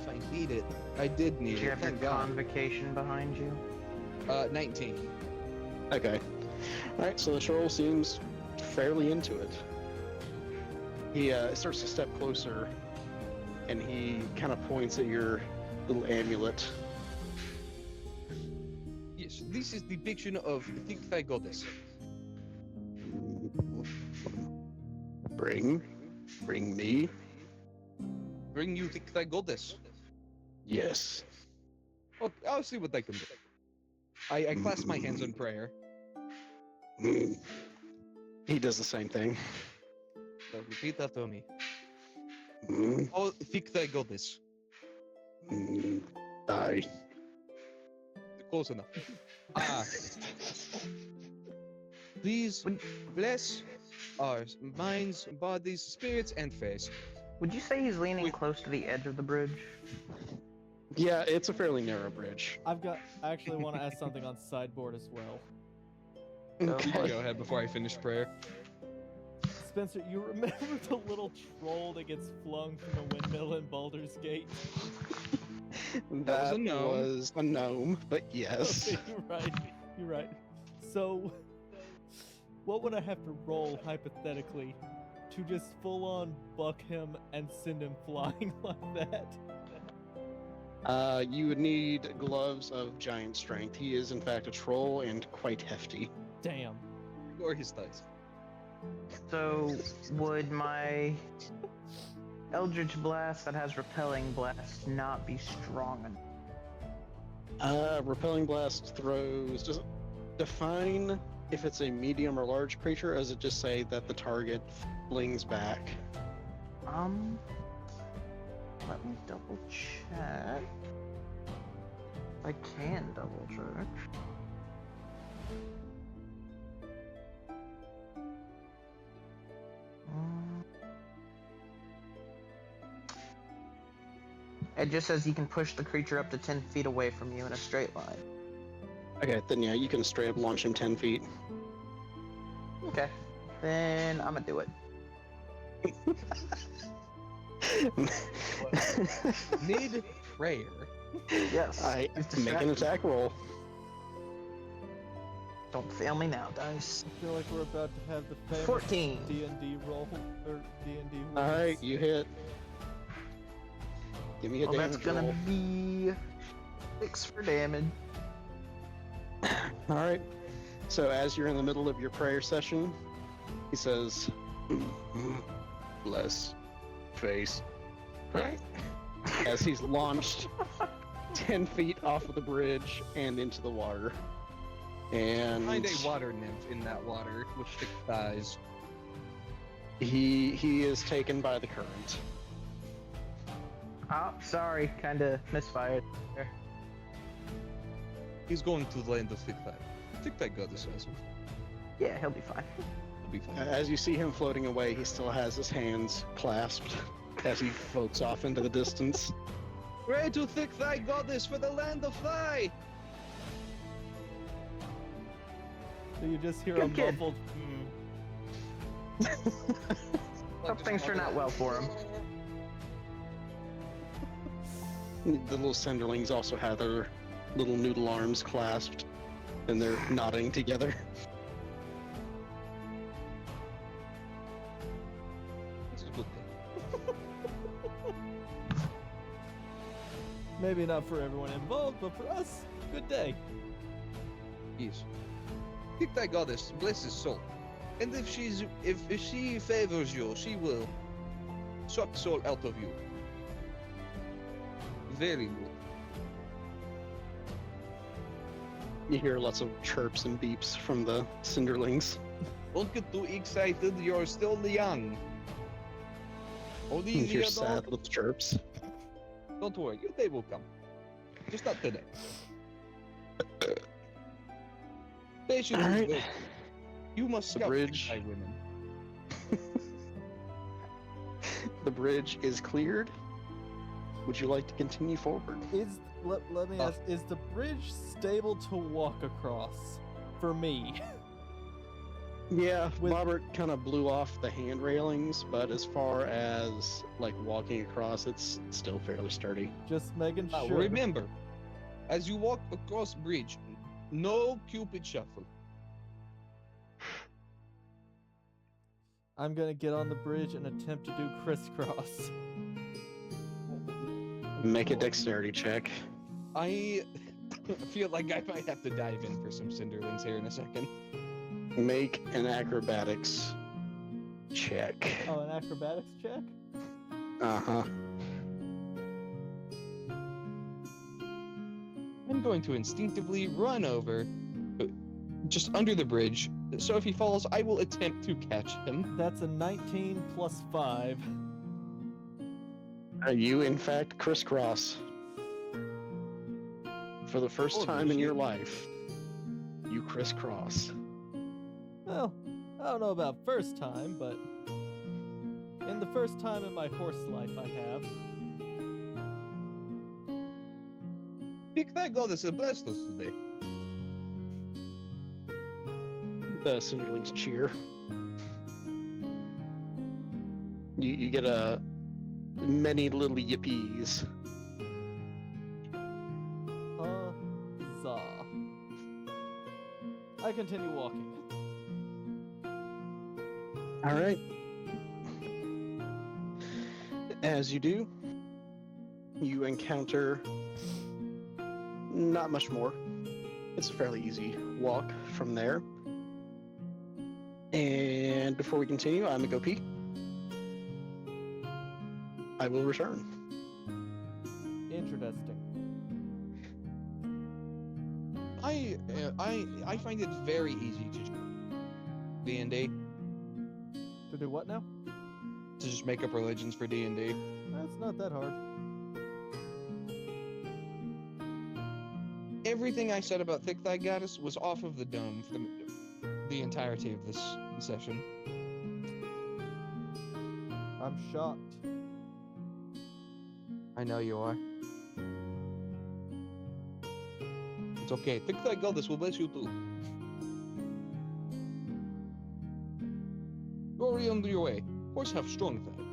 If I need it, I did need Do you it. have your Thank God. convocation behind you? 19. Okay. Alright, so the troll seems fairly into it. He starts to step closer, and he kind of points at your little amulet. Yes, this is the depiction of the thick thigh goddess. Bring me. Bring you thick thigh goddess. Yes. Oh, I'll see what I can do. I clasp my hands in prayer. He does the same thing. So repeat after me. Mm, Oh, thick thigh goddess. I. Close enough. Ah. Please bless our minds, bodies, spirits, and face. Would you say he's leaning close to the edge of the bridge? Yeah, it's a fairly narrow bridge. I actually want to ask something on sideboard as well. Okay. Go ahead before I finish prayer. Spencer, you remember the little troll that gets flung from the windmill in Baldur's Gate? That was a gnome. was a gnome, but yes. Okay, you're right. So, what would I have to roll, hypothetically, to just full-on buck him and send him flying like that? You would need gloves of giant strength. He is, in fact, a troll and quite hefty. Damn. Or his thighs. So, would my Eldritch Blast that has Repelling Blast not be strong enough? Repelling blast throws. Does it define if it's a medium or large creature, or does it just say that the target flings back? Let me double check. I can double check. It just says you can push the creature up to 10 feet away from you in a straight line. Okay, then yeah, you can straight up launch him 10 feet. Okay. Then I'm gonna do it. Mid prayer. Yes. I it's make an distracting. attack roll. Don't fail me now, dice. I feel like we're about to have the famous 14. D&D roll, or D&D rules. Alright, you hit. Give me a Well, that's damage gonna roll. be 6 for damage. Alright. So as you're in the middle of your prayer session, he says, bless face. As he's launched 10 feet off of the bridge and into the water. And Find a water nymph in that water with thick thighs. he is taken by the current. Oh, sorry, kinda misfired there. He's going to the land of thick thigh. Thick thigh goddess as well. Yeah, he'll be fine. He'll be fine. As you see him floating away, he still has his hands clasped as he floats off into the distance. Pray to thick thigh goddess for the land of thigh! So you just hear Good a kid. muffled Hope things turn out well for him. The little Cinderlings also have their little noodle arms clasped, and they're nodding together. This is a good thing. Maybe not for everyone involved, but for us, good day. Yes. Thick thigh goddess, bless his soul. And if she favors you, she will suck the soul out of you. Very good. You hear lots of chirps and beeps from the Cinderlings. Don't get too excited, you're still young. Hold You easy, hear dog. sad little chirps. Don't worry, your day will come. Just not today. Patience is Alright. good. You must The scout bridge. by women. The bridge is cleared. Would you like to continue forward? Let me ask, is the bridge stable to walk across for me? Yeah, With- Robert kind of blew off the hand railings, but as far as like walking across, it's still fairly sturdy. Just making Now, sure. remember, as you walk across bridge, no Cupid shuffle. I'm gonna get on the bridge and attempt to do crisscross. Make a dexterity check. I feel like I might have to dive in for some Cinderlings here in a second. Make an acrobatics check. Oh, an acrobatics check? Uh-huh. I'm going to instinctively run over, just under the bridge, so if he falls, I will attempt to catch him. That's a 19 plus 5. You, in fact, crisscross. For the first Holy time in your shit. life, you crisscross. Well, I don't know about first time, but in the first time in my horse life I have. Pick that goddess and blessed us today. The Cinderlings cheer. You get a many little yippies. Huzzah. I continue walking. All right. As you do, you encounter not much more. It's a fairly easy walk from there. And before we continue, I'm a go pee. I will return. Interesting. I find it very easy to D&D To do what now? to just make up religions for D&D. That's not that hard. Everything I said about Thick Thigh Goddess was off of the dome for the entirety of this session. I'm shocked. I know you are. It's okay. Thick Thigh Goddess will bless you too. Glory on your way. Horse have strong thigh.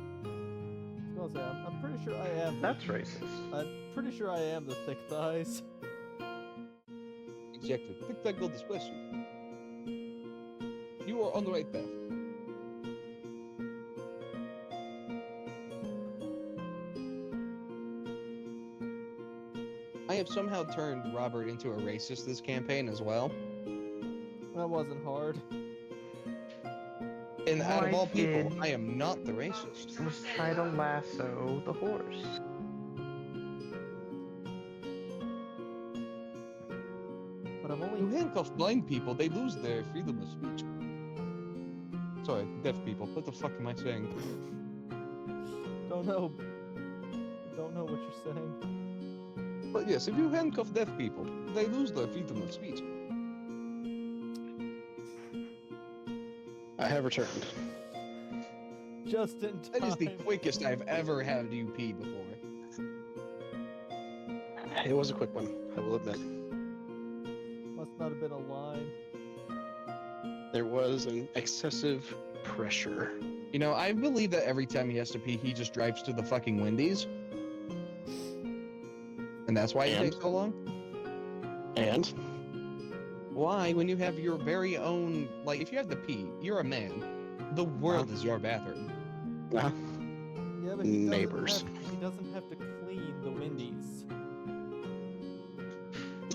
I was gonna say, I'm pretty sure I am. That's racist. I'm pretty sure I am the thick thighs. Exactly. Thick Thigh Goddess bless you. You are on the right path. I have somehow turned Robert into a racist this campaign as well. That wasn't hard. And out of Why all people, did- I am not the racist. Let's try to lasso the horse. But I'm You only. handcuff blind people, they lose their freedom of speech. Sorry, deaf people. What the fuck am I saying? Don't know. Don't know what you're saying. But yes, if you handcuff deaf people, they lose their freedom of speech. I have returned. Just in time. That is the quickest I've ever had you pee before. It was a quick one, I will admit. Must not have been a line. There was an excessive pressure. You know, I believe that every time he has to pee, he just drives to the fucking Wendy's. And that's why it And? takes so long? And Why, when you have your very own, like, if you have to pee, you're a man. The world is your bathroom. uh, Yeah, but Neighbors. he doesn't have to clean the Wendy's.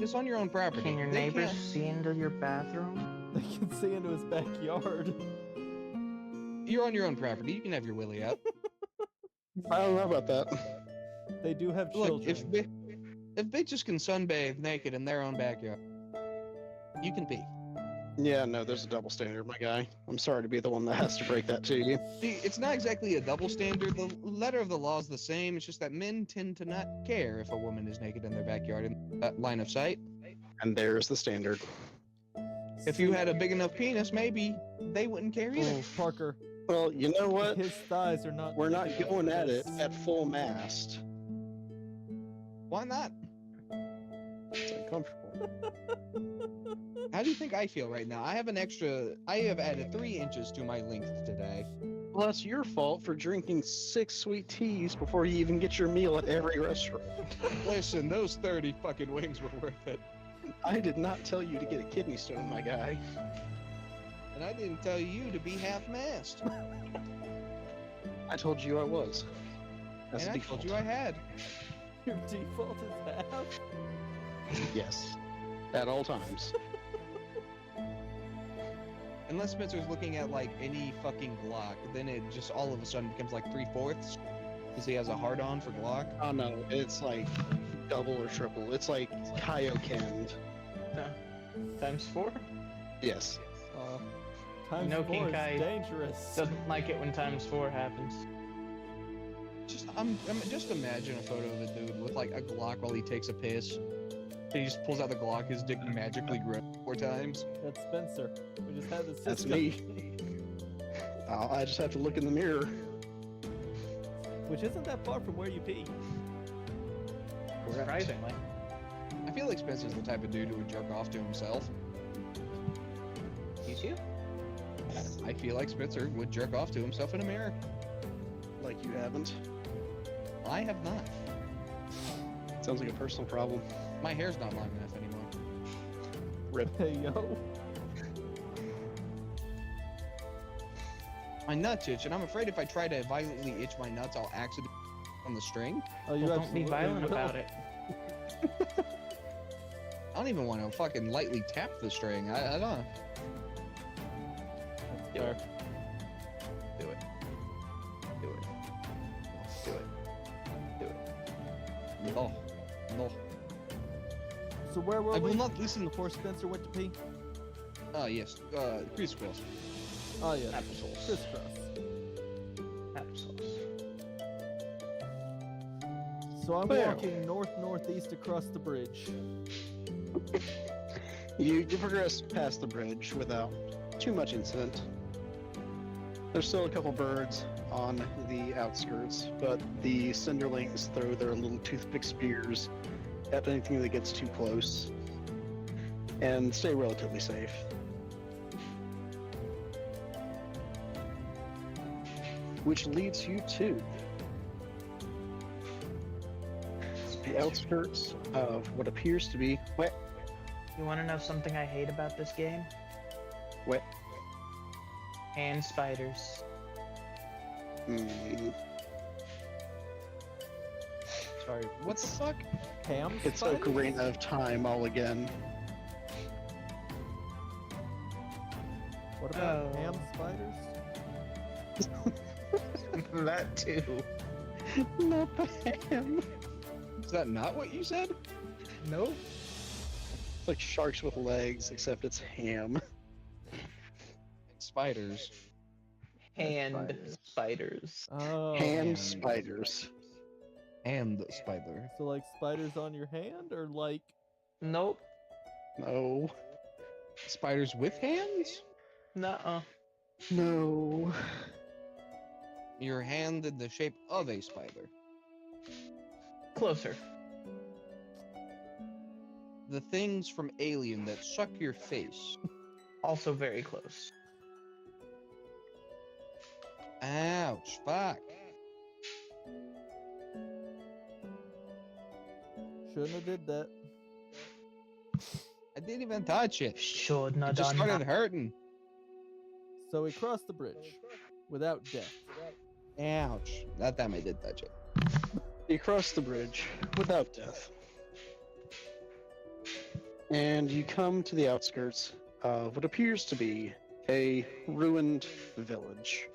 It's on your own property. Can your They neighbors can't- see into your bathroom? They can see into his backyard. You're on your own property. You can have your willy out. I don't know about that. They do have Look, children. if bitches can sunbathe naked in their own backyard, you can pee. Yeah, no, there's a double standard, my guy. I'm sorry to be the one that has to break that to you. See, it's not exactly a double standard. The letter of the law is the same. It's just that men tend to not care if a woman is naked in their backyard in that line of sight. And there's the standard. If you had a big enough penis, maybe they wouldn't care either. Oh, Parker, Well, you know what? his thighs are not. We're not big enough going for at it this. at full mast. Why not? It's uncomfortable. How do you think I feel right now? I have added 3 inches to my length today. Well, that's your fault for drinking 6 sweet teas before you even get your meal at every restaurant. Listen, those 30 fucking wings were worth it. I did not tell you to get a kidney stone, my guy. And I didn't tell you to be half-mast. I told you I was. That's And a I told default. you I had. Your default is half. Yes. At all times. Unless Spencer's looking at like any fucking Glock, then it just all of a sudden becomes like 3/4 because he has a hard-on for Glock. Oh no, it's like double or triple. It's like Kaioken. Times 4? Yes. Times No, 4 King is Kai dangerous. Doesn't like it when times 4 happens. Just imagine a photo of a dude with like a Glock while he takes a piss. He just pulls out the Glock, his dick magically grows 4 times. That's Spencer. We just had this. That's system. me. I just have to look in the mirror. Which isn't that far from where you pee. Surprisingly. I feel like Spencer's the type of dude who would jerk off to himself. You too? I feel like Spencer would jerk off to himself in a mirror. Like you haven't. I have not. Sounds like a personal problem. My hair's not long enough anymore. Rip. Hey yo. My nuts itch, and I'm afraid if I try to violently itch my nuts, I'll accidentally on the string. Oh, you Well, don't be absolutely violent will. about it. I don't even want to fucking lightly tap the string. I don't know. That's fair. Do it. Do it. Do it. Do it. No. No. So where were I we will not listen. before Spencer went to pee? Oh, yes. Crisscross. Oh yeah. Applesauce. Crisscross. Applesauce. So I'm Well. walking northeast across the bridge. You progress past the bridge without too much incident. There's still a couple birds on the outskirts, but the Cinderlings throw their little toothpick spears at anything that gets too close and stay relatively safe. Which leads you to the outskirts of what appears to be wet. You want to know something I hate about this game? Wet. Hand spiders. Sorry. What the fuck? Ham It's spiders? Ocarina of Time all again. What about Oh. ham spiders? That too. Not the ham. Is that not what you said? Nope. It's like sharks with legs, except it's ham. Spiders. Hand spiders. Oh. Hand spiders. And spider. So like spiders on your hand, or like Nope. No. Spiders with hands? Nuh-uh. No. Your hand in the shape of a spider. Closer. The things from Alien that suck your face. Also very close. Ouch, fuck. shouldn't have did that. I didn't even touch it. Should not It just done started that. hurting. So we crossed the bridge without death. Ouch. That time I did touch it. You cross the bridge without death. And you come to the outskirts of what appears to be a ruined village.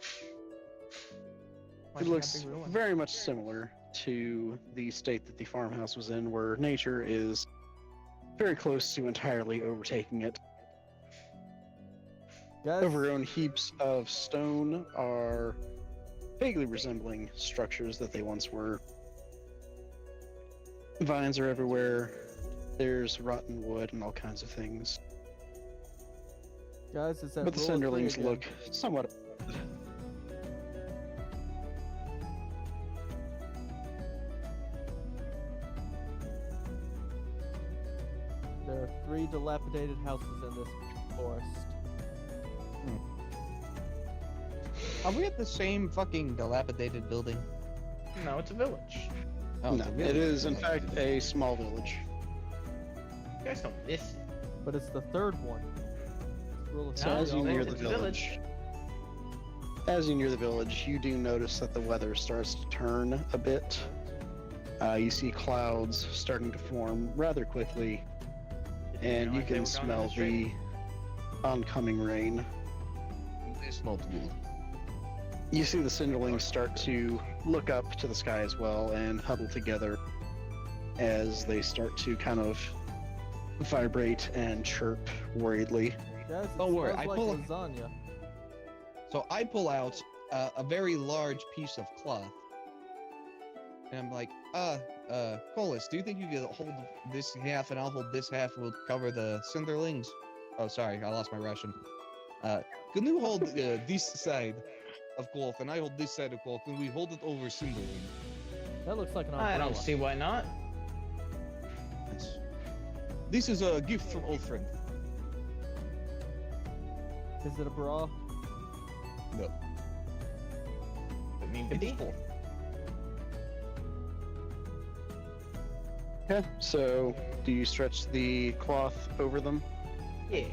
Why It should that looks be ruined? very much similar to the state that the farmhouse was in, where nature is very close to entirely overtaking it. Guys, Overgrown heaps of stone are vaguely resembling structures that they once were. Vines are everywhere. There's rotten wood and all kinds of things. guys, it's that But the roll of three Cinderlings again. look somewhat. There are 3 dilapidated houses in this forest. Are we at the same fucking dilapidated building? No, it's a village. Oh, No, really? it is in fact a small village. You guys don't listen. But it's the third one. Roll of So three, as you all near over the it's a village, as you near the village, you do notice that the weather starts to turn a bit. You see clouds starting to form rather quickly, and you can smell the oncoming rain. It's not good. You see the Cinderlings start to look up to the sky as well and huddle together as they start to kind of vibrate and chirp worriedly. Guys, it Don't worry, smells I like pull- lasagna. So I pull out a very large piece of cloth. And I'm like, Colas, do you think you could hold this half and I'll hold this half and we'll cover the Cinderlings? Oh, sorry, I lost my Russian. Can you hold this side of cloth and I hold this side of cloth and we hold it over Cinderling? That looks like an umbrella. I don't see why not. Yes. This is a gift from old friend. Is it a bra? No. It need to It is be. full. Okay, so do you stretch the cloth over them? Yeah.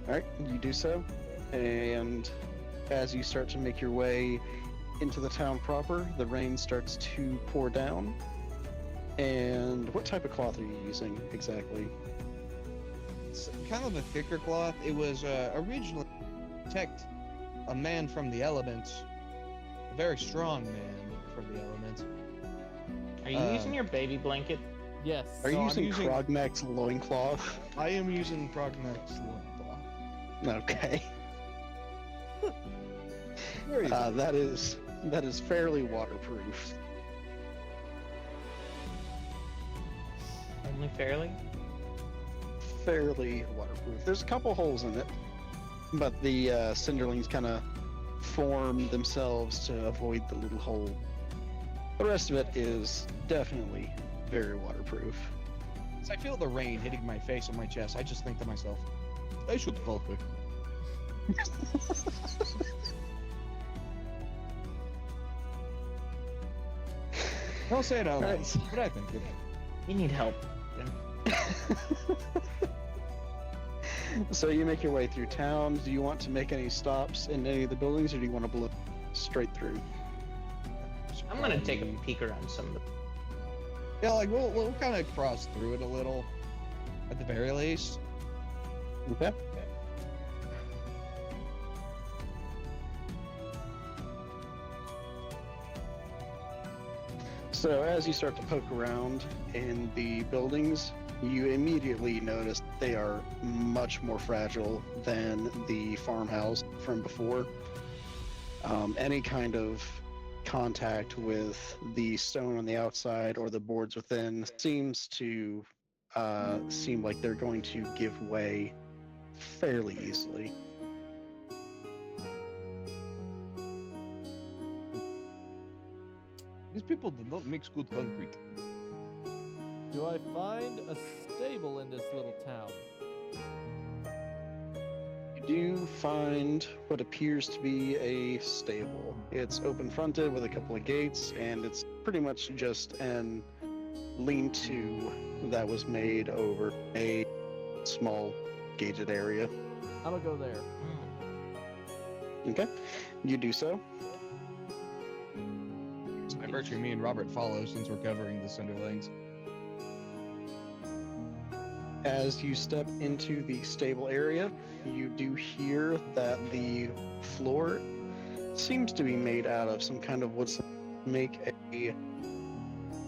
Alright, you do so. And as you start to make your way into the town proper, the rain starts to pour down. And what type of cloth are you using exactly? It's kind of a thicker cloth. It was originally to protect a man from the elements. A very strong man from the elements. Are you using your baby blanket? Yes. Are you No, I'm using using- Krognak's loincloth? I am using Prognax loincloth. Okay. Very That is fairly waterproof. Only fairly? Fairly waterproof. There's a couple holes in it, but the Cinderlings kind of form themselves to avoid the little hole. The rest of it is definitely very waterproof. As I feel the rain hitting my face and my chest, I just think to myself, I should fall quick. Don't say it out loud, Alright. but I think it. You need help. So you make your way through town. Do you want to make any stops in any of the buildings, or do you want to blow straight through? I'm gonna take a peek around some of the. Yeah, like we'll kind of cross through it a little, at the very least. Okay. So as you start to poke around in the buildings, you immediately notice they are much more fragile than the farmhouse from before. Any kind of contact with the stone on the outside or the boards within seems to seem like they're going to give way fairly easily. These people do not mix good concrete. Do I find a stable in this little town? You do find what appears to be a stable. It's open fronted with a couple of gates, and it's pretty much just an lean-to that was made over a small gated area. I don't go there. Okay, you do so. By virtue, me and Robert follow since we're covering the Cinderlings. As you step into the stable area, you do hear that the floor seems to be made out of some kind of wood. Make a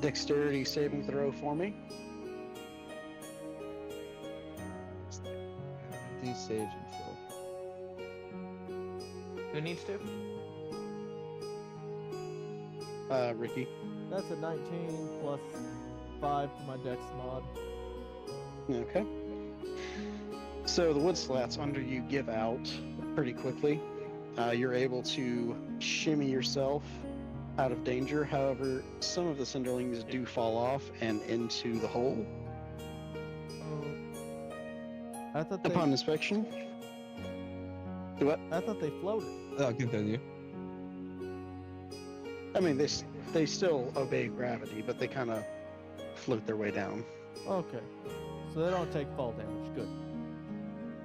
dexterity saving throw for me. Please save and throw. Who needs to? Ricky. That's a 19 plus 5 for my dex mod. Okay. So the wood slats under you give out pretty quickly. You're able to shimmy yourself out of danger. However, some of the cinderlings do fall off and into the hole. I thought they, Upon inspection. Do what? I thought they floated. Continue. I mean, they still obey gravity, but they kind of float their way down. Okay. So they don't take fall damage. Good.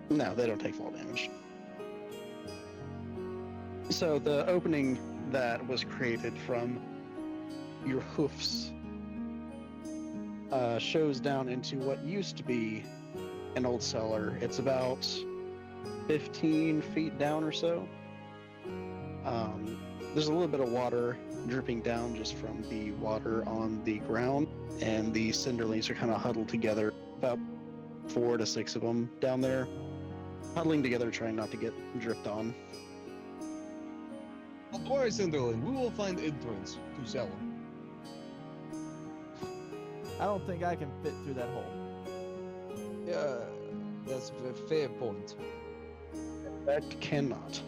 No, they don't take fall damage. So the opening that was created from your hoofs shows down into what used to be an old cellar. It's about 15 feet down or so. There's a little bit of water dripping down just from the water on the ground, and the cinderlings are kind of huddled together, about 4 to 6 of them down there, huddling together, trying not to get dripped on. Don't worry, Cinderland. We will find entrance to cellar. I don't think I can fit through that hole. Yeah, that's a fair point. That cannot.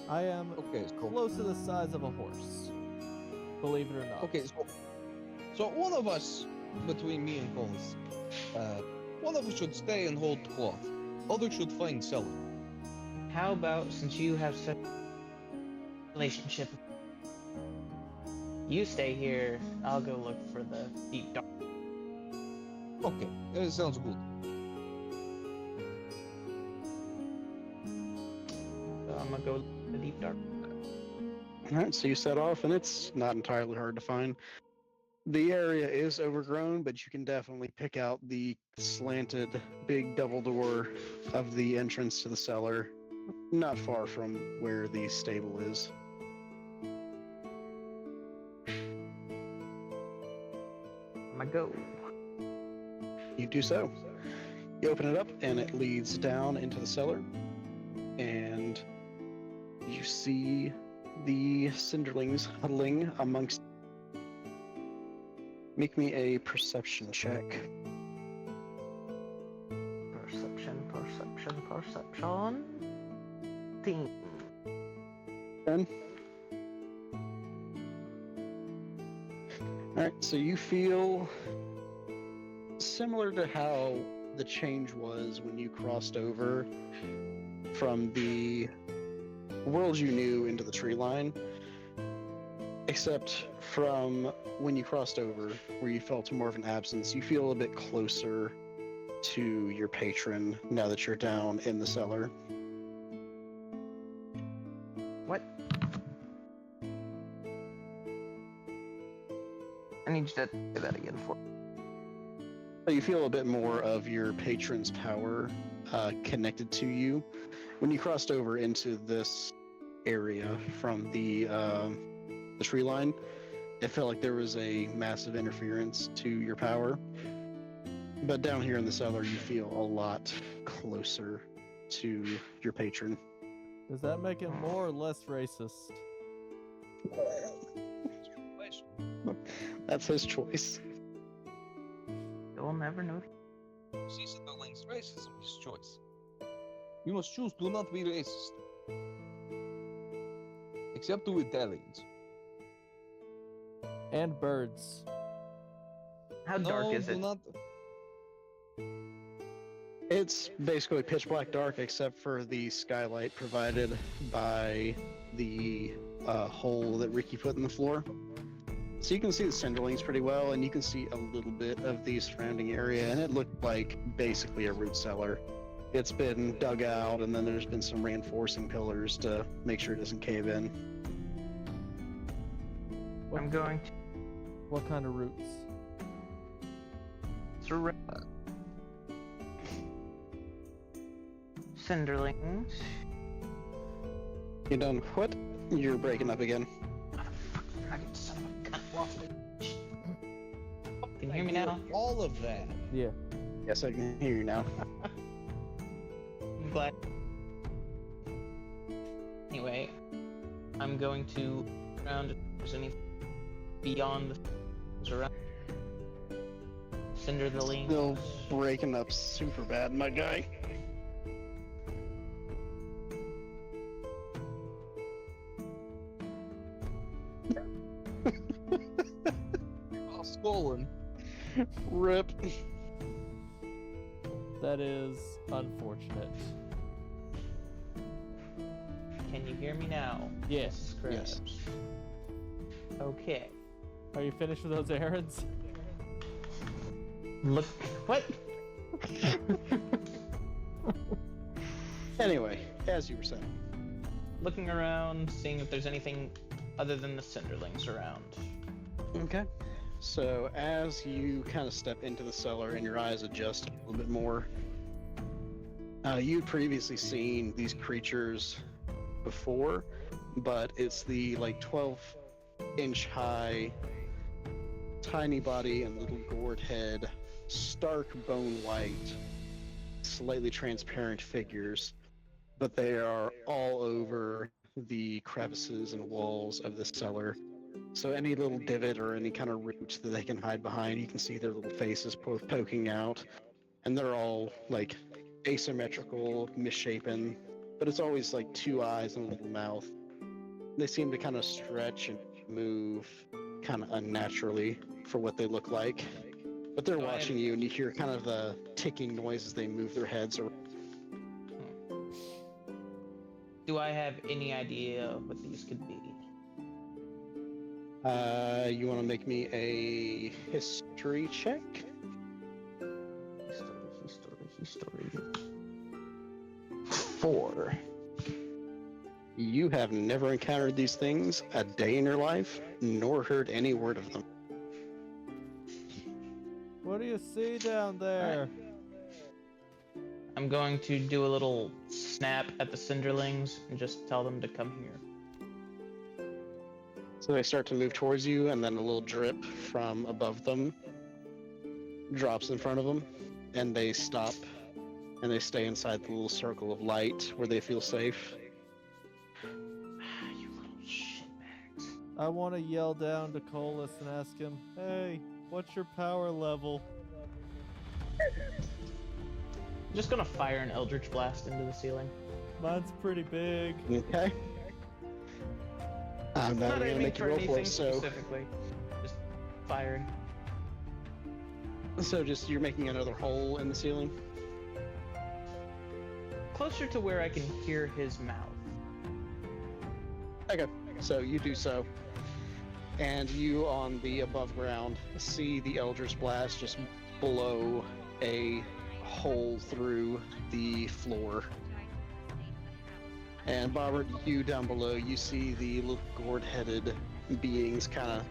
I am Okay, cool. close to the size of a horse. Believe it or not. Okay, so one of us, between me and Coles, one of us should stay and hold cloth. Other should find cellar. How about, since you have such a relationship, you stay here, I'll go look for the deep dark. Okay, that sounds good. So I'm gonna go look for the deep dark. Alright, so you set off, and it's not entirely hard to find. The area is overgrown, but you can definitely pick out the slanted big double door of the entrance to the cellar, not far from where the stable is. I'm gonna go. You do so. You open it up, and it leads down into the cellar, and you see the cinderlings huddling amongst. Make me a perception check. Perception. 10. Alright, so you feel similar to how the change was when you crossed over from the world you knew into the tree line, except from when you crossed over, where you felt more of an absence. You feel a bit closer to your patron now that you're down in the cellar. What? I need you to say that again for me. So you feel a bit more of your patron's power connected to you. When you crossed over into this area from the tree line, it felt like there was a massive interference to your power. But down here in the cellar, you feel a lot closer to your patron. Does that make him more or less racist? That's his choice. You'll never know. See, Cinderling's racism is choice. You must choose to not be racist. Except to Italians. And birds. How dark is do it? Not... It's basically pitch black dark except for the skylight provided by the hole that Ricky put in the floor. So you can see the cinderlings pretty well, and you can see a little bit of the surrounding area, and it looked like basically a root cellar. It's been dug out, and then there's been some reinforcing pillars to make sure it doesn't cave in. I'm going to What kind of roots? surround cinderlings. You done what? You're breaking up again. Nugget, son of a cunt, waffle. Can you hear me now? All of that. Yeah. Yes, I can hear you now. I'm glad. Anyway, I'm going to around if there's anything beyond the around. Cinder the link. Still breaking up super bad, my guy. Oh, stolen. Rip. That is unfortunate. Can you hear me now? Yes. Yes. Okay. Are you finished with those errands? Look. What? Anyway, as you were saying. Looking around, seeing if there's anything other than the Cinderlings around. Okay. So as you kind of step into the cellar and your eyes adjust a little bit more, you'd previously seen these creatures before, but it's the like 12-inch high, tiny body and little gourd head, stark bone white, slightly transparent figures, but they are all over the crevices and walls of the cellar. So any little divot or any kind of root that they can hide behind, you can see their little faces both poking out, and they're all like asymmetrical, misshapen, but it's always like two eyes and a little mouth. They seem to kind of stretch and move kind of unnaturally for what they look like, but they're watching you, and you hear kind of the ticking noise as they move their heads around. Do I have any idea what these could be? You want to make me a history check? History. 4. You have never encountered these things a day in your life, nor heard any word of them. What do you see down there? I'm going to do a little snap at the Cinderlings and just tell them to come here. So they start to move towards you, and then a little drip from above them drops in front of them, and they stop, and they stay inside the little circle of light where they feel safe. You little shitbags. I want to yell down to Colas and ask him, hey, what's your power level? I'm just gonna fire an Eldritch Blast into the ceiling. Mine's pretty big. Okay. I'm not going to make you roll for it, so... specifically. Just firing. So just, you're making another hole in the ceiling? Closer to where I can hear his mouth. Okay, so you do so. And you, on the above ground, see the Eldritch Blast just blow a hole through the floor. And Bobbert, you down below, you see the little gourd-headed beings kind of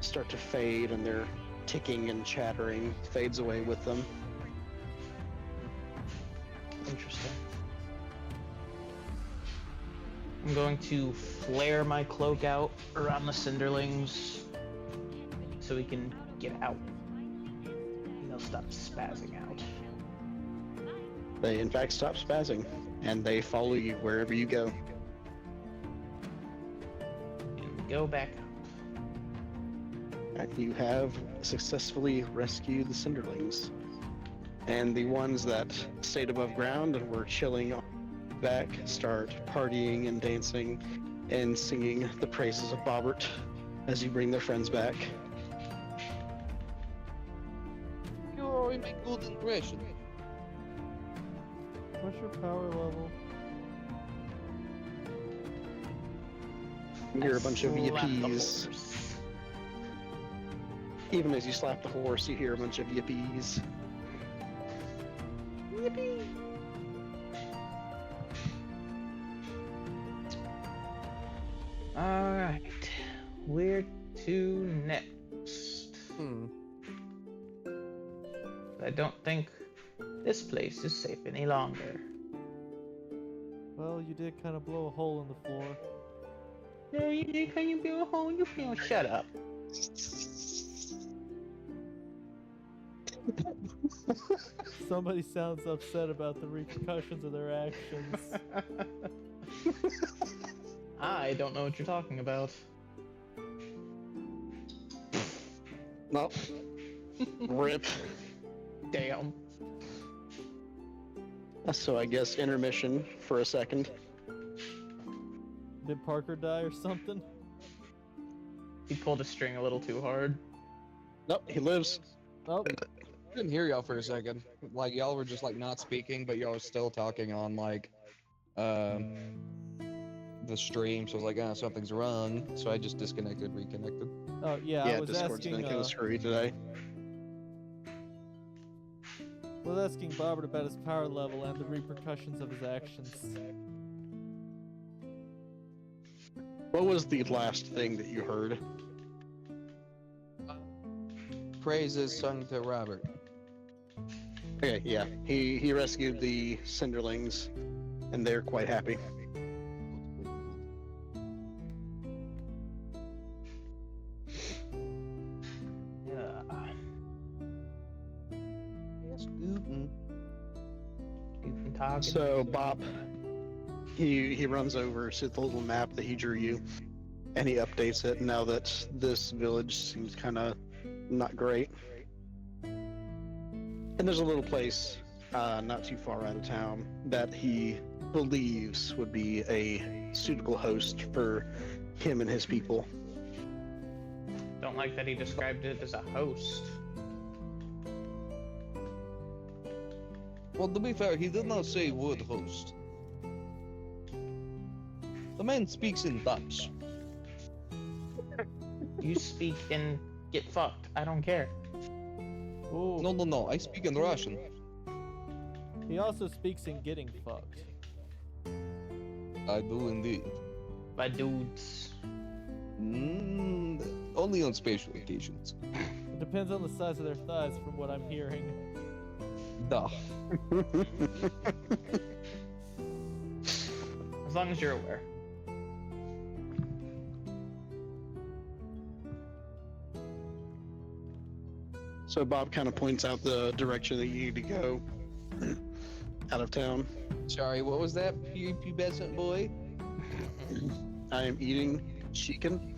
start to fade, and their ticking and chattering fades away with them. Interesting. I'm going to flare my cloak out around the Cinderlings so we can get out. And they'll stop spazzing out. They, in fact, stop spazzing, and they follow you wherever you go. And go back up. You have successfully rescued the Cinderlings. And the ones that stayed above ground and were chilling back start partying and dancing and singing the praises of Bobbert as you bring their friends back. You're in my good impression. What's your power level? You hear a bunch of Slap the yippies. horse. Even as you slap the horse, you hear a bunch of yippies. Yippee! Alright. Where to next? I don't think this place is safe any longer. Well, you did kind of blow a hole in the floor. No, you did. Can you blow a hole? You feel? Shut up. Somebody sounds upset about the repercussions of their actions. I don't know what you're talking about. No. Rip. Damn. So I guess intermission for a second. Did Parker die or something? He pulled a string a little too hard. Nope, he lives. Oh, I didn't hear y'all for a second. Like y'all were just like not speaking, but y'all were still talking on like the stream. So I was like, ah, something's wrong. So I just disconnected, reconnected. oh yeah, Yeah, I was Discord's asking. been kind of screwy today. Was asking Bobbert about his power level and the repercussions of his actions. What was the last thing that you heard? Praises sung to Robert. Okay, yeah. He rescued the Cinderlings, and they're quite happy. Yes, Gooten. So Bob, he runs over to the little map that he drew you, and he updates it now that this village seems kind of not great. And there's a little place not too far out of town that he believes would be a suitable host for him and his people. Don't like that he described it as a host. Well, to be fair, he did not say would host. The man speaks in Dutch. You speak in get fucked. I don't care. Ooh. No, I speak in Russian. He also speaks in getting fucked. I do indeed. By dudes. Only on special occasions. It depends on the size of their thighs, from what I'm hearing. Duh. As long as you're aware. So Bob kind of points out the direction that you need to go out of town. Sorry, what was that, pubescent boy? I am eating chicken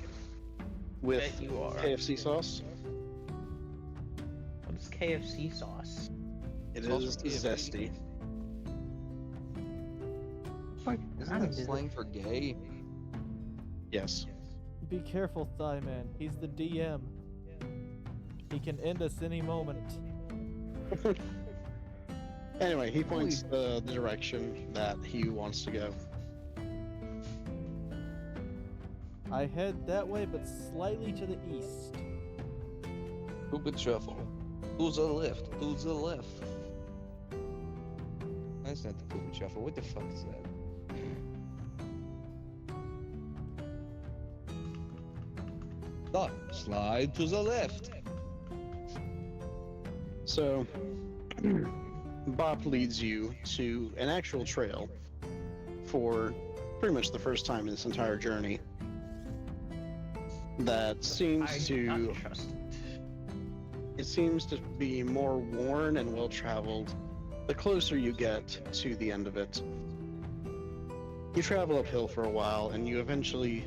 with Bet you are. KFC sauce. What is KFC sauce? It Sauce is with KFC. zesty. Isn't that slang for gay? Yes. Be careful, Thigh Man. He's the DM. He can end us any moment. Anyway, he points the direction that he wants to go. I head that way, but slightly to the east. Stupid shuffle. To the left. To the left. That's not the Cupid Shuffle. What the fuck is that? Slide to the left. So, Bob leads you to an actual trail for pretty much the first time in this entire journey that seems I to do not trust it. it seems to be more worn and well traveled the closer you get to the end of it. You travel uphill for a while and you eventually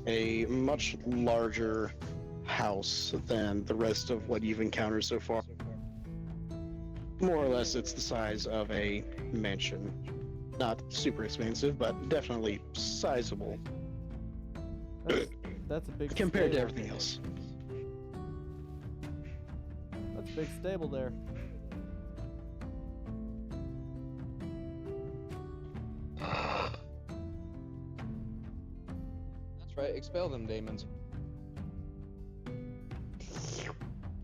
a much larger house than the rest of what you've encountered so far. More or less it's the size of a mansion. Not super expensive, but definitely sizable That's a big compared to stable. everything else. That's a big stable there. That's right, expel them demons.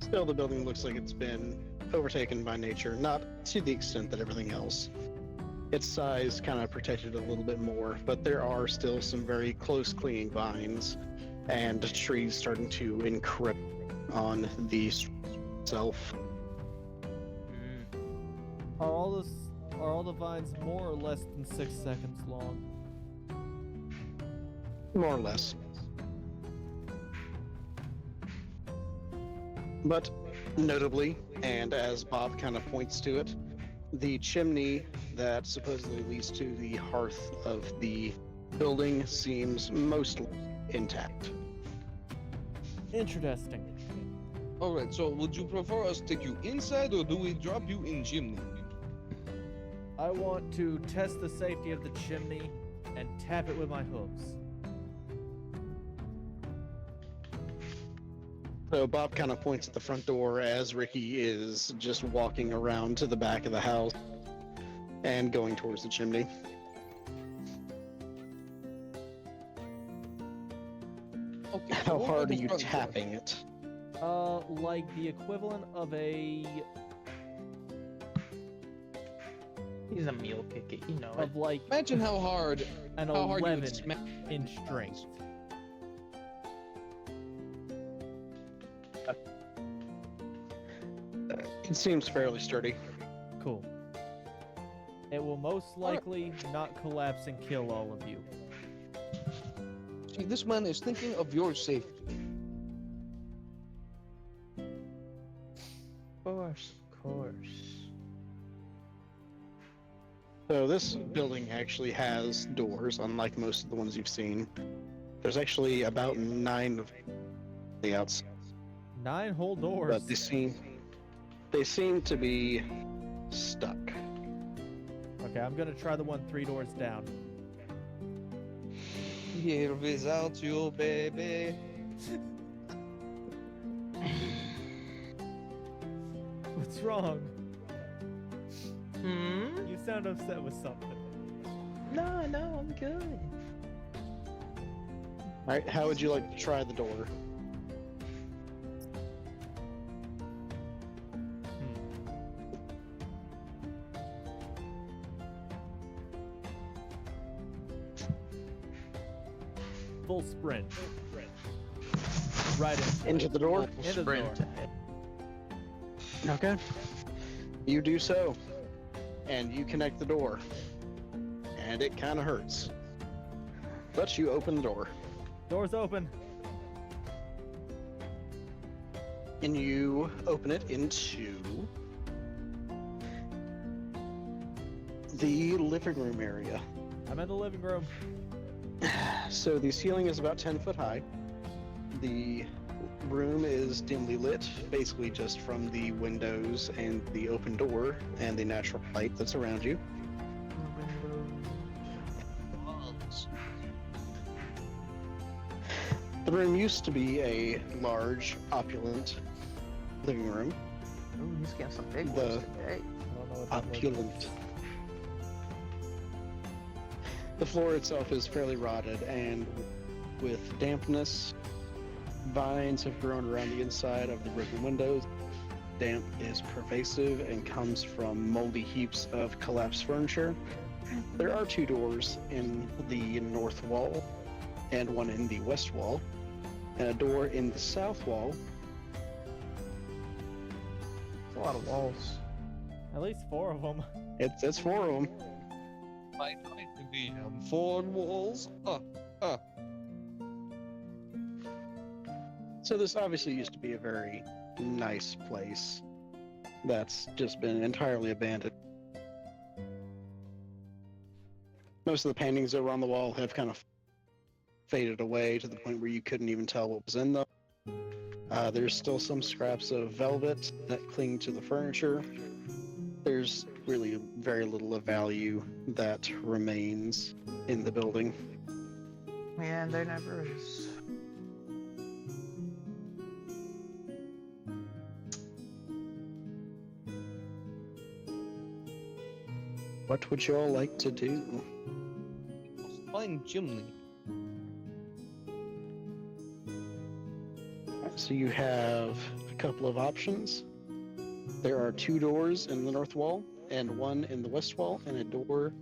Still, the building looks like it's been overtaken by nature, not to the extent that everything else. Its size kind of protected it a little bit more, but there are still some very close clinging vines and trees starting to encroach on the street itself. Are all the vines more or less than 6 seconds long? More or less. But Notably, and as Bob kind of points to it, the chimney that supposedly leads to the hearth of the building seems mostly intact. Interesting. Alright, so would you prefer us take you inside or do we drop you in chimney? I want to test the safety of the chimney and tap it with my hooves. So Bob kind of points at the front door as Ricky is just walking around to the back of the house and going towards the chimney. Okay. How we'll hard go are the you front door. tapping it? Like the equivalent of a He's a meal kicker, you know it. of like Imagine how hard an how hard you 11 would smack. in strength. It seems fairly sturdy. Cool. It will most likely not collapse and kill all of you. See, this man is thinking of your safety. Of course. So this building actually has doors, unlike most of the ones you've seen. There's actually about 9 of the outside, 9 whole doors. but they seem to be stuck. Okay, I'm gonna try the one 3 doors down. Here without you, baby. What's wrong? Hmm? You sound upset with something. No, I'm good. Alright, how would you like to try the door? Full sprint. Right Into the door? Into the door. Okay. You do so. And you connect the door. And it kind of hurts. But you open the door. Door's open. And you open it into the living room area. I'm in the living room. So the ceiling is about 10 foot high. The room is dimly lit, basically just from the windows and the open door and the natural light that's around you. The room used to be a large, opulent living room. Ooh, he's getting some big The- ones today. I don't know what that looks Opulent. The floor itself is fairly rotted, and with dampness, vines have grown around the inside of the broken windows. Damp is pervasive and comes from moldy heaps of collapsed furniture. There are 2 doors in the north wall, and one in the west wall, and a door in the south wall. It's a lot of walls. At least 4 of them. It's 4 of them. My going to be 4 walls. So this obviously used to be a very nice place that's just been entirely abandoned. Most of the paintings over on the wall have kind of faded away to the point where you couldn't even tell what was in them. There's still some scraps of velvet that cling to the furniture. There's really very little of value that remains in the building. Man, there never is. What would you all like to do? Fine chimney. So you have a couple of options. There are 2 doors in the north wall, and 1 in the west wall, and a door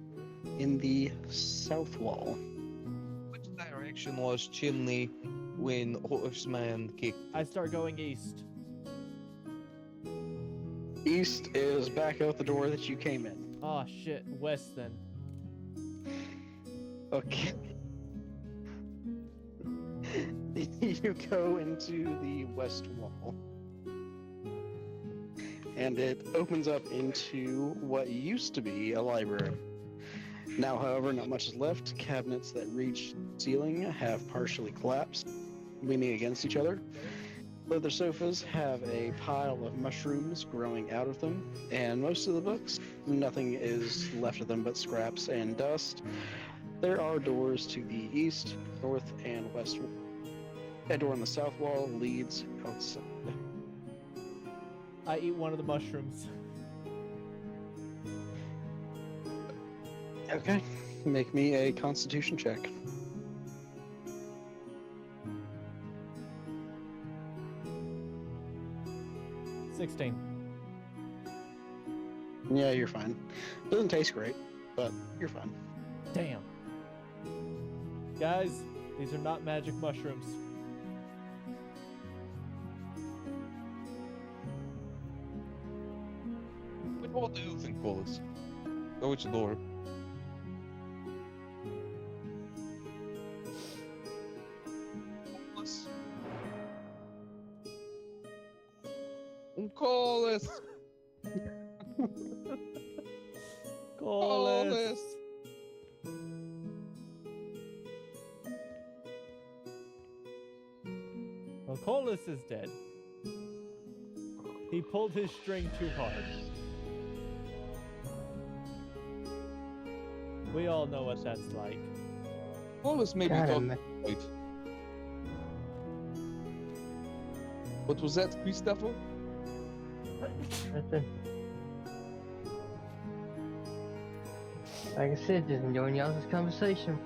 in the south wall. Which direction was chimney when horseman kicked? I start going east. East is back out the door that you came in. Oh shit, west then. Okay. You go into the west wall. and it opens up into what used to be a library. Now, however, not much is left. Cabinets that reach the ceiling have partially collapsed, leaning against each other. Leather sofas have a pile of mushrooms growing out of them, and most of the books, nothing is left of them but scraps and dust. There are doors to the east, north, and west. A door on the south wall leads outside. I eat one of the mushrooms. Okay, make me a constitution check. Yeah, you're fine. Doesn't taste great, but you're fine. Damn. Guys, these are not magic mushrooms. What do you think, Wallace? Go which door? Wallace! Colas. Well, Colas is dead. He pulled his string too hard. We all know what that's like. Wallace maybe God, thought... Wait. What was that, Christopher? Nothing. Like I said, just enjoying y'all's conversation.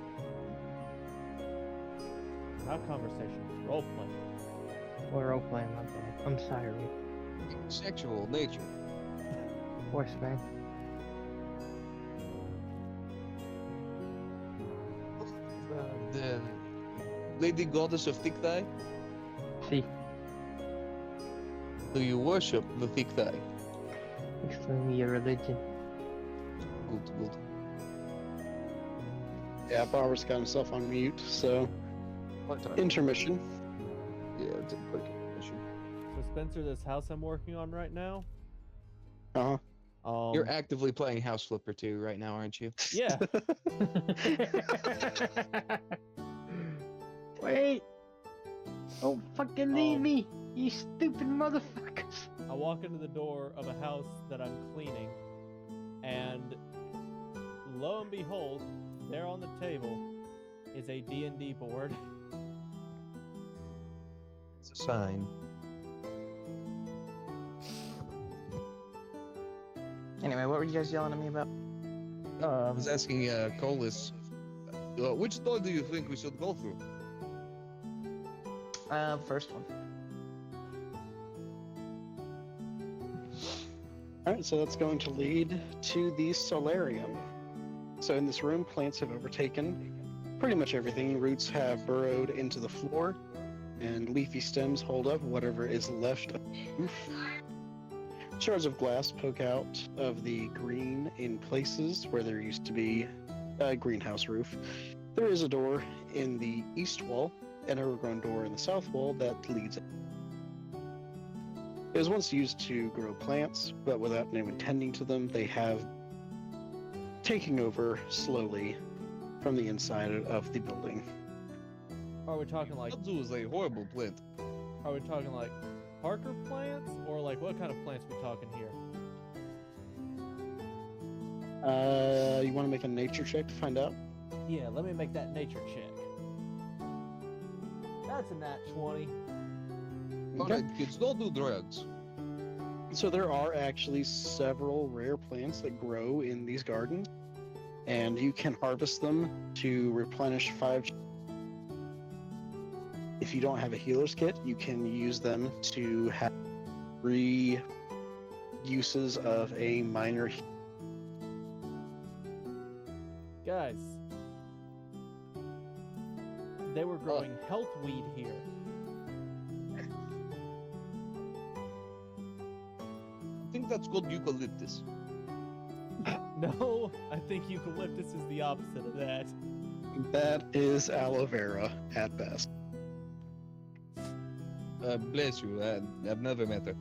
Not conversation, role play. Or role playing, my bad. I'm sorry. Sexual nature. Of course, man. The Lady Goddess of Thick-Thigh? See, Do you worship the Thick-Thigh? explain your religion. Good, good. Yeah, Barbara's got himself on mute, so intermission. Yeah, it's a quick intermission. So Spencer, this house I'm working on right now. Uh-huh. You're actively playing House Flipper 2 right now, aren't you? Yeah. Wait! Don't fucking leave me, you stupid motherfuckers! I walk into the door of a house that I'm cleaning, and lo and behold, there on the table is a D&D board. It's a sign. Anyway, what were you guys yelling at me about? I was asking Colas, which door do you think we should go through? First one. Alright, so that's going to lead to the solarium. So in this room, plants have overtaken pretty much everything. Roots have burrowed into the floor, and leafy stems hold up whatever is left of the roof. Shards of glass poke out of the green in places where there used to be a greenhouse roof. There is a door in the east wall, an overgrown door in the south wall that leads in. It was once used to grow plants, but without anyone tending to them, they have taken over slowly from the inside of the building. Are we talking like? Kudzu is a horrible plant. Are we talking like Parker plants, or like what kind of plants we talking here? You want to make a nature check to find out? Yeah, let me make that nature check. That's a nat 20. Alright, kids, don't do drugs. So there are actually several rare plants that grow in these gardens, and you can harvest them to replenish 5. If you don't have a healer's kit, you can use them to have 3 uses of a minor. Guys, they were growing health weed here. I think that's called eucalyptus. No, I think eucalyptus is the opposite of that. That is aloe vera at best. Bless you, I've never met her.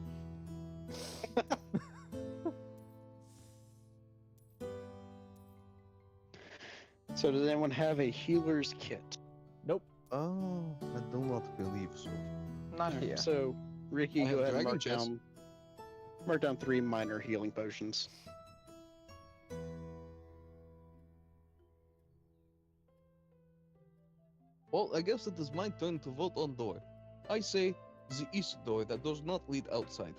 So does anyone have a healer's kit? Nope. Oh, I do not believe so. Not Alright, here. So Ricky, I go have ahead and dragon mark down 3 minor healing potions. Well, I guess it is my turn to vote on door. I say the east door that does not lead outside.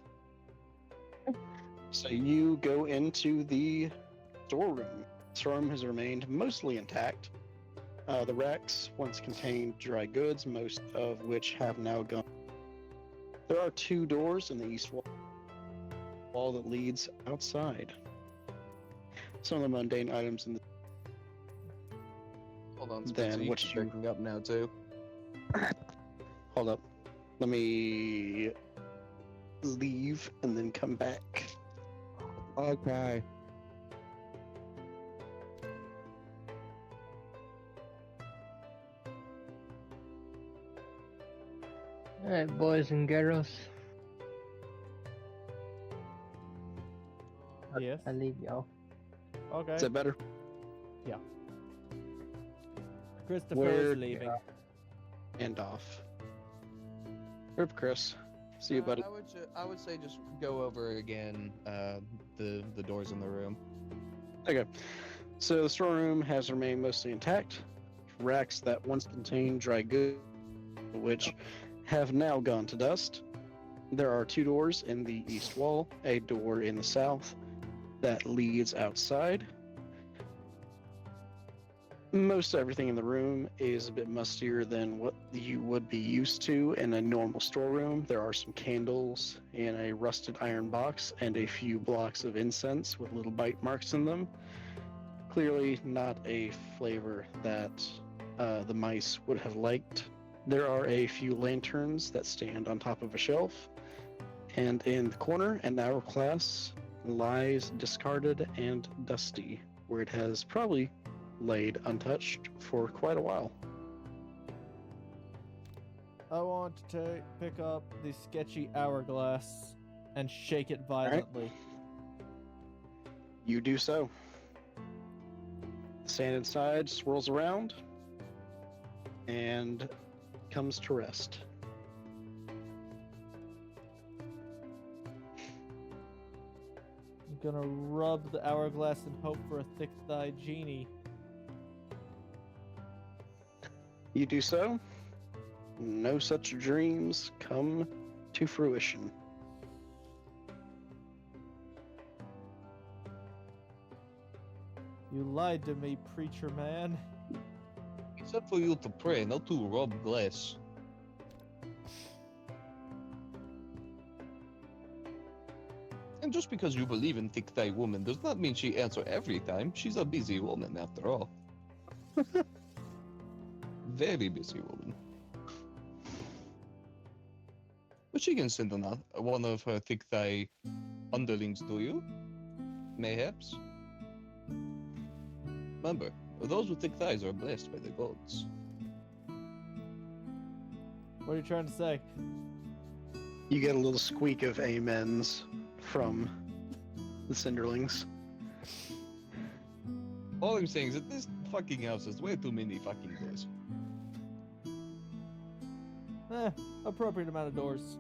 So you go into the storeroom. Storeroom has remained mostly intact. The racks once contained dry goods, most of which have now gone. There are 2 doors in the east wall that leads outside. Some of the mundane items in the Hold on, Then Spencer, you what keep you- breaking up now too. Hold up. Let me leave and then come back. Okay. Alright, boys and girls. Yes. I leave y'all. Okay. Is that better? Christopher Where- is leaving. And off. Rip Chris. See you, buddy. I would say just go over again the doors in the room. Okay. So the storeroom has remained mostly intact. Racks that once contained dry goods, which have now gone to dust. There are 2 doors in the east wall, a door in the south that leads outside. Most everything in the room is a bit mustier than what you would be used to in a normal storeroom. There are some candles in a rusted iron box and a few blocks of incense with little bite marks in them. Clearly not a flavor that the mice would have liked. There are a few lanterns that stand on top of a shelf, and in the corner, an hourglass lies discarded and dusty, where it has probably laid untouched for quite a while. I want to pick up the sketchy hourglass and shake it violently. You do so. The sand inside swirls around and comes to rest. I'm gonna rub the hourglass and hope for a thick-thighed genie. You do so. No such dreams come to fruition. You lied to me, preacher man. Except for you to pray, not to rub glass. And just because you believe in thick-thigh woman does not mean she answers every time. She's a busy woman after all. Very busy woman. But she can send one of her thick-thigh underlings to you. Mayhaps. Remember, those with thick thighs are blessed by the gods. What are you trying to say? You get a little squeak of amens from the Cinderlings. All I'm saying is that this fucking house has way too many fucking doors. Appropriate amount of doors.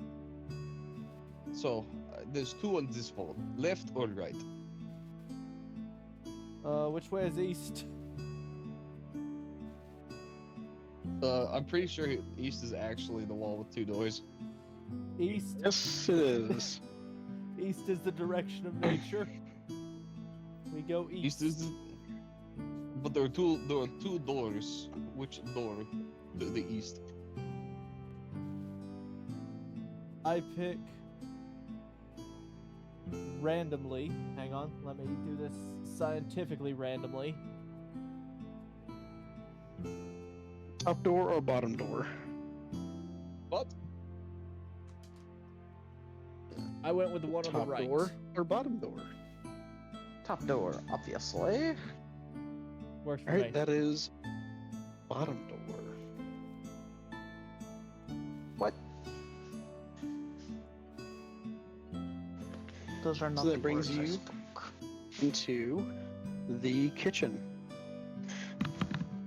So, there's 2 on this wall, left or right? Which way is east? I'm pretty sure east is actually the wall with 2 doors. East? Yes, it is. East is the direction of nature. We go east. East is but there are two doors. Which door? The east. I pick randomly. Hang on, let me do this scientifically randomly. Top door or bottom door? What? I went with the one on the Top right. door or bottom door? Top door, obviously. Works for Alright, me. that is bottom door. What? Those are not So the that brings words I you spoke. into the kitchen.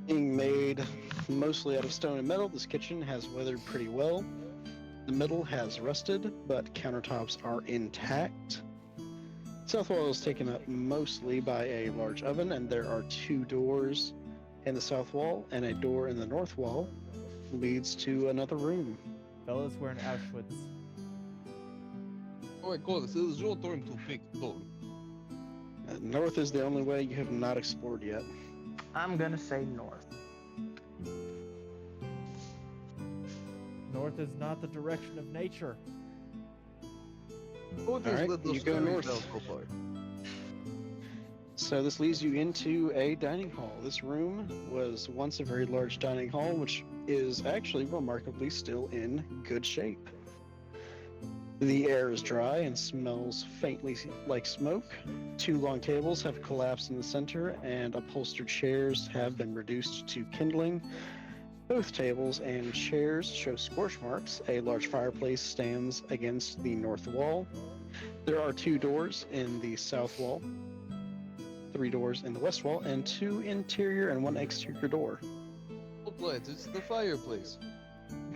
Being made mostly out of stone and metal, this kitchen has weathered pretty well. The metal has rusted, but countertops are intact. South wall is taken up mostly by a large oven, and there are 2 doors in the south wall, and a door in the north wall leads to another room. Fellas, we're in Auschwitz. Alright, Chorus, it is your turn to pick door. North is the only way you have not explored yet. I'm gonna say north. North is not the direction of nature. North All is right, the you go story north. tells so far. So this leads you into a dining hall. This room was once a very large dining hall, which is actually remarkably still in good shape. The air is dry and smells faintly like smoke. 2 long tables have collapsed in the center, and upholstered chairs have been reduced to kindling. Both tables and chairs show scorch marks. A large fireplace stands against the north wall. There are 2 doors in the south wall, 3 doors in the west wall, and 2 interior and 1 exterior door. Oh, lads, it's the fireplace.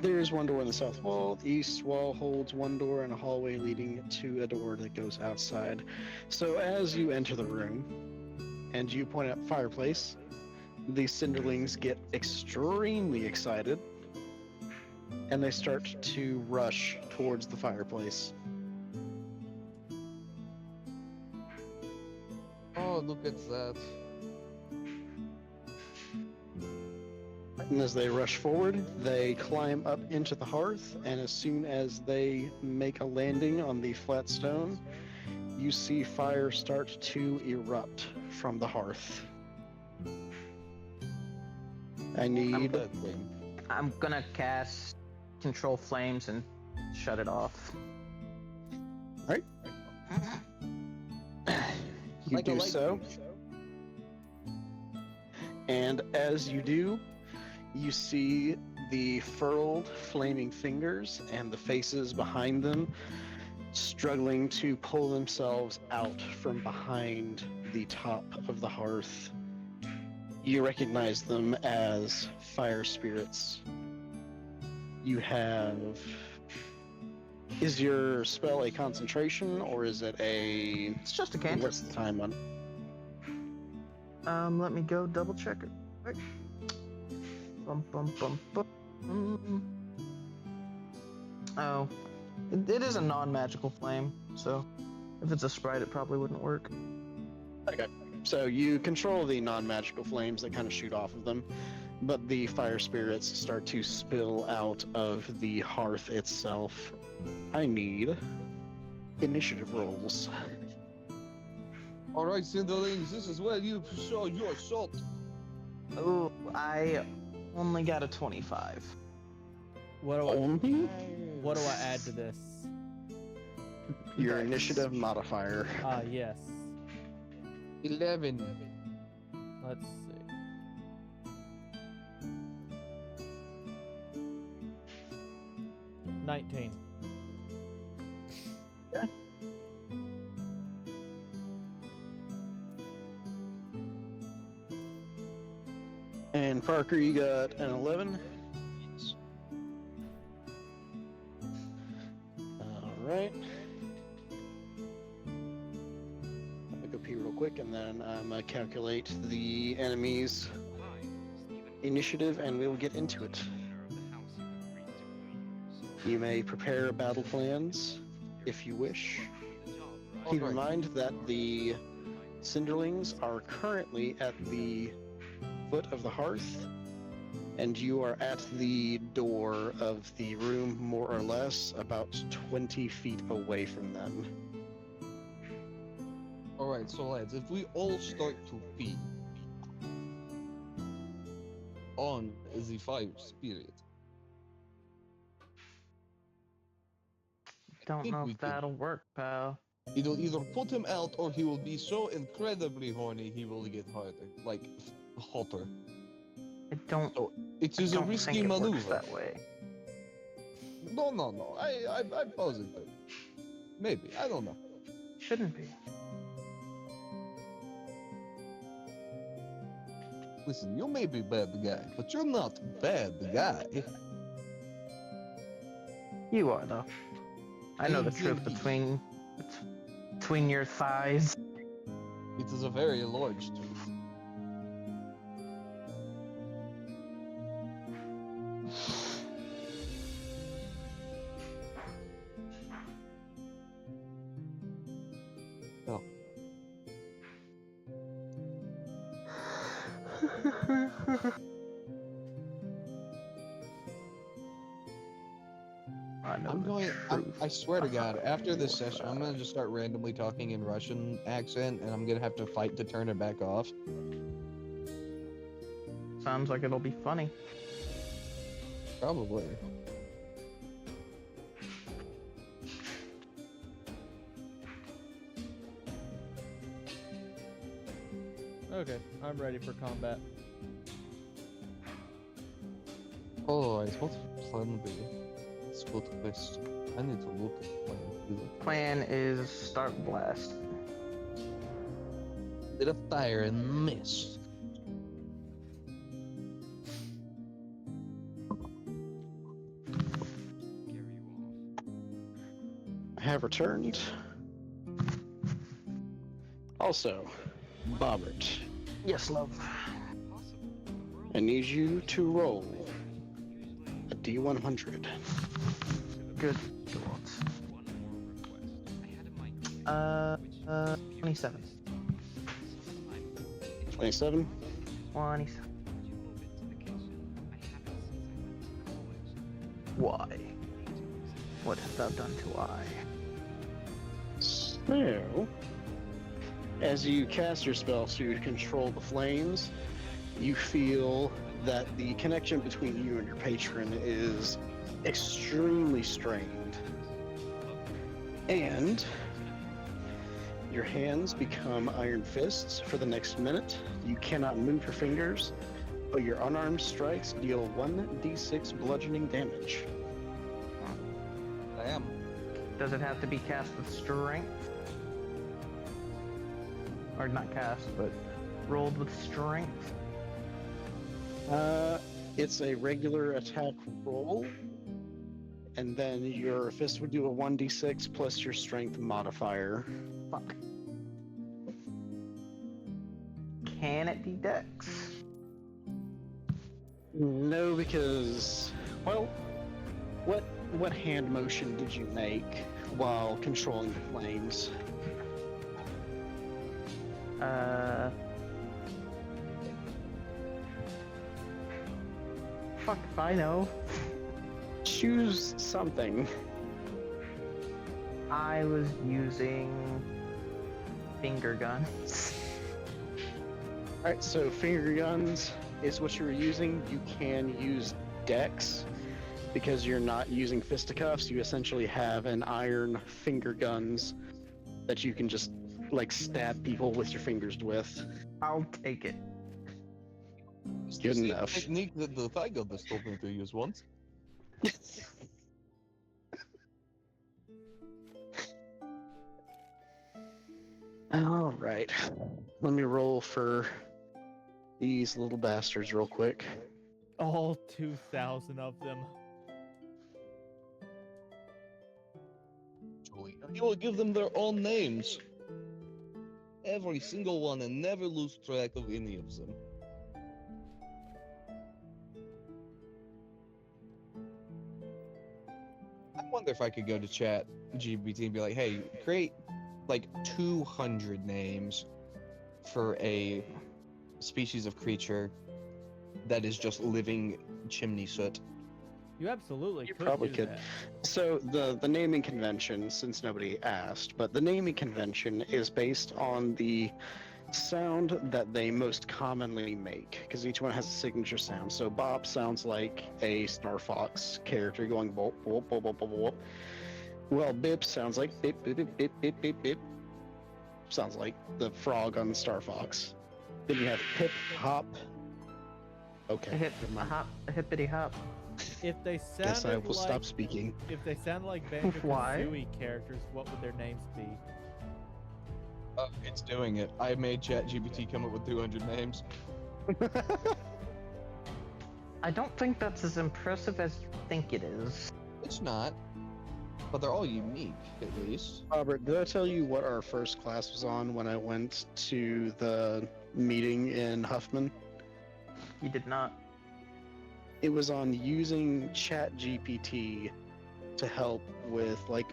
There's 1 door in the south wall. The east wall holds 1 door and a hallway leading to a door that goes outside. So as you enter the room and you point out fireplace, the Cinderlings get extremely excited and they start to rush towards the fireplace. Oh, look at that. And as they rush forward, they climb up into the hearth, and as soon as they make a landing on the flat stone, you see fire start to erupt from the hearth. I need... I'm gonna cast Control Flames and shut it off. Alright. You do so. And as you do, you see the furled flaming fingers and the faces behind them struggling to pull themselves out from behind the top of the hearth. You recognize them as fire spirits. You have... Is your spell a concentration, or is it a... It's just a cantrip. What's the time on? Let me go double check it quick. Bum, bum, bum, bum. Oh, it is a non-magical flame, so if it's a sprite, it probably wouldn't work. Okay. So you control the non-magical flames that kind of shoot off of them, but the fire spirits start to spill out of the hearth itself. I need initiative rolls. Alright, Cinderlings, this is where you show your salt. Oh, I only got a 25. What do I add to this? Your initiative modifier. Ah, yes. 11. Let's see. $19. Okay. And Parker, you got an 11. Alright. I'll go pee real quick and then I'm gonna calculate the enemy's initiative and we'll get into it. You may prepare battle plans if you wish. Keep in mind that the Cinderlings are currently at the foot of the hearth, and you are at the door of the room, more or less, about 20 feet away from them. Alright, so lads, if we all start to feed on the fire spirit. Don't think know we if could- that'll work, pal. It'll either put him out or he will be so incredibly horny he will get harder, like hotter. I don't. So it I is a don't risky think it maneuver. works that way. No. I'm positive. Maybe, I don't know. Shouldn't be. Listen, you may be bad guy, but you're not bad guy. You are though. I know the truth Indeed. between your thighs. It is a very large truth. Oh. I swear to God, after this session, I'm gonna just start randomly talking in Russian accent, and I'm gonna have to fight to turn it back off. Sounds like it'll be funny. Probably. Okay, I'm ready for combat. Alright, what's the plan B? Let's go to this. I need to look at the plan. Plan is start blast. Bit of fire and mist. I have returned. Also, Bobbert, Yes, love. I need you to roll a D100. Good God. 27. 27. 27. Why? What hast thou done to I? So, as you cast your spell to control the flames, you feel that the connection between you and your patron is extremely strained. And your hands become iron fists for the next minute. You cannot move your fingers, but your unarmed strikes deal 1d6 bludgeoning damage. Damn. Does it have to be cast with strength? Or not cast, but rolled with strength? It's a regular attack roll, and then your fist would do a 1d6 plus your strength modifier. Fuck. Can it be dex? No, because, well, what hand motion did you make while controlling the flames? Fuck if I know. Choose something. I was using finger guns. Alright, so finger guns is what you were using. You can use dex. Because you're not using fisticuffs, you essentially have an iron finger guns that you can just, like, stab people with your fingers with. I'll take it. It's Good the same enough. technique that the Thigh Goddess told me to use once. Alright. Let me roll for these little bastards real quick. All 2,000 of them. Julie, you will give them their own names. Every single one, and never lose track of any of them. I wonder if I could go to chat GPT and be like, hey, create like 200 names for a species of creature that is just living chimney soot. You absolutely You could probably do could. that. So the naming convention, since nobody asked, but the naming convention is based on the sound that they most commonly make, because each one has a signature sound. So Bob sounds like a Star Fox character going bop bop bop bop bop bop. Well, Bip sounds like bip bip bip bip bip bip bip. Sounds like the frog on Star Fox. Then you have Hip Hop. Okay. A hop, a hippity hop. If they Guess I sounded will like stop speaking. if they sound like Why? Banjo-Kazooie characters, what would their names be? It's doing it. I made ChatGPT come up with 200 names. I don't think that's as impressive as you think it is. It's not, but they're all unique, at least. Robert, did I tell you what our first class was on when I went to the meeting in Huffman? You did not. It was on using ChatGPT to help with like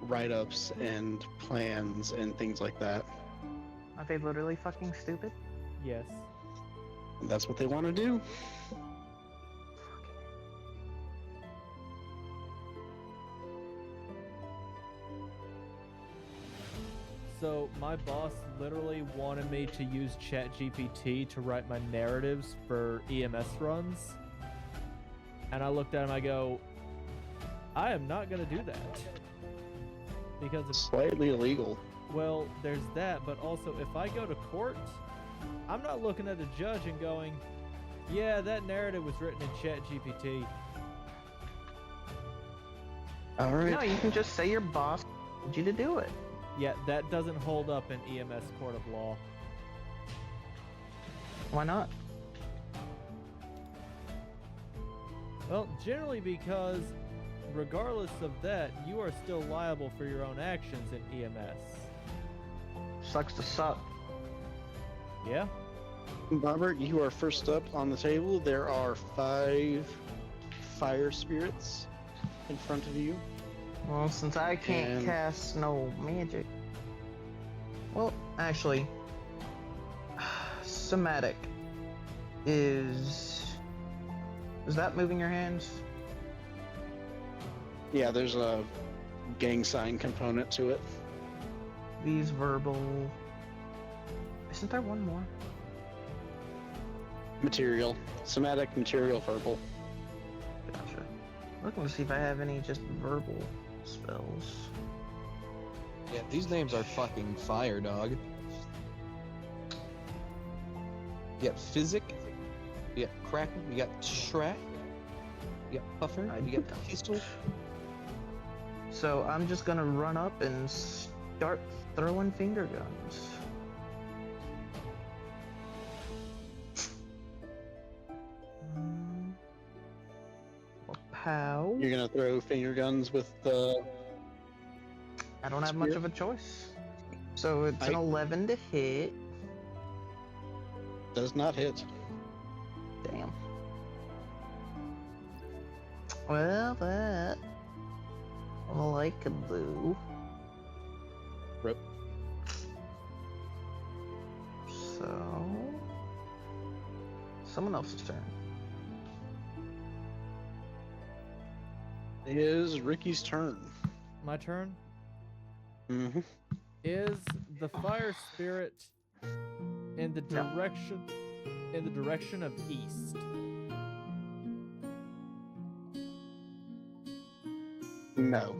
write-ups and plans and things like that. Are they literally fucking stupid? Yes. And that's what they want to do. So my boss literally wanted me to use ChatGPT to write my narratives for EMS runs. And I looked at him, I go, I am not going to do that. Because It's slightly illegal. well, there's that, but also if I go to court, I'm not looking at a judge and going, yeah, that narrative was written in ChatGPT. All right. No, you can just say your boss told you to do it. Yeah, that doesn't hold up in EMS court of law. Why not? Well, generally because regardless of that, you are still liable for your own actions in EMS. Sucks to suck. Yeah? Robert, you are first up on the table. There are 5 fire spirits in front of you. Well, since I can't And- cast no magic. Well, actually, somatic is that moving your hands? Yeah, there's a gang sign component to it. These verbal. Isn't there one more? Material. Somatic, material, verbal. Gotcha. Looking to see if I have any just verbal spells. Yeah, these names are fucking fire, dog. You got Physic, you got Cracker, you got Shrek, you got Puffer, you got Pistol. So I'm just gonna run up and start throwing finger guns. Well, pow. You're gonna throw finger guns with the. I don't have much of a choice. So it's an 11 to hit. Does not hit. Damn. Well, that. Like a boo. Rip. So. Someone else's turn. It is Ricky's turn. My turn? Mm-hmm. Is the fire spirit in the direction of east? No.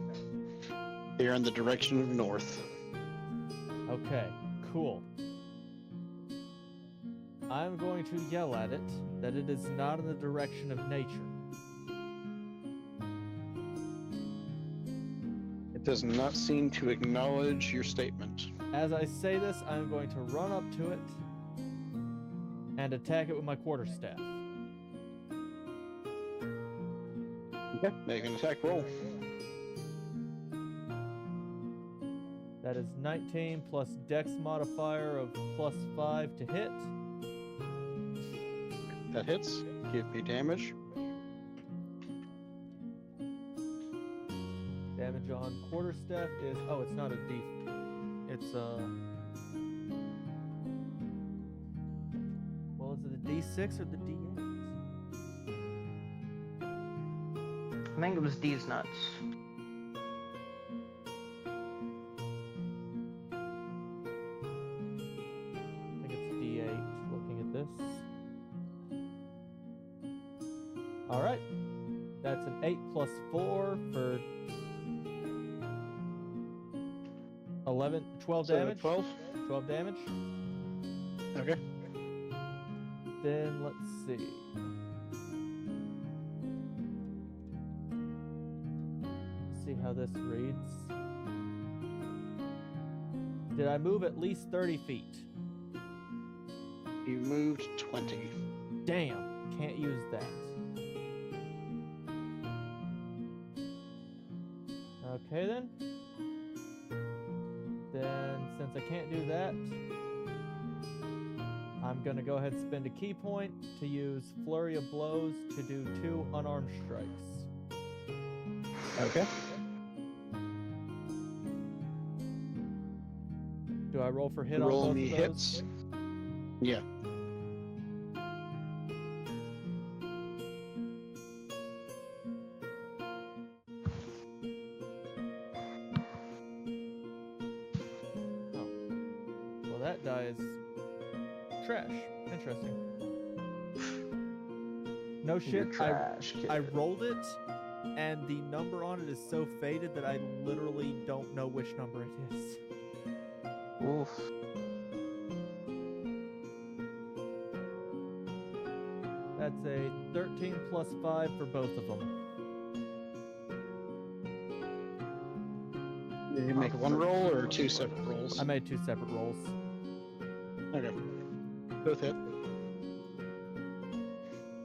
They're in the direction of north. Okay, cool. I'm going to yell at it that it is not in the direction of nature. It does not seem to acknowledge your statement. As I say this, I'm going to run up to it and attack it with my quarterstaff. Okay, make an attack roll. That is 19 plus dex modifier of +5 to hit. That hits. Give me damage. Damage on quarterstaff is, oh, it's not a D. It's well, is it a D6 or the D8? I think it was D's nuts. I think it's D8 looking at this. Alright. That's an 8 plus 4 for 12 So damage. 12? 12 damage. Okay. Then let's see. See how this reads. Did I move at least 30 feet? You moved 20. Damn, can't use that. Okay then. Then, since I can't do that, I'm gonna go ahead and spend a key point to use Flurry of Blows to do 2 unarmed strikes. Okay. Do I roll for hit Roll on both me of those? hits. Yeah. Well, that die is trash. Interesting. No shit. Trash. I rolled it, and the number on it is so faded that I literally don't know which number it is. Oof. That's a 13 plus 5 for both of them. Did you make one roll or 2 separate rolls? I made 2 separate rolls. Okay. Both hit.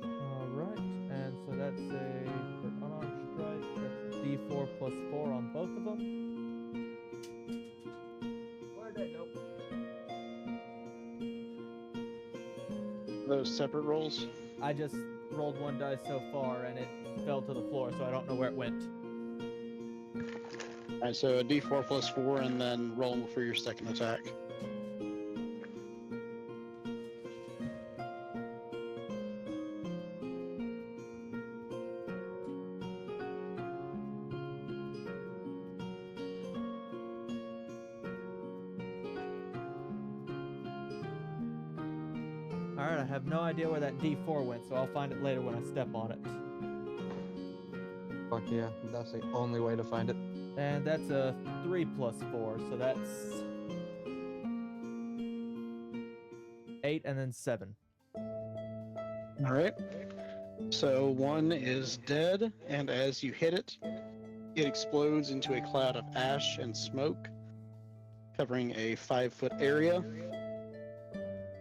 Alright, and so that's a, for unarmed strike, that's D4 plus 4 on both of them. Where'd that go? Those separate rolls? I just rolled one die so far, and it fell to the floor, so I don't know where it went. Alright, so a d4 plus 4, and then roll for your second attack. Alright, I have no idea where that D4 went, so I'll find it later when I step on it. Fuck yeah, that's the only way to find it. And that's a 3 plus 4, so that's 8 and then 7. Alright. So one is dead, and as you hit it, it explodes into a cloud of ash and smoke, covering a 5-foot area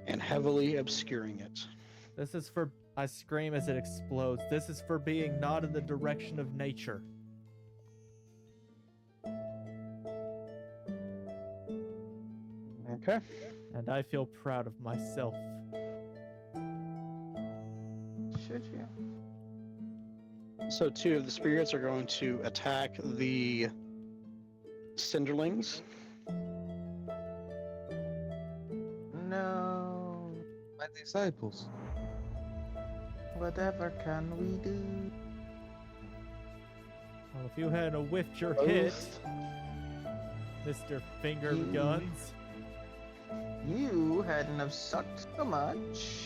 and heavily obscuring it. This is for, I scream as it explodes, this is for being not in the direction of nature. Okay. And I feel proud of myself. Should you? So 2 of the spirits are going to attack the Cinderlings. No. My disciples. Whatever can we do? Well, if you hadn't whiffed your hit, Mr. Finger Guns. You hadn't have sucked so much.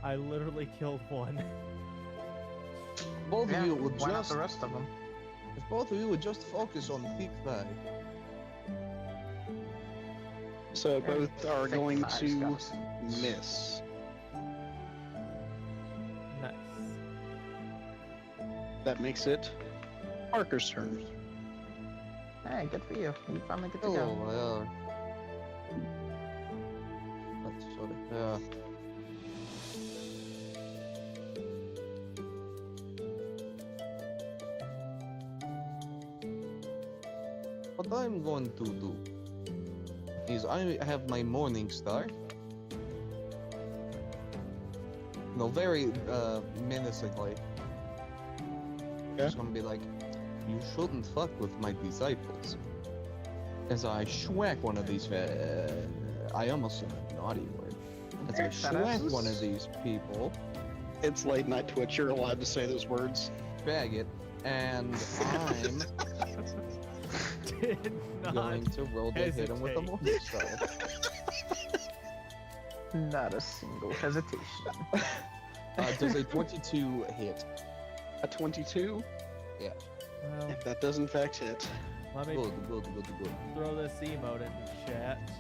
I literally killed one. Both Yeah, of you would why not just, the rest of them? if both of you would just focus on thick thigh. So both are Thick going thighs to got some- miss. Nice. That makes it Parker's turn. Hey, good for you. You finally get to Oh, go. yeah. That's sorry. Yeah. What I'm going to do is I have my morning star. No, very menacingly. Just gonna be like, you shouldn't fuck with my disciples. As I schwack one of these, I almost said a naughty word. As I schwack one of these people, It's late night Twitch, you're allowed to say those words. faggot, and I'm Did not going to roll to hit him with a hesitate. morning star. Not a single hesitation. Does a 22 hit? A 22? Well, If that does in fact hit. let me Good, good, good, good. throw this emote in the chat.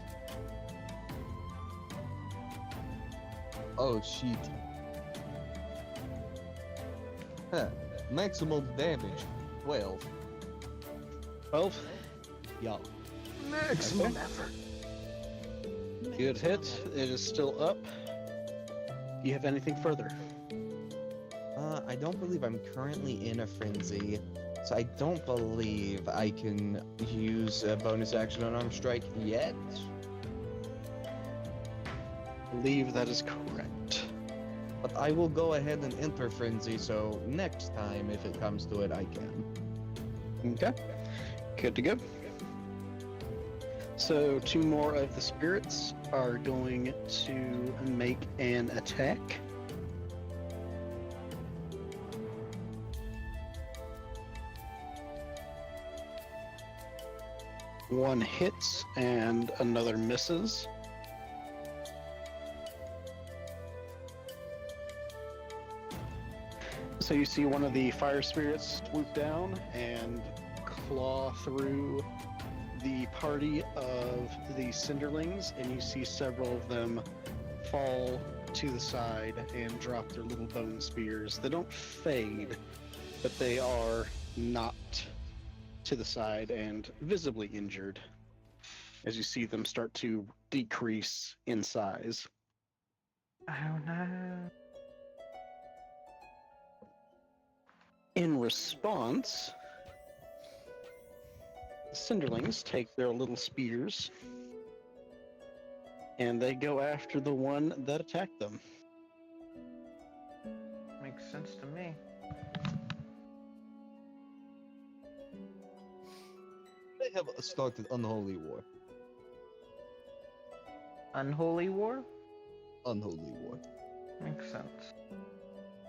Oh shit. Huh. Maximum damage, 12. 12? Yeah. Maximum effort. Good hit. It is still up. Do you have anything further? I don't believe I'm currently in a frenzy, so I don't believe I can use a bonus action on Arm Strike yet. I believe that is correct. But I will go ahead and enter frenzy, so next time, if it comes to it, I can. Okay. Good to go. So 2 more of the spirits are going to make an attack. One hits and another misses. So you see one of the fire spirits swoop down and claw through the party of the Cinderlings, and you see several of them fall to the side and drop their little bone spears. They don't fade, but they are knocked to the side and visibly injured as you see them start to decrease in size. Oh no. In response, the Cinderlings take their little spears and they go after the one that attacked them. Makes sense to me. They have started Unholy War. Unholy War? Unholy War. Makes sense.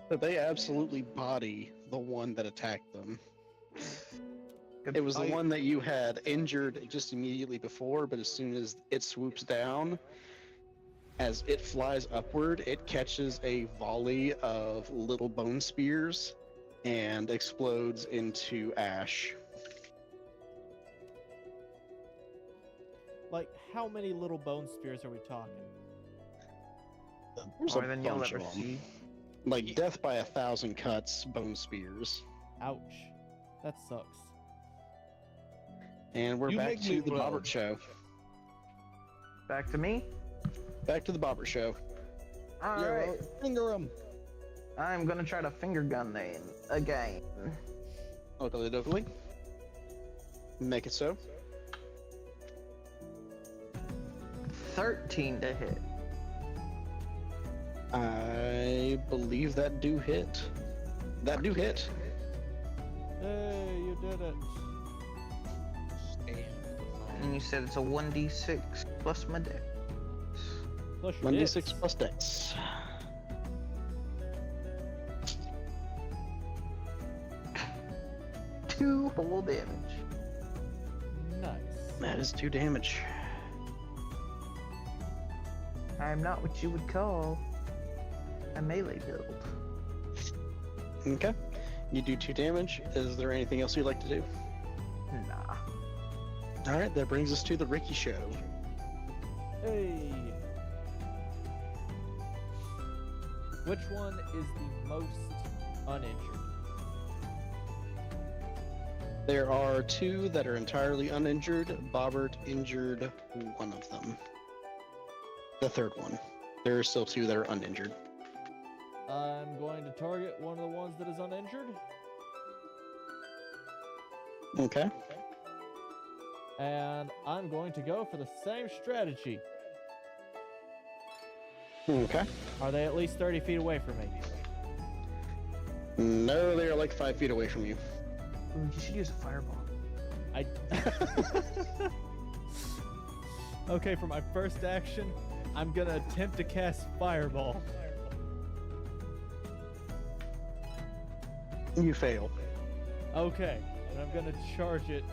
But they absolutely body the one that attacked them. Good It was the one that you had injured just immediately before, but as soon as it swoops down, as it flies upward, it catches a volley of little bone spears and explodes into ash. Like, how many little bone spears are we talking? There's More a than you'll bunch ever of 'em. see. Like death by 1,000 cuts, bone spears. Ouch. That sucks. And we're You back make me to the proud. Bobbert Show. Back to me? Back to the Bobbert Show. Alright. Finger him. I'm gonna try to finger gun them again. Oakley dokley. Make it so. 13 to hit. I believe that do hit. That do hit. Hey, you did it. And you said it's a 1d6 plus my dex. Plus your 1d6 dex. plus dex. Two whole damage. Nice. That is 2 damage. I'm not what you would call a melee build. Okay. You do 2 damage. Is there anything else you'd like to do? Nah. Alright, that brings us to the Ricky Show. Hey. Which one is the most uninjured? There are 2 that are entirely uninjured. Bobbert injured one of them. The third one. There are still 2 that are uninjured. I'm going to target one of the ones that is uninjured. Okay. And I'm going to go for the same strategy. Okay. Are they at least 30 feet away from me? No, they are like 5 feet away from you. Ooh, you should use a fireball. I. Okay, for my first action, I'm gonna attempt to cast Fireball. You fail. Okay, and I'm gonna charge it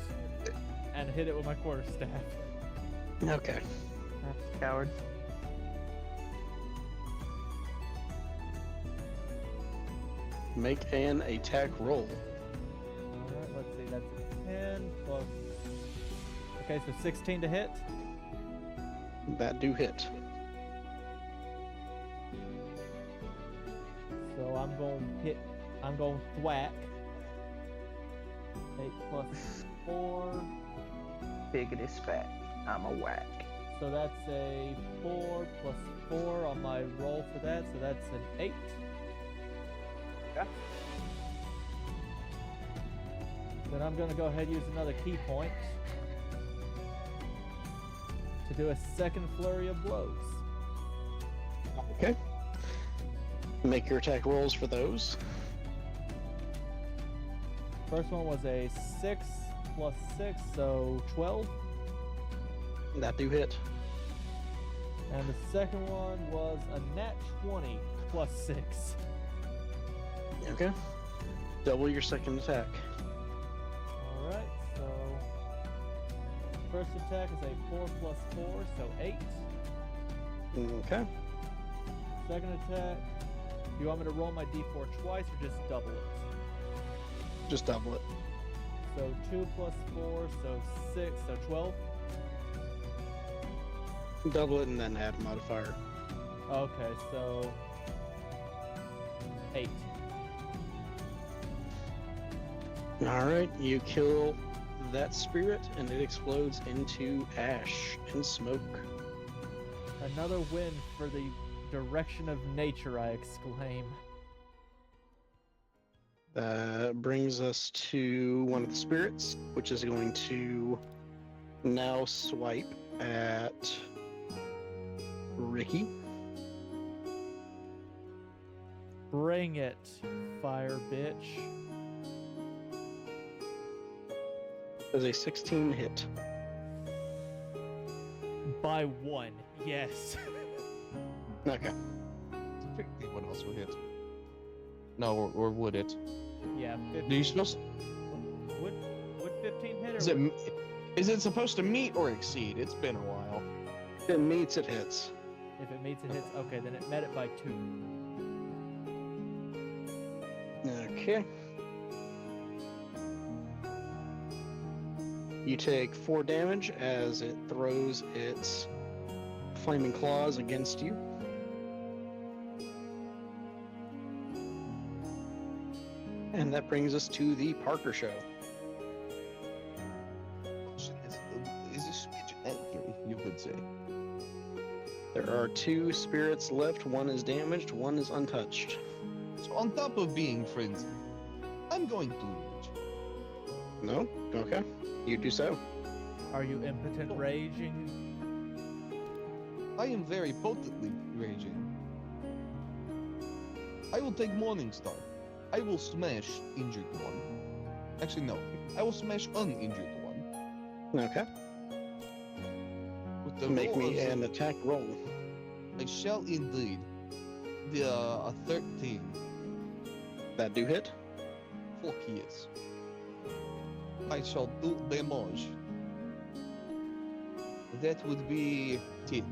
and hit it with my quarterstaff. Okay. That's a coward. Make an attack roll. Alright, let's see, that's a 10 plus. Okay, so 16 to hit. That do hit. So I'm going to hit, I'm going to thwack. 8 plus 4. Biggity spat. I'm a whack. So that's a 4 plus 4 on my roll for that, so that's an 8. Okay. Then I'm gonna go ahead and use another key point to do a second flurry of blows. Okay. Make your attack rolls for those. First one was a 6 plus 6, so 12. That do hit. And the second one was a nat 20 plus 6. Okay. Double your second attack. Alright, so first attack is a 4 plus 4, so 8. Okay. Second attack, do you want me to roll my d4 twice or just double it? Just double it. So 2 plus 4, so 6, so 12. Double it and then add a modifier. Okay, so 8. Alright, you kill that spirit and it explodes into ash and smoke. Another win for the direction of nature, I exclaim. That brings us to one of the spirits, which is going to now swipe at Ricky. Bring it, fire bitch. Does a 16 hit? By 1, yes. Okay. 15 would also hit. No, or would it? Yeah, 15. Do you supposed? Would 15 hit or Is it? Is it supposed to meet or exceed? It's been a while. If it meets, it hits. If it meets, it hits. Okay, then it met it by 2. Okay. You take 4 damage as it throws its flaming claws against you. And that brings us to the Parker Show. Is a smidge angry, you could say. There are 2 spirits left. One is damaged, one is untouched. So on top of being frenzied, I'm going to rage. No? Okay. You do so. Are you impotent raging? I am very potently raging. I will take Morningstar. I will smash injured one. Actually, no. I will smash uninjured one. Okay. With the Make roll me of an attack roll. I shall indeed. A 13. That do hit. Fuck yes. I shall do damage. That would be 10.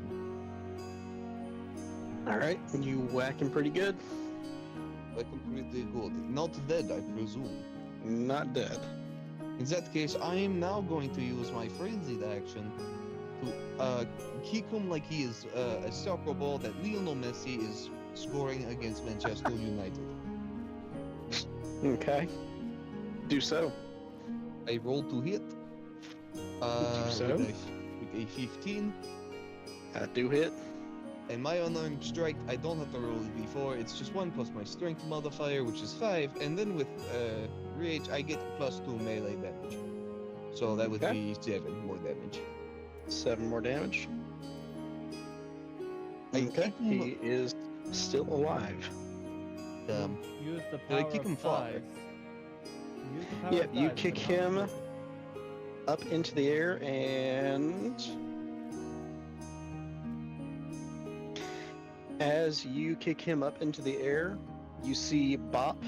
Alright, you whack him pretty good. I completely good. Not dead, I presume. Not dead. In that case, I am now going to use my frenzied action to kick him like he is a soccer ball that Lionel Messi is scoring against Manchester United. Okay. Do so. I roll to hit. So? With a 15. That do hit. And my unarmed strike, I don't have to roll it before. It's just 1 plus my strength modifier, which is 5. And then with rage, I get plus 2 melee damage. So that would be 7 more damage. 7 more damage. Okay. He is still alive. Use the Did power I kick of him far? thighs. Use the power Yeah, of you thighs, kick but not him the- up into the air, and as you kick him up into the air, you see Bop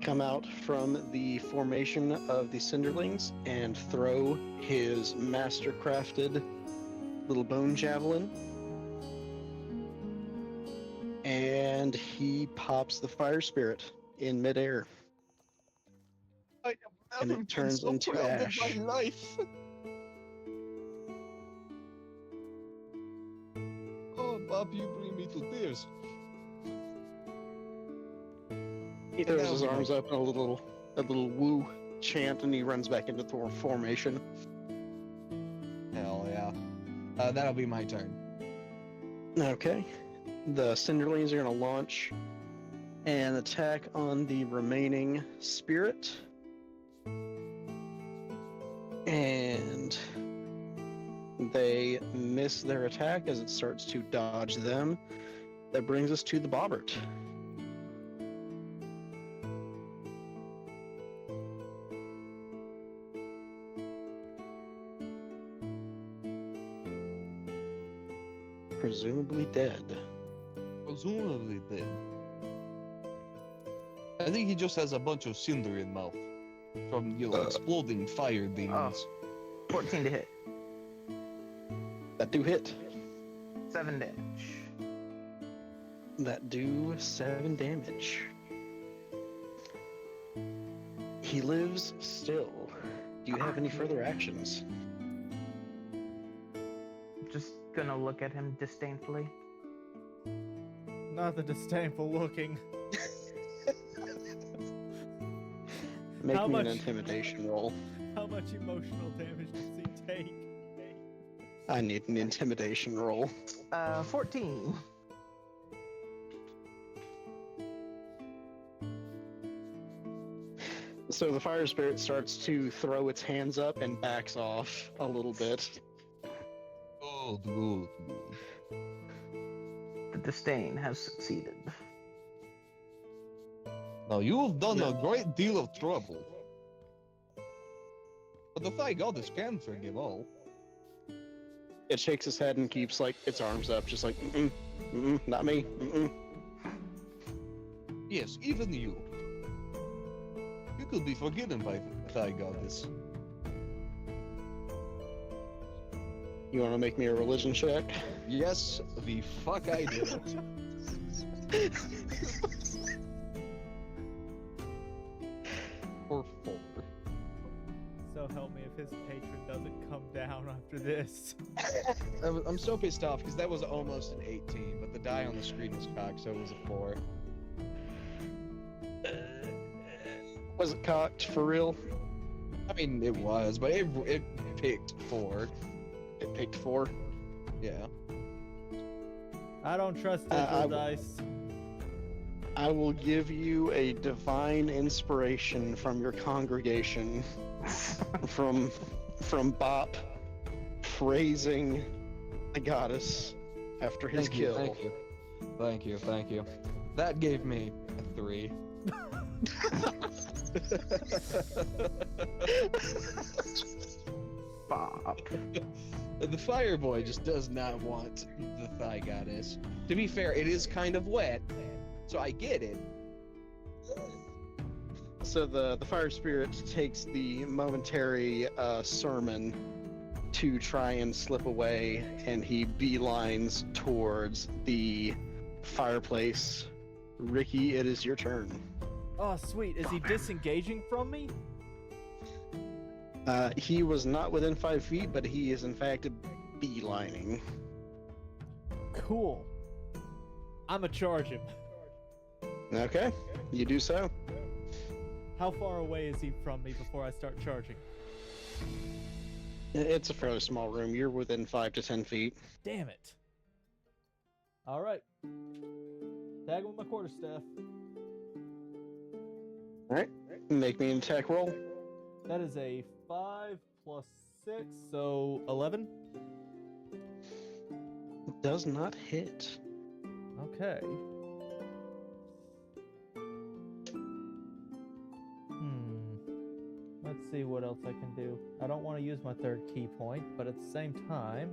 come out from the formation of the Cinderlings and throw his master-crafted little bone javelin. And he pops the fire spirit in midair. I have And never it turns been into so proud ash. of my life. Oh, Bob, you bring me to tears. He throws his arms up in a little woo chant, and he runs back into formation. Hell yeah. That'll be my turn. Okay. The Cinderlings are going to launch an attack on the remaining spirit. And they miss their attack as it starts to dodge them. That brings us to the Bobbert. Presumably dead. Presumably dead. I think he just has a bunch of cinder in mouth from exploding fire demons. 14 to hit. That do hit. 7 damage. That do 7 damage. He lives still. Do you have any further actions? Just gonna look at him disdainfully. Not the disdainful looking. Make How me much- an intimidation roll. How much emotional damage does he take? I need an intimidation roll. 14. So the fire spirit starts to throw its hands up and backs off a little bit. Oh, good. The disdain has succeeded. Now you've done a great deal of trouble. But the Thigh Goddess can forgive all. It shakes its head and keeps like its arms up, just like, not me. Yes, even you. You could be forgiven by the Thigh Goddess. You want to make me a religion check? Yes, the fuck I do. Or 4. So help me if his patron doesn't come down after this. I'm so pissed off because that was almost an 18, but the die on the screen was cocked, so it was a 4. Was it cocked for real? I mean, it was, but it picked 4. It picked 4. Yeah. I don't trust I digital w- dice. I will give you a divine inspiration from your congregation, from Bop praising the goddess after his Thank you, kill. Thank you. That gave me a 3. Bop. The fire boy just does not want the Thigh Goddess. To be fair, it is kind of wet, so I get it. So the fire spirit takes the momentary sermon to try and slip away, and he beelines towards the fireplace. Ricky, it is your turn. Oh, sweet. Is he disengaging from me? He was not within 5 feet, but he is in fact beelining. Cool. I'ma charge him. Okay, you do so. How far away is he from me before I start charging? It's a fairly small room. You're within 5 to 10 feet. Damn it. All right. Tag him with my quarterstaff. All right, make me an attack roll. That is a 5 plus 6, so 11. Does not hit. Okay. Let's see what else I can do. I don't want to use my third key point, but at the same time...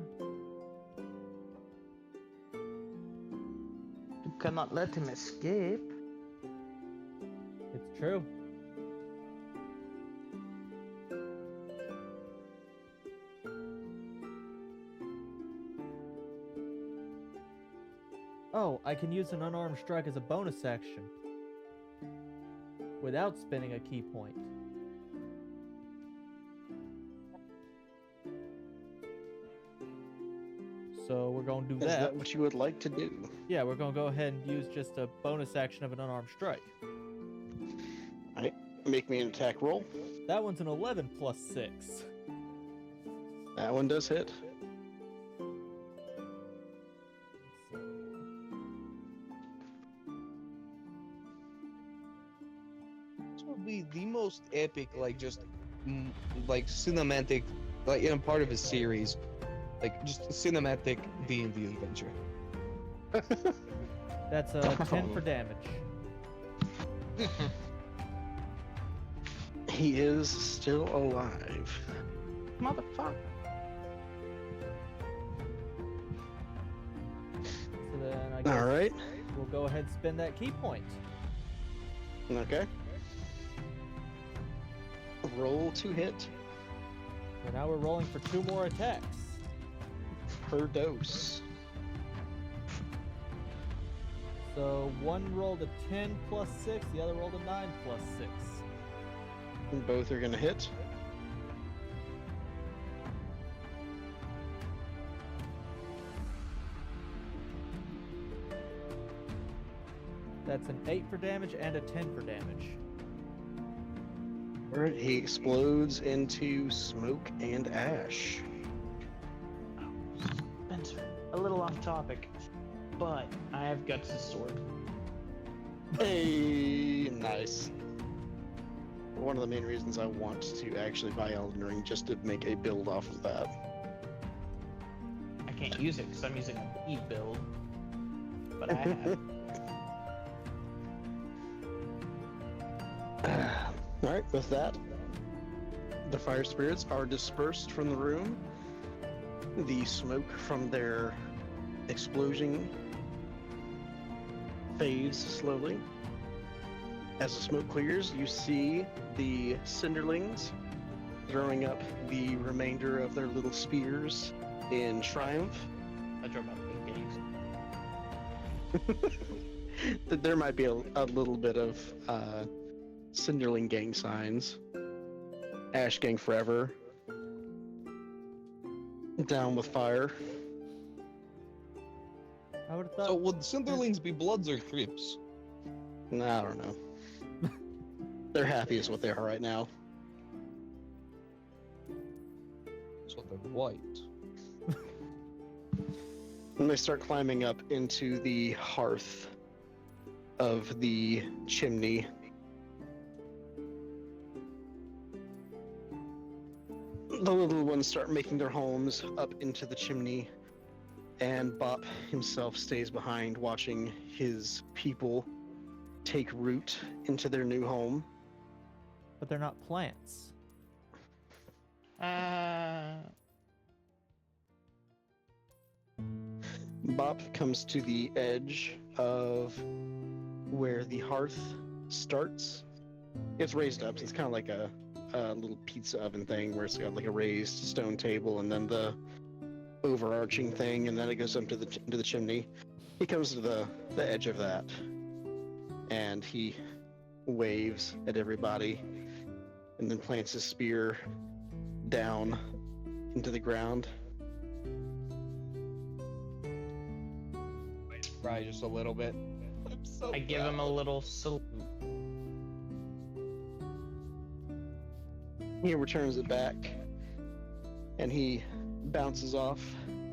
You cannot let him escape. It's true. Oh, I can use an unarmed strike as a bonus action without spending a key point. So we're going to do Is that. that what you would like to do? Yeah, we're going to go ahead and use just a bonus action of an unarmed strike. Alright, make me an attack roll. That one's an 11 plus 6. That one does hit. probably the most epic, like just like cinematic, like in part of a series, like just cinematic D&D adventure. That's a 10 for damage. He is still alive. Motherfucker. So then I guess All right. we'll go ahead and spend that key point. Okay. Roll to hit So now we're rolling for 2 more attacks. per dose. So one rolled a 10 plus 6, the other rolled a 9 plus 6. And both are gonna hit. That's an 8 for damage and a 10 for damage. All right. He explodes into smoke and ash. Spencer, a little off topic, but I have Guts' sword. Hey, nice. One of the main reasons I want to actually buy Elden Ring just to make a build off of that. I can't use it because I'm using a E build, but I have. Alright, with that, the fire spirits are dispersed from the room. The smoke from their explosion fades slowly. As the smoke clears, you see the Cinderlings throwing up the remainder of their little spears in triumph. I drove up the games. There might be a little bit of Cinderling gang signs. Ash gang forever. Down with fire. I would have thought. So would Cinderlings be Bloods or Crips? Nah, I don't know. They're happy as what they are right now. So they're white. And they start climbing up into the hearth of the chimney. The little ones start making their homes up into the chimney, and Bop himself stays behind watching his people take root into their new home. But they're not plants. Bop comes to the edge of where the hearth starts. It's raised up, so it's kind of like a little pizza oven thing where it's got like a raised stone table and then the overarching thing, and then it goes up to the chimney. He comes to the edge of that, and he waves at everybody, and then plants his spear down into the ground. Right, just a little bit. I give him a little salute. He returns it back, and he bounces off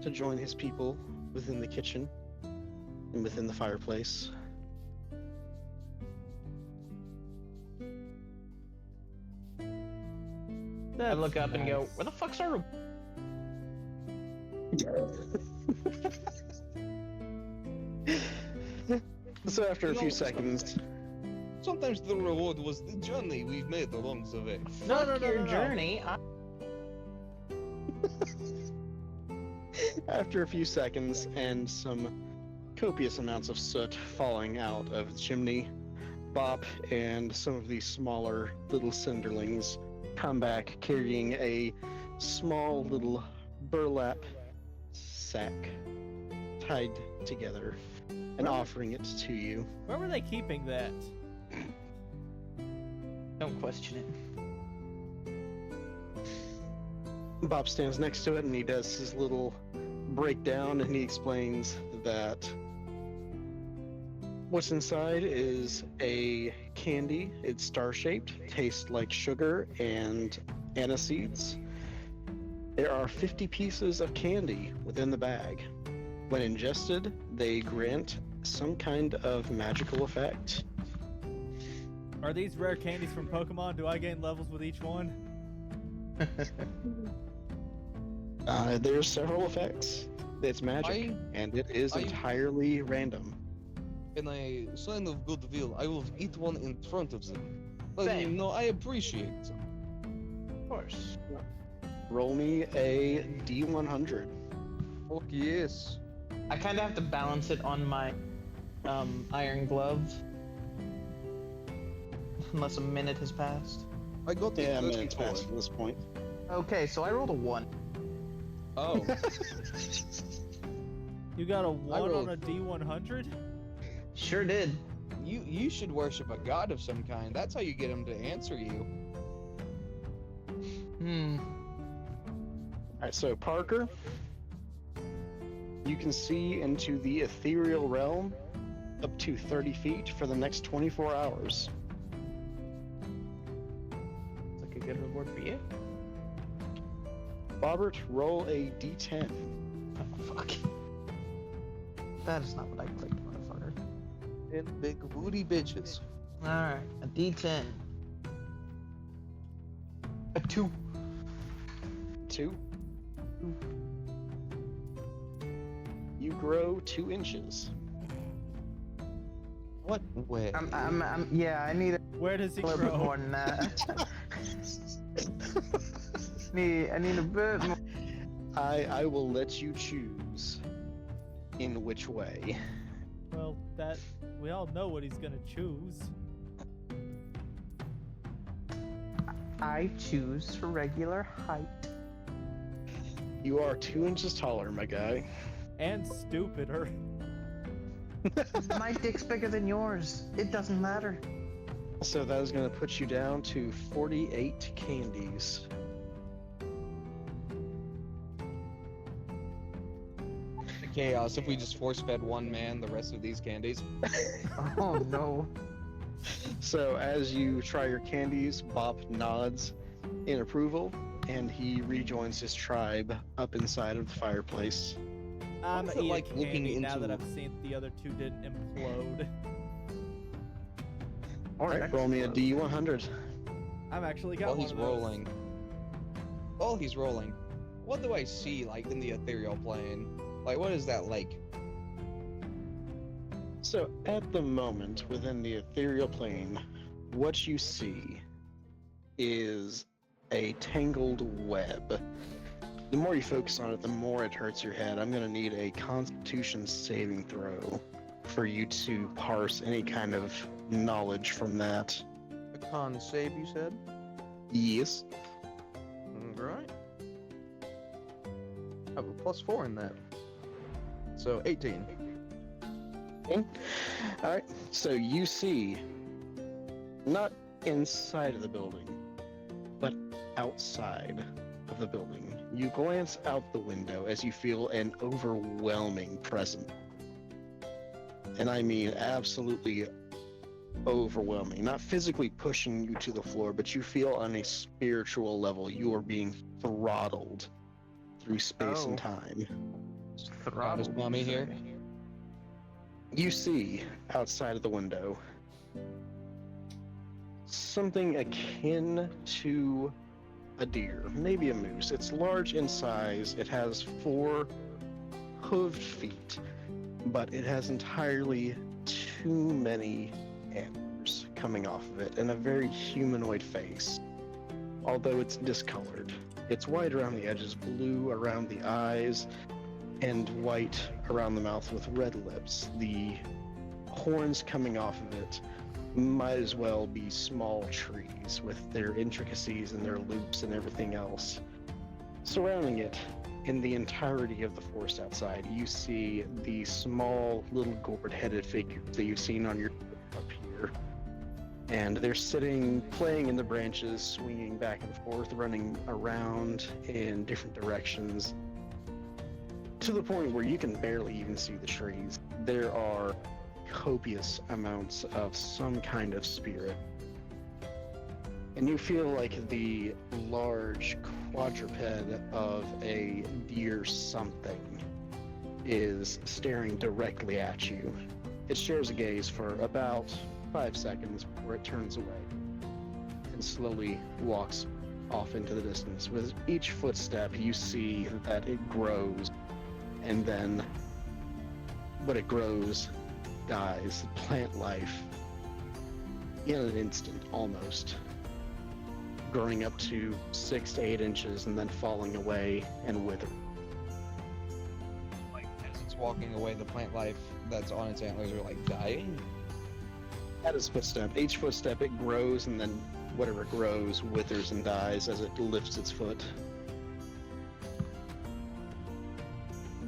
to join his people within the kitchen and within the fireplace. I look up and go, where the fuck's our... So after a You few know, seconds, Sometimes the reward was the journey we've made along the way. Fuck your journey. after a few seconds and some copious amounts of soot falling out of the chimney, Bop and some of these smaller little Cinderlings come back carrying a small little burlap sack tied together and offering it to you. Where were they keeping that? Don't question it. Bob stands next to it and he does his little breakdown and he explains that what's inside is a candy. It's star-shaped, tastes like sugar and aniseeds. There are 50 pieces of candy within the bag. When ingested, they grant some kind of magical effect. Are these rare candies from Pokemon? Do I gain levels with each one? There's several effects. It's magic, and it is entirely random. In a sign of goodwill, I will eat one in front of them. Let them Same. know I appreciate them. Of course. Roll me a D100. Fuck yes. I kind of have to balance it on my iron gloves. Unless a minute has passed. I got Yeah, a the minute's passed at this point. Okay, so I rolled a 1. Oh. You got a 1 on rolled- a D100? Sure did. You should worship a god of some kind. That's how you get him to answer you. Alright, so Parker, you can see into the ethereal realm up to 30 feet for the next 24 hours. It's like a good reward for you. Robert, roll a D10. Oh, fuck. That is not what I clicked, motherfucker. And big booty bitches. Alright, a D10. A 2. 2. You grow 2 inches. What way? Yeah, I need Where does he a little bit grow? more than that. I need a bit more. I will let you choose in which way. Well, that we all know what he's gonna choose. I choose for regular height. You are 2 inches taller, my guy. And stupider. My dick's bigger than yours. It doesn't matter. So that is going to put you down to 48 candies. The chaos if we just force fed one man the rest of these candies. Oh no. So as you try your candies, Bop nods in approval, and he rejoins his tribe up inside of the fireplace. I'm is it eating like looking candy now that into- I've seen the other two didn't implode. Alright, roll me a D100. I've actually got While one he's of those. rolling. While he's rolling, what do I see like in the ethereal plane? Like what is that like? So at the moment, within the ethereal plane, what you see is a tangled web. The more you focus on it, the more it hurts your head. I'm going to need a Constitution saving throw for you to parse any kind of knowledge from that. A con save, you said? Yes. Alright. I have a +4 in that. So 18. Okay. Alright, so you see, not inside of the building, but outside of the building. You glance out the window as you feel an overwhelming presence. And I mean absolutely overwhelming. Not physically pushing you to the floor, but you feel on a spiritual level you are being throttled through space and time. Is mommy here? You see outside of the window something akin to a deer, maybe a moose. It's large in size. It has 4 hooved feet, but it has entirely too many antlers coming off of it and a very humanoid face, although it's discolored. It's white around the edges, blue around the eyes, and white around the mouth with red lips. The horns coming off of it might as well be small trees with their intricacies and their loops and everything else. Surrounding it, in the entirety of the forest outside, you see the small little gourd-headed figures that you've seen on your up here. And they're sitting, playing in the branches, swinging back and forth, running around in different directions, to the point where you can barely even see the trees. There are copious amounts of some kind of spirit. And you feel like the large quadruped of a deer something is staring directly at you. It shares a gaze for about 5 seconds before it turns away and slowly walks off into the distance. With each footstep, you see that it grows, and then when it grows, dies. Plant life in an instant, almost. Growing up to 6 to 8 inches and then falling away and withering. Like as it's walking away, the plant life that's on its antlers are like dying. At its footstep, each footstep it grows, and then whatever grows withers and dies as it lifts its foot.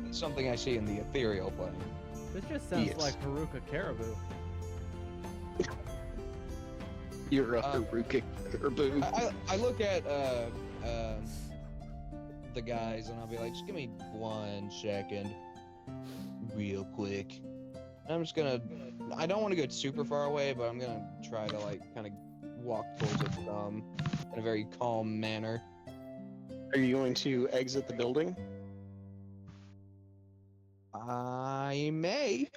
It's something I see in the ethereal plane. This just sounds Yes. like Haruka Caribou. You're a Haruka Caribou. I look at the guys and I'll be like, just give me 1 second, real quick. I'm just gonna. I don't want to go super far away, but I'm gonna try to like kind of walk towards it in a very calm manner. Are you going to exit the building? I may.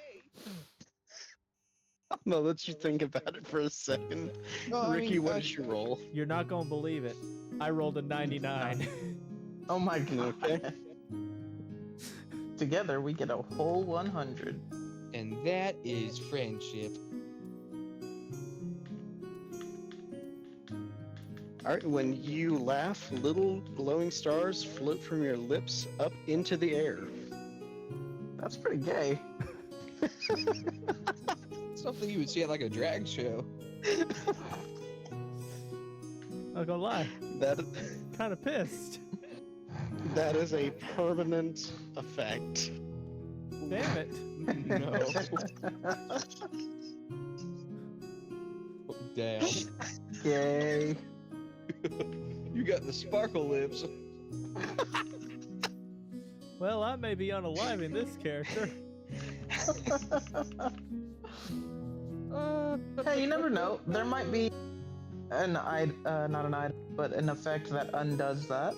I'm gonna let you think about it for a second. No, I Ricky, mean, what is your roll? You're not gonna believe it. I rolled a 99. Oh my god. Okay. Together we get a whole 100. And that is friendship. Alright, when you laugh, little glowing stars float from your lips up into the air. That's pretty gay. Something you would see at like a drag show. Not gonna lie, That kind of pissed. that is a permanent effect. Damn it. No. Damn. Gay. You got the sparkle lips. Well, I may be unaliving this character. Hey, you never know. There might be not an item, but an effect that undoes that.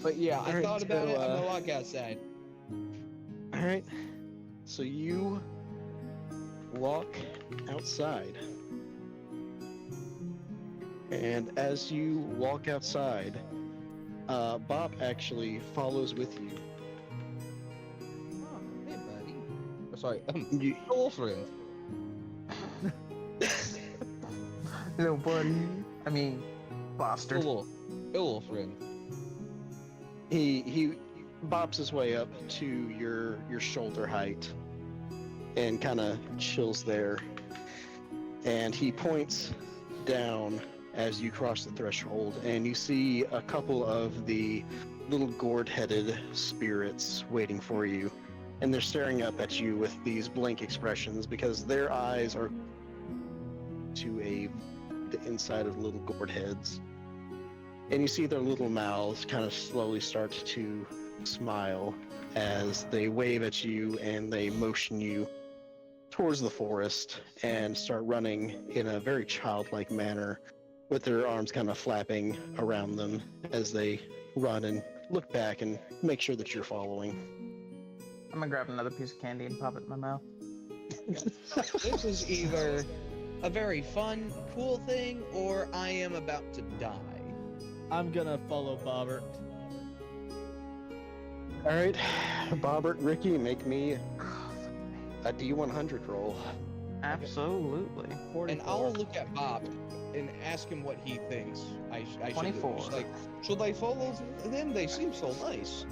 But yeah, I Alright, thought about so, it. I'm gonna walk outside. Alright, so you walk outside. And as you walk outside, Bob actually follows with you. Oh, hey, buddy. Oh, sorry, You, hello, friend. No, buddy. I mean, bastard. Hello, friend. he bops his way up to your shoulder height and kind of chills there. And he points down as you cross the threshold, and you see a couple of the little gourd-headed spirits waiting for you. And they're staring up at you with these blank expressions because their eyes are to the inside of little gourd heads. And you see their little mouths kind of slowly start to smile as they wave at you and they motion you towards the forest and start running in a very childlike manner with their arms kind of flapping around them as they run and look back and make sure that you're following. I'm gonna grab another piece of candy and pop it in my mouth. This is either a very fun, cool thing, or I am about to die. I'm gonna follow Bobbert. All right, Bobbert, Ricky, make me a D100 roll. Absolutely. 44. And I'll look at Bob and ask him what he thinks I should do. 24. Just like, should I follow them? They seem so nice.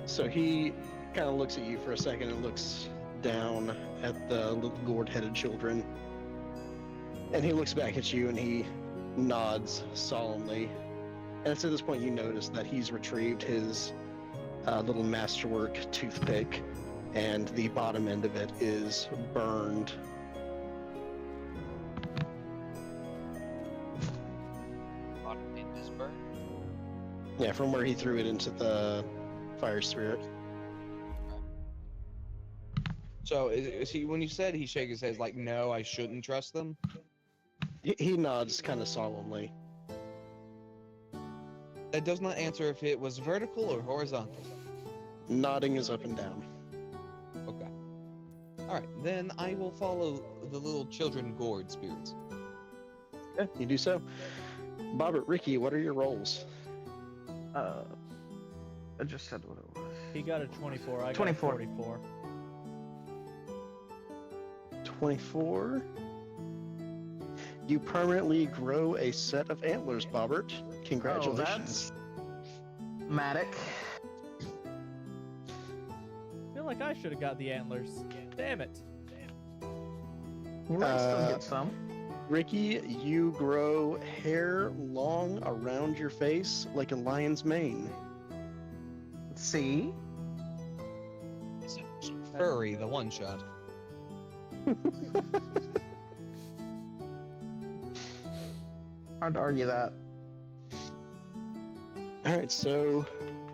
So he kind of looks at you for a second and looks down at the little gourd-headed children. And he looks back at you and he nods solemnly. And it's at this point you notice that he's retrieved his little masterwork toothpick, and the bottom end of it is burned. Bottom end is burned. Yeah, from where he threw it into the fire spirit. So is he? When you said he shake his head, like, no, I shouldn't trust them. He nods kind of solemnly. That does not answer if it was vertical or horizontal. Nodding is up and down. Okay. Alright, then I will follow the little children gourd spirits. Okay, you do so. Bobbert, Ricky, what are your roles? I just said what it was. He got a 24. I got 24. a 44. 24. You permanently grow a set of antlers, Bobbert. Congratulations. Matic. I feel like I should have got the antlers. Damn it. You might still get some. Ricky, you grow hair long around your face like a lion's mane. See? Furry, the one shot. Hard to argue that. Alright, so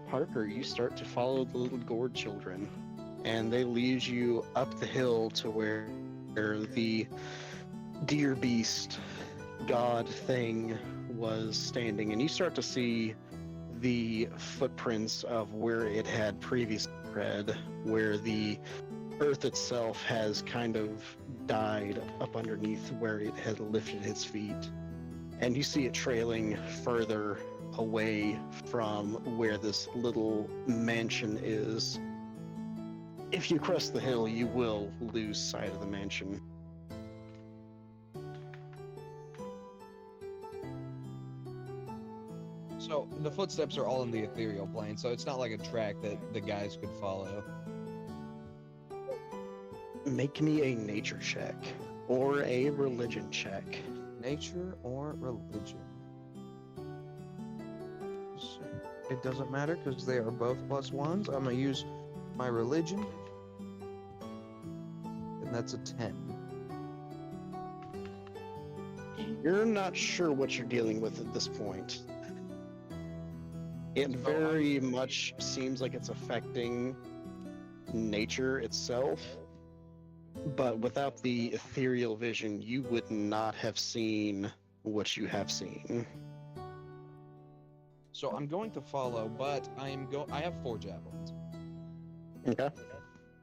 Parker, you start to follow the little gourd children, and they lead you up the hill to where the deer beast god thing was standing, and you start to see the footprints of where it had previously read, where the earth itself has kind of died up underneath where it had lifted its feet. And you see it trailing further away from where this little mansion is. If you crest the hill, you will lose sight of the mansion. So the footsteps are all in the ethereal plane, so it's not like a track that the guys could follow. Make me a nature check or a religion check. Nature or religion? It doesn't matter because they are both +1s. I'm gonna use my religion, and that's a 10. You're not sure what you're dealing with at this point. It very much seems like it's affecting nature itself, but without the ethereal vision, you would not have seen what you have seen. So I'm going to follow, but I have 4 javelins. Okay.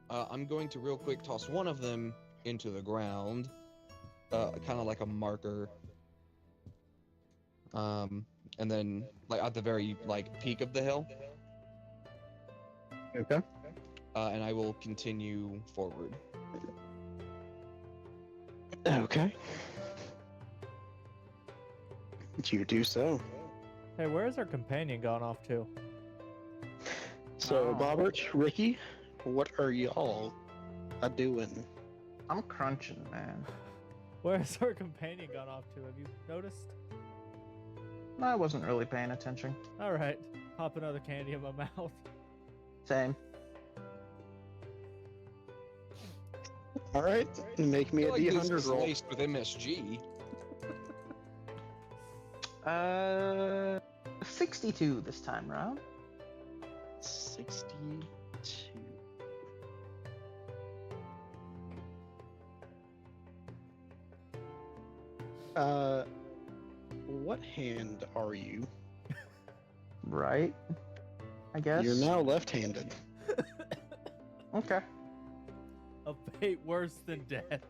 I'm going to real quick toss one of them into the ground, kind of like a marker. And then like at the very peak of the hill. Okay. And I will continue forward. Okay. You do so. Hey, where has our companion gone off to? So, Oh. Bobbert, Ricky, what are y'all doing? I'm crunching, man. Where has our companion gone off to? Have you noticed? I wasn't really paying attention. Alright, pop another candy in my mouth. Same. All right, make me a D100 roll. Laced with MSG. 62 this time round. 62. What hand are you? Right? I guess. You're now left-handed. Okay. A fate worse than death.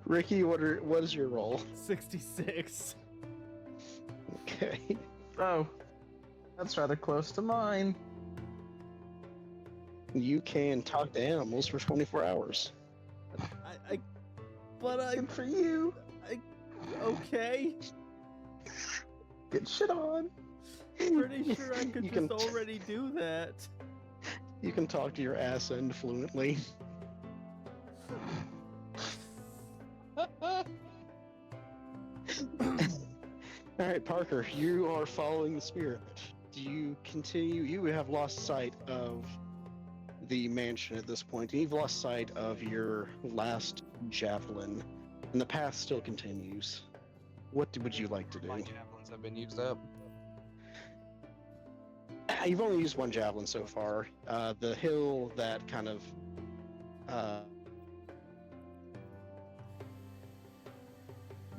Ricky, what is your roll? 66. Okay. Oh. That's rather close to mine. You can talk to animals for 24 hours. Good for you. Okay. Get shit on. Pretty sure I could You just can- already do that. You can talk to your ass end fluently. Alright, Parker, you are following the spirit. Do you continue? You have lost sight of the mansion at this point, and you've lost sight of your last javelin, and the path still continues. What would you like to do? My javelins have been used up. You've only used one javelin so far. The hill that kind of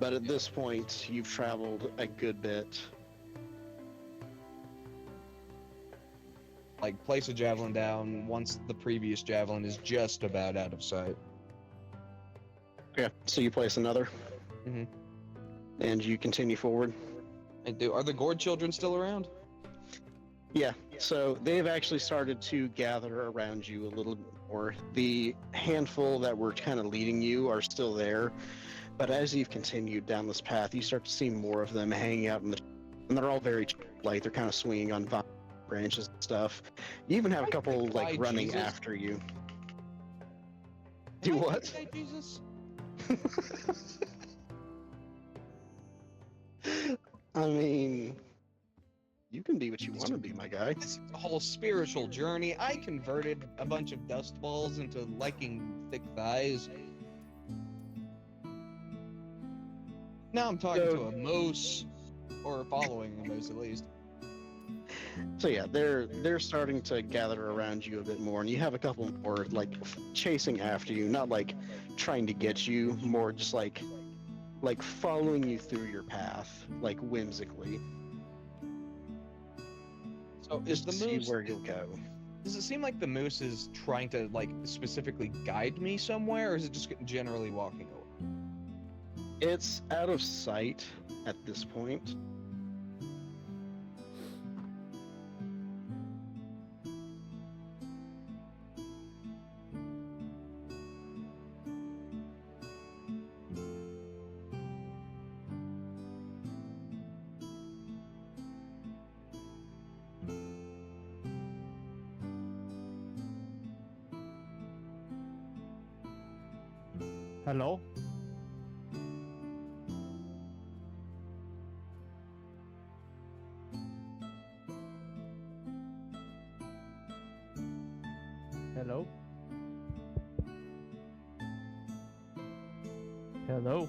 But at this point, you've traveled a good bit. Like, place a javelin down once the previous javelin is just about out of sight. Yeah. So you place another. Mhm. And you continue forward. Are the Gourd children still around? Yeah, so they've actually started to gather around you a little bit more. The handful that were kind of leading you are still there, but as you've continued down this path, you start to see more of them hanging out in the, and they're all very light. They're kind of swinging on branches and stuff. You even have a couple like running Jesus? after you. Do what? Hey, Jesus. I mean, you can be what you want to be, my guy. This is a whole spiritual journey. I converted a bunch of dust balls into liking thick thighs. Now I'm talking to a moose, or following a moose at least. So yeah, they're starting to gather around you a bit more, and you have a couple more like chasing after you, not like trying to get you, more just like following you through your path, like whimsically. So is the to see moose? where you'll go. Does it seem like the moose is trying to like specifically guide me somewhere, or is it just generally walking away? It's out of sight at this point. Hello? Hello? Hello?